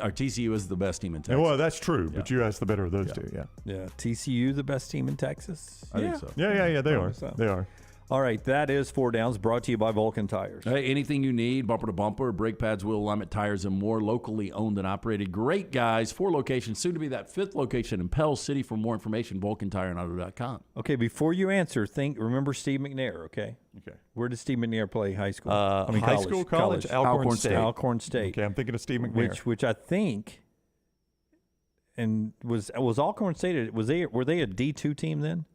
or TCU is the best team in Texas. Well, that's true, but you asked the better of those two. Yeah. Yeah. TCU the best team in Texas. I think so. Yeah. They are. They are. All right, that is 4 Downs, brought to you by Vulcan Tires. Hey, anything you need, bumper to bumper, brake pads, wheel alignment, tires, and more, locally owned and operated. Great guys, 4 locations, soon to be that 5th location in Pell City. For more information, vulcantireandauto.com. Okay, before you answer, remember Steve McNair, okay? Okay. Where did Steve McNair play high school? College. Alcorn State. Alcorn State. Okay, I'm thinking of Steve McNair. Which I think, and was Alcorn State, were they a D2 team then?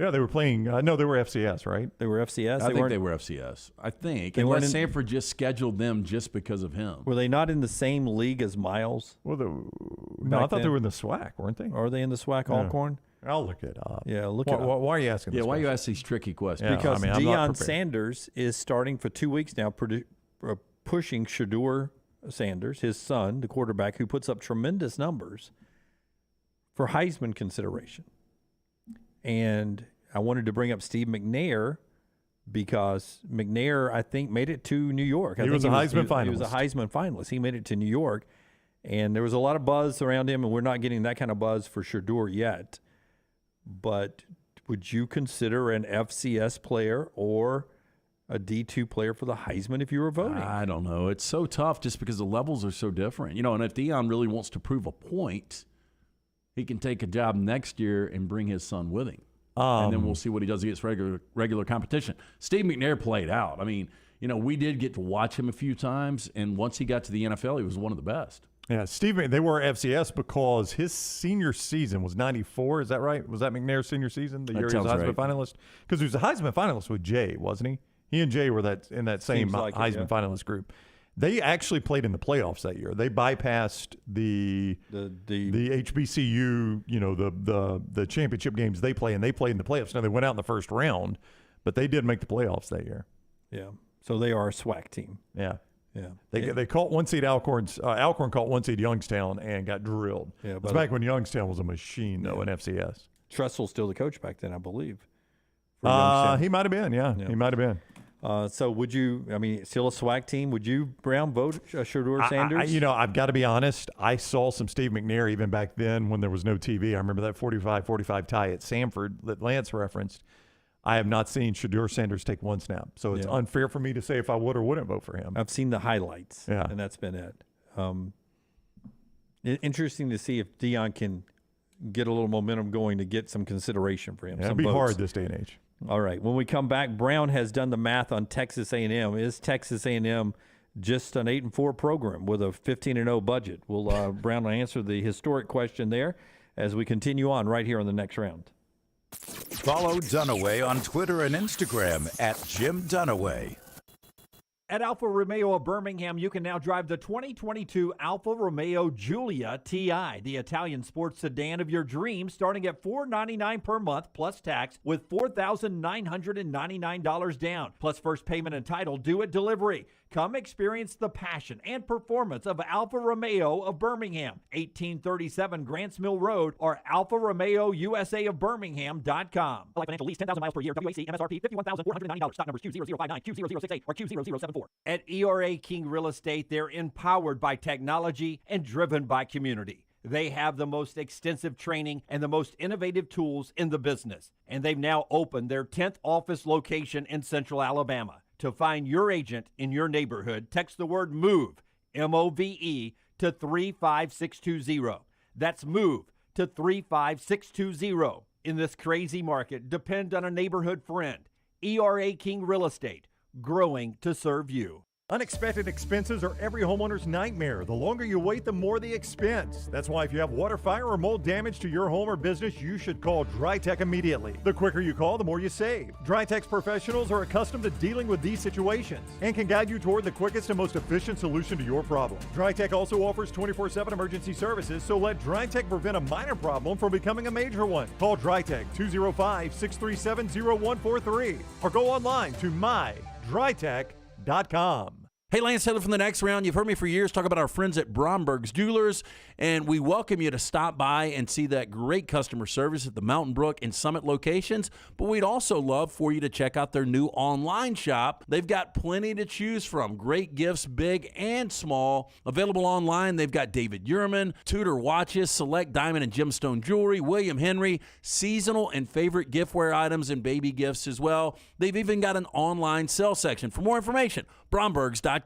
Yeah, they were playing. No, they were FCS, right? They were FCS. I think they were FCS. I think. Unless Sanford just scheduled them just because of him. Were they not in the same league as Miles? Well, no, I thought they were in the SWAC, weren't they? Are they in the SWAC Alcorn? I'll look it up. Yeah, look it up. Why are you asking this why question? you ask these tricky questions? Yeah, Because I'm not Deion Sanders is starting for 2 weeks now, pushing Shedeur Sanders, his son, the quarterback, who puts up tremendous numbers, for Heisman consideration. And I wanted to bring up Steve McNair because McNair, I think, made it to New York. He was a Heisman finalist. He was a Heisman finalist. He made it to New York, and there was a lot of buzz around him, and we're not getting that kind of buzz for Shedeur yet. But would you consider an FCS player or a D2 player for the Heisman if you were voting? I don't know. It's so tough just because the levels are so different. And if Deion really wants to prove a point, he can take a job next year and bring his son with him. And then we'll see what he does against regular competition. Steve McNair played out. I mean, we did get to watch him a few times, and once he got to the NFL, he was one of the best. Yeah, they were FCS because his senior season was 94. Is that right? Was that McNair's senior season, the year he was a Heisman finalist? Because he was a Heisman finalist with Jay, wasn't he? He and Jay were in that same Heisman finalist group. They actually played in the playoffs that year. They bypassed the HBCU, the championship games they play, and they played in the playoffs. Now they went out in the first round, but they did make the playoffs that year. Yeah, so they are a SWAC team. Yeah. Yeah, they caught one seed Alcorn. Alcorn caught one seed Youngstown and got drilled. Yeah, it was back when Youngstown was a machine, though, in FCS. Tressel's still the coach back then, I believe. He might have been. Yeah, he might have been. So would you? I mean, still a SWAC team? Would you, Brown, vote Shedeur Sanders? I've got to be honest. I saw some Steve McNair even back then when there was no TV. I remember that 45-45 tie at Sanford that Lance referenced. I have not seen Shedeur Sanders take one snap, so it's unfair for me to say if I would or wouldn't vote for him. I've seen the highlights, and that's been it. Interesting to see if Deion can get a little momentum going to get some consideration for him. It'd be hard this day and age. All right, when we come back, Brown has done the math on Texas A&M. Is Texas A&M just an 8-4 program with a 15-0 budget? Will Brown answer the historic question there as we continue on right here on the next round. Follow Dunaway on Twitter and Instagram at Jim Dunaway. At Alfa Romeo of Birmingham, you can now drive the 2022 Alfa Romeo Giulia TI, the Italian sports sedan of your dreams, starting at $499 per month plus tax with $4,999 down, plus first payment and title due at delivery. Come experience the passion and performance of Alfa Romeo of Birmingham, 1837 Grants Mill Road, or AlfaRomeoUSAofBirmingham.com. Like financial lease, 10,000 miles per year, WAC, MSRP, $51,490. Stock numbers Q0059, Q0068, or Q0074. At ERA King Real Estate, they're empowered by technology and driven by community. They have the most extensive training and the most innovative tools in the business. And they've now opened their 10th office location in Central Alabama. To find your agent in your neighborhood, text the word MOVE, M-O-V-E, to 35620. That's MOVE to 35620. In this crazy market, depend on a neighborhood friend. ERA King Real Estate, growing to serve you. Unexpected expenses are every homeowner's nightmare. The longer you wait, the more the expense. That's why if you have water, fire, or mold damage to your home or business, you should call DryTech immediately. The quicker you call, the more you save. DryTech's professionals are accustomed to dealing with these situations and can guide you toward the quickest and most efficient solution to your problem. DryTech also offers 24/7 emergency services, so let DryTech prevent a minor problem from becoming a major one. Call DryTech 205-637-0143 or go online to mydrytech.com. Hey, Lance Taylor from the Next Round. You've heard me for years talk about our friends at Bromberg's Jewelers, and we welcome you to stop by and see that great customer service at the Mountain Brook and Summit locations. But we'd also love for you to check out their new online shop. They've got plenty to choose from. Great gifts, big and small. Available online, they've got David Yurman, Tudor watches, select diamond and gemstone jewelry, William Henry, seasonal and favorite giftware items and baby gifts as well. They've even got an online sale section. For more information, brombergs.com.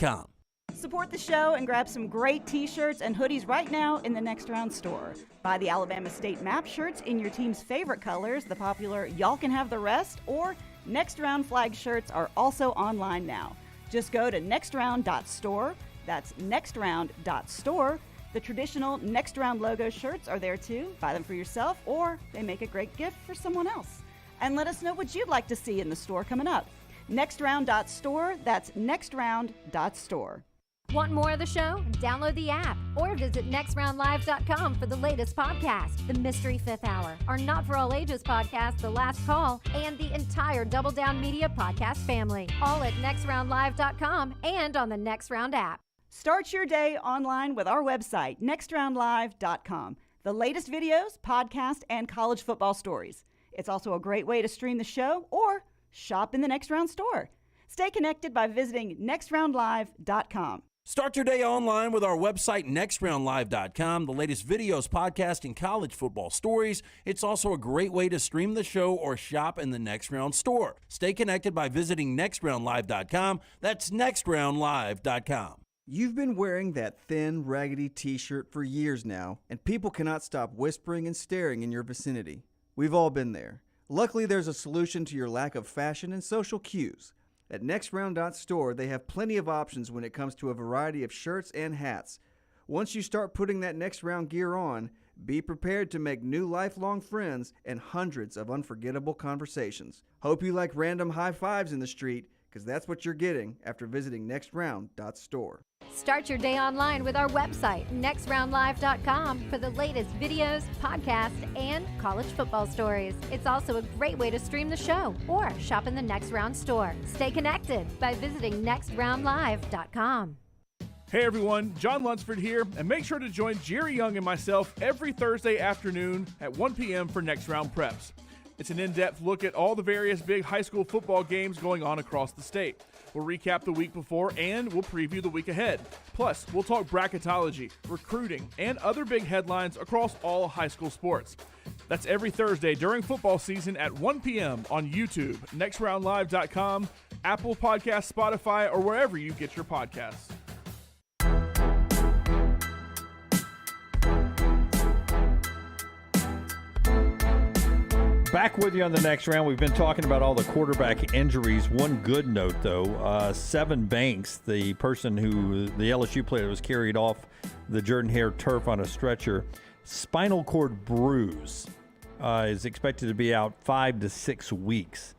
Support the show and grab some great t-shirts and hoodies right now in the Next Round store. Buy the Alabama State map shirts in your team's favorite colors, the popular Y'all Can Have the Rest, or Next Round flag shirts are also online now. Just go to nextround.store. That's nextround.store. The traditional Next Round logo shirts are there too. Buy them for yourself, or they make a great gift for someone else. and let us know what you'd like to see in the store coming up. Nextround.store, that's nextround.store. Want more of the show? Download the app or visit nextroundlive.com for the latest podcast, The Mystery Fifth Hour, our Not For All Ages podcast, The Last Call, and the entire Double Down Media podcast family, all at nextroundlive.com and on the Next Round app. Start your day online with our website, nextroundlive.com. The latest videos, podcasts, and college football stories. It's also a great way to stream the show or shop in the Next Round store. Stay connected by visiting nextroundlive.com. Start your day online with our website, nextroundlive.com. The latest videos, podcasts, and college football stories. It's also a great way to stream the show or shop in the Next Round store. Stay connected by visiting nextroundlive.com. That's nextroundlive.com. You've been wearing that thin, raggedy t-shirt for years now, and people cannot stop whispering and staring in your vicinity. We've all been there. Luckily, there's a solution to your lack of fashion and social cues. At nextround.store, they have plenty of options when it comes to a variety of shirts and hats. Once you start putting that Next Round gear on, be prepared to make new lifelong friends and hundreds of unforgettable conversations. Hope you like random high fives in the street, because that's what you're getting after visiting nextround.store. Start your day online with our website, nextroundlive.com, for the latest videos, podcasts, and college football stories. It's also a great way to stream the show or shop in the Next Round store. Stay connected by visiting nextroundlive.com. Hey everyone, John Lunsford here, and make sure to join Jerry Young and myself every Thursday afternoon at 1 p.m. for Next Round Preps. It's an in-depth look at all the various big high school football games going on across the state. We'll recap the week before and we'll preview the week ahead. Plus, we'll talk bracketology, recruiting, and other big headlines across all high school sports. That's every Thursday during football season at 1 p.m. on YouTube, nextroundlive.com, Apple Podcasts, Spotify, or wherever you get your podcasts. Back with you on the Next Round. We've been talking about all the quarterback injuries. One good note, though, Seven Banks, the person who the LSU player was carried off the Jordan-Hare turf on a stretcher, spinal cord bruise, is expected to be out 5 to 6 weeks.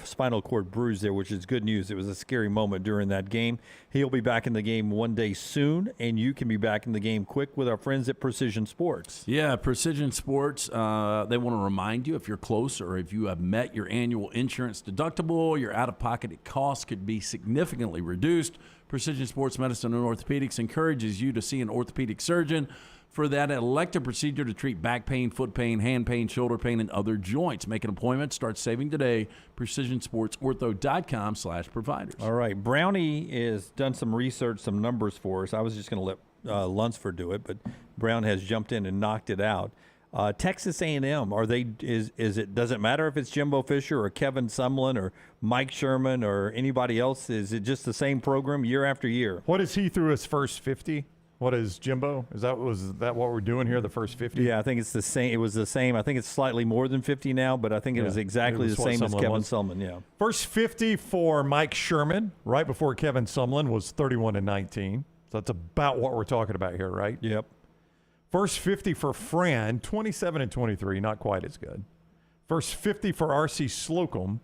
Spinal cord bruise there, which is good news. It was a scary moment during that game. He'll be back in the game one day soon, and you can be back in the game quick with our friends at Precision Sports. Yeah, Precision Sports, they want to remind you if you're close or if you have met your annual insurance deductible, your out-of-pocket costs could be significantly reduced. Precision Sports Medicine and Orthopedics encourages you to see an orthopedic surgeon for that elective procedure to treat back pain, foot pain, hand pain, shoulder pain, and other joints. Make an appointment. Start saving today. PrecisionSportsOrtho.com/providers. All right. Brownie has done some research, some numbers for us. I was just going to let Lunsford do it, but Brown has jumped in and knocked it out. Texas A&M, does it matter if it's Jimbo Fisher or Kevin Sumlin or Mike Sherman or anybody else? Is it just the same program year after year? What is he through his first 50? What is Jimbo? Was that what we're doing here, the first 50? Yeah, I think it's the same. It was the same. I think it's slightly more than 50 now, but I think it was exactly the same as Kevin Sumlin. Yeah. First 50 for Mike Sherman, right before Kevin Sumlin, was 31-19. So that's about what we're talking about here, right? Yep. First 50 for Fran, 27-23, not quite as good. First 50 for R.C. Slocum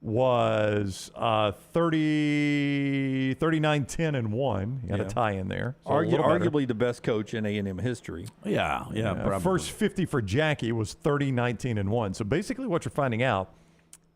was 39-10-1. He had a tie in there. So arguably the best coach in A&M history. Yeah, probably. First 50 for Jackie was 30-19-1. So basically what you're finding out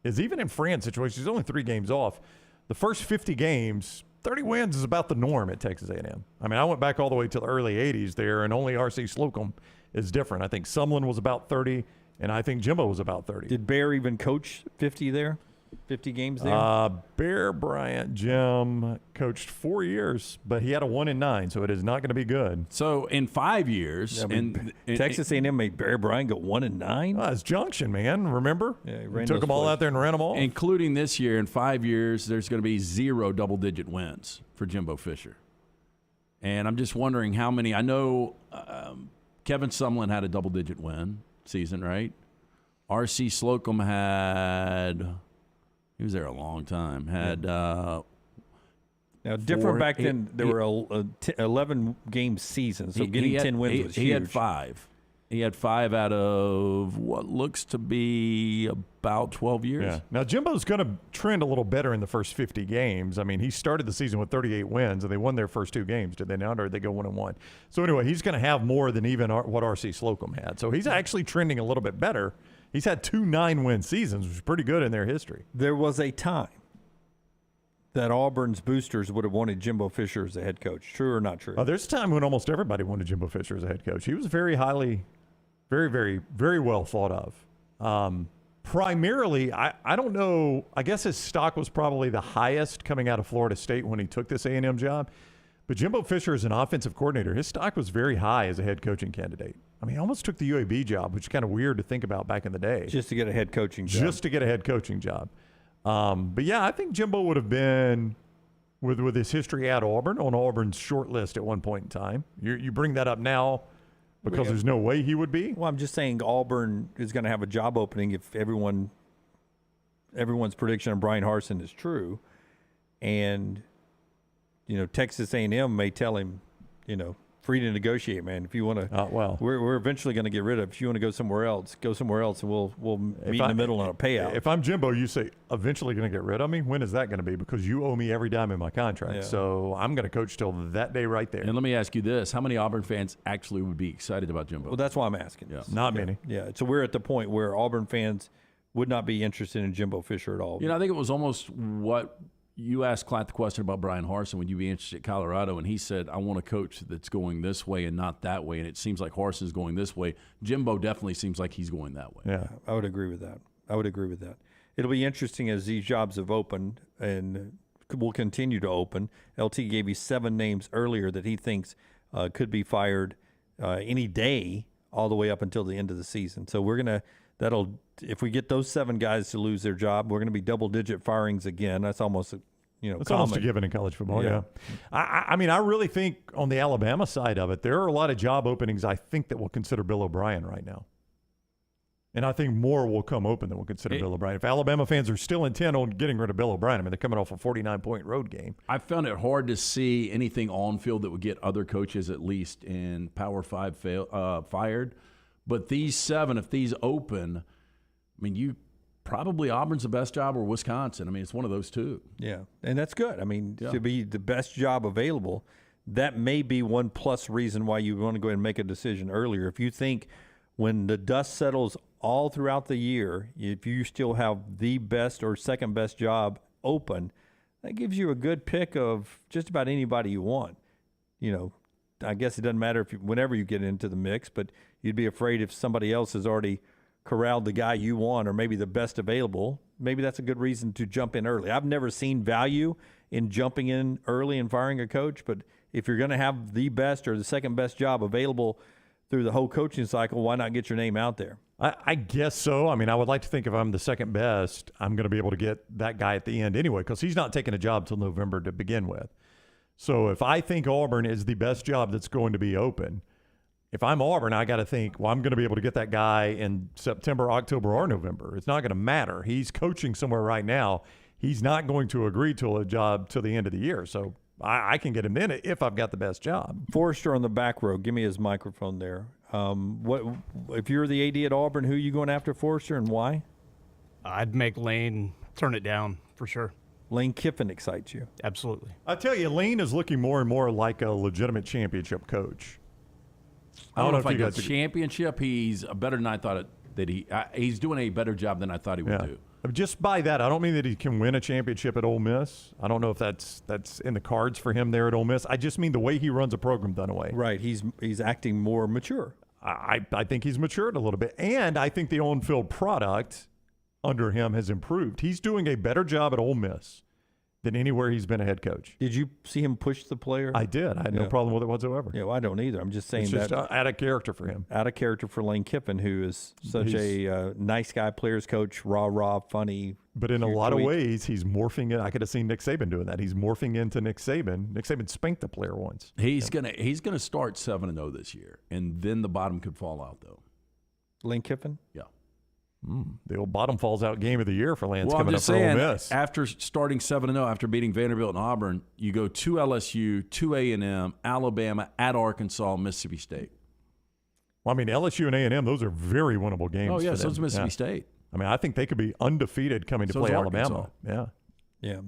is even in Fran's situation, he's only 3 games off. The first 50 games, 30 wins is about the norm at Texas A&M. I mean, I went back all the way to the early 80s there, and only R.C. Slocum is different. I think Sumlin was about 30, and I think Jimbo was about 30. Did Bear even coach 50 there? 50 games there? Bear Bryant, Jim, coached 4 years, but he had a 1-9, so it is not going to be good. So in 5 years, Texas A&M made Bear Bryant go 1-9. It's Junction, man. Remember? Yeah, he took them all out there and ran them all. Including this year. In 5 years, there's going to be 0 double-digit wins for Jimbo Fisher. And I'm just wondering how many. I know Kevin Sumlin had a double-digit win season, right? R.C. Slocum had. He was there a long time. Now, different back then, there were 11-game seasons, so getting 10 wins was huge. He had 5. He had 5 out of what looks to be about 12 years. Yeah. Now, Jimbo's going to trend a little better in the first 50 games. I mean, he started the season with 38 wins, and they won their first 2 games. Did they not, or did they go 1-1? So, anyway, he's going to have more than even what R.C. Slocum had. So, he's actually trending a little bit better. He's had 2 9-win seasons, which is pretty good in their history. There was a time that Auburn's boosters would have wanted Jimbo Fisher as a head coach. True or not true? There's a time when almost everybody wanted Jimbo Fisher as a head coach. He was very highly, very, very, very well thought of. Primarily, I don't know, I guess his stock was probably the highest coming out of Florida State when he took this A&M job. But Jimbo Fisher as an offensive coordinator, his stock was very high as a head coaching candidate. I mean, he almost took the UAB job, which is kind of weird to think about back in the day. Just to get a head coaching job. Just to get a head coaching job. But yeah, I think Jimbo would have been, with his history at Auburn, on Auburn's short list at one point in time. You bring that up now because there's no way he would be? Well, I'm just saying Auburn is going to have a job opening if everyone's prediction on Brian Harsin is true. And, Texas A&M may tell him, free to negotiate, man. If you want to, we're eventually going to get rid of. If you want to go somewhere else, and we'll meet in the middle on a payout. If I'm Jimbo, you say eventually going to get rid of me. When is that going to be? Because you owe me every dime in my contract. Yeah. So I'm going to coach till that day right there. And let me ask you this: how many Auburn fans actually would be excited about Jimbo? Well, that's why I'm asking. Yeah. Not many. Yeah. So we're at the point where Auburn fans would not be interested in Jimbo Fisher at all. I think it was almost what. You asked Klatt the question about Brian Harsin, would you be interested in Colorado? And he said, I want a coach that's going this way and not that way. And it seems like Harsin's going this way. Jimbo definitely seems like he's going that way. Yeah, I would agree with that. It'll be interesting as these jobs have opened and will continue to open. LT gave you 7 names earlier that he thinks could be fired any day all the way up until the end of the season. So if we get those 7 guys to lose their job, we're going to be double-digit firings again. That's almost it's almost a given in college football. Yeah. I mean, I really think on the Alabama side of it, there are a lot of job openings I think that will consider Bill O'Brien right now, and I think more will come open that will consider Bill O'Brien. If Alabama fans are still intent on getting rid of Bill O'Brien, I mean, they're coming off a 49-point road game. I found it hard to see anything on field that would get other coaches, at least in Power 5, fired. But these 7, if these open, I mean, probably Auburn's the best job or Wisconsin. I mean, it's one of those 2. Yeah, and that's good. I mean, to be the best job available, that may be one plus reason why you want to go ahead and make a decision earlier. If you think when the dust settles all throughout the year, if you still have the best or second best job open, that gives you a good pick of just about anybody you want. I guess it doesn't matter whenever you get into the mix, but you'd be afraid if somebody else has already corralled the guy you want or maybe the best available, maybe that's a good reason to jump in early. I've never seen value in jumping in early and firing a coach, but if you're going to have the best or the second best job available through the whole coaching cycle, why not get your name out there? I guess so. I mean, I would like to think if I'm the second best, I'm going to be able to get that guy at the end anyway, because he's not taking a job till November to begin with. So if I think Auburn is the best job that's going to be open, if I'm Auburn, I got to think, well, I'm going to be able to get that guy in September, October, or November. It's not going to matter. He's coaching somewhere right now. He's not going to agree to a job till the end of the year. So I can get him in if I've got the best job. Forrester on the back row. Give me his microphone there. What if you're the AD at Auburn, who are you going after, Forrester, and why? I'd make Lane turn it down for sure. Lane Kiffin excites you? Absolutely. I tell you, Lane is looking more and more like a legitimate championship coach. I don't know if he got championship. He's better than I thought he's doing a better job than I thought he would do. Just by that, I don't mean that he can win a championship at Ole Miss. I don't know if that's in the cards for him there at Ole Miss. I just mean the way he runs a program, Dunaway. Right. He's acting more mature. I think he's matured a little bit, and I think the on-field product under him has improved. He's doing a better job at Ole Miss than anywhere he's been a head coach. Did you see him push the player? I did. I had no problem with it whatsoever. Yeah, well, I don't either. I'm just saying it's just out of character for him. Out of character for Lane Kiffin, who is such a nice guy, players coach, rah, funny. But in a lot of ways, he's morphing it. I could have seen Nick Saban doing that. He's morphing into Nick Saban. Nick Saban spanked the player once. He's gonna start 7-0 this year, and then the bottom could fall out, though. Lane Kiffin? Yeah. The old bottom falls out game of the year for Lance coming up for Ole Miss. After starting 7-0, after beating Vanderbilt and Auburn, you go to LSU, to A&M, Alabama, at Arkansas, Mississippi State. I mean, LSU and A&M, those are very winnable games. Oh, yeah, for so them. is Mississippi State. I mean, I think they could be undefeated coming to So play is Alabama. Arkansas. Yeah.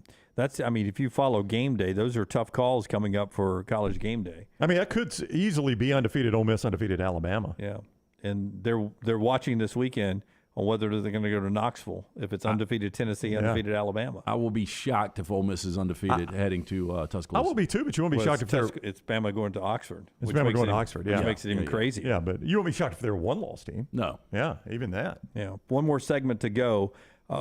I mean, if you follow game day, those are tough calls coming up for college game day. I mean, that could easily be undefeated Ole Miss, undefeated Alabama. Yeah. And they're watching this weekend on whether they're going to go to Knoxville if it's undefeated Tennessee, undefeated Alabama. I will be shocked if Ole Miss is undefeated heading to Tuscaloosa. I will be too, but you won't be shocked if they're. It's Bama going to Oxford. It's Bama going to Oxford, yeah. Which makes it even crazy. Yeah, but you won't be shocked if they're a one-loss team. No. Yeah, even that. Yeah. One more segment to go.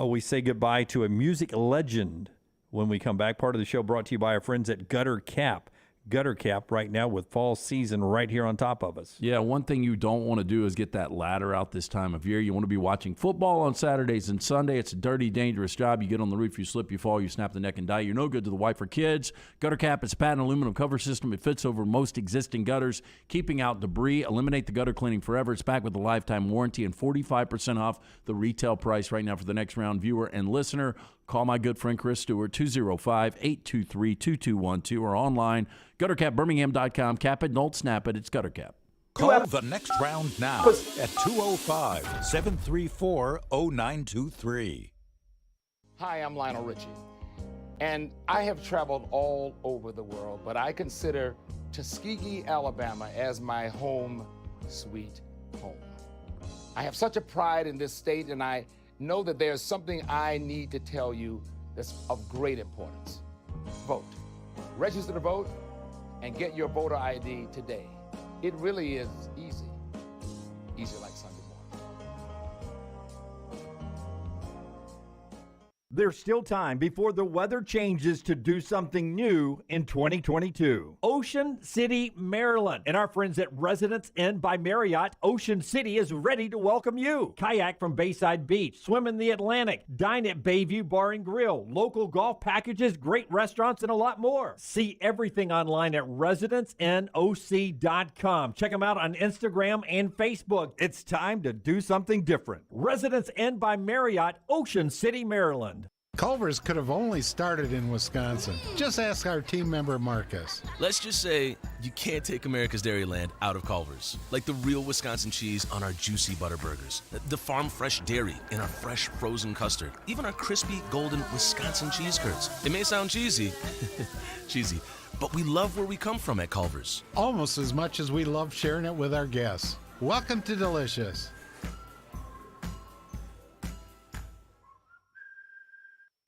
We say goodbye to a music legend when we come back. Part of the show brought to you by our friends at Gutter Cap. Gutter Cap right now with fall season right here on top of us. Yeah, one thing you don't want to do is get that ladder out this time of year. You want to be watching football on Saturdays and Sunday. It's a dirty, dangerous job. You get on the roof, you slip, you fall, you snap the neck and die. You're no good to the wife or kids. Gutter Cap is a patented aluminum cover system. It fits over most existing gutters, keeping out debris. Eliminate the gutter cleaning forever. It's back with a lifetime warranty and 45% off the retail price right now for the next round viewer and listener. Call my good friend Chris Stewart, 205-823-2212, or online, guttercapbirmingham.com. Cap it, don't snap it. It's Gutter Cap. Call the next round now at 205-734-0923. Hi, I'm Lionel Richie, and I have traveled all over the world, but I consider Tuskegee, Alabama as my home sweet home. I have such a pride in this state, and I know that there's something I need to tell you that's of great importance. Vote. Register to vote and get your voter ID today. It really is easy. Easy like Sunday morning. There's still time before the weather changes to do something new in 2022. Ocean City, Maryland, and our friends at Residence Inn by Marriott, Ocean City is ready to welcome you. Kayak from Bayside Beach, swim in the Atlantic, dine at Bayview Bar and Grill, local golf packages, great restaurants, and a lot more. See everything online at residencenoc.com. Check them out on Instagram and Facebook. It's time to do something different. Residence Inn by Marriott, Ocean City, Maryland. Culver's could have only started in Wisconsin. Just ask our team member Marcus. Let's just say you can't take America's Dairyland out of Culver's. Like the real Wisconsin cheese on our juicy butter burgers, the farm fresh dairy in our fresh frozen custard, even our crispy golden Wisconsin cheese curds. It may sound cheesy, but we love where we come from at Culver's. Almost as much as we love sharing it with our guests. Welcome to Delicious.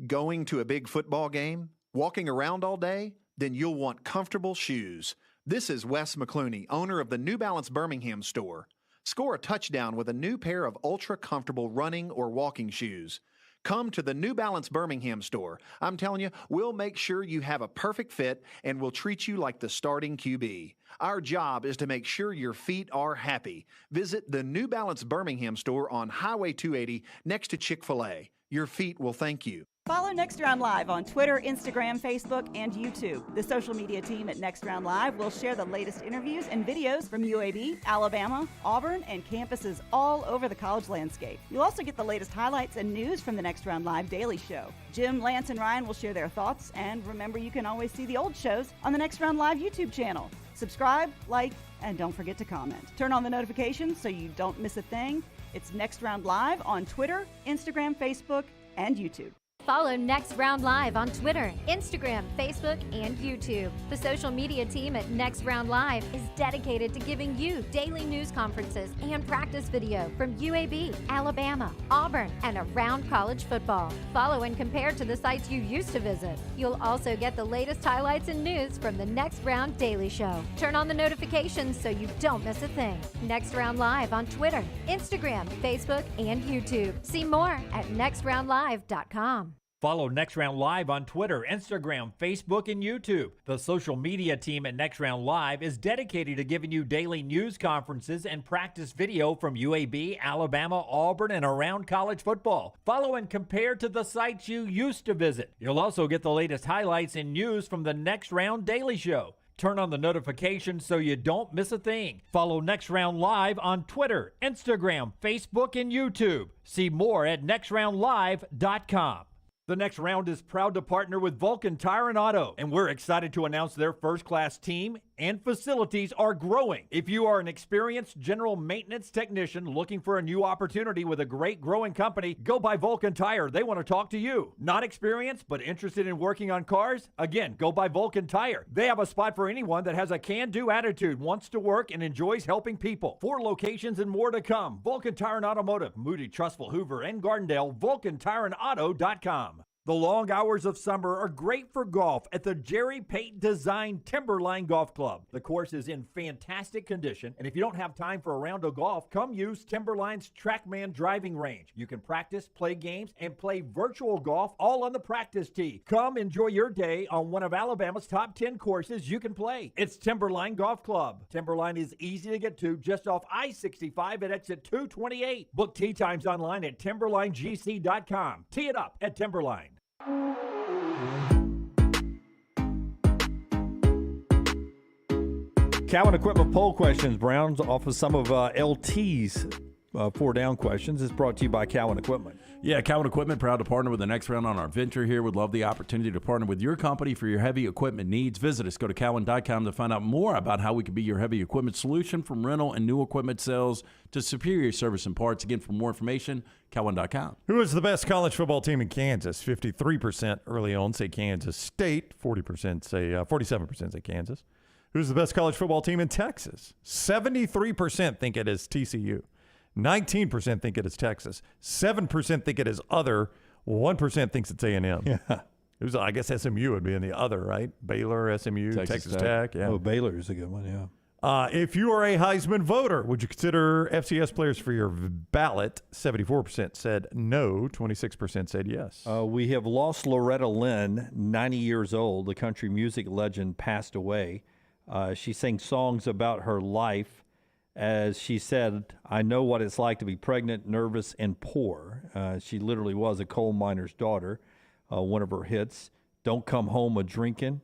Going to a big football game? Walking around all day? Then you'll want comfortable shoes. This is Wes McClooney, owner of the New Balance Birmingham store. Score a touchdown with a new pair of ultra-comfortable running or walking shoes. Come to the New Balance Birmingham store. I'm telling you, we'll make sure you have a perfect fit and we'll treat you like the starting QB. Our job is to make sure your feet are happy. Visit the New Balance Birmingham store on Highway 280 next to Chick-fil-A. Your feet will thank you. Follow Next Round Live on Twitter, Instagram, Facebook, and YouTube. The social media team at Next Round Live will share the latest interviews and videos from UAB, Alabama, Auburn, and campuses all over the college landscape. You'll also get the latest highlights and news from the Next Round Live Daily Show. Jim, Lance, and Ryan will share their thoughts, and remember, you can always see the old shows on the Next Round Live YouTube channel. Subscribe, like, and don't forget to comment. Turn on the notifications so you don't miss a thing. It's Next Round Live on Twitter, Instagram, Facebook, and YouTube. Follow Next Round Live on Twitter, Instagram, Facebook, and YouTube. The social media team at Next Round Live is dedicated to giving you daily news conferences and practice video from UAB, Alabama, Auburn, and around college football. Follow and compare to the sites you used to visit. You'll also get the latest highlights and news from the Next Round Daily Show. Turn on the notifications so you don't miss a thing. Next Round Live on Twitter, Instagram, Facebook, and YouTube. See more at nextroundlive.com. Follow Next Round Live on Twitter, Instagram, Facebook, and YouTube. The social media team at Next Round Live is dedicated to giving you daily news conferences and practice video from UAB, Alabama, Auburn, and around college football. Follow and compare to the sites you used to visit. You'll also get the latest highlights and news from the Next Round Daily Show. Turn on the notifications so you don't miss a thing. Follow Next Round Live on Twitter, Instagram, Facebook, and YouTube. See more at nextroundlive.com. The Next Round is proud to partner with Vulcan Tire and Auto, and we're excited to announce their first-class team, and facilities are growing. If you are an experienced general maintenance technician looking for a new opportunity with a great growing company, go by Vulcan Tire. They want to talk to you. Not experienced, but interested in working on cars? Again, go by Vulcan Tire. They have a spot for anyone that has a can-do attitude, wants to work, and enjoys helping people. 4 locations and more to come. Vulcan Tire and Automotive, Moody, Trustful, Hoover, and Gardendale, VulcanTireandAuto.com. The long hours of summer are great for golf at the Jerry Pate designed Timberline Golf Club. The course is in fantastic condition, and if you don't have time for a round of golf, come use Timberline's TrackMan driving range. You can practice, play games, and play virtual golf all on the practice tee. Come enjoy your day on one of Alabama's top 10 courses you can play. It's Timberline Golf Club. Timberline is easy to get to just off I-65 at exit 228. Book tee times online at TimberlineGC.com. Tee it up at Timberline. Cowan Equipment poll questions, Browns, off of some of LT's 4-down questions, is brought to you by Cowan Equipment. Yeah, Cowan Equipment, proud to partner with the next round on our venture here. Would love the opportunity to partner with your company for your heavy equipment needs. Visit us. Go to Cowan.com to find out more about how we can be your heavy equipment solution, from rental and new equipment sales to superior service and parts. Again, for more information, Cowan.com. Who is the best college football team in Kansas? 53% early on say Kansas State. 47% say Kansas. Who's the best college football team in Texas? 73% think it is TCU. 19% think it is Texas. 7% think it is other. 1% thinks it's A&M. Yeah. It was, I guess SMU would be in the other, right? Baylor, SMU, Texas Tech. Yeah. Oh, Baylor is a good one, yeah. If you are a Heisman voter, would you consider FCS players for your ballot? 74% said no. 26% said yes. We have lost Loretta Lynn, 90 years old. The country music legend passed away. She sang songs about her life. As she said, I know what it's like to be pregnant, nervous, and poor. She literally was a coal miner's daughter. One of her hits, Don't Come Home a-Drinkin',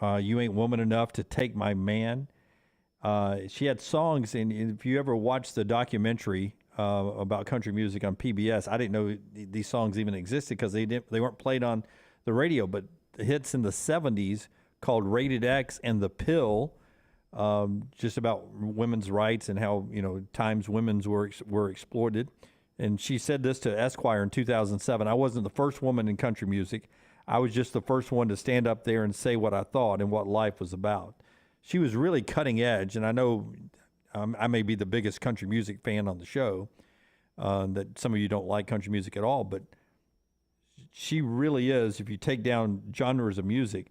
You Ain't Woman Enough to Take My Man. She had songs, and if you ever watched the documentary about country music on PBS, I didn't know these songs even existed because they weren't played on the radio, but the hits in the 70s called Rated X and The Pill, just about women's rights and how, times women's were exploited. And she said this to Esquire in 2007. I wasn't the first woman in country music. I was just the first one to stand up there and say what I thought and what life was about. She was really cutting edge, and I know I may be the biggest country music fan on the show, that some of you don't like country music at all, but she really is, if you take down genres of music,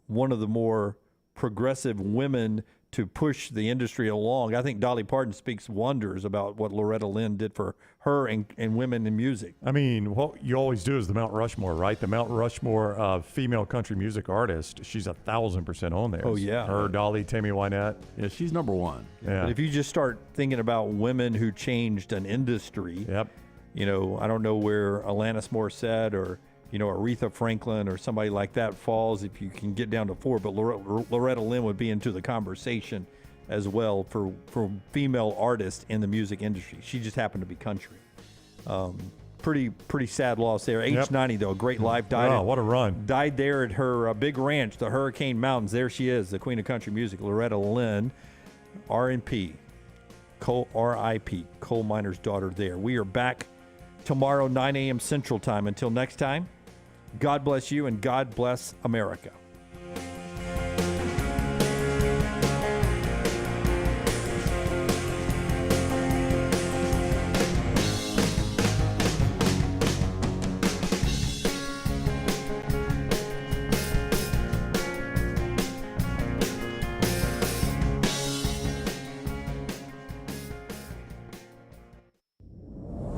one of the more progressive women to push the industry along. I think Dolly Parton speaks wonders about what Loretta Lynn did for her and women in music. I mean, what you always do is the Mount Rushmore, right? The Mount Rushmore of female country music artist. She's 1,000% on there. Oh, yeah. Her, Dolly, Tammy Wynette. Yeah, she's number one. Yeah. But if you just start thinking about women who changed an industry, yep. I don't know where Alanis Morissette or Aretha Franklin or somebody like that falls if you can get down to 4, but Loretta Lynn would be into the conversation as well for female artists in the music industry. She just happened to be country. Pretty sad loss there. Age 90 though, great life. Died. Oh, what a run! Died there at her big ranch, the Hurricane Mountains. There she is, the queen of country music, Loretta Lynn, R.I.P. Coal miner's daughter. There. We are back tomorrow, 9 a.m. Central Time. Until next time. God bless you, and God bless America.